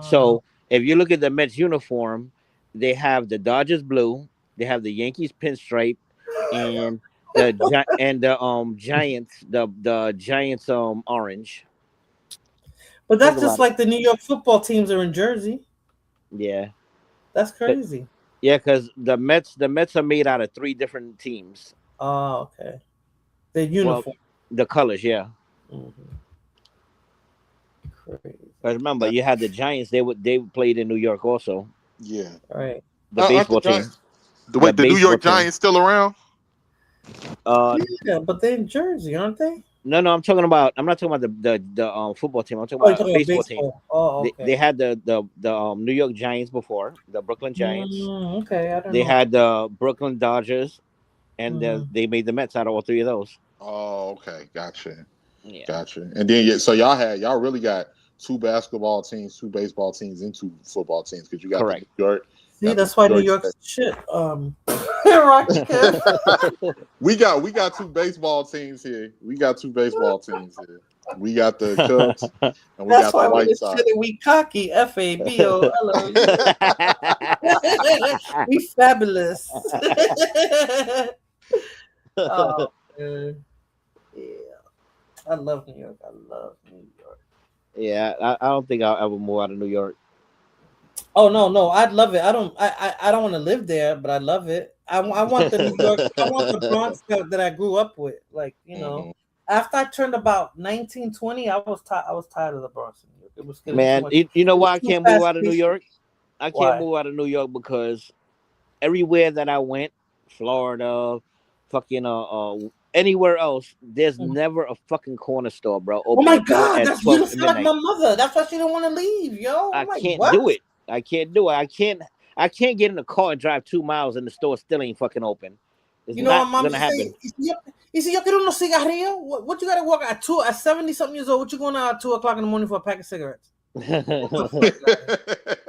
So if you look at the Mets uniform, they have the Dodgers blue, they have the Yankees pinstripe, and the Giants orange. But that's Think just about like the New York football teams are in Jersey. Yeah. That's crazy. Yeah, because the Mets are made out of 3 different teams. Oh, okay. The uniform. The colors, yeah. Crazy. Because remember, you had the Giants. They played in New York also. Yeah. Right. The baseball team. The New York Giants still around? Yeah, but they're in Jersey, aren't they? No, I'm not talking about the football team. I'm talking about the baseball team. Oh, okay. They had the New York Giants before, the Brooklyn Giants. Okay, I don't know. They had the Brooklyn Dodgers, and they made the Mets out of all 3 of those. Oh, okay, gotcha. Yeah. Gotcha. And then so y'all really got 2 basketball teams, 2 baseball teams, and 2 football teams because you got Correct. New York. See, that's why New York's shit. Rocky. We got 2 baseball teams here. We got 2 baseball teams here. We got the Cubs and we That's got why the we White Sox. we cocky. FABOLO. We fabulous. Oh, man. Yeah. I love New York. Yeah, I don't think I'll ever move out of New York. Oh no, I'd love it. I don't want to live there, but I love it. I want the New York. I want the Bronx that I grew up with. Like after I turned about 19, 20, I was tired of the Bronx. It was Man, you know why I can't move out of New York? I Why? can't move out of New York because everywhere that I went, Florida, fucking anywhere else, there's never a fucking corner store, bro. Oh my open God, at that's 12 you sound like my mother. That's why she don't want to leave, yo. I I'm like, can't what? do it. I can't do it. I can't get in the car and drive 2 miles and the store still ain't fucking open. It's You know not what mom gonna happen. You see, yo quiero unos cigarrillos. What you gotta walk at 70-something years old? What you going out at 2 o'clock in the morning for a pack of cigarettes?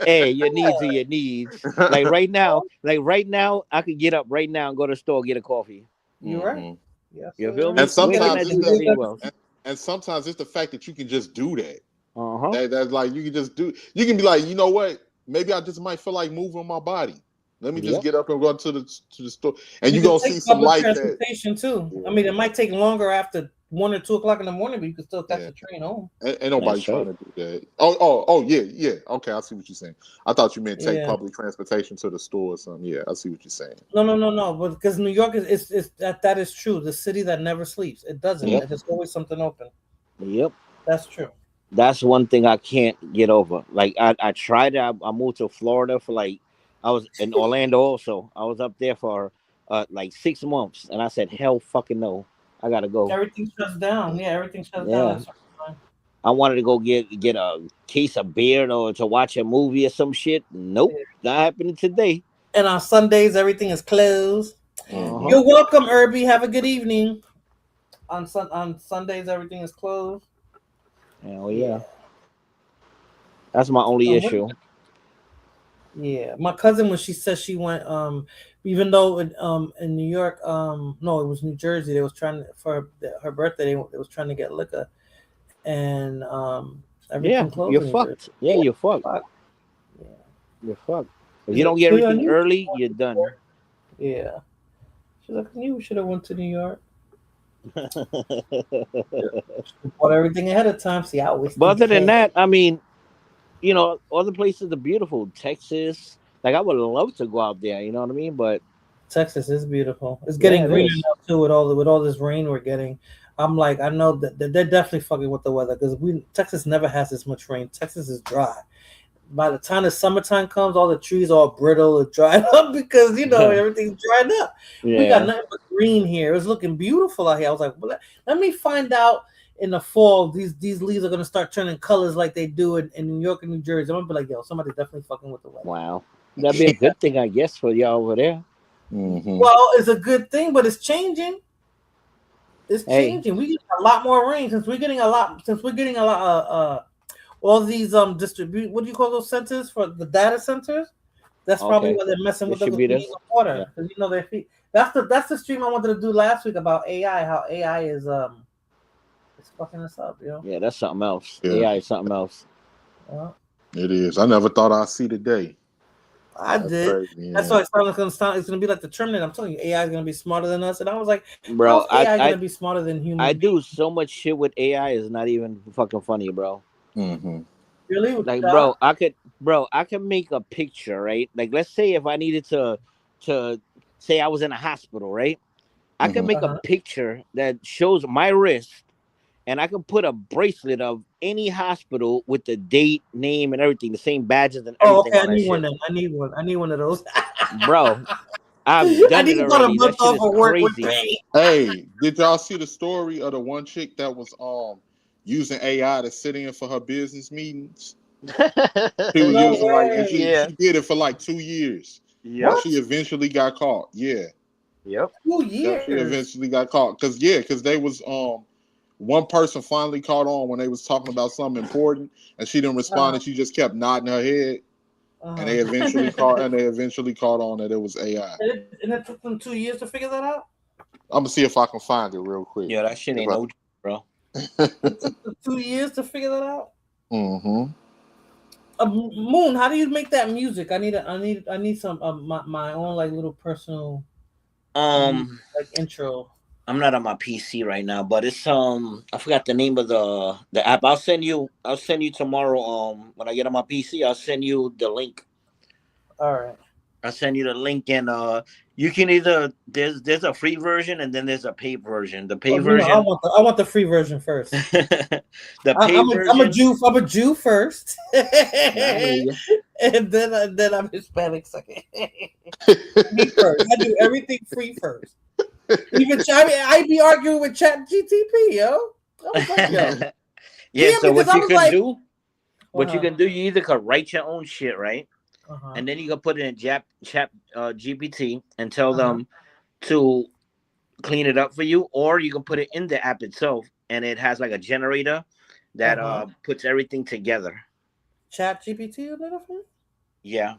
Hey, your needs are your needs. Like right now, I could get up right now and go to the store and get a coffee. You're right. Yeah. You feel me? And sometimes Well. and sometimes it's the fact that you can just do that. Uh-huh. That's like you can be like, you know what? Maybe I just might feel like moving my body. Let me just get up and go to the store, and you gonna see some light transportation too. Yeah. I mean, it might take longer after 1 or 2 o'clock in the morning, but you can still catch the train home. Ain't nobody trying to do that. Oh, yeah. Okay, I see what you're saying. I thought you meant take public transportation to the store or something. Yeah, I see what you're saying. No. But because New York is that is true. The city that never sleeps. It doesn't. Yep. There's always something open. Yep. That's true. That's one thing I can't get over. Like I tried it. I moved to Florida for I was in Orlando also. I was up there for 6 months, and I said, hell fucking no. I gotta go. Everything shuts down. Yeah, everything shuts down. I wanted to go get a case of beer or to watch a movie or some shit. Nope, not happening today. And on Sundays, everything is closed. Uh-huh. You're welcome, Irby. Have a good evening. On Sundays, everything is closed. Hell yeah. That's my only issue. Yeah, my cousin, when she said she went, even though in New York, no, it was New Jersey. They was trying for her birthday. They was trying to get liquor, and everything closed. You're fucked. Yeah, you're fucked. Yeah, you're fucked. If you don't get everything early, you're done. Yeah, she's like, you should have went to New York. Bought everything ahead of time. See, I always. But other than that, I mean, other places are beautiful. Texas, I would love to go out there. You know what I mean? But Texas is beautiful. It's getting greener now too with all this rain we're getting. I'm like, I know that they're definitely fucking with the weather because Texas never has this much rain. Texas is dry. By the time the summertime comes, all the trees are brittle and dried up because everything's dried up. We got nothing but green here. It was looking beautiful out here. I was like, well, let me find out in the fall these leaves are gonna start turning colors like they do in New York and New Jersey. I'm gonna be like, yo, somebody's definitely fucking with the weather. Wow, that'd be a good thing, I guess, for y'all over there. Mm-hmm. Well, it's a good thing, but it's changing. It's changing. We get a lot more rain since we're getting a lot. All these distribute. What do you call those centers for the data centers? That's probably why they're messing with the water. Because their feet. That's the stream I wanted to do last week about AI. How AI is it's fucking us up, Yeah, that's something else. Yeah. AI is something else. It is. I never thought I'd see the day. That's did. Crazy, That's why it's gonna be like the Terminator. I'm telling you, AI is gonna be smarter than us. And I was like, bro, AI gonna be smarter than humans? I do so much shit with AI. It's not even fucking funny, bro. Mm-hmm. Really? Like, bro, I could make a picture, right? Like, let's say if I needed to say I was in a hospital, right? I could make a picture that shows my wrist, and I can put a bracelet of any hospital with the date, name, and everything, the same badges and everything. Okay, I need one then. I need one of those. Bro, I've done it already. That shit is crazy. Hey, did y'all see the story of the one chick that was using AI to sit in for her business meetings? She was using and she did it for like 2 years. Yeah. She eventually got caught. Yeah. Yep. 2 years. She eventually got caught because they was one person finally caught on when they was talking about something important, and she didn't respond, and she just kept nodding her head, and they eventually caught on that it was AI. And it took them 2 years to figure that out. I'm gonna see if I can find it real quick. Yeah, that shit ain't no, bro. It took 2 years to figure that out. Mm-hmm. Moon, how do you make that music? I need some my own like little personal like intro. I'm not on my PC right now, but it's I forgot the name of the app. I'll send you tomorrow. When I get on my PC, I'll send you the link. All right. I'll send you the link, and you can either there's a free version and then there's a paid version. The paid version. I want the free version first. The paid version. I'm a Jew first, and then I'm Hispanic second. Me first. I do everything free first. Even I be arguing with ChatGTP, yo. Yeah. So what you can do? What you can do? You either can write your own shit, right? And then you can put it in Chat GPT and tell them to clean it up for you, or you can put it in the app itself, and it has like a generator that puts everything together. Chat GPT a little bit? Yeah,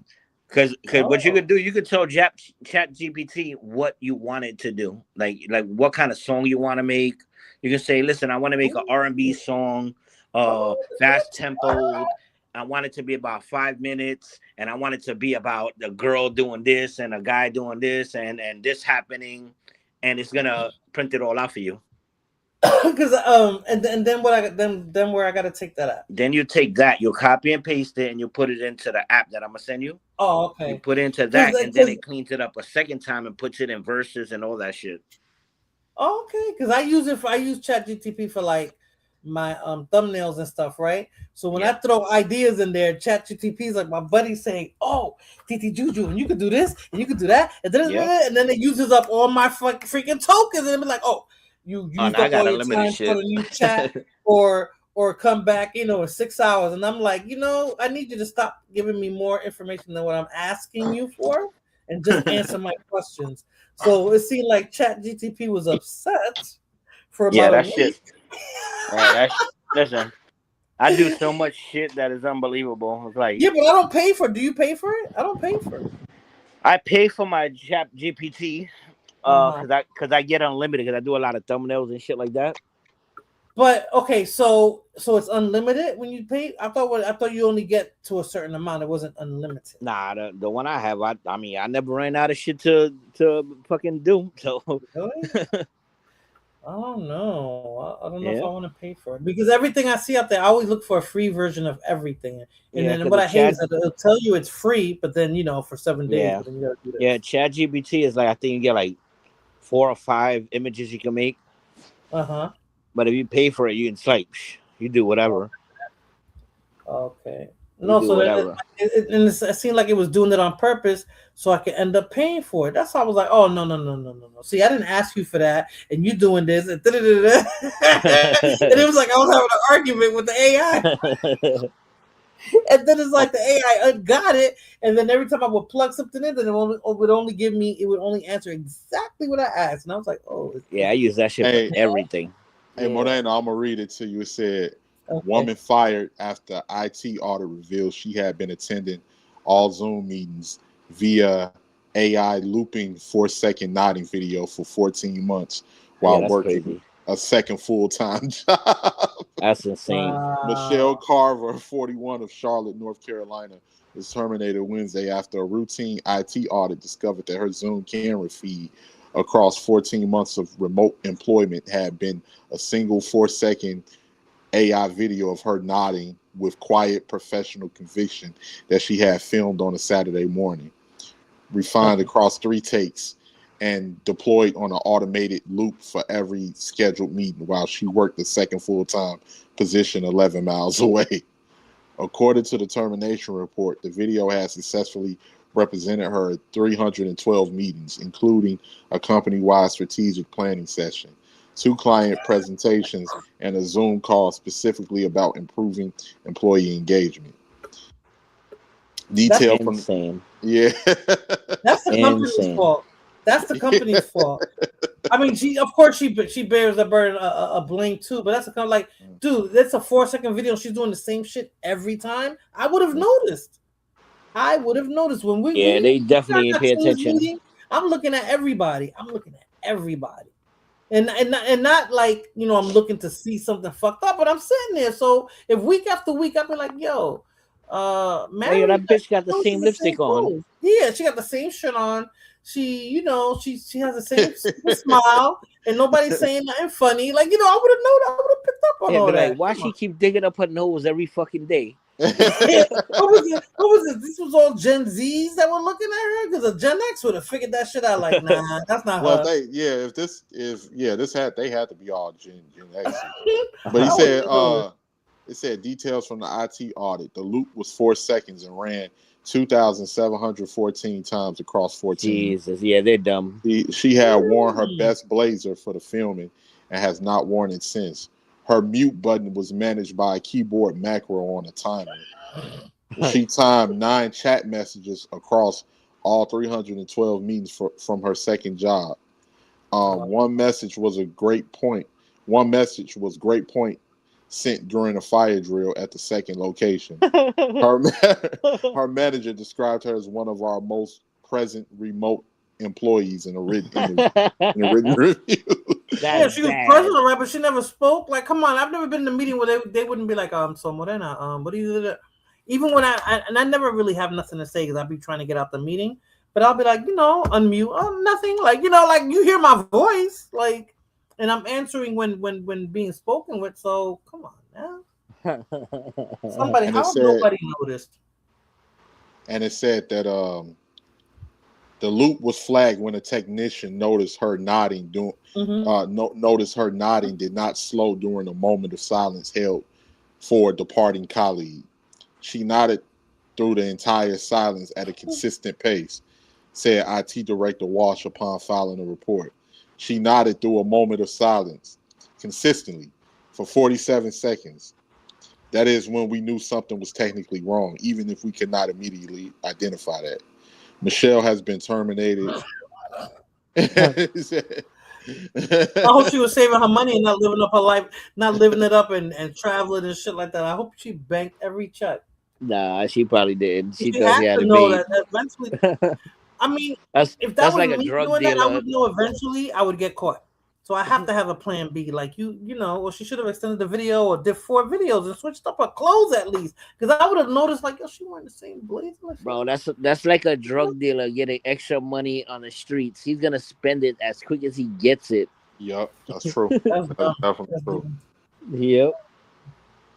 because what you could do, you could tell Chat GPT what you want it to do, like what kind of song you want to make. You can say, listen, I want to make an R&B song, fast tempo. I want it to be about 5 minutes, and I want it to be about the girl doing this and a guy doing this and this happening, and it's gonna print it all out for you. Because and then where I gotta take that out. Then you take that, you copy and paste it, and you put it into the app that I'm gonna send you. Oh, okay. You put it into that, and then it cleans it up a second time and puts it in verses and all that shit. Okay, because I use ChatGPT for like my thumbnails and stuff, right? So when I throw ideas in there, ChatGPT is like my buddy saying, "Oh, TT Juju, and you could do this, and you could do that," and then it uses up all my freaking tokens, and be like, "Oh, you used up all your time for the new chat, or come back, in 6 hours," and I'm like, I need you to stop giving me more information than what I'm asking you for, and just answer my questions. So it seemed like ChatGPT was upset for about a week. Shit. Listen, I do so much shit that is unbelievable. It's like, yeah, but I don't pay for it. Do you pay for it? I don't pay for it. I pay for my Chat GPT because I get unlimited because I do a lot of thumbnails and shit like that. But okay, so it's unlimited when you pay. I thought you only get to a certain amount. It wasn't unlimited. Nah, the one I have, I mean, I never ran out of shit to fucking do. So. Really? I don't know. I don't know if I want to pay for it because everything I see out there, I always look for a free version of everything. And then what I hate is that it'll tell you it's free, but then for 7 days. Yeah, then you gotta do this. Yeah. ChatGPT is like I think you get like 4 or 5 images you can make. But if you pay for it, you can like you do whatever. Okay. You No, do so whatever. it seemed like it was doing it on purpose so I could end up paying for it. That's why I was like, oh, no. See, I didn't ask you for that, and you doing this. And, and it was like I was having an argument with the AI. And then it's like the AI got it, and then every time I would plug something in, then it would only answer exactly what I asked. And I was like, oh. Yeah, I use that shit for everything. Hey, Moreno, I'm going to read it to you. It said, woman fired after IT audit reveals she had been attending all Zoom meetings via AI looping 4-second nodding video for 14 months while working crazy. A second full-time job. That's insane. Michelle Carver, 41 of Charlotte, North Carolina, was terminated Wednesday after a routine IT audit discovered that her Zoom camera feed across 14 months of remote employment had been a single 4-second AI video of her nodding with quiet professional conviction that she had filmed on a Saturday morning, refined across 3 takes and deployed on an automated loop for every scheduled meeting while she worked the second full-time position 11 miles away. According to the termination report, the video has successfully represented her at 312 meetings, including a company-wide strategic planning session, 2 client presentations, and a Zoom call specifically about improving employee engagement. Detail from insane. Yeah. That's the company's fault. That's the company's fault. I mean, she bears the burden of blame too, but that's a kind of like, dude, that's a 4-second video. She's doing the same shit every time. I would have noticed. When we they definitely pay attention. Meeting, I'm looking at everybody. And not like, you know, I'm looking to see something fucked up, but I'm sitting there. So if week after week, I'll be like, yo, man, that bitch got the same lipstick on. Yeah, she got the same shirt on. She, you know, she has the same smile, and nobody's saying nothing funny. Like, you know, I would have known. I would have picked up on all that. Like, why she keep digging up her nose every fucking day? What was it? This was all Gen Zs that were looking at her, because a Gen X would have figured that shit out. Like, nah, that's not her. They had to be all Gen X. But he said, it said details from the IT audit. The loop was 4 seconds and ran 2,714 times across 14. Jesus, yeah, they're dumb. She had worn her best blazer for the filming and has not worn it since. Her mute button was managed by a keyboard macro on a timer. She timed 9 chat messages across all 312 meetings from her second job. One message was great point sent during a fire drill at the second location. Her manager described her as one of our most present remote employees in a written review. Yeah, she was present, right? But she never spoke. Like, come on, I've never been in a meeting where they wouldn't be like, so Morena, what do you do? Even when I never really have nothing to say because I'll be trying to get out the meeting, but I'll be like, you know, unmute, nothing. Like, you know, like you hear my voice, like, and I'm answering when being spoken with. So come on now, somebody, how nobody noticed? And it said that the loop was flagged when a technician noticed her nodding. Noticed her nodding did not slow during a moment of silence held for a departing colleague. She nodded through the entire silence at a consistent pace, said IT Director Walsh upon filing a report. She nodded through a moment of silence consistently for 47 seconds. That is when we knew something was technically wrong, even if we could not immediately identify that. Michelle has been terminated. I hope she was saving her money and not living up her life, not living it up and traveling and shit like that. I hope she banked every check. Nah, she probably didn't. She had had to know that eventually. I mean, if that was like a me drug doing that, I dealer. would know eventually I would get caught. So I have to have a plan B. Like you know, or she should have extended the video or did 4 videos and switched up her clothes at least. Because I would have noticed, like, yo, she wearing the same blazer. Bro, that's like a drug dealer getting extra money on the streets. He's gonna spend it as quick as he gets it. Yep, that's true. That's definitely true. Yep.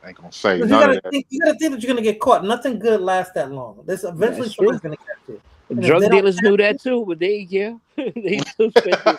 I ain't gonna say You gotta think that you're gonna get caught. Nothing good lasts that long. This eventually someone's gonna catch you. And drug dealers knew that too, but they they still spend it.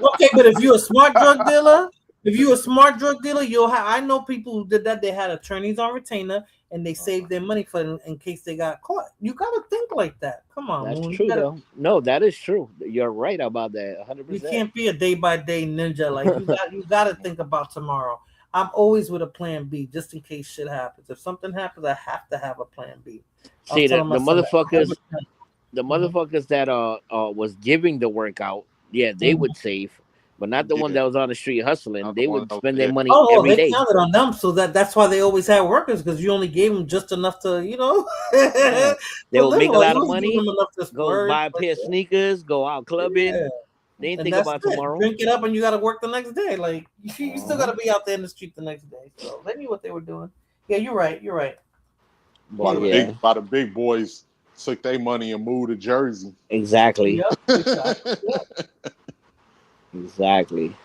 Okay, but if you're a smart drug dealer, If you're a smart drug dealer, you'll have. I know people who did that. They had attorneys on retainer, and they saved their money for in case they got caught. You gotta think like that. Come on, That's Moon. true, though. No, that is true. You're right about that. 100%. You can't be a day by day ninja. Like you got to think about tomorrow. I'm always with a plan B just in case shit happens. If something happens, I have to have a plan B. See, the motherfuckers that was giving the workout, yeah, they would save, but not the one that was on the street hustling. They would spend their money every day. They counted on them, so that's why they always had workers, because you only gave them just enough to, They would make a lot of money, go buy a pair of sneakers, go out clubbing. Yeah. They didn't And think that's about it. tomorrow. Drink it up, and you got to work the next day. Like you still got to be out there in the street the next day. So they knew what they were doing. Yeah, you're right. You're right. By the big boys took their money and moved to Jersey. Exactly. Yep. Exactly.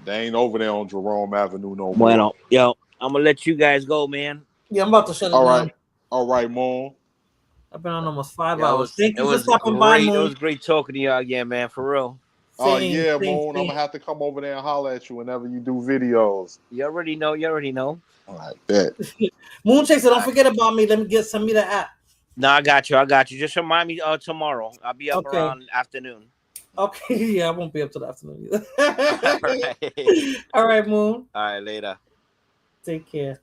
They ain't over there on Jerome Avenue no more. Bueno, yo, I'm gonna let you guys go, man. Yeah, I'm about to shut it down. All right, Moon. I've been on almost 5 Yeah, hours. Thank you for stopping by, It Moon. was great talking to y'all again, man. For real. Oh yeah, Moon. I'm gonna have to come over there and holler at you whenever you do videos. You already know. All right, bet. Moon Chaser, don't forget about me. Send me the app. No, I got you. Just remind me tomorrow. I'll be up around afternoon. Okay, yeah, I won't be up till the afternoon either. All right. All right, Moon. All right, later. Take care.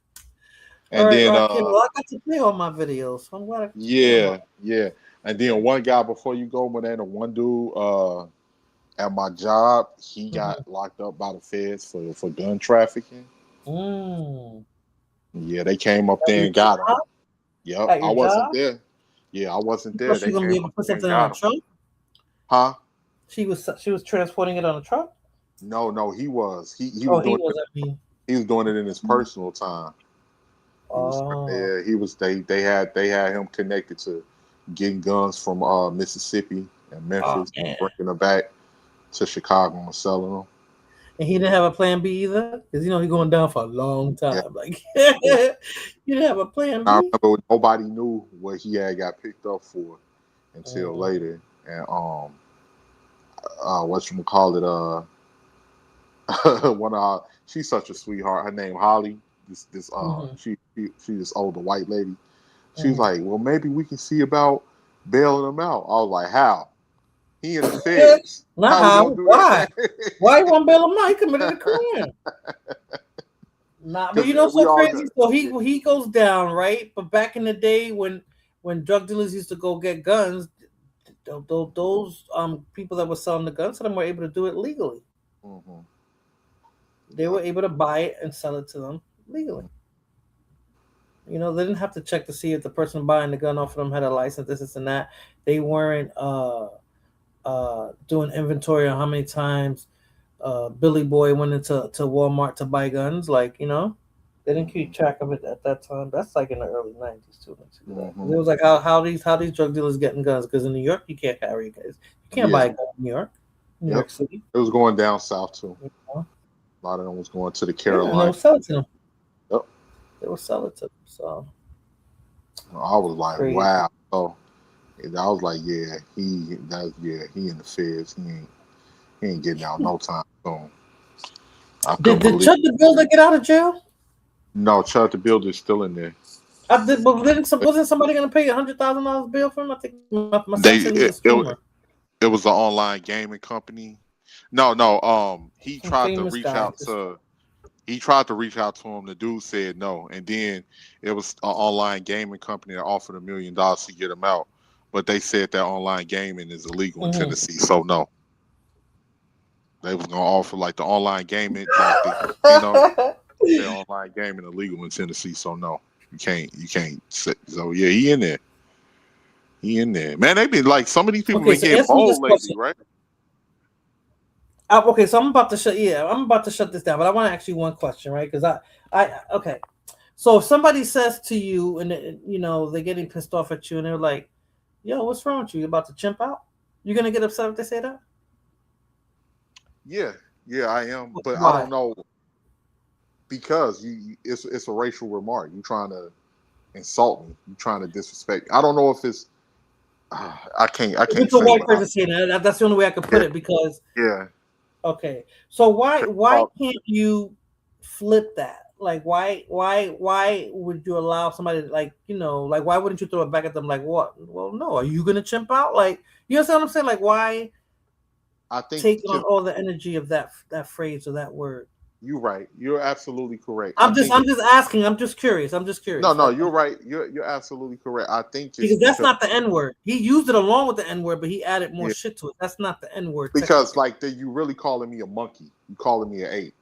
And all right, then well, I got to play all my videos. So I'm glad yeah. And then one guy before you go, Banana, one dude at my job, he got locked up by the feds for gun trafficking. Yeah, they came up there and got him. Yep, I wasn't there. Yeah, I wasn't there. She gonna be able to put something on a truck? Huh? She was transporting it on a truck? No, he was. He was doing it in his personal time. He was. They had him connected to getting guns from Mississippi and Memphis, and bringing them back to Chicago and selling them. And he didn't have a plan B either, because he's going down for a long time. Yeah. Like you didn't have a plan B. I remember nobody knew what he had got picked up for until later. And whatchamacallit, one of she's such a sweetheart. Her name Holly. She this older white lady. She's like, well, maybe we can see about bailing him out. I was like, how? He in the feds. Why? Why you want to bail him out? He committed a crime. But you know so crazy. So he goes down, right? But back in the day when drug dealers used to go get guns, those people that were selling the guns to them were able to do it legally. Mm-hmm. They were able to buy it and sell it to them legally. You know, they didn't have to check to see if the person buying the gun off of them had a license, this and that. They weren't doing inventory on how many times Billy Boy went into Walmart to buy guns. Like, you know, they didn't keep track of it at that time. That's like in the early 90s too. It was like how these drug dealers getting guns, because in New York you can't carry guns. You can't buy a gun in New York. New York City. It was going down south too. A lot of them was going to the Carolinas. They would sell it to them. Yep. They would sell it to them. So I was like, wow. So I was like, he in the feds. He ain't getting out no time soon. Did Chud the Builder get out of jail? No, Chud the Builder is still in there. Wasn't somebody going to pay $100,000 bill for him? I think it was an online gaming company. No. He tried to reach out to. He tried to reach out to him. The dude said no, and then it was an online gaming company that offered $1 million to get him out. But they said that online gaming is illegal in Tennessee, so no. They was gonna offer like the online gaming, the online gaming illegal in Tennessee, so no, you can't. So yeah, he in there. Man, they been like some of these people been getting bold lately, right? Okay, so I'm about to shut this down, but I want to ask you one question, right? Because okay. So if somebody says to you, and they're getting pissed off at you, and they're like, "Yo, what's wrong with you? You about to chimp out?" You're gonna get upset if they say that? Yeah, I am, but why? I don't know, because it's a racial remark. You trying to insult me? You trying to disrespect me? I don't know if it's. I can't. It's a white person saying that. That's the only way I could put it, because Okay, so why Uh, can't you flip that? Like why would you allow somebody like like why wouldn't you throw it back at them like what? Well, no, are you gonna chimp out? Like you understand what I'm saying? Like why I think take on all the energy of that phrase or that word? you're right. You're absolutely correct. I'm just asking. I'm just curious. No, Like, you're right. You're absolutely correct. I think it's because that's because not the N word. He used it along with the N word, but he added more yeah, shit to it. That's not the N word. because like you really calling me a monkey. You calling me an ape.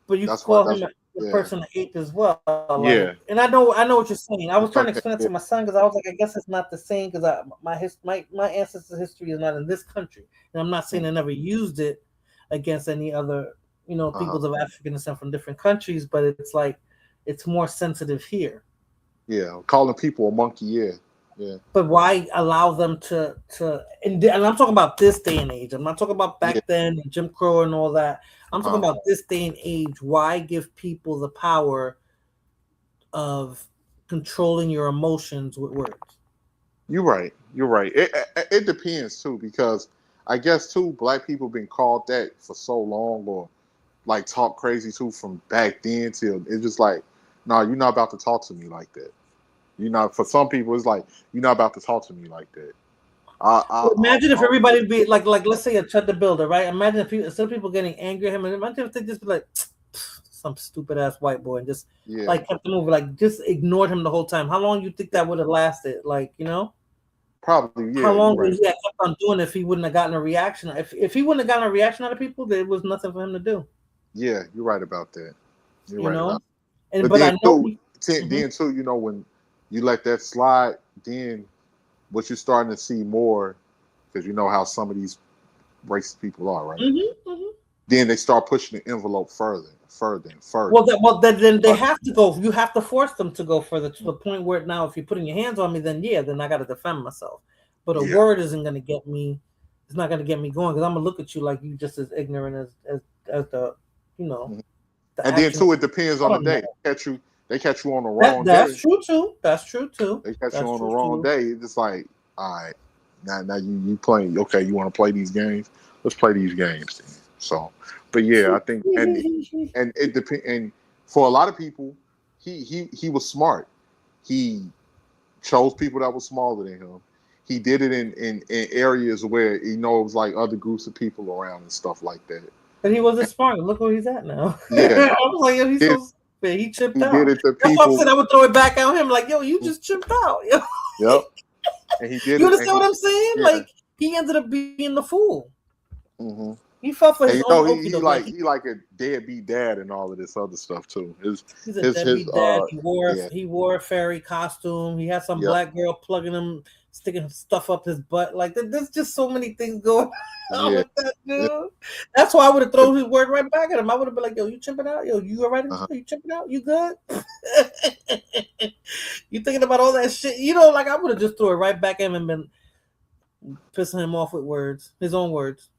But you That's call why. him That's the yeah, person that ate as well. yeah. Like, and I know what you're saying. I was trying to Okay. explain it Yeah. to my son because I was like, I guess it's not the same because my ancestors' history is not in this country, and I'm not saying I never used it against any other Uh-huh. peoples of African descent from different countries, but it's like it's more sensitive here. Yeah. Calling people a monkey. Yeah. Yeah. But why allow them and I'm talking about this day and age. I'm not talking about Yeah. back then and Jim Crow and all that. I'm talking Uh-huh. about this day and age. Why give people the power of controlling your emotions with words? You're right. You're right. It depends too because I guess too black people been called that for so long or like talk crazy too from back then till it's just like, no, you're not about to talk to me like that. You know, for some people, it's like you're not about to talk to me like that. Imagine if I'll everybody would be like let's say a Chud the Builder, right? Imagine if instead of people getting angry at him, imagine if they just be like some stupid ass white boy and just yeah, like kept the movie, like just ignored him the whole time. How long you think that would have lasted? Like probably, how yeah, you're long would right. he have kept on doing if he wouldn't have gotten a reaction? If he wouldn't have gotten a reaction out of people, there was nothing for him to do. Yeah, you're right about that. You're You right know, about. and But but I then know. too, then too, when you let that slide, then what you're starting to see more because you know how some of these racist people are, right? Then they start pushing the envelope further, further, and further. Then they have to go. You have to force them to go further to the point where now, if you're putting your hands on me, then I got to defend myself. But a word isn't going to get me. It's not going to get me going because I'm gonna look at you like you just as ignorant as the, the and then action. too, it depends on the day. They catch you on the wrong day. That's true too. That's true too. They catch you on the wrong day. It's just like, all right, now you playing. Okay, you want to play these games? Let's play these games then. So, but yeah, I think and it depends. And for a lot of people, he was smart. He chose people that were smaller than him. He did it in areas where he knows like other groups of people around and stuff like that. But he wasn't smart. Look where he's at now. Yeah, I was like, yo, he's so stupid. He chipped out. Did it to That's why I people. said I would throw it back at him. Like, yo, you just chipped out. Yep. And he did. You understand what I'm saying? Yeah. Like he ended up being the fool. Mm-hmm. He fought for his own. He like a deadbeat dad and all of this other stuff too. He's a deadbeat dad. He wore a fairy costume. He had some Yep. black girl plugging him, sticking stuff up his butt. Like there's just so many things going on with that dude. That's why I would have thrown his word right back at him. I would have been like, "Yo, you chimping out? Yo, you all right? You chimping out? You good? You thinking about all that shit? Like I would have just threw it right back at him and been pissing him off with words, his own words."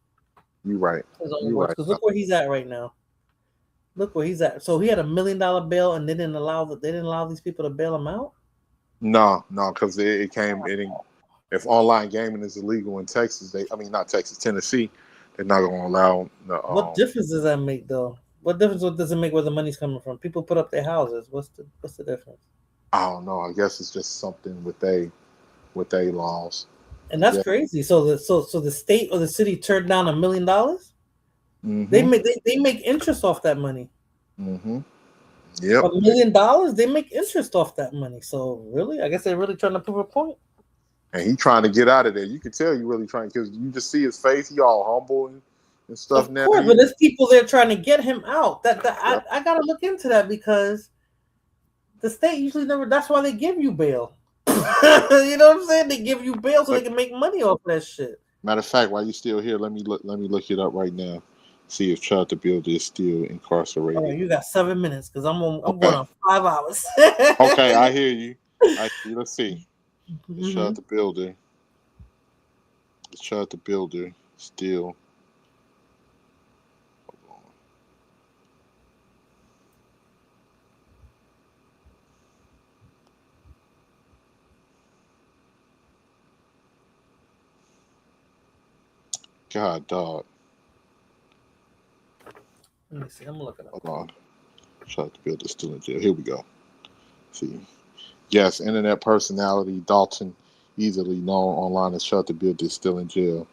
You're right. Because look where he's at right now. Look where he's at. So he had $1 million bail, and they didn't allow these people to bail him out. No, because it came. If online gaming is illegal in Texas, not Texas, Tennessee, they're not going to allow. What difference does that make, though? What difference does it make where the money's coming from? People put up their houses. What's the difference? I don't know. I guess it's just something with they laws. And that's crazy. So the state or the city turned down $1 million. Mm-hmm. They make interest off that money. Mm-hmm. Yep. $1 million, they make interest off that money. So really, I guess they're really trying to prove a point. And he trying to get out of there. You can tell you really trying because you just see his face. He all humble and stuff of now. Course, but there's people there trying to get him out. I gotta look into that because the state usually never. That's why they give you bail. You know what I'm saying? They give you bail so they can make money off that shit. Matter of fact, while you're still here, let me look it up right now. See if Chud the Builder is still incarcerated. All right, you got 7 minutes because I'm going on 5 hours. Okay, I hear you. Let's see. Chud the Builder. Chud the Builder still. God, dog. Let me see. I'm looking up. Hold on. Shot the Builder still in jail. Here we go. See. Yes, internet personality Dalton, easily known online as Shut the Builder, is still in jail.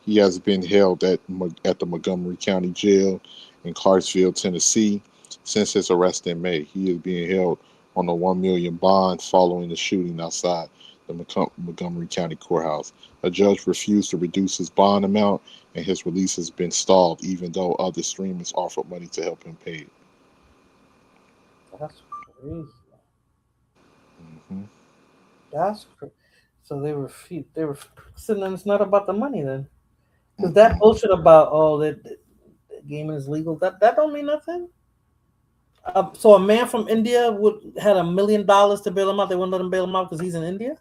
He has been held at the Montgomery County Jail in Clarksville, Tennessee, since his arrest in May. He is being held on a $1 million bond following the shooting outside the Montgomery County Courthouse. A judge refused to reduce his bond amount, and his release has been stalled, even though other streamers offered money to help him pay it. That's crazy. Mm-hmm. That's crazy. So they were so then it's not about the money then, because that bullshit about that gaming is legal, that don't mean nothing. So a man from India had $1 million to bail him out. They wouldn't let him bail him out because he's in India.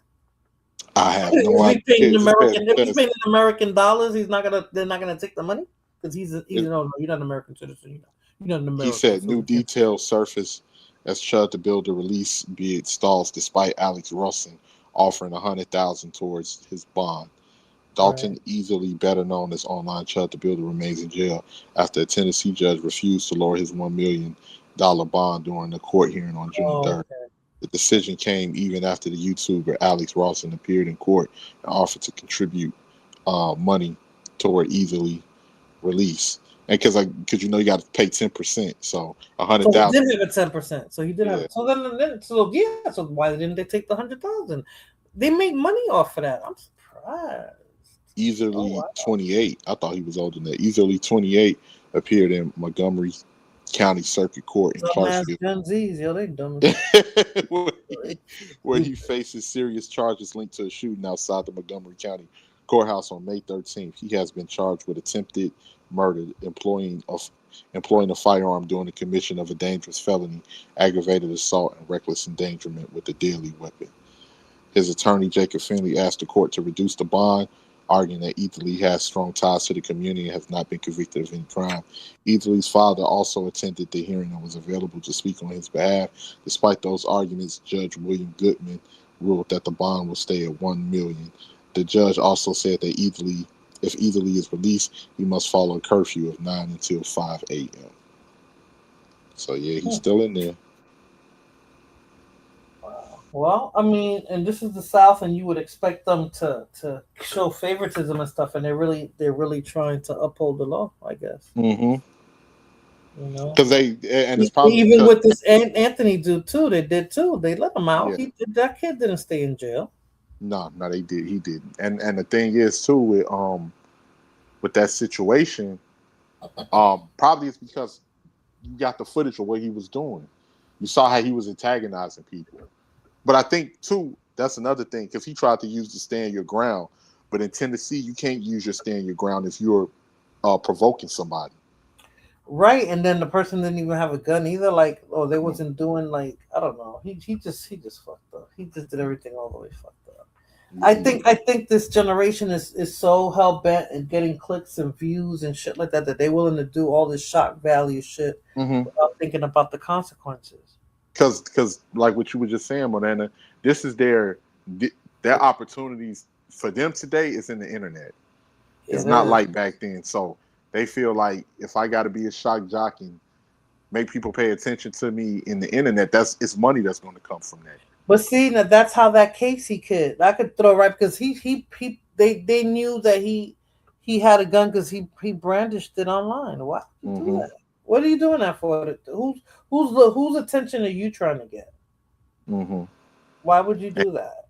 I have no idea. If he's paying in American dollars, they're not gonna take the money because he's you're not an American citizen. You're not an American. He said citizen. New details surface as Chud the Builder release bid stalls despite Alex Russin offering $100,000 towards his bond. Dalton, easily better known as Online Chud the Builder, remains in jail after a Tennessee judge refused to lower his $1 million bond during the court hearing on June 3rd. Okay. The decision came even after the YouTuber Alex Rawson appeared in court and offered to contribute money toward easily release. And because you got to pay 10%, so $100,000. So he did have a 10%. So he did have it. So why didn't they take the $100,000? They make money off of that. I'm surprised. Easily 28. I thought he was older than that. Easily 28 appeared in Montgomery County Circuit Court in Clarksville. They dumb. where he faces serious charges linked to a shooting outside the Montgomery County Courthouse on May 13th. He has been charged with attempted murder, employing a firearm during the commission of a dangerous felony, aggravated assault, and reckless endangerment with a deadly weapon. His attorney, Jacob Finley, asked the court to reduce the bond, arguing that Etherly has strong ties to the community and has not been convicted of any crime. Etherly's father also attended the hearing and was available to speak on his behalf. Despite those arguments, Judge William Goodman ruled that the bond will stay at $1 million. The judge also said that if Etherly is released, he must follow a curfew of 9 until 5 a.m. So yeah, he's still in there. Well, I mean, and this is the South, and you would expect them to show favoritism and stuff, and they're really trying to uphold the law, I guess. Mm-hmm. You know, because it's probably even with this Anthony dude too. They did too. They let him out. Yeah. That kid didn't stay in jail. No, they did. He didn't. And the thing is too with that situation, probably it's because you got the footage of what he was doing. You saw how he was antagonizing people. But I think too, that's another thing, because he tried to use the stand your ground. But in Tennessee, you can't use your stand your ground if you're provoking somebody. Right, and then the person didn't even have a gun either. Like, they wasn't doing I don't know. He just fucked up. He just did everything all the way fucked up. I think this generation is so hell bent in getting clicks and views and shit like that they're willing to do all this shock value shit without thinking about the consequences. Because like what you were just saying, Monana, this is their opportunities for them today is in the internet. It's not like back then. So they feel like if I got to be a shock jock and make people pay attention to me in the internet, it's money that's going to come from that. But see, now that's how that Casey kid, I could throw right, because they knew that he had a gun because he brandished it online. Why would you do that? What are you doing that for? Whose attention are you trying to get? Mm-hmm. Why would you do that?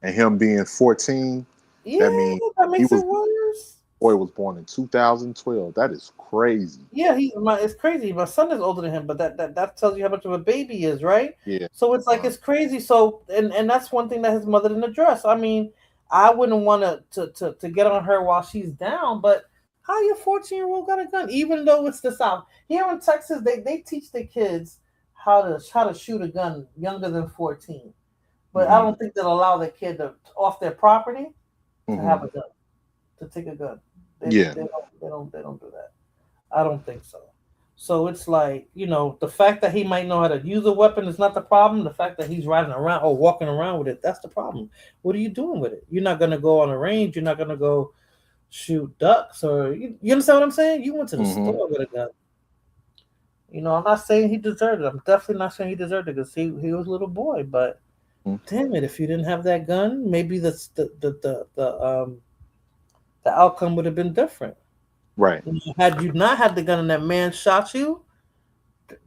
And him being 14, that makes it worse. Boy was born in 2012. That is crazy. Yeah, it's crazy. My son is older than him, but that tells you how much of a baby he is, right? Yeah. So it's like it's crazy. So and that's one thing that his mother didn't address. I mean, I wouldn't want to get on her while she's down, but how your 14-year-old got a gun? Even though it's the South. Here in Texas, they teach the kids how to shoot a gun younger than 14. But I don't think they'll allow the kid to off their property to have a gun, to take a gun. They don't do that. I don't think so. So it's like, the fact that he might know how to use a weapon is not the problem. The fact that he's riding around or walking around with it, that's the problem. What are you doing with it? You're not going to go on a range. You're not going to go shoot ducks, or you understand what I'm saying? You went to the store with a gun. You know, I'm not saying he deserved it. I'm definitely not saying he deserved it because he was a little boy. But damn it, if you didn't have that gun, maybe the outcome would have been different. Right. Had you not had the gun and that man shot you,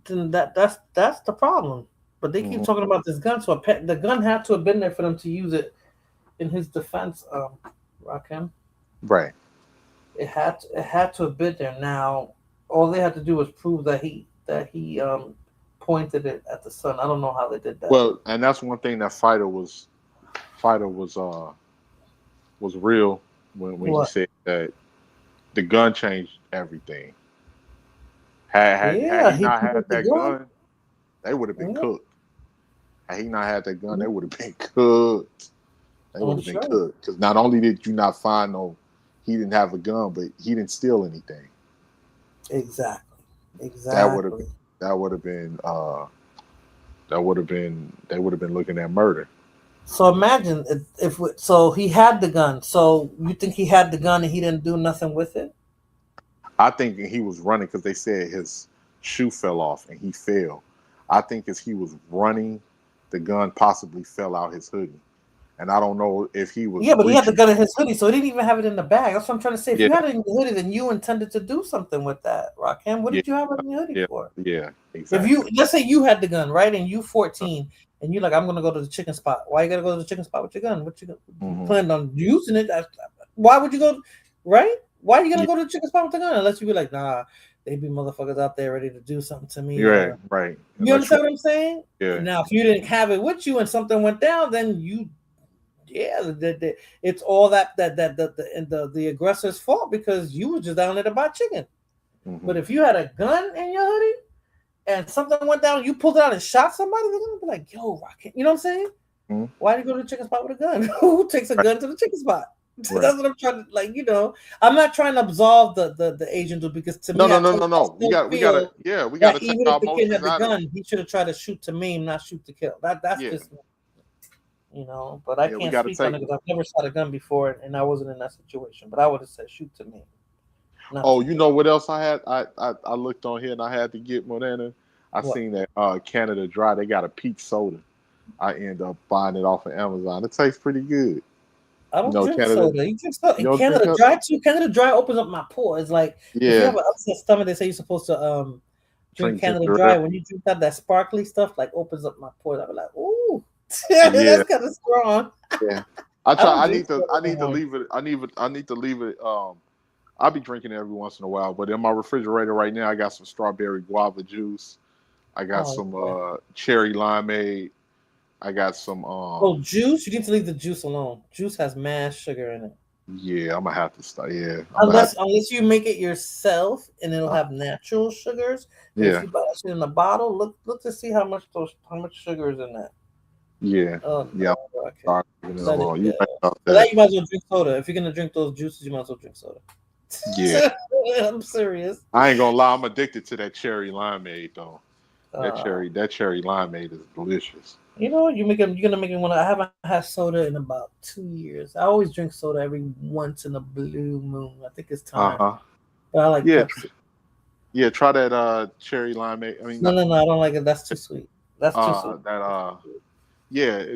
then that's the problem. But they keep talking about this gun, so the gun had to have been there for them to use it in his defense. Rakim. Right. It had to have been there. Now, all they had to do was prove that he pointed it at the son. I don't know how they did that. Well, and that's one thing that Fighter was real when he said that the gun changed everything. Had he not had that gun, they would have been cooked. Had he not had that gun, they would have been cooked. They would have been cooked. Because not only did you not find he didn't have a gun, but he didn't steal anything. Exactly. That would have been they would have been looking at murder. So imagine if he had the gun. So you think he had the gun and he didn't do nothing with it? I think he was running because they said his shoe fell off and he fell. I think as he was running, the gun possibly fell out his hoodie. And I don't know if he was. Yeah, but he had the gun in his hoodie, so he didn't even have it in the bag. That's what I'm trying to say. If Yeah. you had it in the hoodie, then you intended to do something with that, Rakim. What did you have it in your hoodie for? Yeah, exactly. If let's say you had the gun, right, and you 14, and you're like, I'm gonna go to the chicken spot. Why you gotta go to the chicken spot with your gun? What you planned on using it? Why would you go? Right? Why are you gonna go to the chicken spot with the gun? Unless you be like, nah, they be motherfuckers out there ready to do something to me. Right, right. You understand what I'm saying? Yeah. Now, if you didn't have it with you and something went down, then it's all the aggressor's fault because you were just down there to buy chicken. But if you had a gun in your hoodie and something went down, you pulled it out and shot somebody, they're gonna be like, "Yo, Rocket," you know what I'm saying? Why do you go to the chicken spot with a gun? Who takes a gun to the chicken spot? Right. That's what I'm trying to I'm not trying to absolve the agent because to me, No. We gotta even take if our the kid had emotions the out of gun, he should have tried to shoot to maim, not shoot to kill. That's just. But I can't speak on it because I've never shot a gun before and I wasn't in that situation. But I would have said shoot to me. You know what else I had? I looked on here and I had to get Morena. Seen that Canada Dry, they got a peach soda. I end up buying it off of Amazon. It tastes pretty good. I don't drink soda. You drink soda. And Canada Dry too. Canada Dry opens up my pores. Like if you have an upset stomach, they say you're supposed to drink Canada Dry. When you drink that sparkly stuff, like opens up my pores. I'll be like, ooh. That's kind of strong. Yeah, I need to leave it. I'll be drinking it every once in a while, but in my refrigerator right now, I got some strawberry guava juice. I got some cherry limeade. I got some. Juice. You need to leave the juice alone. Juice has mad sugar in it. Yeah, I'm gonna have to start. Yeah, unless you make it yourself and it'll have natural sugars. Yeah. If you buy that shit in a bottle, look to see how much sugar is in that. Yeah. Yeah. That you might as well drink soda. If you're gonna drink those juices, you might as well drink soda. Yeah. I'm serious. I ain't gonna lie, I'm addicted to that cherry limeade though. That cherry limeade is delicious. You know, you're gonna make me want to. I haven't had soda in about 2 years. I always drink soda every once in a blue moon. I think it's time. But I like Pepsi. Yeah, try that cherry limeade. I mean, no, I don't like it. That's too sweet. That's too sweet.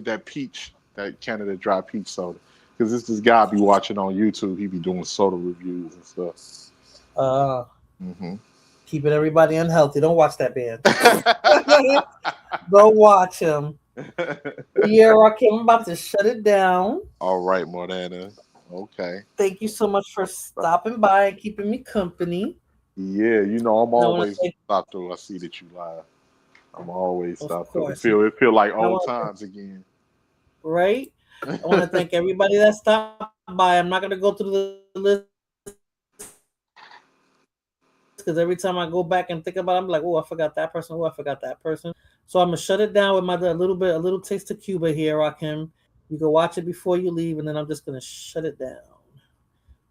That peach, that Canada Dry peach soda. Because this guy I be watching on YouTube. He be doing soda reviews and stuff. Keeping everybody unhealthy. Don't watch that band. Don't watch him. Yeah, Rakim, I'm about to shut it down. All right, Morena. Okay. Thank you so much for stopping by and keeping me company. Yeah, you know I'm always stop through. I see that you live. I'm always stop through. It feel like old times again. Right? I want to thank everybody that stopped by. I'm not going to go through the list because every time I go back and think about it, I'm like, oh, I forgot that person. Oh, I forgot that person. So I'm going to shut it down with a little taste of Cuba here, Rakim. You can watch it before you leave, and then I'm just going to shut it down.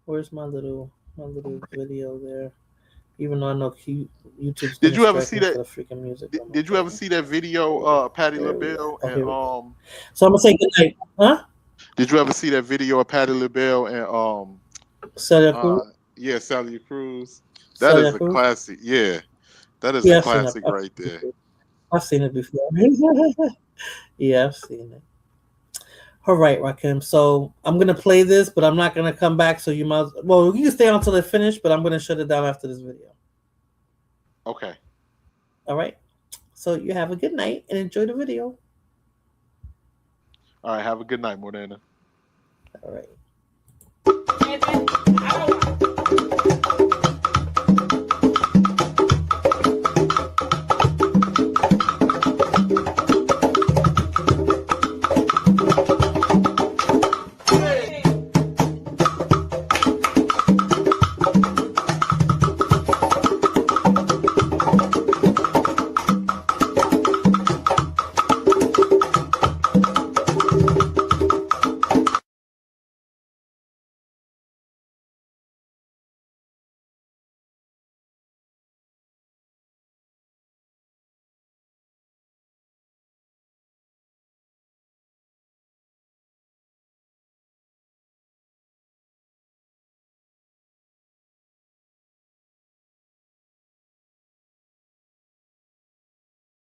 Where's my little video there? Even though I know YouTube. Did you ever see that? Freaking music. Did you ever see that video, Patti LaBelle and So I'm gonna say good night, huh? Did you ever see that video of Patti LaBelle and Celia Cruz? Yeah, Celia Cruz. That is a classic. Yeah, That is Yeah, a I've seen it. classic right there. I've seen it before. Yeah, I've seen it. All right, Rakim. So I'm gonna play this, but I'm not gonna come back. So you might. Well, you can stay on until they finish, but I'm gonna shut it down after this video. Okay. All right. So you have a good night and enjoy the video. All right. Have a good night, Morena. All right.